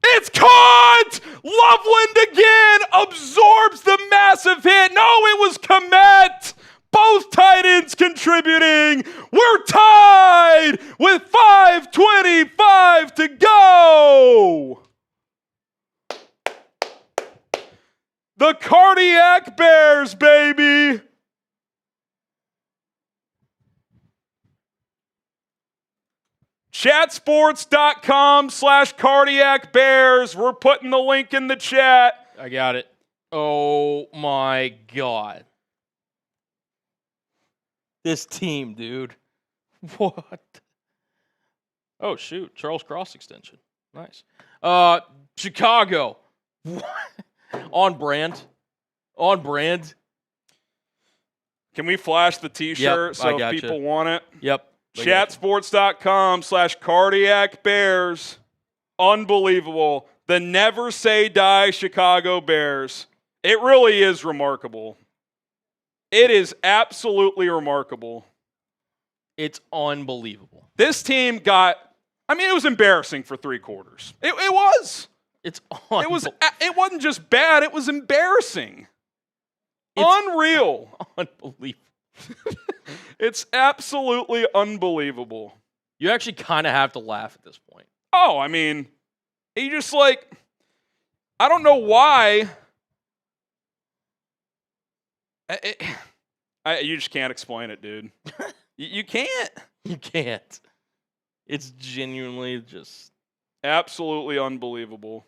It's caught! Loveland again absorbs the massive hit. No, it was Kmet. Both tight ends contributing. We're tied with 5:25 to go. The Cardiac Bears, baby. Chatsports.com/Cardiac Bears. We're putting the link in the chat. I got it. Oh, my God. This team, dude. What? Oh, shoot. Charles Cross extension. Nice. Chicago. What? On brand. On brand. Can we flash the T-shirt so if people want it? Chatsports.com/Cardiac Bears. Unbelievable. The never say die Chicago Bears. It really is remarkable. It is absolutely remarkable. It's unbelievable. This team got, it was embarrassing for 3 quarters. It was. It wasn't just bad, it was embarrassing. Unreal. Unbelievable. It's absolutely unbelievable. You actually kind of have to laugh at this point. Oh, you just I don't know why. You just can't explain it, dude. You can't. You can't. It's genuinely just absolutely unbelievable.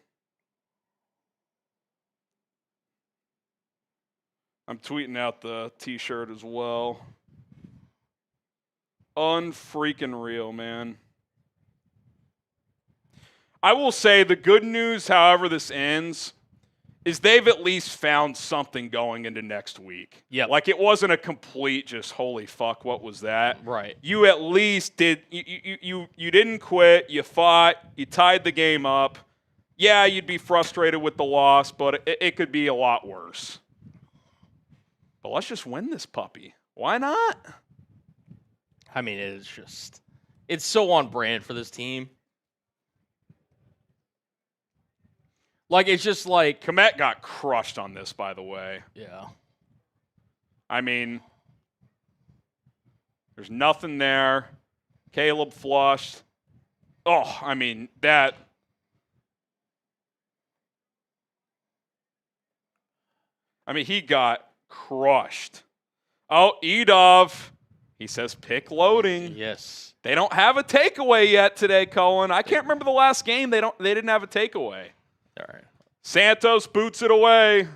I'm tweeting out the T-shirt as well. Unfreaking real, man. I will say the good news, however this ends, is they've at least found something going into next week. It wasn't a complete just holy fuck, what was that? Right. You at least did you didn't quit, you fought, you tied the game up. Yeah, you'd be frustrated with the loss, but it could be a lot worse. But let's just win this puppy. Why not? It's so on brand for this team. Kmet got crushed on this, by the way. Yeah. There's nothing there. Caleb flushed. Oh, that. He got crushed. Oh, Edov. He says pick loading. Yes. They don't have a takeaway yet today, Cohen. I can't remember the last game. They didn't have a takeaway. All right. Santos boots it away.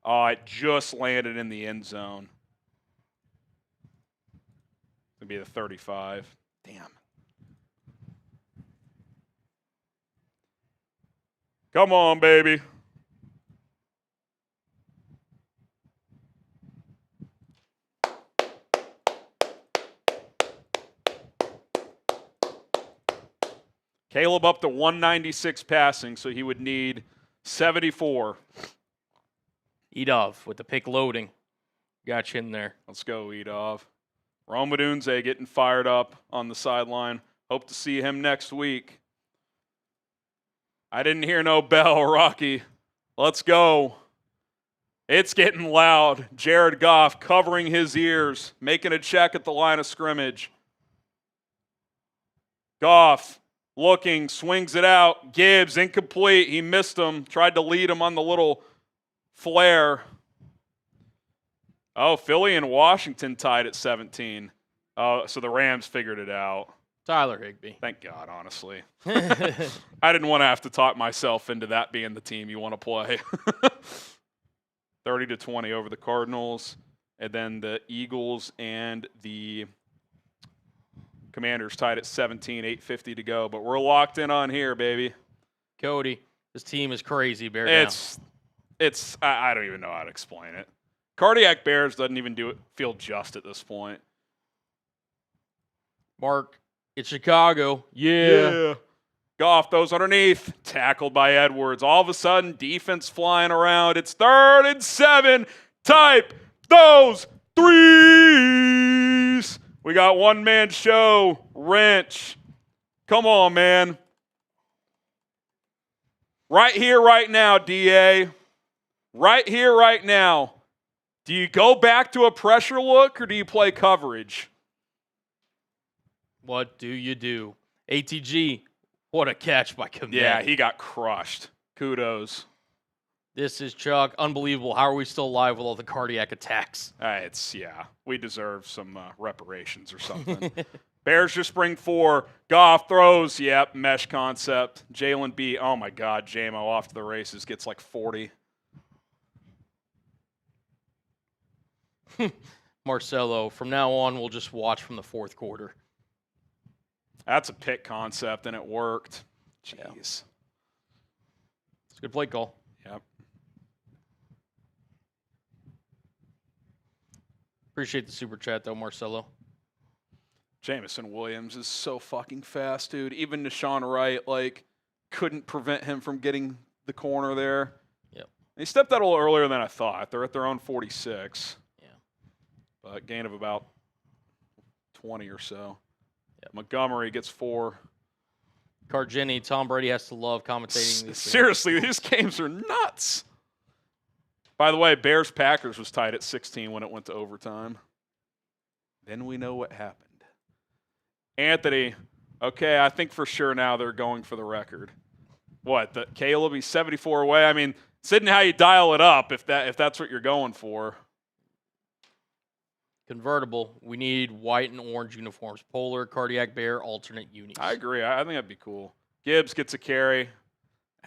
Oh, it just landed in the end zone. It'll be the 35. Damn. Come on, baby. Caleb up to 196 passing, so he would need 74. Edov with the pick loading. Got you in there. Let's go, Edov. Odunze getting fired up on the sideline. Hope to see him next week. I didn't hear no bell, Rocky. Let's go. It's getting loud. Jared Goff covering his ears, making a check at the line of scrimmage. Goff looking, swings it out. Gibbs, incomplete. He missed him. Tried to lead him on the little flare. Oh, Philly and Washington tied at 17. So the Rams figured it out. Tyler Higbee. Thank God, honestly. I didn't want to have to talk myself into that being the team you want to play. 30-20 over the Cardinals. And then the Eagles and the Commanders tied at 17, 8:50 to go. But we're locked in on here, baby. Cody, this team is crazy. Bear down. I don't even know how to explain it. Cardiac Bears doesn't even feel just at this point. Mark, it's Chicago. Yeah. Goff throws underneath. Tackled by Edwards. All of a sudden, defense flying around. It's 3rd and 7. Type those threes. We got one-man show. Wrench. Come on, man. Right here, right now, DA. Right here, right now. Do you go back to a pressure look or do you play coverage? What do you do? ATG, what a catch by Kmet. Yeah, he got crushed. Kudos. This is Chuck. Unbelievable. How are we still alive with all the cardiac attacks? We deserve some reparations or something. Bears just bring 4. Goff throws. Yep, mesh concept. Jalen B. Oh, my God. JMO off to the races. Gets like 40. Marcelo, from now on, we'll just watch from the 4th quarter. That's a pick concept, and it worked. Jeez. Yeah. It's a good play call. Yep. Appreciate the super chat, though, Marcelo. Jameson Williams is so fucking fast, dude. Even Deshaun Wright, couldn't prevent him from getting the corner there. Yep. He stepped out a little earlier than I thought. They're at their own 46. Yeah. But gain of about 20 or so. Yep. Montgomery gets 4. Cargini, Tom Brady has to love commentating. Seriously, these games are nuts. By the way, Bears-Packers was tied at 16 when it went to overtime. Then we know what happened. Anthony, okay, I think for sure now they're going for the record. What, the Caleb, he's 74 away? I mean, it's in how you dial it up if that's what you're going for. Convertible. We need white and orange uniforms. Polar, Cardiac Bear, alternate unis. I agree. I think that'd be cool. Gibbs gets a carry.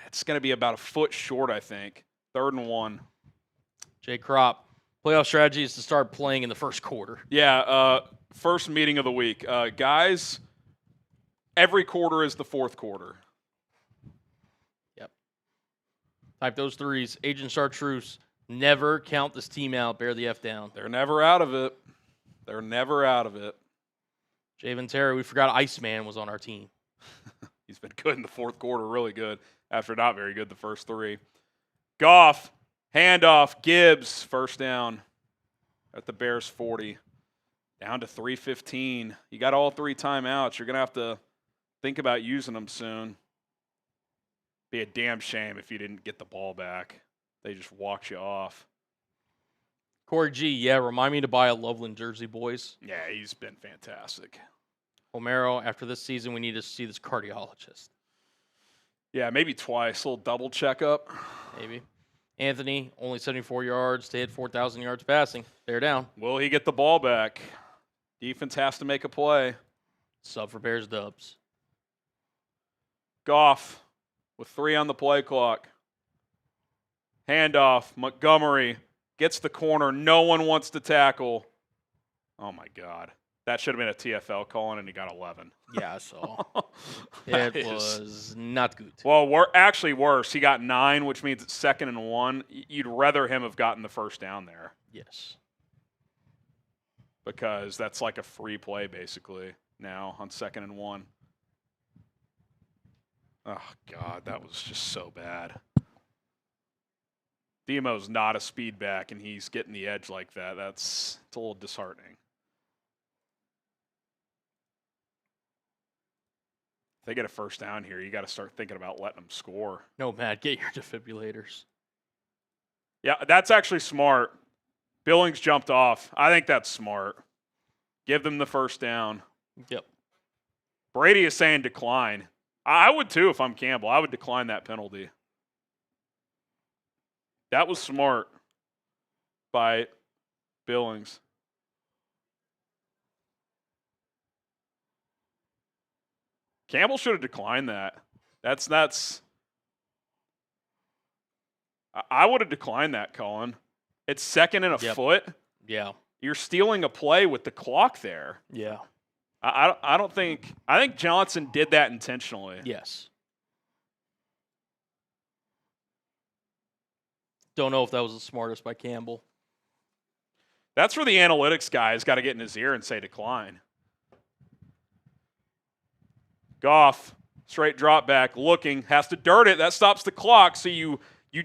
It's going to be about a foot short, I think. 3rd and 1. Jay Kropp. Playoff strategy is to start playing in the 1st quarter. Yeah, first meeting of the week. Guys, every quarter is the 4th quarter. Yep. Type those threes. Agent Chartreuse. Never count this team out. Bear the F down. They're never out of it. They're never out of it. Javen Terry, we forgot Iceman was on our team. He's been good in the 4th quarter, really good, after not very good the first 3. Goff, handoff, Gibbs, first down at the Bears 40. Down to 3:15. You got all 3 timeouts. You're going to have to think about using them soon. Be a damn shame if you didn't get the ball back. They just walked you off. Corey G, yeah, remind me to buy a Loveland jersey, boys. Yeah, he's been fantastic. Homero, after this season, we need to see this cardiologist. Yeah, maybe twice. A little double checkup. Maybe. Anthony, only 74 yards to hit 4,000 yards passing. They're down. Will he get the ball back? Defense has to make a play. Sub for Bears dubs. Goff with 3 on the play clock. Handoff. Montgomery gets the corner. No one wants to tackle. Oh, my God. That should have been a TFL calling, and he got 11. Yeah, I saw. It was not good. Well, actually worse. He got 9, which means it's 2nd and 1. You'd rather him have gotten the first down there. Yes. Because that's like a free play, basically, now on 2nd and 1. Oh, God, that was just so bad. Demo's not a speed back, and he's getting the edge like that. It's a little disheartening. If they get a first down here, you got to start thinking about letting them score. No, Matt, get your defibrillators. Yeah, that's actually smart. Billings jumped off. I think that's smart. Give them the first down. Yep. Brady is saying decline. I would too if I'm Campbell. I would decline that penalty. That was smart by Billings. Campbell should have declined that. That's. I would have declined that, Colin. It's second and a foot. Yeah. You're stealing a play with the clock there. Yeah. I don't think. I think Johnson did that intentionally. Yes. Don't know if that was the smartest by Campbell. That's where the analytics guy has got to get in his ear and say decline. Goff, straight drop back, looking, has to dirt it. That stops the clock. So you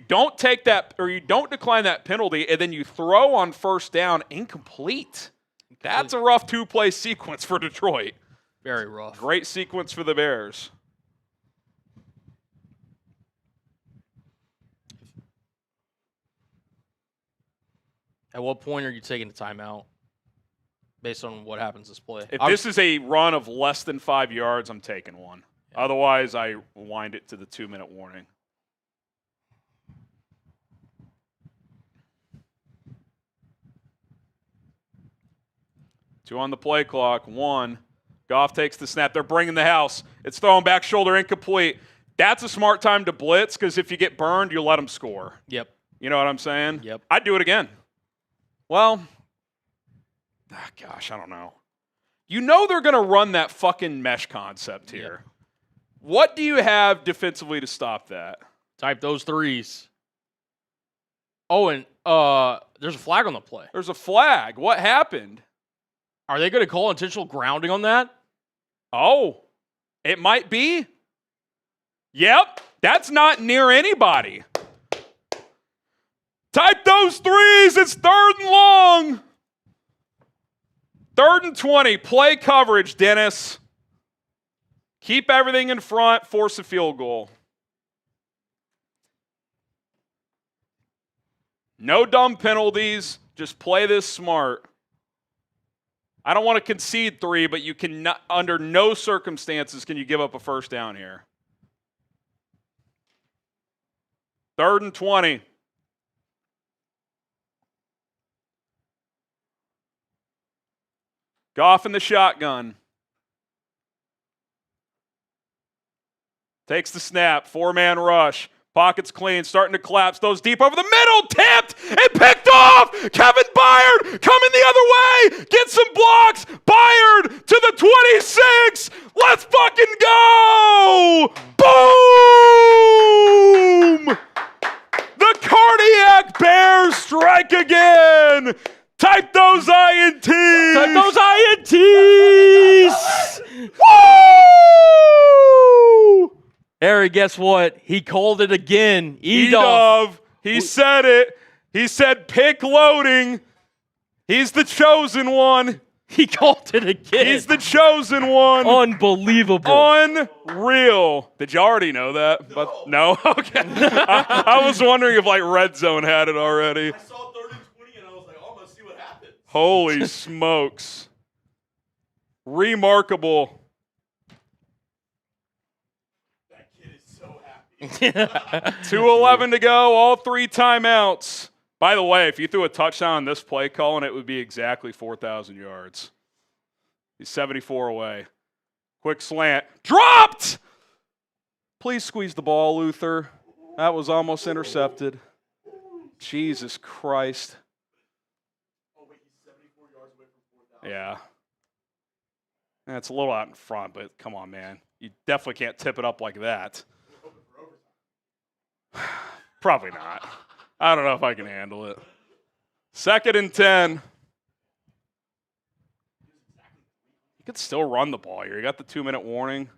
don't take that, or you don't decline that penalty, and then you throw on first down incomplete. That's a rough two-play sequence for Detroit. Very rough. Great sequence for the Bears. At what point are you taking a timeout based on what happens this play? If this is a run of less than 5 yards, I'm taking one. Yeah. Otherwise, I wind it to the 2-minute warning. Two on the play clock. One. Goff takes the snap. They're bringing the house. It's thrown back shoulder incomplete. That's a smart time to blitz because if you get burned, you let them score. Yep. You know what I'm saying? Yep. I'd do it again. Well, gosh, I don't know. You know they're going to run that fucking mesh concept here. Yep. What do you have defensively to stop that? Type those threes. Oh, and there's a flag on the play. There's a flag. What happened? Are they going to call intentional grounding on that? Oh, it might be. Yep, that's not near anybody. Type those threes. It's 3rd and long. 3rd and 20. Play coverage, Dennis. Keep everything in front. Force a field goal. No dumb penalties. Just play this smart. I don't want to concede 3, but you can not, under no circumstances can you give up a first down here. 3rd and 20. Goff in the shotgun. Takes the snap. 4-man rush. Pockets clean. Starting to collapse. Those deep over the middle. Tipped and picked off. Kevin Byard coming the other way. Get some blocks. Byard to the 26. Let's fucking go. Boom. The Cardiac Bears strike again. Type those INTs. Type those INTs. Woo! Harry, guess what? He called it again. Edov. He said it. He said pick loading. He's the chosen one. He called it again. He's the chosen one. Unbelievable. Unreal. Did you already know that? No. No? Okay. I was wondering if like Red Zone had it already. I saw 3rd and 20 and I was like, oh, I'm going to see what happens. Holy smokes. Remarkable. That kid is so happy. 2:11 to go, all 3 timeouts. By the way, if you threw a touchdown on this play, Colin, it would be exactly 4,000 yards. He's 74 away. Quick slant. Dropped! Please squeeze the ball, Luther. That was almost intercepted. Jesus Christ. Oh, wait, he's 74 yards away from 4,000. Yeah. It's a little out in front, but come on, man. You definitely can't tip it up like that. Probably not. I don't know if I can handle it. 2nd and 10. You could still run the ball here. You got the 2-minute warning.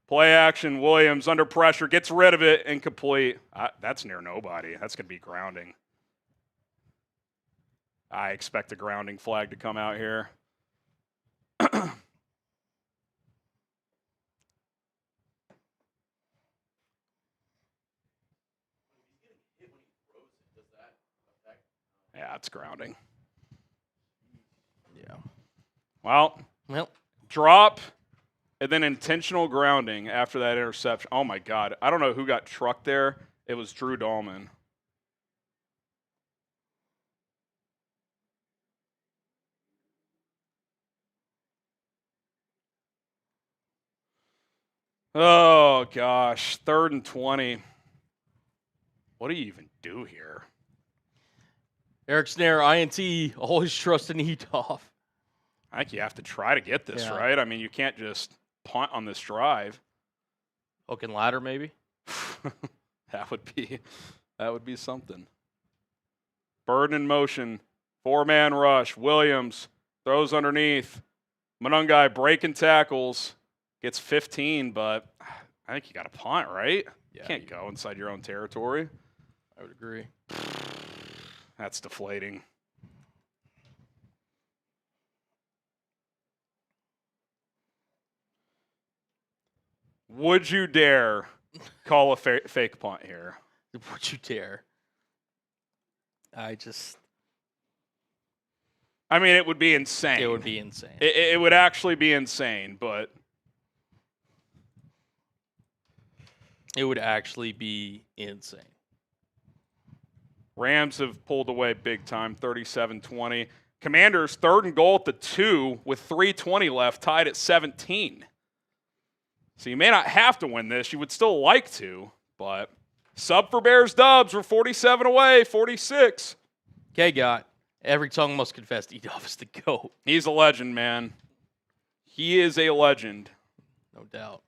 Play action, Williams under pressure, gets rid of it, incomplete. That's near nobody. That's going to be grounding. I expect a grounding flag to come out here. Yeah, it's grounding. Yeah. Well, drop and then intentional grounding after that interception. Oh, my God. I don't know who got trucked there. It was Drew Dahlman. Oh, gosh. 3rd and 20. What do you even do here? Eric Snare, INT, always trust an Edoff. I think you have to try to get this, right? I mean, you can't just punt on this drive. Hook and ladder, maybe? That would be something. Bird in motion. 4-man rush. Williams throws underneath. Monangai breaking tackles. Gets 15, but I think you got to punt, right? Yeah, you can't go inside your own territory. I would agree. That's deflating. Would you dare call a fake punt here? Would you dare? I mean, it would be insane. It would be insane. It would actually be insane, but it would actually be insane. Rams have pulled away big time, 37-20. Commanders, 3rd and goal at the 2 with 3:20 left, tied at 17. So you may not have to win this. You would still like to, but sub for Bears Dubs. We're 47 away, 46. Okay, got. Every tongue must confess Edoff is the GOAT. He's a legend, man. He is a legend. No doubt.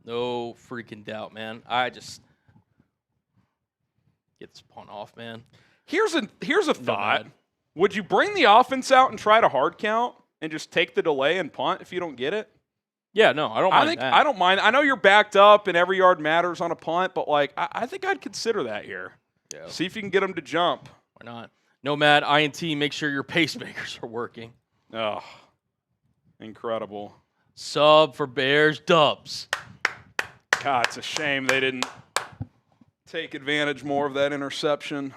No freaking doubt, man. I just get this punt off, man. Here's a thought. Would you bring the offense out and try to hard count and just take the delay and punt if you don't get it? Yeah, no, I don't mind that. I don't mind. I know you're backed up and every yard matters on a punt, but like I think I'd consider that here. Yeah. See if you can get them to jump. Why not? Nomad, INT, make sure your pacemakers are working. Oh, incredible. Sub for Bears Dubs. God, it's a shame they didn't take advantage more of that interception.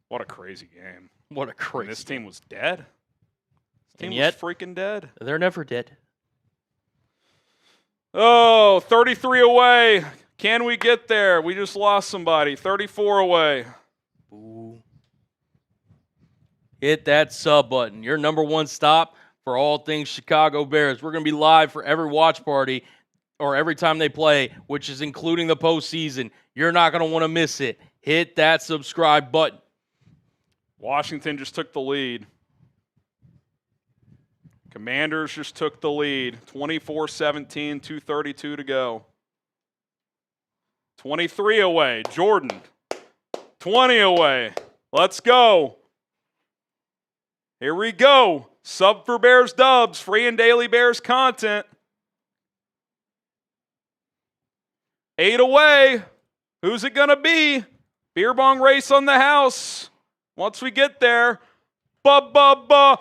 What a crazy game. What a crazy This team was dead. This team And yet, was freaking dead. They're never dead. Oh, 33 away. Can we get there? We just lost somebody. 34 away. Ooh. Hit that sub button. Your number one stop for all things Chicago Bears. We're going to be live for every watch party or every time they play, which is including the postseason. You're not going to want to miss it. Hit that subscribe button. Washington just took the lead. Commanders just took the lead. 24-17, 2:32 to go. 23 away. Jordan. 20 away. Let's go. Here we go. Sub for Bears Dubs. Free and daily Bears content. 8 away. Who's it going to be? Beer bong race on the house. Once we get there. Boom!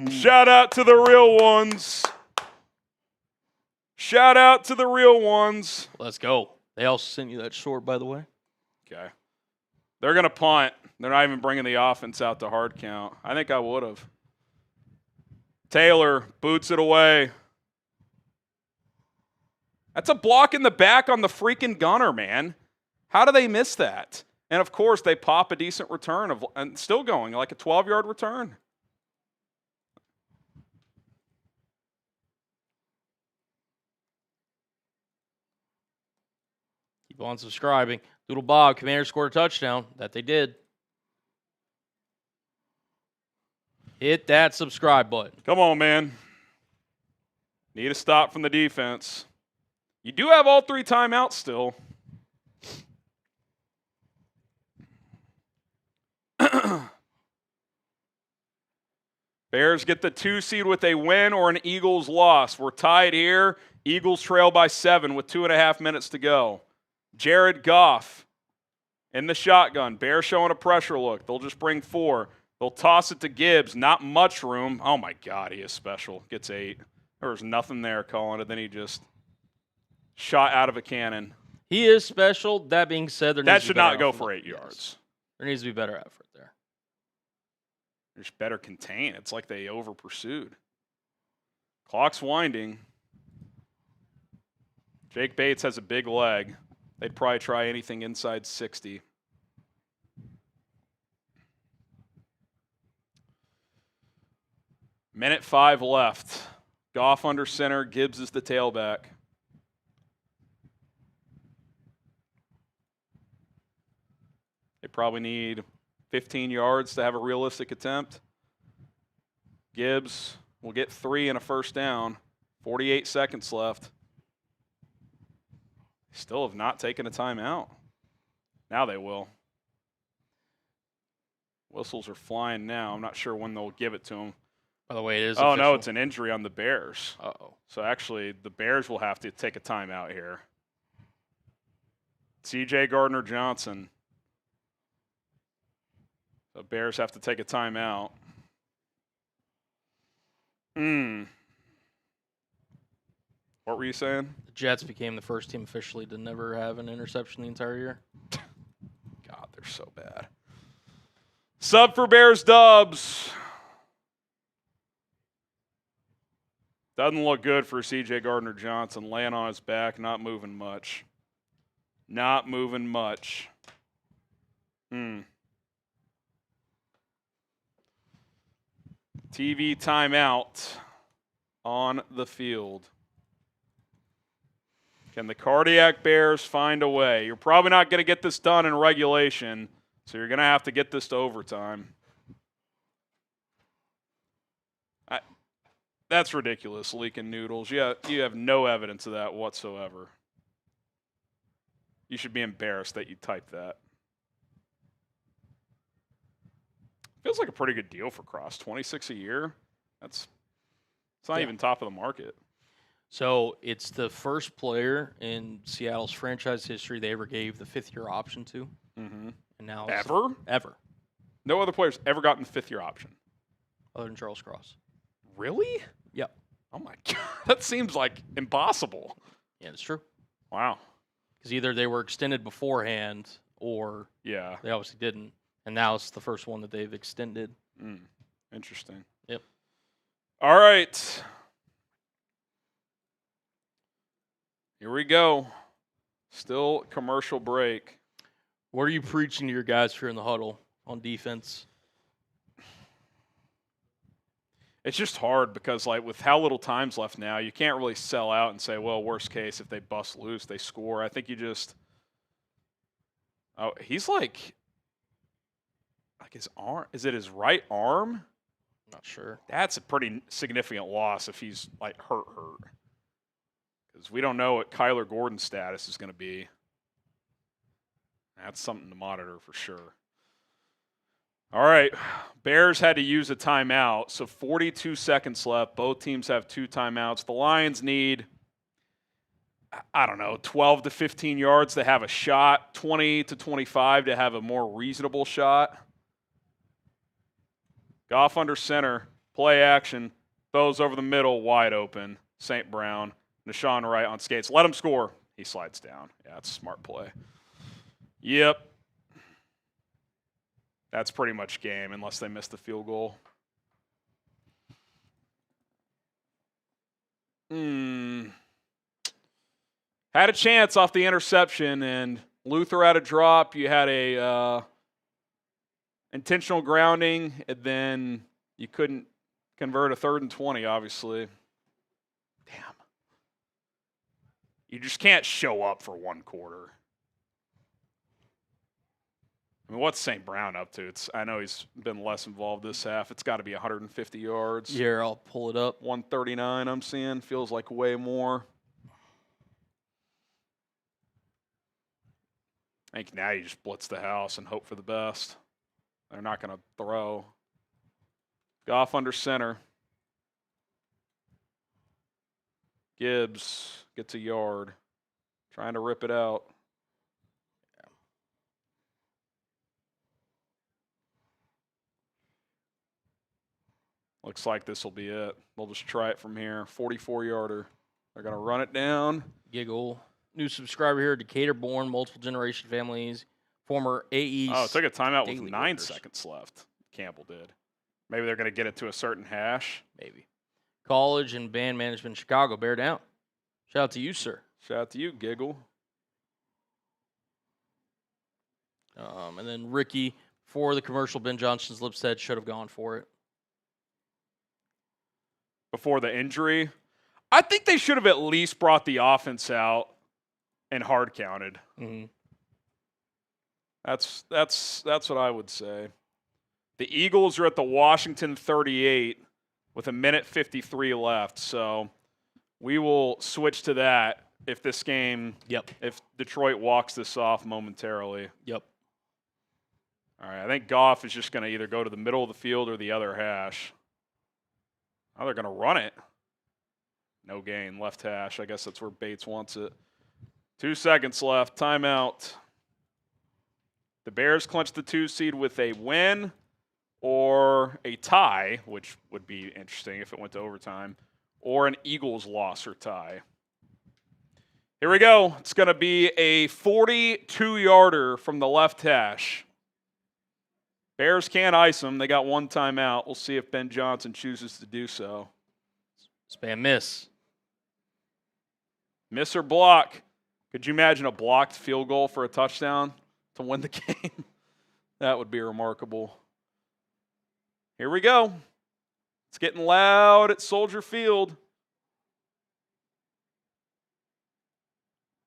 Shout out to the real ones. Shout out to the real ones. Let's go. They also sent you that short, by the way. Okay. They're going to punt. They're not even bringing the offense out to hard count. I think I would have. Taylor boots it away. That's a block in the back on the freaking gunner, man. How do they miss that? And, of course, they pop a decent return and still going, like a 12-yard return. Keep on subscribing. Doodle Bob, Commander scored a touchdown. That they did. Hit that subscribe button. Come on, man. Need a stop from the defense. You do have all 3 timeouts still. Bears get the 2 seed with a win or an Eagles loss. We're tied here. Eagles trail by 7 with 2.5 minutes to go. Jared Goff in the shotgun. Bears showing a pressure look. They'll just bring 4. They'll toss it to Gibbs. Not much room. Oh, my God, he is special. Gets 8. There was nothing there calling it. Then he just shot out of a cannon. He is special. That being said, that should not go for 8 yards. There needs to be better effort there. There's better contain. It's like they over-pursued. Clock's winding. Jake Bates has a big leg. They'd probably try anything inside 60. Minute 5 left. Goff under center. Gibbs is the tailback. They probably need 15 yards to have a realistic attempt. Gibbs will get 3 and a first down. 48 seconds left. Still have not taken a timeout. Now they will. Whistles are flying now. I'm not sure when they'll give it to him. By the way, it is Oh, official. no, it's an injury on the Bears. Uh-oh. So actually, the Bears will have to take a timeout here. C.J. Gardner-Johnson. The Bears have to take a timeout. What were you saying? The Jets became the first team officially to never have an interception the entire year. God, they're so bad. Sub for Bears dubs. Doesn't look good for C.J. Gardner-Johnson. Laying on his back, not moving much. Not moving much. TV timeout on the field. Can the Cardiac Bears find a way? You're probably not going to get this done in regulation, so you're going to have to get this to overtime. That's ridiculous, leaking noodles. You have no evidence of that whatsoever. You should be embarrassed that you typed that. Feels like a pretty good deal for Cross. 26 a year. It's not even top of the market. So it's the first player in Seattle's franchise history they ever gave the 5th-year option to. Mm-hmm. And now Ever? No other players ever gotten the 5th-year option. Other than Charles Cross. Really? Yep. Oh, my God. That seems like impossible. Yeah, it's true. Wow. Because either they were extended beforehand or they obviously didn't. And now it's the first one that they've extended. Interesting. Yep. All right. Here we go. Still commercial break. What are you preaching to your guys here in the huddle on defense? It's just hard because, like, with how little time's left now, you can't really sell out and say, well, worst case, if they bust loose, they score. I think you just – oh, he's like his arm – is it his right arm? Not sure. That's a pretty significant loss if he's, like, hurt. Because we don't know what Kyler Gordon's status is going to be. That's something to monitor for sure. All right, Bears had to use a timeout, so 42 seconds left. Both teams have 2 timeouts. The Lions need, 12 to 15 yards to have a shot, 20 to 25 to have a more reasonable shot. Goff under center, play action, throws over the middle, wide open. St. Brown, Nashawn Wright on skates. Let him score. He slides down. Yeah, that's a smart play. Yep. That's pretty much game unless they miss the field goal. Had a chance off the interception, and Luther had a drop. You had a intentional grounding, and then you couldn't convert a 3rd and 20, obviously. Damn. You just can't show up for one quarter. I mean, what's St. Brown up to? I know he's been less involved this half. It's got to be 150 yards. Here, I'll pull it up. 139 I'm seeing. Feels like way more. I think now you just blitz the house and hope for the best. They're not going to throw. Goff under center. Gibbs gets a yard. Trying to rip it out. Looks like this will be it. They'll just try it from here. 44-yarder. They're going to run it down. Giggle. New subscriber here, Decatur-born, multiple generation families, former AEs. Oh, took a timeout with 9 workers. seconds left. Campbell did. Maybe they're going to get it to a certain hash. Maybe. College and band management in Chicago, bear down. Shout out to you, sir. Shout out to you, Giggle. And then Ricky, for the commercial, Ben Johnson's lips said should have gone for it. Before the injury, I think they should have at least brought the offense out and hard counted. Mm-hmm. That's what I would say. The Eagles are at the Washington 38 with 1:53 left, so we will switch to that if this game, if Detroit walks this off momentarily. Yep. All right, I think Goff is just going to either go to the middle of the field or the other hash. Oh, they're going to run it. No gain, left hash. I guess that's where Bates wants it. 2 seconds left, timeout. The Bears clinch the 2 seed with a win or a tie, which would be interesting if it went to overtime, or an Eagles loss or tie. Here we go. It's going to be a 42-yarder from the left hash. Bears can't ice them. They got 1 timeout. We'll see if Ben Johnson chooses to do so. Spam miss. Miss or block. Could you imagine a blocked field goal for a touchdown to win the game? That would be remarkable. Here we go. It's getting loud at Soldier Field.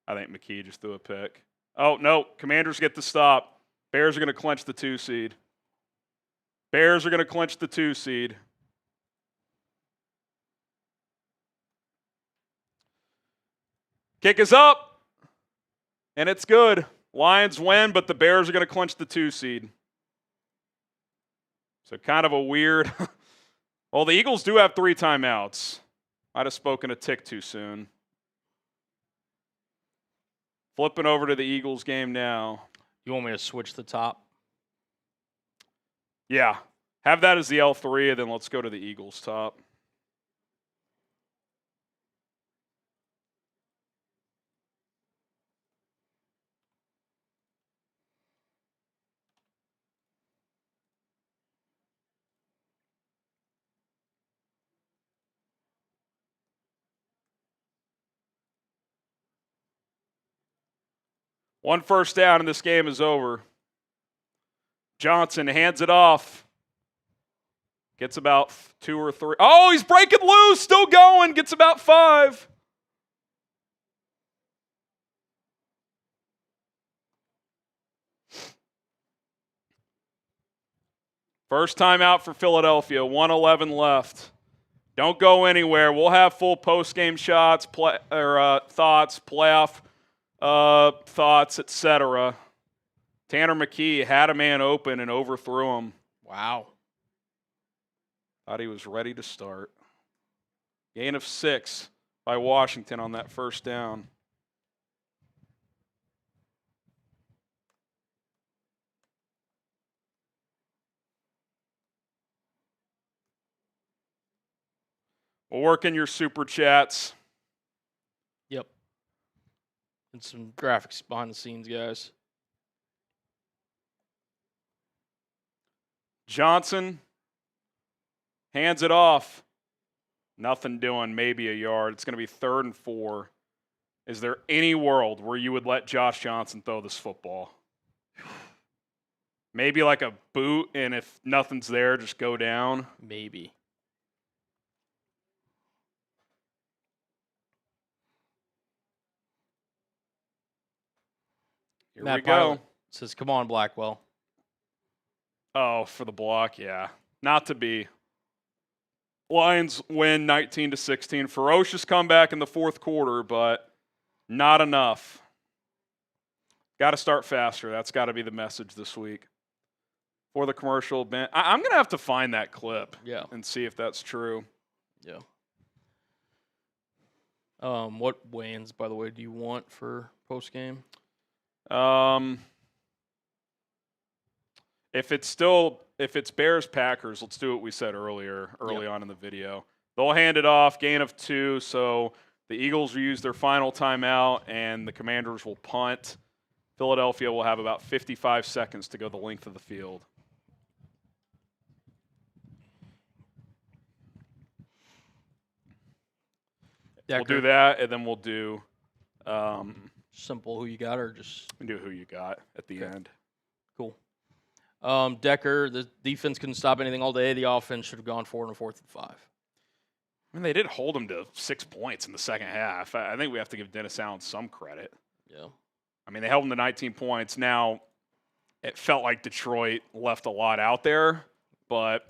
I think McKee just threw a pick. Oh, no. Commanders get the stop. Bears are going to clinch the 2 seed. Bears are going to clinch the 2 seed. Kick is up, and it's good. Lions win, but the Bears are going to clinch the 2 seed. So kind of a weird. Well, the Eagles do have 3 timeouts. Might have spoken a tick too soon. Flipping over to the Eagles game now. You want me to switch the top? Yeah. Have that as the L3, and then let's go to the Eagles top. One first down, and this game is over. Johnson hands it off. Gets about 2 or 3. Oh, he's breaking loose. Still going. Gets about 5. First time out for Philadelphia. 1:11 left. Don't go anywhere. We'll have full post-game shots, thoughts, playoff thoughts, etc. Tanner McKee had a man open and overthrew him. Wow. Thought he was ready to start. Gain of 6 by Washington on that first down. We'll work in your super chats. Yep. And some graphics behind the scenes, guys. Johnson hands it off. Nothing doing, maybe a yard. It's going to be 3rd and 4. Is there any world where you would let Josh Johnson throw this football? Maybe like a boot, and if nothing's there, just go down. Maybe. Here Matt we go. Pilot says, come on, Blackwell. Oh, for the block, yeah. Not to be. Lions win 19-16. Ferocious comeback in the 4th quarter, but not enough. Got to start faster. That's got to be the message this week. for the commercial bench. I'm going to have to find that clip and see if that's true. Yeah. What weigh-ins, by the way, do you want for postgame? If it's Bears-Packers, let's do what we said early on in the video. They'll hand it off, gain of 2, so the Eagles will use their final timeout, and the Commanders will punt. Philadelphia will have about 55 seconds to go the length of the field. Decker. We'll do that, and then we'll do simple who you got, or just do who you got at the end. Cool. Decker, the defense couldn't stop anything all day. The offense should have gone for it on 4th and 5. I mean, they did hold them to 6 points in the second half. I think we have to give Dennis Allen some credit. Yeah. I mean, they held them to 19 points. Now, it felt like Detroit left a lot out there, but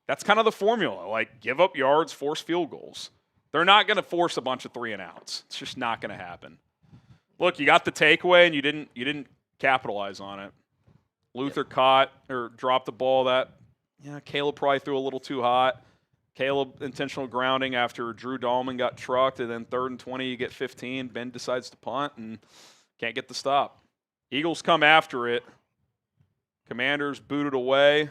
that's kind of the formula. Like, give up yards, force field goals. They're not going to force a bunch of 3-and-outs. It's just not going to happen. Look, you got the takeaway, and you didn't capitalize on it. Luther caught or dropped the ball that, Caleb probably threw a little too hot. Caleb intentional grounding after Drew Dahlman got trucked, and then 3rd and 20, you get 15. Ben decides to punt and can't get the stop. Eagles come after it. Commanders booted away.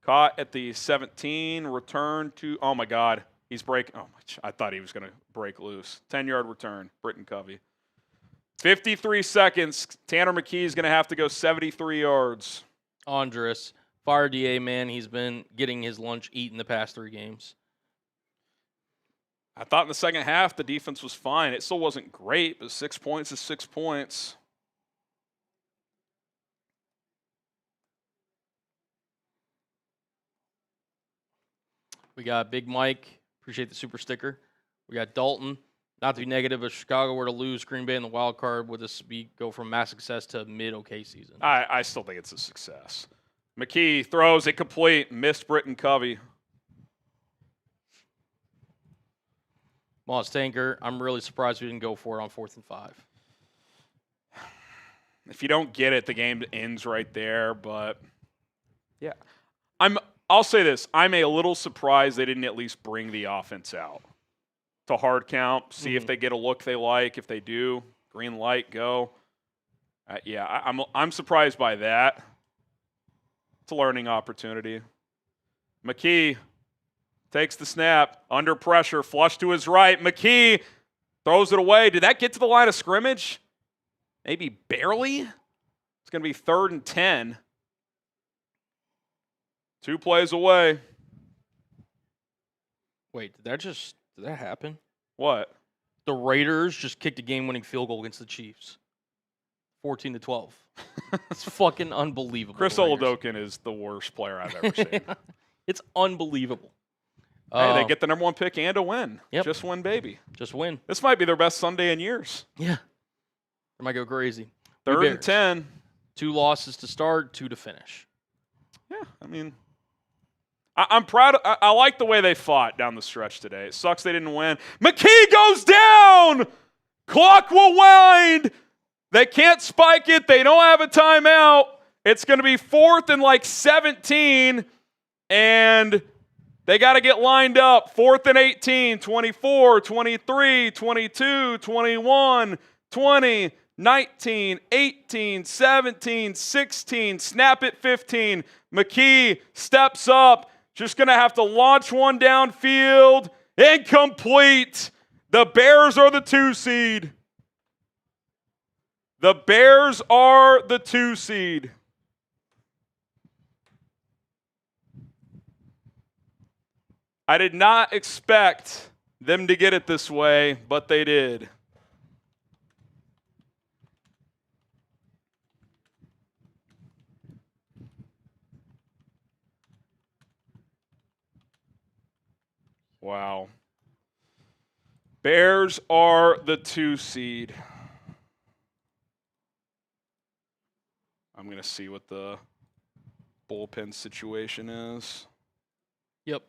Caught at the 17, return to, oh my God, he's breaking. Oh, I thought he was going to break loose. 10-yard return, Britton Covey. 53 seconds. Tanner McKee is going to have to go 73 yards. Andres, fire DA, man. He's been getting his lunch eaten the past 3 games. I thought in the second half the defense was fine. It still wasn't great, but 6 points is 6 points. We got Big Mike. Appreciate the super sticker. We got Dalton. Not to be negative, but Chicago were to lose Green Bay in the wild card, would this go from mass success to mid-okay season? I still think it's a success. McKee throws it complete. Missed Britton Covey. Moss Tanker, I'm really surprised we didn't go for it on 4th and 5. If you don't get it, the game ends right there. But, yeah. I'll say this. I'm a little surprised they didn't at least bring the offense out to hard count, see if they get a look they like. If they do, green light, go. I'm surprised by that. It's a learning opportunity. McKee takes the snap, under pressure, flush to his right. McKee throws it away. Did that get to the line of scrimmage? Maybe barely. It's going to be 3rd and 10. 2 plays away. Wait, did that happen? What? The Raiders just kicked a game-winning field goal against the Chiefs. 14-12. It's fucking unbelievable. Chris Oladokun is the worst player I've ever seen. It's unbelievable. Hey, they get the number 1 pick and a win. Yep. Just win, baby. Just win. This might be their best Sunday in years. Yeah. They might go crazy. 3rd and 10. 2 losses to start, 2 to finish. Yeah, I mean, I'm proud. I like the way they fought down the stretch today. It sucks they didn't win. McKee goes down. Clock will wind. They can't spike it. They don't have a timeout. It's going to be 4th and 17, and they got to get lined up. 4th and 18, 24, 23, 22, 21, 20, 19, 18, 17, 16. Snap it 15. McKee steps up. Just going to have to launch one downfield. Incomplete. The Bears are the 2 seed. The Bears are the 2 seed. I did not expect them to get it this way, but they did. Wow. Bears are the 2 seed. I'm going to see what the bullpen situation is. Yep.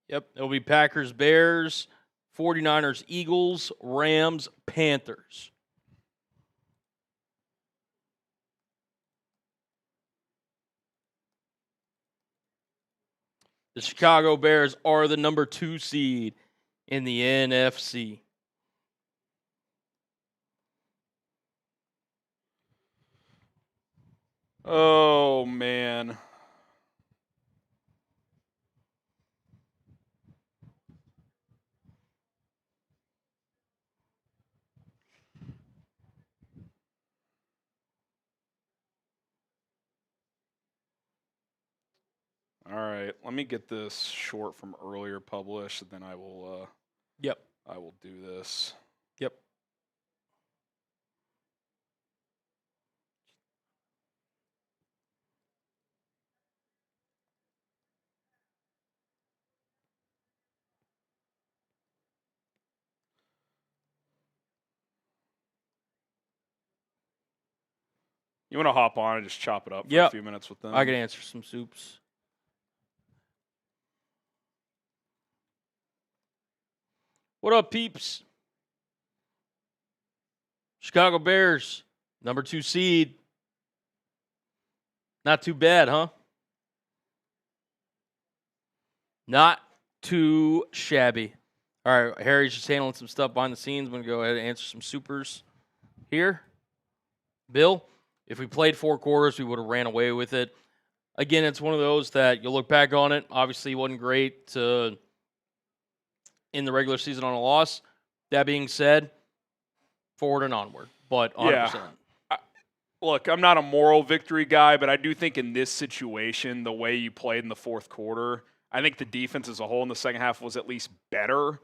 Yep. It'll be Packers, Bears. 49ers, Eagles, Rams, Panthers. The Chicago Bears are the number 2 seed in the NFC. Oh, man. All right, let me get this short from earlier published, and then I will. Yep. I will do this. Yep. You want to hop on and just chop it up for a few minutes with them? I can answer some soups. What up, peeps? Chicago Bears, number 2 seed. Not too bad, huh? Not too shabby. All right, Harry's just handling some stuff behind the scenes. I'm going to go ahead and answer some supers here. Bill, if we played 4 quarters, we would have ran away with it. Again, it's one of those that you look back on it. Obviously, it wasn't great to in the regular season on a loss. That being said, forward and onward. But 100%. Yeah. Look, I'm not a moral victory guy, but I do think in this situation, the way you played in the fourth quarter, I think the defense as a whole in the second half was at least better.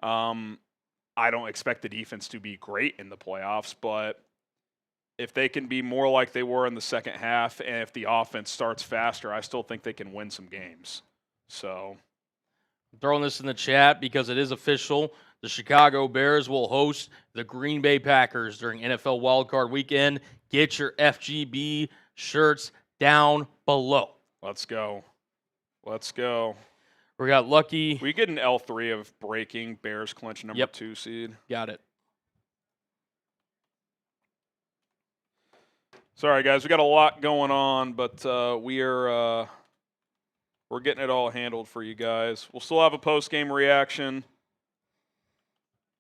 I don't expect the defense to be great in the playoffs, but if they can be more like they were in the second half, and if the offense starts faster, I still think they can win some games. So, I'm throwing this in the chat because it is official. The Chicago Bears will host the Green Bay Packers during NFL Wildcard Weekend. Get your FGB shirts down below. Let's go. Let's go. We got lucky. We get an L3 of breaking. Bears clinch number 2 seed. Got it. Sorry, guys. We got a lot going on, but we're getting it all handled for you guys. We'll still have a post-game reaction.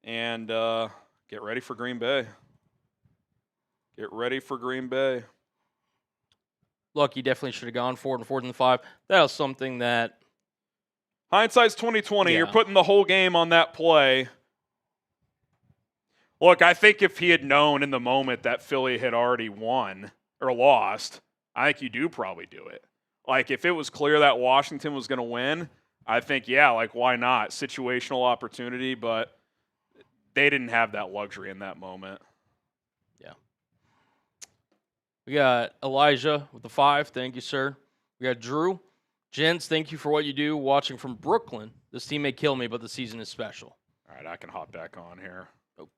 And get ready for Green Bay. Get ready for Green Bay. Lucky definitely should have gone 4 and 4 and 5. That was something that hindsight's 20/20. You're putting the whole game on that play. Look, I think if he had known in the moment that Philly had already won or lost, I think you do probably do it. Like, if it was clear that Washington was going to win, I think, yeah, like, why not? Situational opportunity, but they didn't have that luxury in that moment. Yeah. We got Elijah with the 5. Thank you, sir. We got Drew. Gents, thank you for what you do. Watching from Brooklyn. This team may kill me, but the season is special. All right, I can hop back on here. Okay.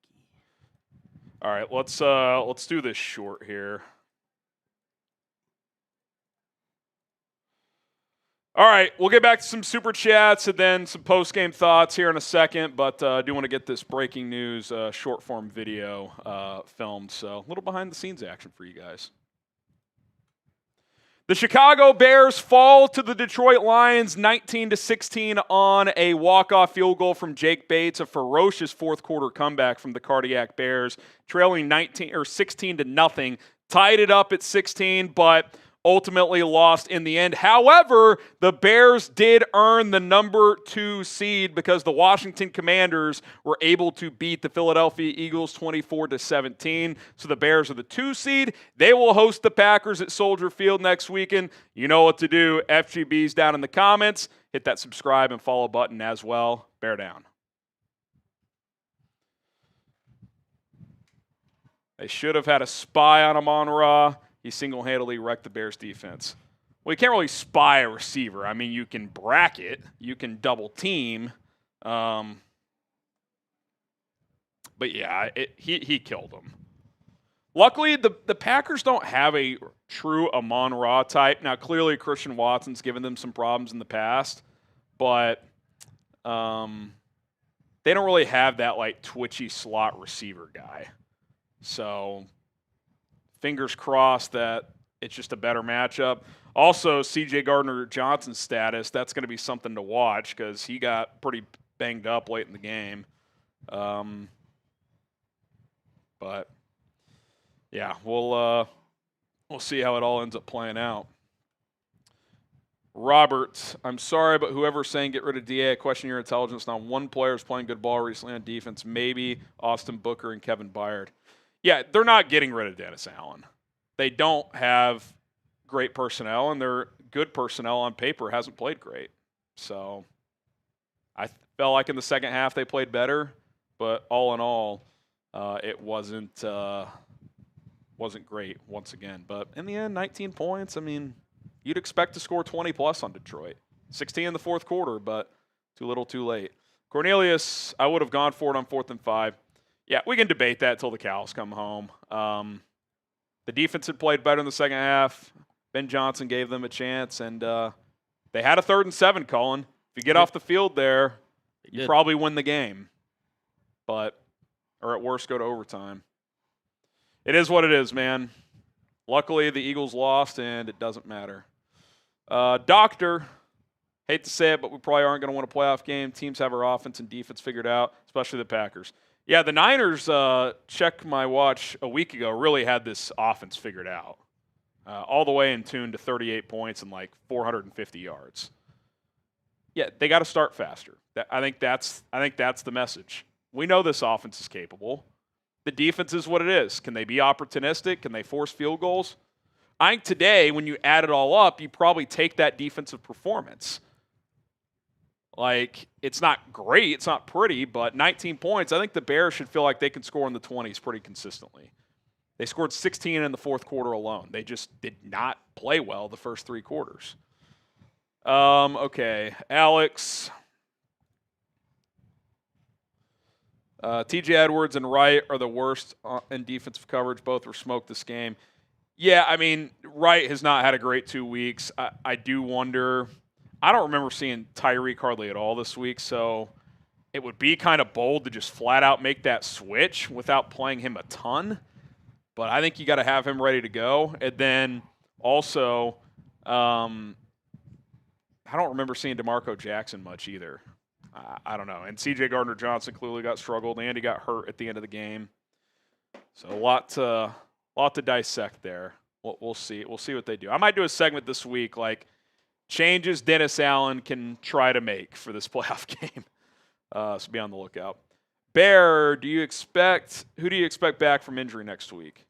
All right, let's do this short here. All right, we'll get back to some super chats and then some post-game thoughts here in a second, but I do want to get this breaking news short-form video filmed, so a little behind-the-scenes action for you guys. The Chicago Bears fall to the Detroit Lions 19-16 on a walk-off field goal from Jake Bates, a ferocious fourth-quarter comeback from the Cardiac Bears, trailing 16-0, tied it up at 16, but ultimately lost in the end. However, the Bears did earn the number 2 seed because the Washington Commanders were able to beat the Philadelphia Eagles 24-17. So the Bears are the 2 seed. They will host the Packers at Soldier Field next weekend. You know what to do. FGB's down in the comments. Hit that subscribe and follow button as well. Bear down. They should have had a spy on Amon-Ra. He single-handedly wrecked the Bears' defense. Well, you can't really spy a receiver. I mean, you can bracket. You can double-team. But, yeah, he killed him. Luckily, the Packers don't have a true Amon-Ra type. Now, clearly, Christian Watson's given them some problems in the past. But they don't really have that like twitchy slot receiver guy. So fingers crossed that it's just a better matchup. Also, C.J. Gardner-Johnson's status, that's going to be something to watch because he got pretty banged up late in the game. But, yeah, we'll see how it all ends up playing out. Robert, I'm sorry, but whoever's saying get rid of DA, I question your intelligence. Now, one player is playing good ball recently on defense, maybe Austin Booker and Kevin Byard. Yeah, they're not getting rid of Dennis Allen. They don't have great personnel, and their good personnel on paper hasn't played great. So I felt like in the second half they played better, but all in all, it wasn't great once again. But in the end, 19 points. I mean, you'd expect to score 20-plus on Detroit. 16 in the fourth quarter, but too little, too late. Cornelius, I would have gone for it on 4th and 5. Yeah, we can debate that until the cows come home. The defense had played better in the second half. Ben Johnson gave them a chance, and they had a 3rd and 7, Colin. If you get off the field there, you probably win the game. Or at worst, go to overtime. It is what it is, man. Luckily, the Eagles lost, and it doesn't matter. Doctor, hate to say it, but we probably aren't going to win a playoff game. Teams have our offense and defense figured out, especially the Packers. Yeah, the Niners, check my watch a week ago, really had this offense figured out. All the way in tune to 38 points and like 450 yards. Yeah, they got to start faster. I think that's the message. We know this offense is capable. The defense is what it is. Can they be opportunistic? Can they force field goals? I think today, when you add it all up, you probably take that defensive performance. Like, it's not great, it's not pretty, but 19 points, I think the Bears should feel like they can score in the 20s pretty consistently. They scored 16 in the fourth quarter alone. They just did not play well the first 3 quarters. Okay, Alex. TJ Edwards and Wright are the worst in defensive coverage. Both were smoked this game. Yeah, I mean, Wright has not had a great 2 weeks. I do wonder. I don't remember seeing Tyreek hardly at all this week, so it would be kind of bold to just flat out make that switch without playing him a ton. But I think you got to have him ready to go. And then also, I don't remember seeing DeMarco Jackson much either. I don't know. And C.J. Gardner-Johnson clearly got struggled, and he got hurt at the end of the game. So a lot to dissect there. We'll see. We'll see what they do. I might do a segment this week, like changes Dennis Allen can try to make for this playoff game. So be on the lookout. Bear, who do you expect back from injury next week?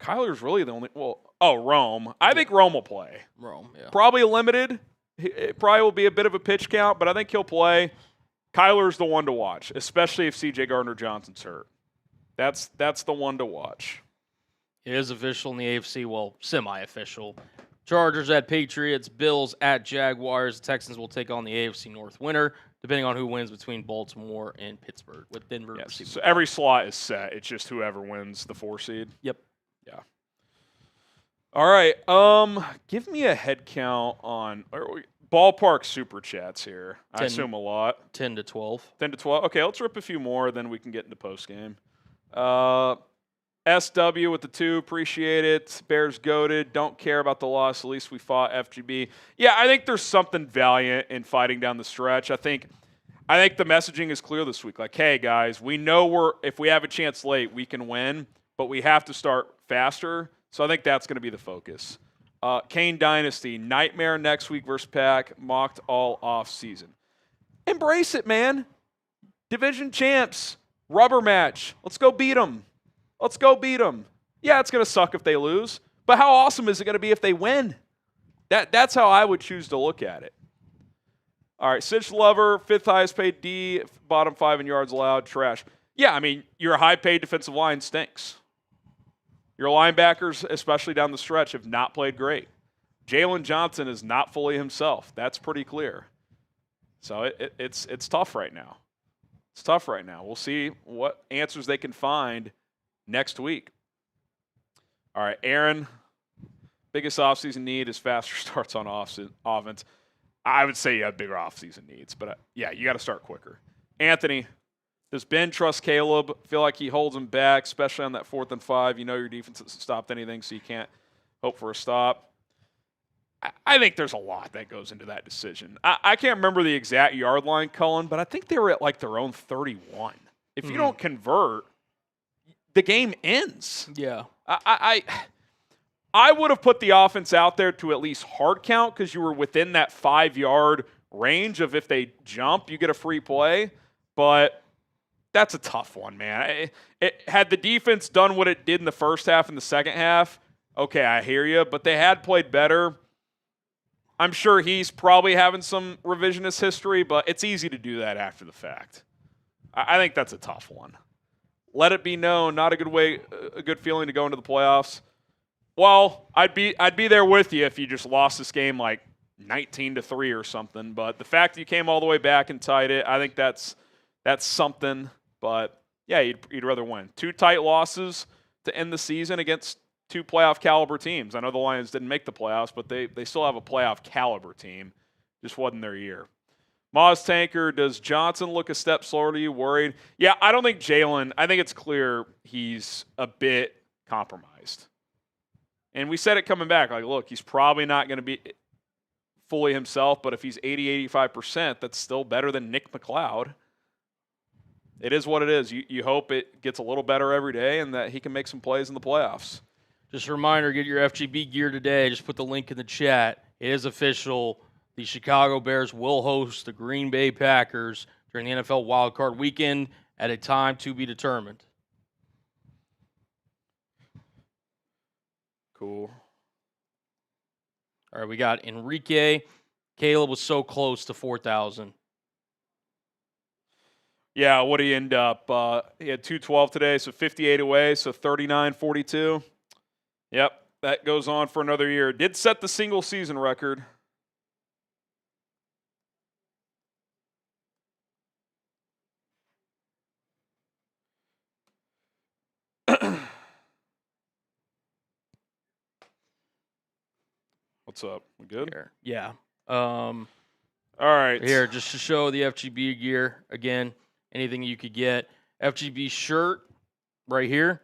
Kyler's really the only Rome. I think Rome will play. Rome, yeah. Probably limited. It probably will be a bit of a pitch count, but I think he'll play. Kyler's the one to watch, especially if C.J. Gardner-Johnson's hurt. That's the one to watch. It is official in the AFC, well, semi-official. Chargers at Patriots, Bills at Jaguars. The Texans will take on the AFC North winner, depending on who wins between Baltimore and Pittsburgh, with Denver receiving. So every slot is set. It's just whoever wins the 4 seed. Yep. Yeah. All right. Give me a head count on ballpark super chats here. 10, I assume a lot. 10 to 12. 10 to 12. Okay, let's rip a few more, then we can get into postgame. SW with the 2, appreciate it. Bears goated, don't care about the loss. At least we fought FGB. Yeah, I think there's something valiant in fighting down the stretch. I think the messaging is clear this week. Like, hey guys, we know if we have a chance late, we can win, but we have to start faster. So I think that's going to be the focus. Kane Dynasty, nightmare next week versus Pack, mocked all off season. Embrace it, man. Division champs, rubber match. Let's go beat them. Let's go beat them. Yeah, it's going to suck if they lose, but how awesome is it going to be if they win? That's how I would choose to look at it. All right, Sitch Lover, 5th highest paid D, bottom 5 in yards allowed, trash. Yeah, I mean, your high-paid defensive line stinks. Your linebackers, especially down the stretch, have not played great. Jalen Johnson is not fully himself. That's pretty clear. So it's tough right now. It's tough right now. We'll see what answers they can find next week. All right, Aaron, biggest offseason need is faster starts on offense. I would say you have bigger offseason needs, but yeah, you got to start quicker. Anthony, does Ben trust Caleb? Feel like he holds him back, especially on that 4th and 5. You know your defense hasn't stopped anything, so you can't hope for a stop. I think there's a lot that goes into that decision. I can't remember the exact yard line, Cullen, but I think they were at like their own 31. If you don't convert, the game ends. Yeah. I would have put the offense out there to at least hard count because you were within that 5-yard range of if they jump, you get a free play. But that's a tough one, man. Had the defense done what it did in the first half and the second half, okay, I hear you. But they had played better. I'm sure he's probably having some revisionist history, but it's easy to do that after the fact. I think that's a tough one. Let it be known, not a good feeling to go into the playoffs. Well, I'd be there with you if you just lost this game like 19-3 or something. But the fact that you came all the way back and tied it, I think that's something. But yeah, you'd rather win. 2 tight losses to end the season against 2 playoff caliber teams. I know the Lions didn't make the playoffs, but they still have a playoff caliber team. Just wasn't their year. Moz Tanker, does Johnson look a step slower to you? Worried? Yeah, I don't think Jalen. I think it's clear he's a bit compromised. And we said it coming back. Like, look, he's probably not going to be fully himself, but if he's 80-85%, that's still better than Nick McLeod. It is what it is. You hope it gets a little better every day and that he can make some plays in the playoffs. Just a reminder, get your FGB gear today. Just put the link in the chat. It is official. The Chicago Bears will host the Green Bay Packers during the NFL Wildcard Weekend at a time to be determined. Cool. All right, we got Enrique. Caleb was so close to 4,000. Yeah, what did he end up? He had 212 today, so 58 away, so 39-42. Yep, that goes on for another year. Did set the single season record. What's up? We good? Here. Yeah. All right. Here, just to show the FGB gear again, anything you could get. FGB shirt right here.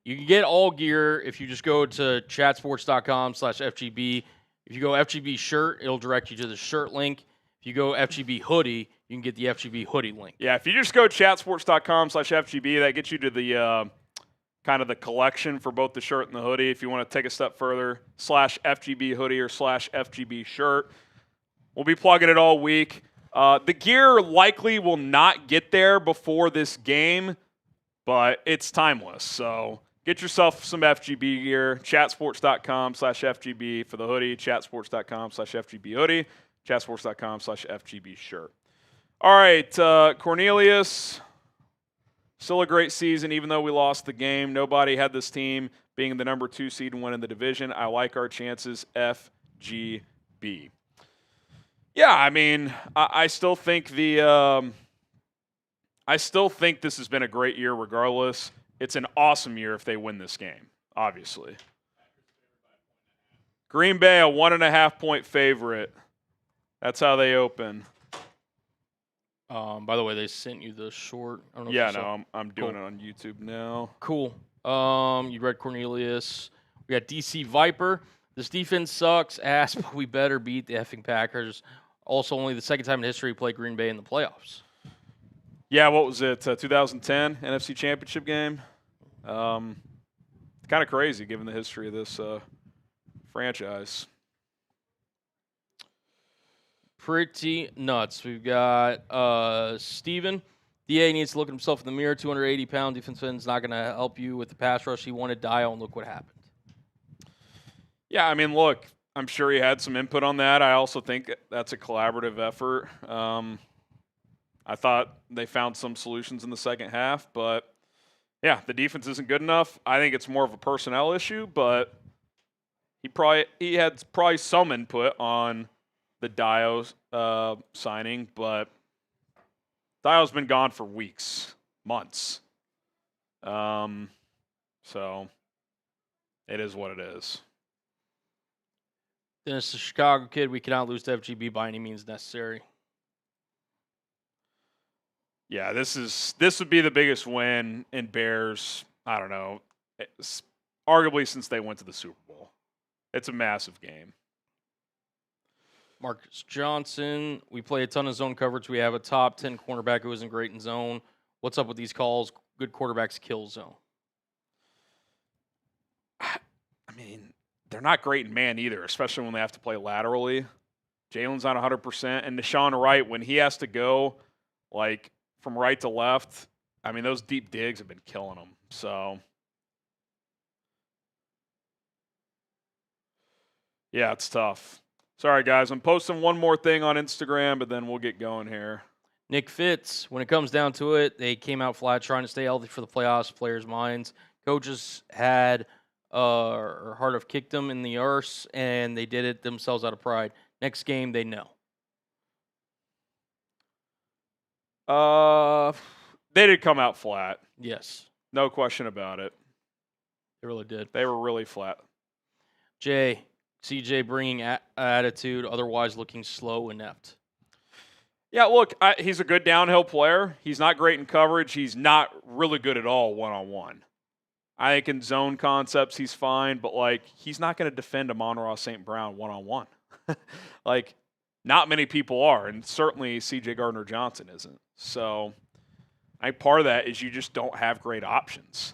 You can get all gear if you just go to chatsports.com/FGB. If you go FGB shirt, it'll direct you to the shirt link. If you go FGB hoodie, you can get the FGB hoodie link. Yeah, if you just go chatsports.com/FGB, that gets you to the kind of the collection for both the shirt and the hoodie. If you want to take a step further, /FGB hoodie or /FGB shirt. We'll be plugging it all week. The gear likely will not get there before this game, but it's timeless. So get yourself some FGB gear. Chatsports.com/FGB for the hoodie. Chatsports.com/FGB hoodie. Chatsports.com/FGB shirt. All right, Cornelius. Still a great season, even though we lost the game. Nobody had this team being the number 2 seed and winning the division. I like our chances, FGB. Yeah, I mean, I still think this has been a great year regardless. It's an awesome year if they win this game, obviously. Green Bay, a 1.5-point favorite. That's how they open. By the way, they sent you the short. I don't know Yeah, no, I'm doing it on YouTube now. Cool. You read Cornelius. We got DC Viper. This defense sucks ass, but we better beat the effing Packers. Also, only the second time in history we played Green Bay in the playoffs. Yeah, what was it? 2010 NFC Championship game. Kind of crazy given the history of this franchise. Pretty nuts. We've got Steven. DA needs to look at himself in the mirror. 280-pound defensive end's not going to help you with the pass rush. He wanted Dial, and look what happened. Yeah, I mean, look, I'm sure he had some input on that. I also think that's a collaborative effort. I thought they found some solutions in the second half, but yeah, the defense isn't good enough. I think it's more of a personnel issue, but he had probably some input on the Dio signing, but Dio's been gone for weeks, months. So it is what it is. Then it's the Chicago kid. We cannot lose to FGB by any means necessary. Yeah, this would be the biggest win in Bears, I don't know, arguably since they went to the Super Bowl. It's a massive game. Marcus Johnson, we play a ton of zone coverage. We have a top 10 cornerback who isn't great in zone. What's up with these calls? Good quarterbacks kill zone. I mean, they're not great in man either, especially when they have to play laterally. Jalen's on 100%, and Deshaun Wright, when he has to go, like, from right to left, I mean, those deep digs have been killing him. So, yeah, it's tough. Sorry, guys. I'm posting one more thing on Instagram, but then we'll get going here. Nick Fitz, when it comes down to it, they came out flat trying to stay healthy for the playoffs, players' minds. Coaches had or hard have kicked them in the arse, and they did it themselves out of pride. Next game, they know. They did come out flat. Yes. No question about it. They really did. They were really flat. Jay, CJ bringing attitude, otherwise looking slow, inept. Yeah, look, he's a good downhill player. He's not great in coverage. He's not really good at all one-on-one. I think in zone concepts he's fine, but, like, he's not going to defend Amon-Ra St. Brown one-on-one. Like, not many people are, and certainly C.J. Gardner-Johnson isn't. So I think part of that is you just don't have great options.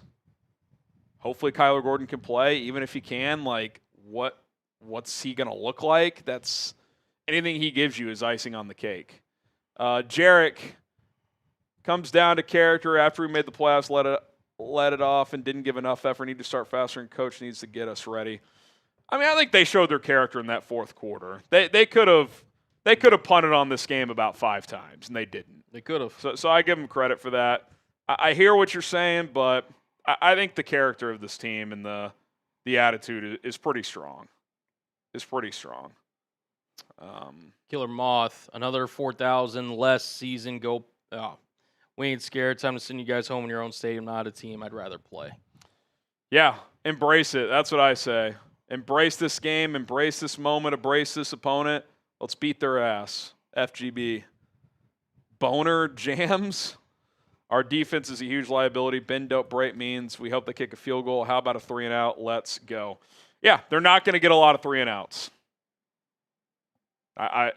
Hopefully Kyler Gordon can play, even if he can. Like, what's he going to look like? That's anything he gives you is icing on the cake. Jarek comes down to character after we made the playoffs, let it off and didn't give enough effort. Need to start faster, and coach needs to get us ready. I mean, I think they showed their character in that fourth quarter. They could have punted on this game about 5 times, and they didn't. They could have. So I give them credit for that. I hear what you're saying, but I think the character of this team and the attitude is pretty strong. Killer Moth, another 4,000 less season. Go. We ain't scared. Time to send you guys home in your own stadium, not a team I'd rather play. Yeah, embrace it. That's what I say. Embrace this game. Embrace this moment. Embrace this opponent. Let's beat their ass. FGB. Boner jams. Our defense is a huge liability. Bend, don't break means we hope they kick a field goal. How about a 3-and-out? Let's go. Yeah, they're not going to get a lot of 3-and-outs.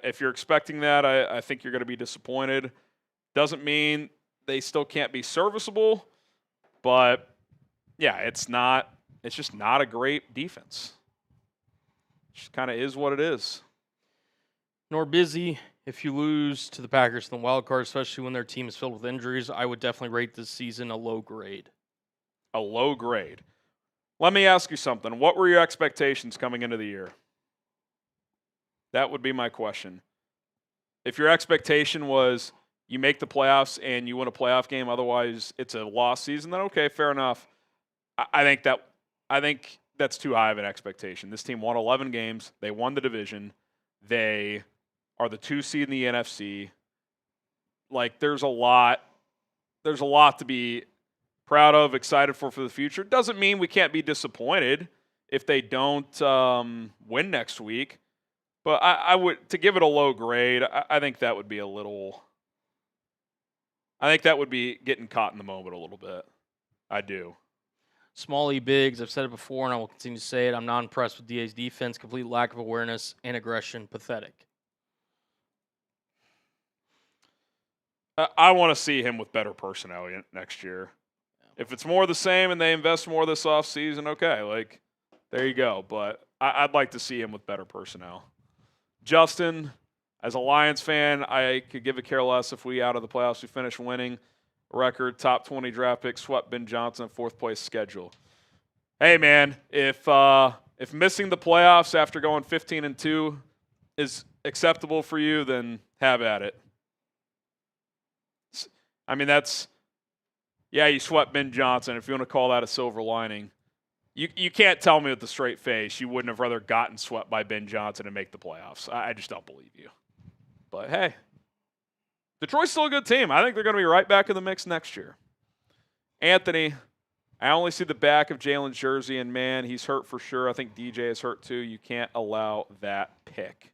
If you're expecting that, I think you're going to be disappointed. Doesn't mean they still can't be serviceable, but yeah, it's just not a great defense. It just kind of is what it is. Nor busy. If you lose to the Packers in the wild card, especially when their team is filled with injuries, I would definitely rate this season a low grade. A low grade. Let me ask you something. What were your expectations coming into the year? That would be my question. If your expectation was you make the playoffs and you win a playoff game, otherwise it's a lost season, then okay, fair enough. I think that's too high of an expectation. This team won 11 games. They won the division. They are the 2 seed in the NFC. Like, there's a lot to be proud of, excited for the future. Doesn't mean we can't be disappointed if they don't win next week. But I would, to give it a low grade, I think that would be I think that would be getting caught in the moment a little bit. I do. Small bigs, I've said it before and I will continue to say it. I'm not impressed with DA's defense. Complete lack of awareness and aggression. Pathetic. I want to see him with better personnel next year. If it's more of the same and they invest more this offseason, okay, like, there you go. But I'd like to see him with better personnel. Justin, as a Lions fan, I could give a care less if we, out of the playoffs, we finish winning. Record, top 20 draft pick, swept Ben Johnson, 4th place schedule. Hey, man, if missing the playoffs after going 15-2 is acceptable for you, then have at it. I mean, you swept Ben Johnson. If you want to call that a silver lining, you can't tell me with a straight face you wouldn't have rather gotten swept by Ben Johnson and make the playoffs. I just don't believe you. But, hey, Detroit's still a good team. I think they're going to be right back in the mix next year. Anthony, I only see the back of Jalen's jersey, and, man, he's hurt for sure. I think DJ is hurt too. You can't allow that pick.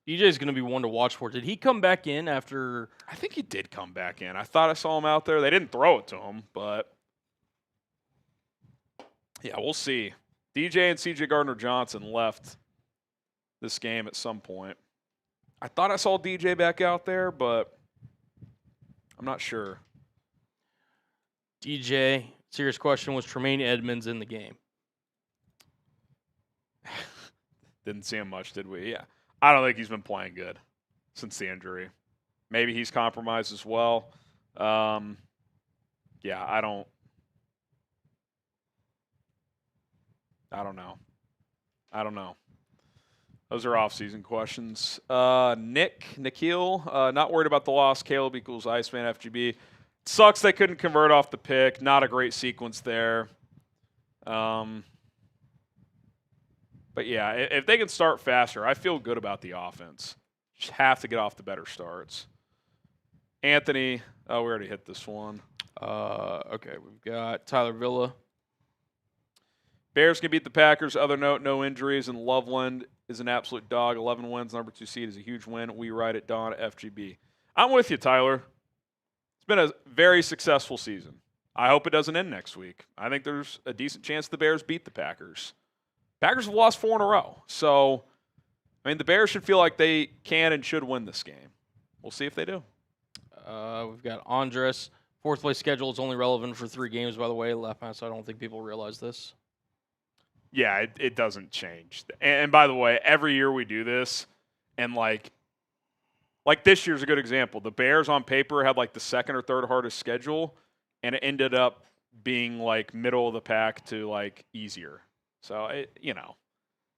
DJ's going to be one to watch for. Did he come back in after? I think he did come back in. I thought I saw him out there. They didn't throw it to him, but yeah, we'll see. DJ and CJ Gardner-Johnson left this game at some point. I thought I saw DJ back out there, but I'm not sure. DJ, serious question, was Tremaine Edmonds in the game? Didn't see him much, did we? Yeah. I don't think he's been playing good since the injury. Maybe he's compromised as well. Yeah, I don't know. Those are off-season questions. Nikhil, not worried about the loss. Caleb equals Iceman FGB. Sucks they couldn't convert off the pick. Not a great sequence there. But yeah, if they can start faster, I feel good about the offense. Just have to get off the better starts. Anthony, we already hit this one. Okay, we've got Tyler Villa. Bears can beat the Packers. Other note, no injuries, and Loveland is an absolute dog. 11 wins, number 2 seed is a huge win. We ride it, Don FGB. I'm with you, Tyler. It's been a very successful season. I hope it doesn't end next week. I think there's a decent chance the Bears beat the Packers. Packers have lost 4 in a row. So, I mean, the Bears should feel like they can and should win this game. We'll see if they do. We've got Andres. Fourth place schedule is only relevant for 3 games, by the way. Left pass, I don't think people realize this. Yeah, it doesn't change. And by the way, every year we do this, and like this year's a good example. The Bears on paper had like the second or third hardest schedule, and it ended up being like middle of the pack to like easier. So it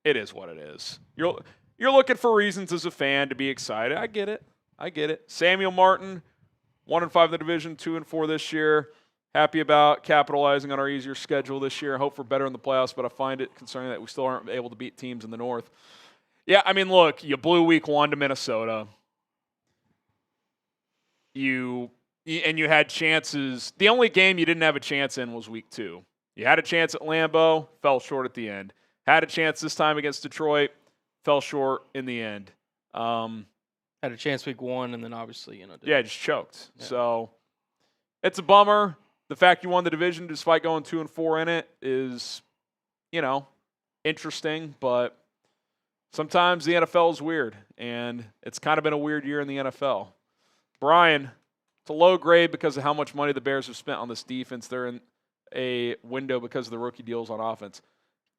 is what it is. You're looking for reasons as a fan to be excited. I get it. Samuel Martin, 1-5 in the division, 2-4 this year. Happy about capitalizing on our easier schedule this year. Hope for better in the playoffs, but I find it concerning that we still aren't able to beat teams in the North. Yeah, I mean, look, you blew week 1 to Minnesota. And you had chances. The only game you didn't have a chance in was week 2. You had a chance at Lambeau, fell short at the end. Had a chance this time against Detroit, fell short in the end. Had a chance week 1, and then obviously, just choked. Yeah. So it's a bummer. The fact you won the division despite going 2-4 in it is, interesting. But sometimes the NFL is weird, and it's kind of been a weird year in the NFL. Brian, it's a low grade because of how much money the Bears have spent on this defense. They're in a window because of the rookie deals on offense.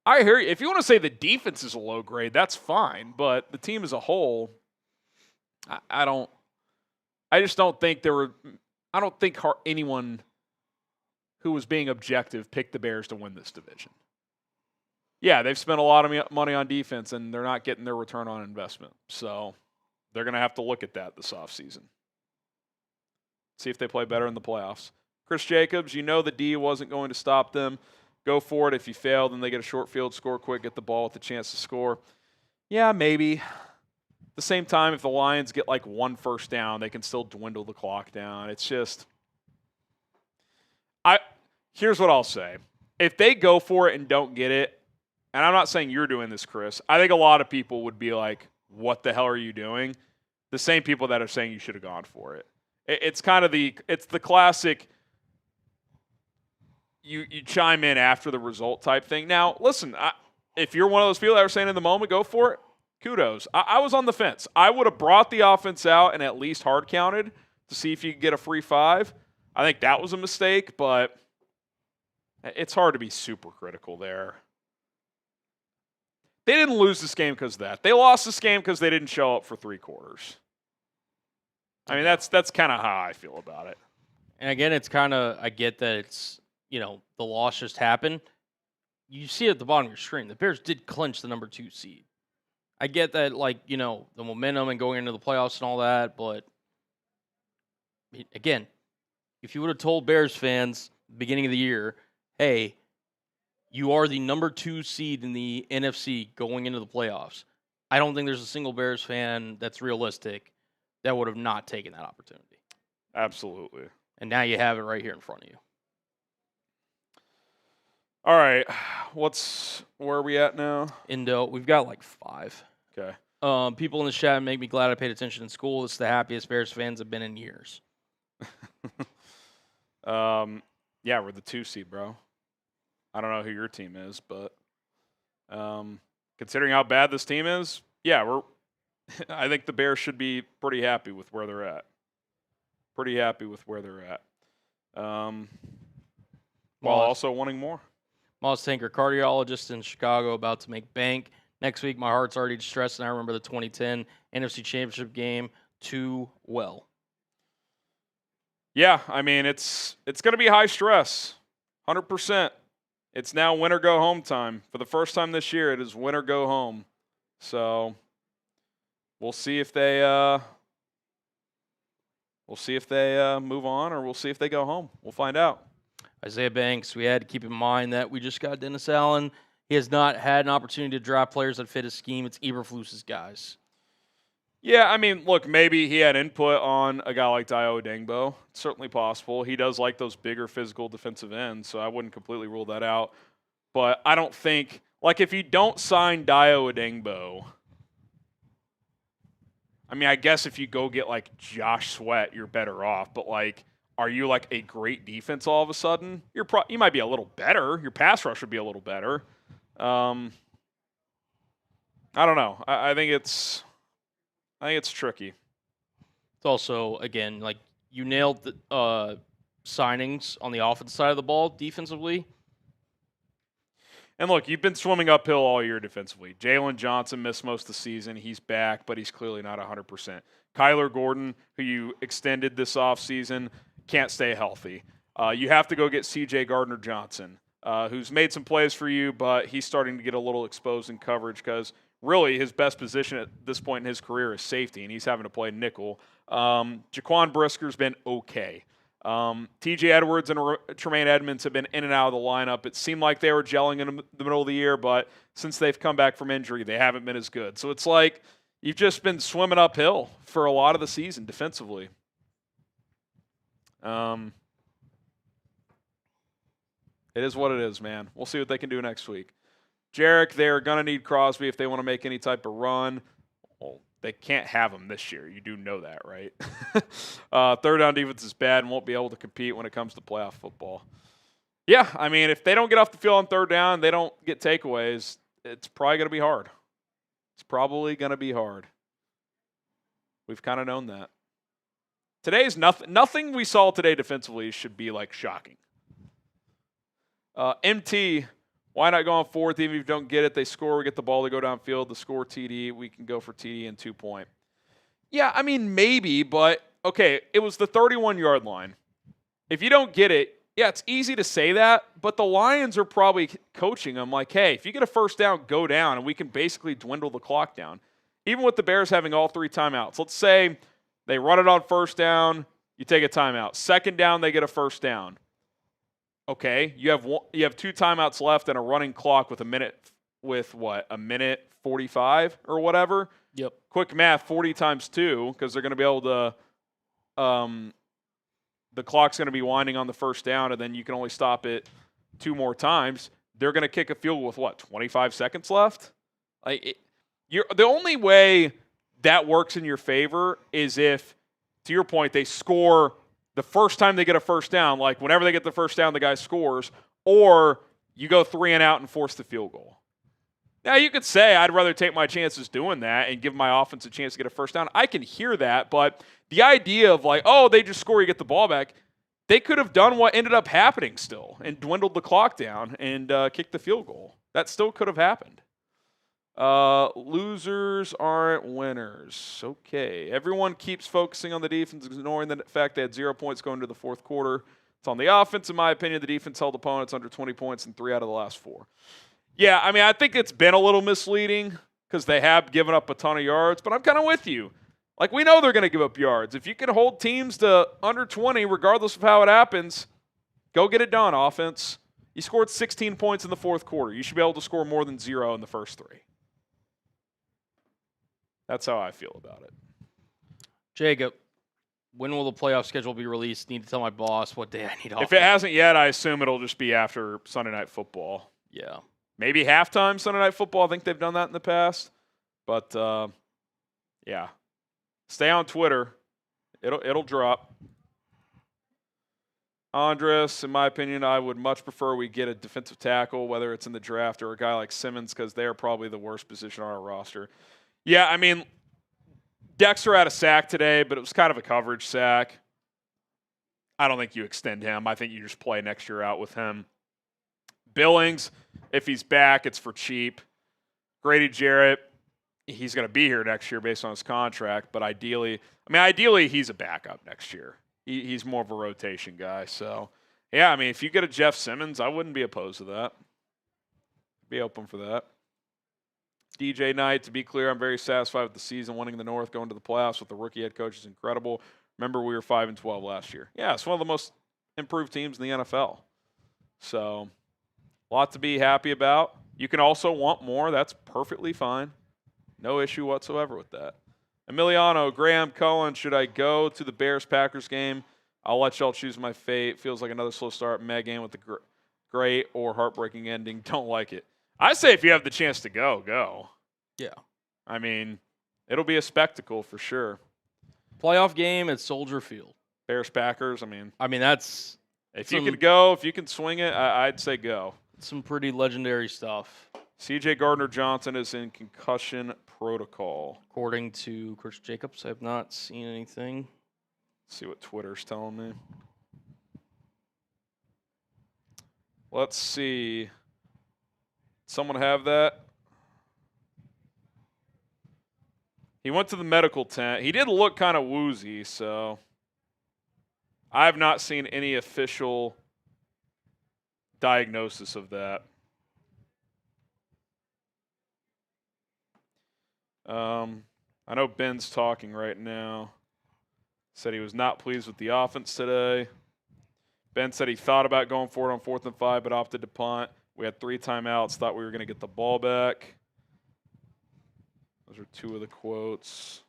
I hear you. If you want to say the defense is a low grade, that's fine. But the team as a whole, I don't think anyone who was being objective picked the Bears to win this division. Yeah, they've spent a lot of money on defense, and they're not getting their return on investment. So they're going to have to look at that this offseason. See if they play better in the playoffs. Chris Jacobs, the D wasn't going to stop them. Go for it. If you fail, then they get a short field, score quick, get the ball with a chance to score. Yeah, maybe. At the same time, if the Lions get like 1 first down, they can still dwindle the clock down. It's just here's what I'll say. If they go for it and don't get it, and I'm not saying you're doing this, Chris, I think a lot of people would be like, what the hell are you doing? The same people that are saying you should have gone for it. It's kind of the classic you chime in after the result type thing. Now, listen, if you're one of those people that are saying in the moment, go for it, kudos. I was on the fence. I would have brought the offense out and at least hard counted to see if you could get a free 5. I think that was a mistake, but it's hard to be super critical there. They didn't lose this game because of that. They lost this game because they didn't show up for 3 quarters. I mean, that's kind of how I feel about it. And again, it's kind of, I get that it's, the loss just happened. You see at the bottom of your screen, the Bears did clinch the number 2 seed. I get that, the momentum and going into the playoffs and all that, but again, if you would have told Bears fans at the beginning of the year, hey, you are the number 2 seed in the NFC going into the playoffs, I don't think there's a single Bears fan that's realistic that would have not taken that opportunity. Absolutely. And now you have it right here in front of you. All right. Where are we at now? Indo, we've got 5. Okay. People in the chat make me glad I paid attention in school. It's the happiest Bears fans have been in years. Yeah, we're the 2 seed, bro. I don't know who your team is, but considering how bad this team is, yeah, I think the Bears should be pretty happy with where they're at. While also wanting more. Moss Tanker, cardiologist in Chicago, about to make bank. Next week, my heart's already distressed, and I remember the 2010 NFC Championship game too well. Yeah, I mean, it's going to be high stress, 100%. It's now win or go home time. For the first time this year, it is win or go home. So we'll see if they move on, or we'll see if they go home. We'll find out. Isaiah Banks, we had to keep in mind that we just got Dennis Allen. He has not had an opportunity to draft players that fit his scheme. It's Eberflus's guys. Yeah, I mean, look, maybe he had input on a guy like Dio Odengbo. It's certainly possible. He does like those bigger physical defensive ends, so I wouldn't completely rule that out. But I don't think, like, if you don't sign Dio Odengbo, I mean, I guess if you go get, like, Josh Sweat, you're better off. But, like, are you, like, a great defense all of a sudden? You might be a little better. Your pass rush would be a little better. I don't know. I think it's tricky. It's also, again, like, you nailed the signings on the offensive side of the ball defensively. And look, you've been swimming uphill all year defensively. Jalen Johnson missed most of the season. He's back, but he's clearly not 100%. Kyler Gordon, who you extended this offseason, can't stay healthy. You have to go get C.J. Gardner-Johnson, who's made some plays for you, but he's starting to get a little exposed in coverage because really his best position at this point in his career is safety, and he's having to play nickel. Jaquan Brisker's been okay. T.J. Edwards and Tremaine Edmonds have been in and out of the lineup. It seemed like they were gelling in the middle of the year, but since they've come back from injury, they haven't been as good. So it's like you've just been swimming uphill for a lot of the season defensively. It is what it is, man. We'll see what they can do next week. Jarek, they're going to need Crosby if they want to make any type of run. Well, they can't have him this year. You do know that, right? Third down defense is bad and won't be able to compete when it comes to playoff football. Yeah, I mean, if they don't get off the field on third down, they don't get takeaways, it's probably going to be hard. It's probably going to be hard. We've kind of known that. Today's nothing we saw today defensively should be, like, shocking. MT, why not go on fourth? Even if you don't get it, they score, we get the ball, they go downfield, the score TD, we can go for TD and 2-point. Yeah, I mean, maybe, but, okay, it was the 31-yard line. If you don't get it, yeah, it's easy to say that, but the Lions are probably coaching them like, hey, if you get a first down, go down, and we can basically dwindle the clock down. Even with the Bears having all 3 timeouts. Let's say they run it on first down, you take a timeout. Second down, they get a first down. Okay, you have 2 timeouts left and a running clock with a minute 45 or whatever. Yep. Quick math, 40 times 2, because they're going to be able to the clock's going to be winding on the first down, and then you can only stop it 2 more times. They're going to kick a field goal with 25 seconds left? The only way that works in your favor is if, to your point, they score the first time they get a first down, like whenever they get the first down, the guy scores, or you go 3 and out and force the field goal. Now, you could say I'd rather take my chances doing that and give my offense a chance to get a first down. I can hear that, but the idea of like, oh, they just score, you get the ball back, they could have done what ended up happening still and dwindled the clock down and kicked the field goal. That still could have happened. Losers aren't winners. Okay. Everyone keeps focusing on the defense, ignoring the fact they had 0 points going into the fourth quarter. It's on the offense, in my opinion. The defense held opponents under 20 points in 3 out of the last 4. Yeah, I mean, I think it's been a little misleading because they have given up a ton of yards, but I'm kind of with you. Like, we know they're going to give up yards. If you can hold teams to under 20, regardless of how it happens, go get it done, offense. You scored 16 points in the fourth quarter. You should be able to score more than 0 in the first 3. That's how I feel about it. Jacob, when will the playoff schedule be released? Need to tell my boss what day I need off. If it hasn't yet, I assume it'll just be after Sunday Night Football. Yeah. Maybe halftime Sunday Night Football. I think they've done that in the past. But, Yeah. Stay on Twitter. It'll drop. Andres, in my opinion, I would much prefer we get a defensive tackle, whether it's in the draft or a guy like Simmons, because they are probably the worst position on our roster. Yeah, I mean, Dexter had a sack today, but it was kind of a coverage sack. I don't think you extend him. I think you just play next year out with him. Billings, if he's back, it's for cheap. Grady Jarrett, he's going to be here next year based on his contract, but ideally he's a backup next year. He's more of a rotation guy. So, yeah, I mean, if you get a Jeff Simmons, I wouldn't be opposed to that. Be open for that. DJ Knight, to be clear, I'm very satisfied with the season, winning the North, going to the playoffs with the rookie head coach is incredible. Remember, we were 5-12 last year. Yeah, it's one of the most improved teams in the NFL. So, a lot to be happy about. You can also want more. That's perfectly fine. No issue whatsoever with that. Emiliano, Graham, Cohen, should I go to the Bears-Packers game? I'll let y'all choose my fate. Feels like another slow start. Mad game with the great or heartbreaking ending. Don't like it. I say if you have the chance to go, go. Yeah. I mean, it'll be a spectacle for sure. Playoff game at Soldier Field. Bears-Packers, I mean, that's... If you could go, if you can swing it, I'd say go. Some pretty legendary stuff. C.J. Gardner-Johnson is in concussion protocol. According to Chris Jacobs, I have not seen anything. Let's see what Twitter's telling me. Let's see. Someone have that? He went to the medical tent. He did look kind of woozy, so I have not seen any official diagnosis of that. I know Ben's talking right now. Said he was not pleased with the offense today. Ben said he thought about going for it on 4th and 5, but opted to punt. We had 3 timeouts, thought we were going to get the ball back. Those are 2 of the quotes.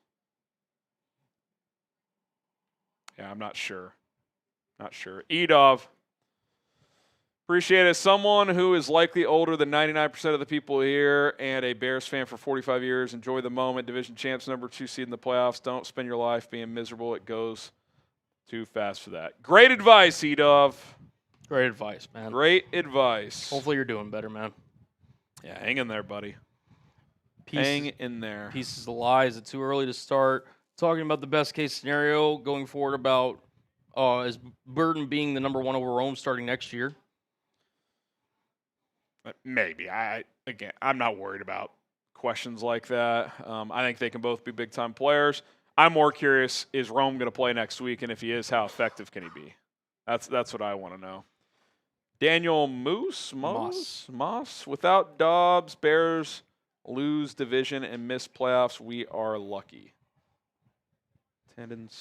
Yeah, I'm not sure. Not sure. Edov. Appreciate it. As someone who is likely older than 99% of the people here and a Bears fan for 45 years, enjoy the moment. Division champs, number 2 seed in the playoffs. Don't spend your life being miserable. It goes too fast for that. Great advice, Edov. Great advice, man. Great advice. Hopefully you're doing better, man. Yeah, hang in there, buddy. Hang in there. Pieces of lies. It's too early to start talking about the best case scenario going forward about is Burton being the number 1 overall starting next year. Maybe. I'm not worried about questions like that. I think they can both be big-time players. I'm more curious, is Rome going to play next week? And if he is, how effective can he be? That's what I want to know. Daniel Moss. Without Dobbs, Bears lose division and miss playoffs. We are lucky. 10-7.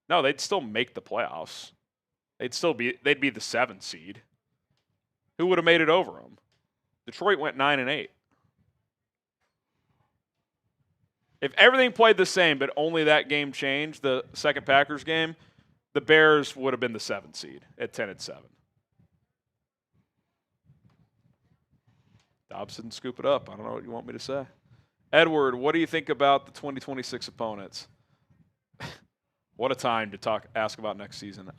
No, they'd still make the playoffs. They'd be the 7th seed. Who would have made it over them? Detroit went 9-8. If everything played the same, but only that game changed, the second Packers game, the Bears would have been the 7th seed at 10-7. Dobbs didn't scoop it up. I don't know what you want me to say. Edward, what do you think about the 2026 opponents? What a time to ask about next season.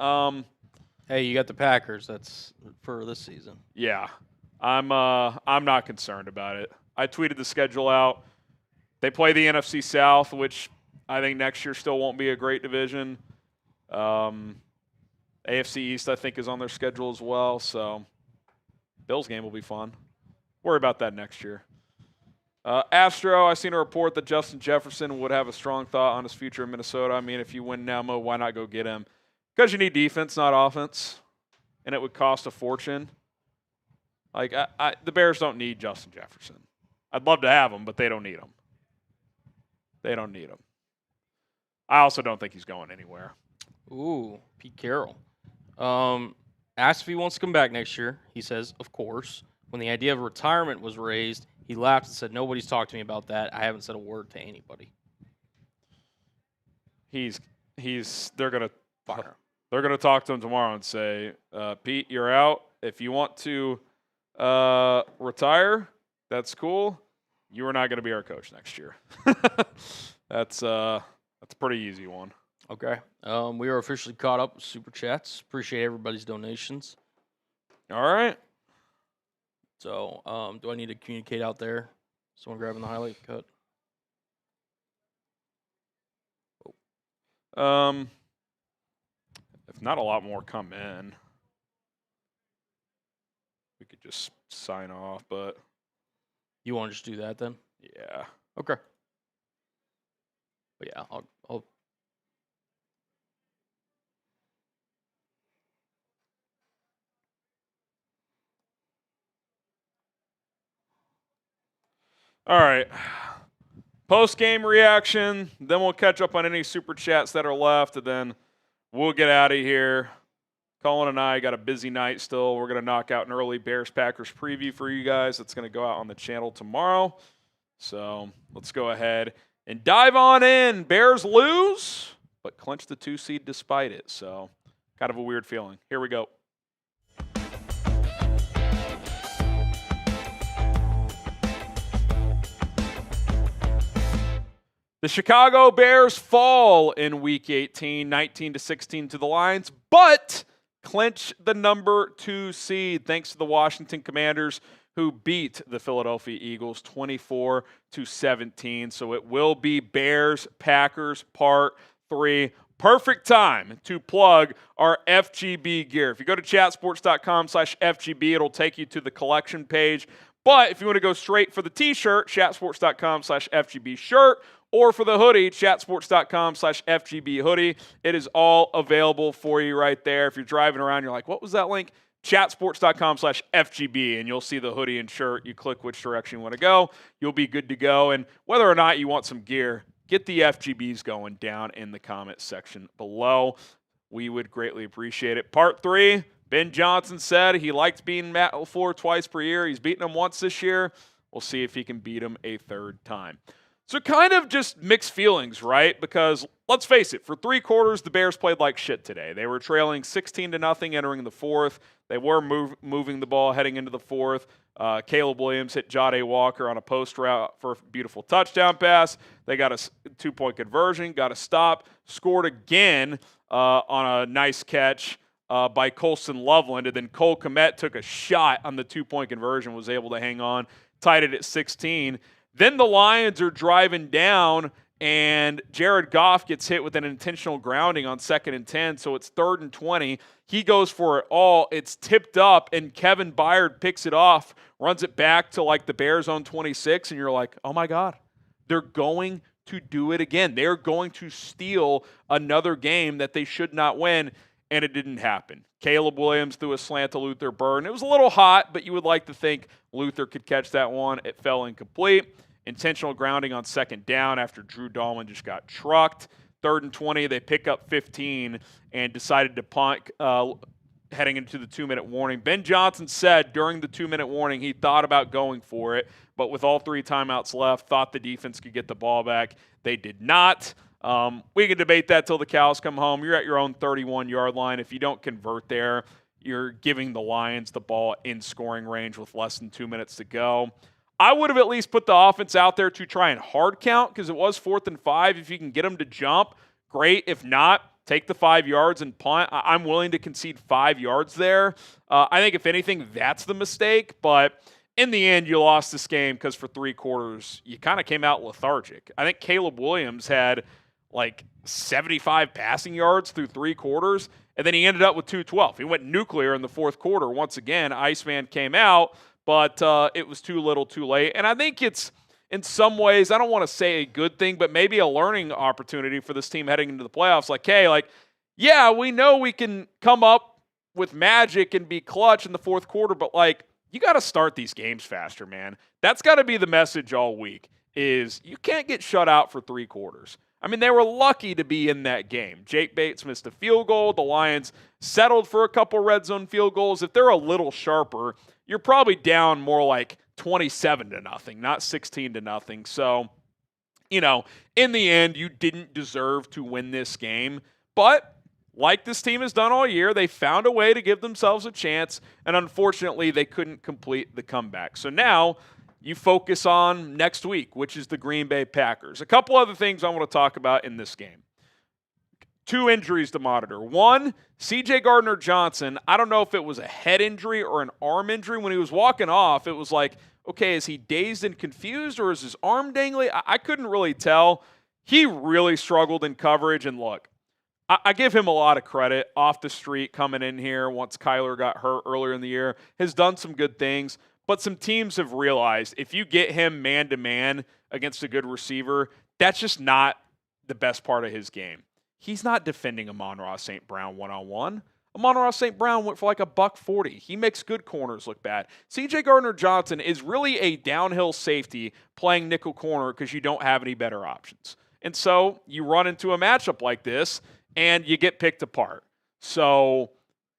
Hey, you got the Packers. That's for this season. Yeah, I'm not concerned about it. I tweeted the schedule out. They play the NFC South, which I think next year still won't be a great division. AFC East, I think, is on their schedule as well. So Bills game will be fun. Worry about that next year. Astro, I seen a report that Justin Jefferson would have a strong thought on his future in Minnesota. I mean, if you win now, Mo, why not go get him? Because you need defense, not offense, and it would cost a fortune. Like, the Bears don't need Justin Jefferson. I'd love to have him, but they don't need him. They don't need him. I also don't think he's going anywhere. Ooh, Pete Carroll. Asked if he wants to come back next year. He says, of course. When the idea of retirement was raised, he laughed and said, nobody's talked to me about that. I haven't said a word to anybody. They're going to fire him. They're going to talk to him tomorrow and say, Pete, you're out. If you want to retire, that's cool. you are not going to be our coach next year. That's a pretty easy one. Okay. We are officially caught up with Super Chats. Appreciate everybody's donations. All right. So, do I need to communicate out there? Someone grabbing the highlight cut? If not a lot more come in, we could just sign off, but You want to just do that then? yeah. Okay. But yeah, I'll All right. Post-game reaction, then we'll catch up on any Super Chats that are left, and then we'll get out of here. Colin and I got a busy night still. We're going to knock out an early Bears-Packers preview for you guys. That's going to go out on the channel tomorrow. So let's go ahead and dive on in. Bears lose, but clinch the 2 seed despite it. So kind of a weird feeling. Here we go. The Chicago Bears fall in Week 18, 19-16 to the Lions, but clinch the number 2 seed thanks to the Washington Commanders, who beat the Philadelphia Eagles 24-17. So it will be Bears-Packers Part 3. Perfect time to plug our FGB gear. If you go to chatsports.com/FGB, it'll take you to the collection page. But if you want to go straight for the t-shirt, chatsports.com/FGB shirt, or for the hoodie, chatsports.com/FGB hoodie. It is all available for you right there. If you're driving around, you're like, what was that link? Chatsports.com/FGB, and you'll see the hoodie and shirt. You click which direction you want to go. You'll be good to go. And whether or not you want some gear, get the FGBs going down in the comment section below. We would greatly appreciate it. Part 3, Ben Johnson said he liked beating Matt LaFleur twice per year. He's beaten him once this year. We'll see if he can beat him a third time. So kind of just mixed feelings, right? Because let's face it, for 3 quarters, the Bears played like shit today. They were trailing 16-0 entering the 4th. They were moving the ball heading into the 4th. Caleb Williams hit Jahmyr Walker on a post route for a beautiful touchdown pass. They got a 2-point conversion, got a stop, scored again on a nice catch by Colston Loveland, and then Cole Kmet took a shot on the 2-point conversion, was able to hang on, tied it at 16. Then the Lions are driving down, and Jared Goff gets hit with an intentional grounding on 2nd and 10, so it's 3rd and 20. He goes for it all. It's tipped up, and Kevin Byard picks it off, runs it back to like the Bears own 26, and you're like, oh my God, they're going to do it again. They're going to steal another game that they should not win, and it didn't happen. Caleb Williams threw a slant to Luther Burden. It was a little hot, but you would like to think Luther could catch that one. It fell incomplete. Intentional grounding on 2nd down after Drew Dahlman just got trucked. 3rd and 20, they pick up 15 and decided to punt heading into the 2-minute warning. Ben Johnson said during the 2-minute warning he thought about going for it, but with all 3 timeouts left, thought the defense could get the ball back. They did not. We can debate that till the cows come home. You're at your own 31-yard line. If you don't convert there, you're giving the Lions the ball in scoring range with less than 2 minutes to go. I would have at least put the offense out there to try and hard count because it was 4th and 5. If you can get them to jump, great. If not, take the 5 yards and punt. I'm willing to concede 5 yards there. I think, if anything, that's the mistake. But in the end, you lost this game because for 3 quarters, you kind of came out lethargic. I think Caleb Williams had like 75 passing yards through 3 quarters, and then he ended up with 212. He went nuclear in the 4th quarter. Once again, Iceman came out, but it was too little too late. And I think it's, in some ways, I don't want to say a good thing, but maybe a learning opportunity for this team heading into the playoffs. Like, hey, yeah, we know we can come up with magic and be clutch in the 4th quarter, but, you got to start these games faster, man. That's got to be the message all week, is you can't get shut out for 3 quarters. I mean, they were lucky to be in that game. Jake Bates missed a field goal. The Lions settled for a couple red zone field goals. If they're a little sharper, you're probably down more like 27-0, not 16-0. So, in the end, you didn't deserve to win this game. But like this team has done all year, they found a way to give themselves a chance, and unfortunately, they couldn't complete the comeback. So now you focus on next week, which is the Green Bay Packers. A couple other things I want to talk about in this game. 2 injuries to monitor. One, C.J. Gardner-Johnson, I don't know if it was a head injury or an arm injury. When he was walking off, it was like, okay, is he dazed and confused or is his arm dangling? I couldn't really tell. He really struggled in coverage, and look, I give him a lot of credit off the street coming in here once Kyler got hurt earlier in the year. Has done some good things, but some teams have realized if you get him man-to-man against a good receiver, that's just not the best part of his game. He's not defending Amon-Ra St. Brown one-on-one. Amon-Ra St. Brown went for like $140. He makes good corners look bad. C.J. Gardner-Johnson is really a downhill safety playing nickel corner because you don't have any better options. And so you run into a matchup like this, and you get picked apart. So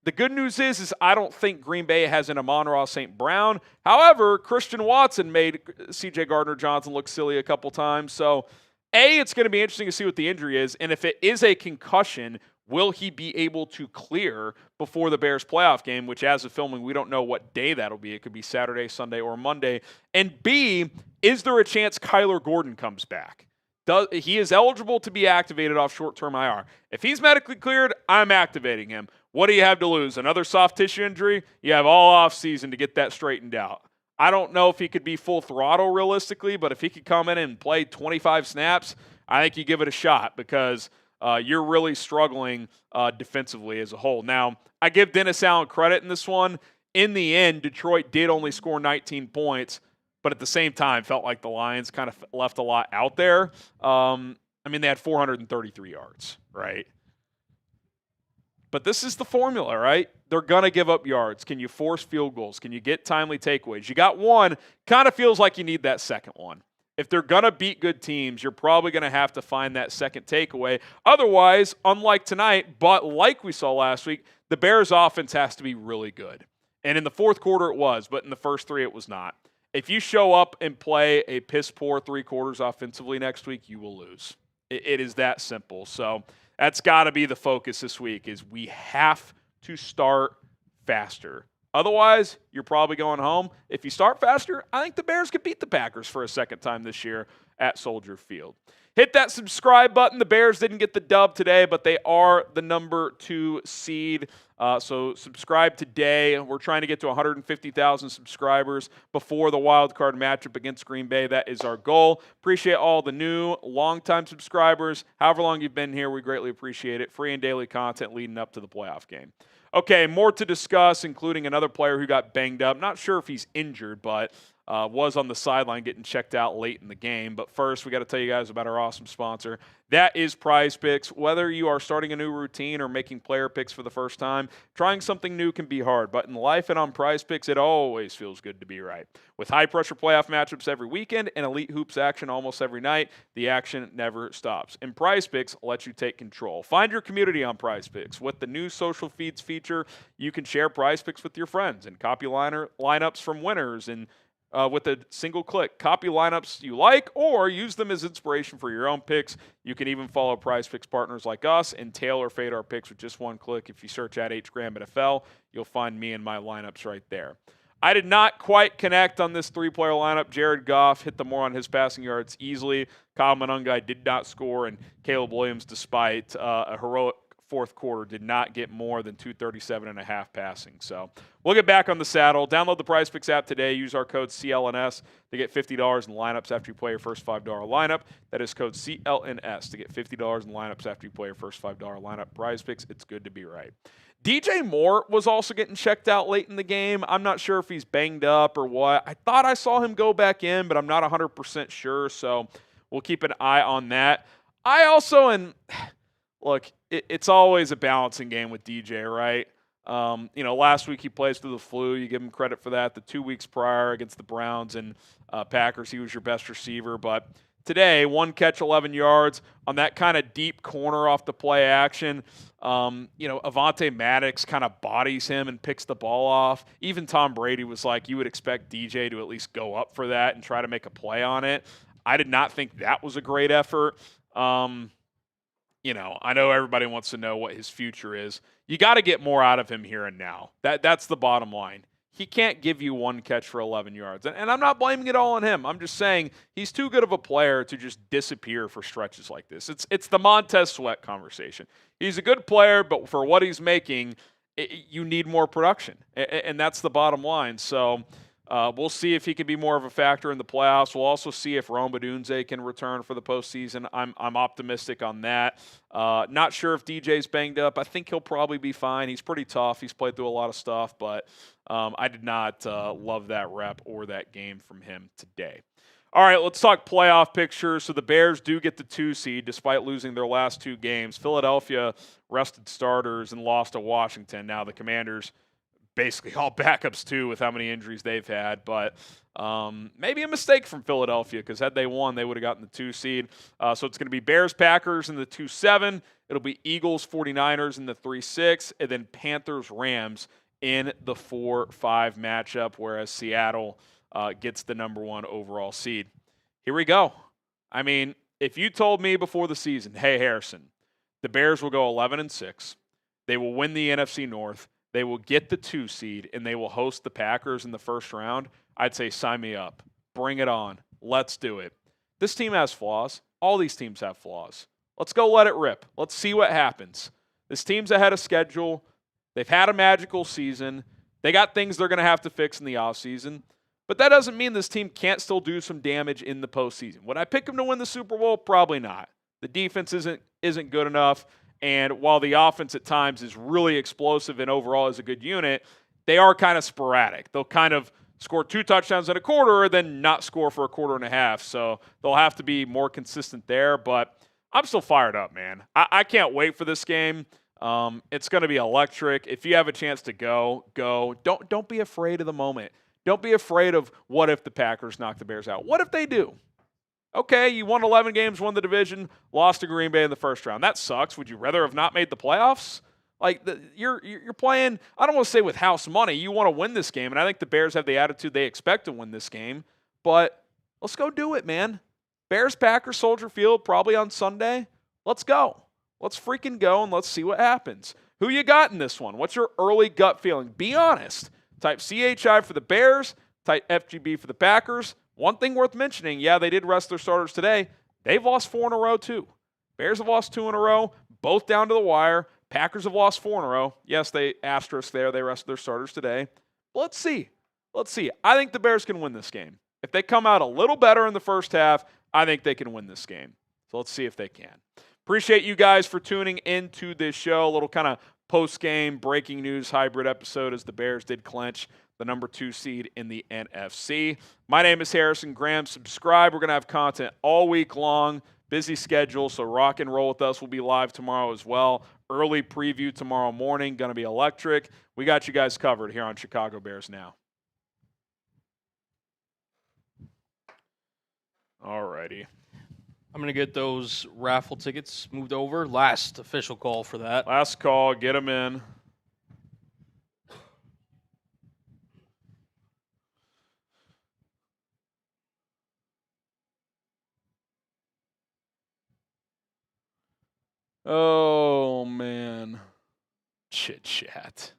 the good news is I don't think Green Bay has an Amon-Ra St. Brown. However, Christian Watson made C.J. Gardner-Johnson look silly a couple times. So, it's going to be interesting to see what the injury is. And if it is a concussion, will he be able to clear before the Bears playoff game, which as of filming, we don't know what day that'll be. It could be Saturday, Sunday, or Monday. And B, is there a chance Kyler Gordon comes back? He is eligible to be activated off short-term IR. If he's medically cleared, I'm activating him. What do you have to lose? Another soft tissue injury? You have all offseason to get that straightened out. I don't know if he could be full throttle realistically, but if he could come in and play 25 snaps, I think you give it a shot because you're really struggling defensively as a whole. Now, I give Dennis Allen credit in this one. In the end, Detroit did only score 19 points, but at the same time felt like the Lions kind of left a lot out there. They had 433 yards, right? But this is the formula, right? They're going to give up yards. Can you force field goals? Can you get timely takeaways? You got one. Kind of feels like you need that second one. If they're going to beat good teams, you're probably going to have to find that second takeaway. Otherwise, unlike tonight, but like we saw last week, the Bears' offense has to be really good. And in the fourth quarter it was, but in the first 3 it was not. If you show up and play a piss-poor 3 quarters offensively next week, you will lose. It is that simple. So that's got to be the focus this week is we have to start faster. Otherwise, you're probably going home. If you start faster, I think the Bears could beat the Packers for a second time this year at Soldier Field. Hit that subscribe button. The Bears didn't get the dub today, but they are the number 2 seed. So subscribe today. We're trying to get to 150,000 subscribers before the wild card matchup against Green Bay. That is our goal. Appreciate all the new, long-time subscribers. However long you've been here, we greatly appreciate it. Free and daily content leading up to the playoff game. Okay, more to discuss, including another player who got banged up. Not sure if he's injured, but was on the sideline getting checked out late in the game. But first, we got to tell you guys about our awesome sponsor. That is Prize Picks. Whether you are starting a new routine or making player picks for the first time, trying something new can be hard. But in life and on Prize Picks, it always feels good to be right. With high-pressure playoff matchups every weekend and elite hoops action almost every night, the action never stops. And Prize Picks lets you take control. Find your community on Prize Picks. With the new social feeds feature, you can share Prize Picks with your friends and copy lineups from winners and with a single click. Copy lineups you like or use them as inspiration for your own picks. You can even follow Prize Picks partners like us and tailor fade our picks with just one click. If you search at HGram NFL, you'll find me and my lineups right there. I did not quite connect on this 3-player lineup. Jared Goff hit the more on his passing yards easily. Kyle Monangai did not score, and Caleb Williams, despite a heroic fourth quarter, did not get more than 237.5 passing. So we'll get back on the saddle. Download the Prize Picks app today. Use our code CLNS to get $50 in lineups after you play your first $5 lineup. That is code CLNS to get $50 in lineups after you play your first $5 lineup. Prize Picks, it's good to be right. DJ Moore was also getting checked out late in the game. I'm not sure if he's banged up or what. I thought I saw him go back in, but I'm not 100% sure, so we'll keep an eye on that. I also, and look, it's always a balancing game with DJ, right? Last week he plays through the flu. You give him credit for that. The 2 weeks prior against the Browns and Packers, he was your best receiver. But today, 1 catch, 11 yards on that kind of deep corner off the play action. Avonte Maddox kind of bodies him and picks the ball off. Even Tom Brady was like, you would expect DJ to at least go up for that and try to make a play on it. I did not think that was a great effort. I know everybody wants to know what his future is. You got to get more out of him here and now. That's the bottom line. he can't give you one catch for 11 yards. And I'm not blaming it all on him. I'm just saying he's too good of a player to just disappear for stretches like this. It's the Montez Sweat conversation. He's a good player, but for what he's making, you need more production. And that's the bottom line. So we'll see if he can be more of a factor in the playoffs. We'll also see if Odunze can return for the postseason. I'm optimistic on that. Not sure if DJ's banged up. I think he'll probably be fine. He's pretty tough. He's played through a lot of stuff, but I did not love that rep or that game from him today. All right, let's talk playoff pictures. So the Bears do get the 2 seed despite losing their last 2 games. Philadelphia rested starters and lost to Washington. Now the Commanders basically all backups too with how many injuries they've had. But maybe a mistake from Philadelphia because had they won, they would have gotten the 2 seed. So it's going to be Bears-Packers in the 2-7. It'll be Eagles-49ers in the 3-6. And then Panthers-Rams in the 4-5 matchup, whereas Seattle gets the number 1 overall seed. Here we go. I mean, if you told me before the season, hey, Harrison, the Bears will go 11-6, they will win the NFC North, they will get the 2 seed, and they will host the Packers in the first round, I'd say sign me up. Bring it on. Let's do it. This team has flaws. All these teams have flaws. Let's go let it rip. Let's see what happens. This team's ahead of schedule. They've had a magical season. They got things they're going to have to fix in the offseason. But that doesn't mean this team can't still do some damage in the postseason. Would I pick them to win the Super Bowl? Probably not. The defense isn't good enough. And while the offense at times is really explosive and overall is a good unit, they are kind of sporadic. They'll kind of score 2 touchdowns in a quarter, then not score for a quarter and a half. So they'll have to be more consistent there. But I'm still fired up, man. I can't wait for this game. It's going to be electric. If you have a chance to go. Don't be afraid of the moment. Don't be afraid of what if the Packers knock the Bears out. What if they do? Okay, you won 11 games, won the division, lost to Green Bay in the first round. That sucks. Would you rather have not made the playoffs? Like, you're playing, I don't want to say with house money. You want to win this game, and I think the Bears have the attitude they expect to win this game. But let's go do it, man. Bears-Packers, Soldier Field, probably on Sunday. Let's go. Let's freaking go, and let's see what happens. Who you got in this one? What's your early gut feeling? Be honest. Type CHI for the Bears. Type FGB for the Packers. One thing worth mentioning, yeah, they did rest their starters today. They've lost 4 in a row, too. Bears have lost 2 in a row, both down to the wire. Packers have lost 4 in a row. Yes, they asterisk there. They rested their starters today. But let's see. Let's see. I think the Bears can win this game. If they come out a little better in the first half, I think they can win this game. So let's see if they can. Appreciate you guys for tuning into this show. A little kind of post-game breaking news hybrid episode as the Bears did clinch the number 2 seed in the NFC. My name is Harrison Graham. Subscribe. We're going to have content all week long. Busy schedule, so rock and roll with us. We'll be live tomorrow as well. Early preview tomorrow morning. Going to be electric. We got you guys covered here on Chicago Bears Now. All righty. I'm going to get those raffle tickets moved over. Last official call for that. Last call. Get them in. Oh, man. Chit chat.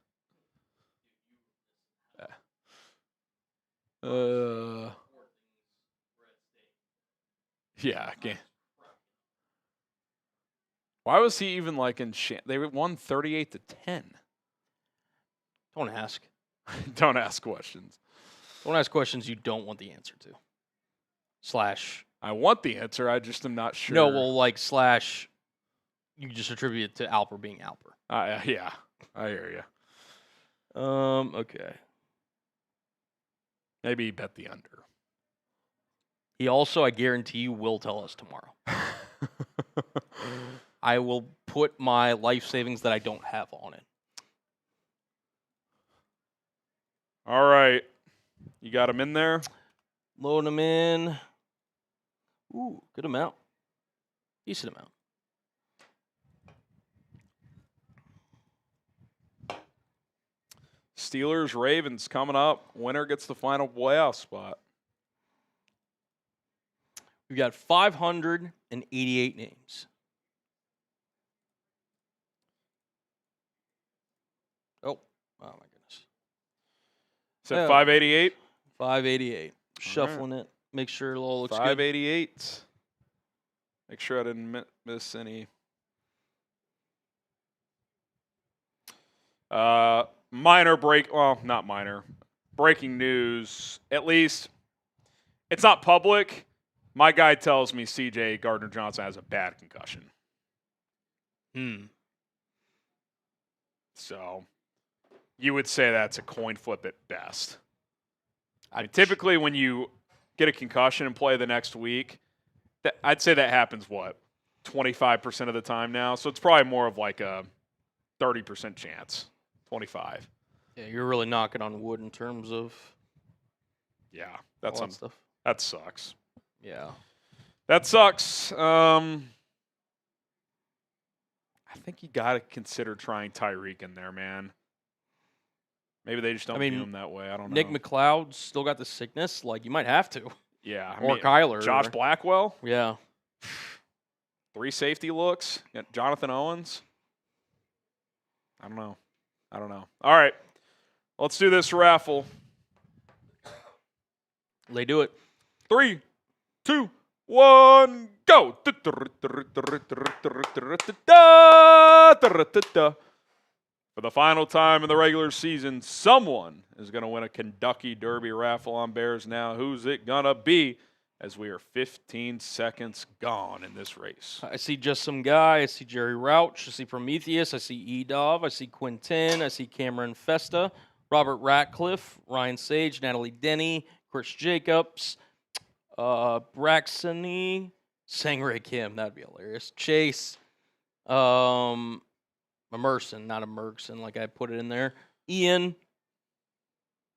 Yeah, again. Why was he even like in they won 38-10. Don't ask. Don't ask questions. Don't ask questions you don't want the answer to. Slash. I want the answer. I just am not sure. No, well, like slash. You just attribute it to Alper being Alper. Yeah, I hear you. Okay. Maybe he bet the under. He also, I guarantee you, will tell us tomorrow. I will put my life savings that I don't have on it. All right. You got him in there? Load him in. Ooh, good amount. Decent amount. Steelers, Ravens coming up. Winner gets the final playoff spot. We've got 588 names. Oh my goodness. Said 588? 588. Shuffling it. Make sure it all looks good. 588. Make sure I didn't miss any. Minor break. Well, not minor. Breaking news. At least it's not public. My guy tells me C.J. Gardner-Johnson has a bad concussion. So you would say that's a coin flip at best. I mean, typically when you get a concussion and play the next week, I'd say that happens, 25% of the time now? So it's probably more of like a 30% chance, 25. Yeah, you're really knocking on wood in terms of that's all that stuff. That sucks. Yeah. That sucks. I think you got to consider trying Tyreek in there, man. Maybe they just don't view him that way. I don't know. Nick McLeod's still got the sickness. Like, you might have to. Yeah. Or Kyler. Josh Blackwell. Yeah. 3 safety looks. Jonathan Owens. I don't know. All right. Let's do this raffle. They do it. 3, 2, 1, go. For the final time in the regular season, someone is going to win a Kentucky Derby raffle on Bears Now. Who's it going to be as we are 15 seconds gone in this race? I see just some guy. I see Jerry Rouch. I see Prometheus. I see Edov. I see Quintin. I see Cameron Festa, Robert Ratcliffe, Ryan Sage, Natalie Denny, Chris Jacobs, Braxony, Sangray Kim. That'd be hilarious. Chase, Emerson, not Emerson, like I put it in there. Ian.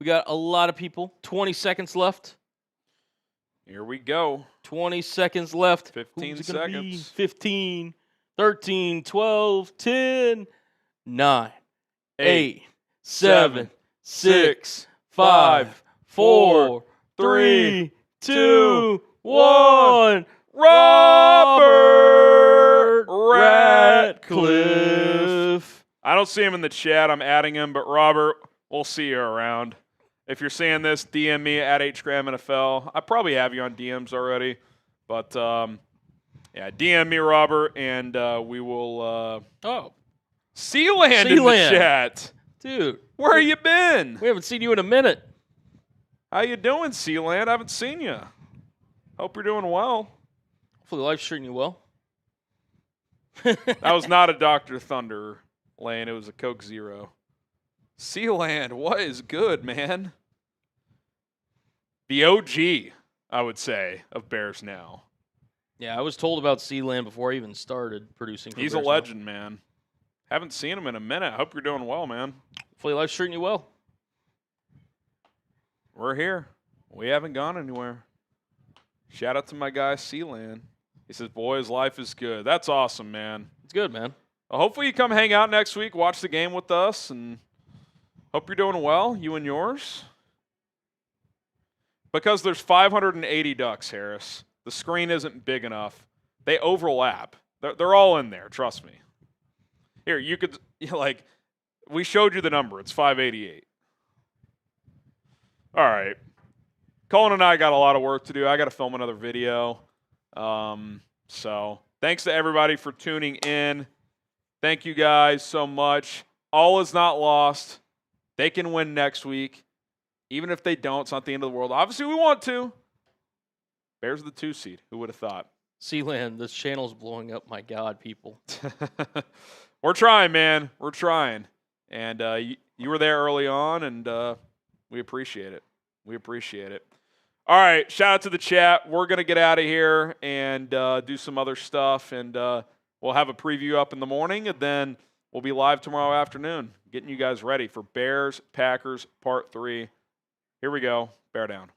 We got a lot of people. 20 seconds left. Here we go. 20 seconds left. 15 seconds. 15, 13, 12, 10, 9, 8, 7, 6, 5, 4, 3, 2, 1. Robert Ratcliffe. I don't see him in the chat. I'm adding him, but Robert, we'll see you around. If you're seeing this, DM me at HGramNFL. I probably have you on DMs already, but DM me, Robert, and we will. Sealand in the chat, dude. Where you been? We haven't seen you in a minute. How you doing, Sealand? I haven't seen you. Hope you're doing well. Hopefully, life's treating you well. That was not a Dr. Thunder lane. It was a Coke Zero. Sealand, what is good, man? The OG, I would say, of Bears Now. Yeah, I was told about Sealand before I even started producing. He's Bears a legend, man. Haven't seen him in a minute. I hope you're doing well, man. Hopefully, life's treating you well. We're here. We haven't gone anywhere. Shout out to my guy, Sealand. He says, boys, life is good. That's awesome, man. It's good, man. Well, hopefully you come hang out next week, watch the game with us, and hope you're doing well, you and yours. Because there's 580 ducks, Harris. The screen isn't big enough. They overlap. They're all in there, trust me. Here, you could, we showed you the number. It's 588. All right. Colin and I got a lot of work to do. I got to film another video. So thanks to everybody for tuning in. Thank you guys so much. All is not lost. They can win next week. Even if they don't, it's not the end of the world. Obviously, we want to. Bears are the 2 seed. Who would have thought? Sealand, this channel's blowing up. My God, people. We're trying, man. We're trying. And you were there early on, and we appreciate it. We appreciate it. All right, shout out to the chat. We're going to get out of here and do some other stuff, and we'll have a preview up in the morning, and then we'll be live tomorrow afternoon, getting you guys ready for Bears-Packers Part 3. Here we go. Bear down.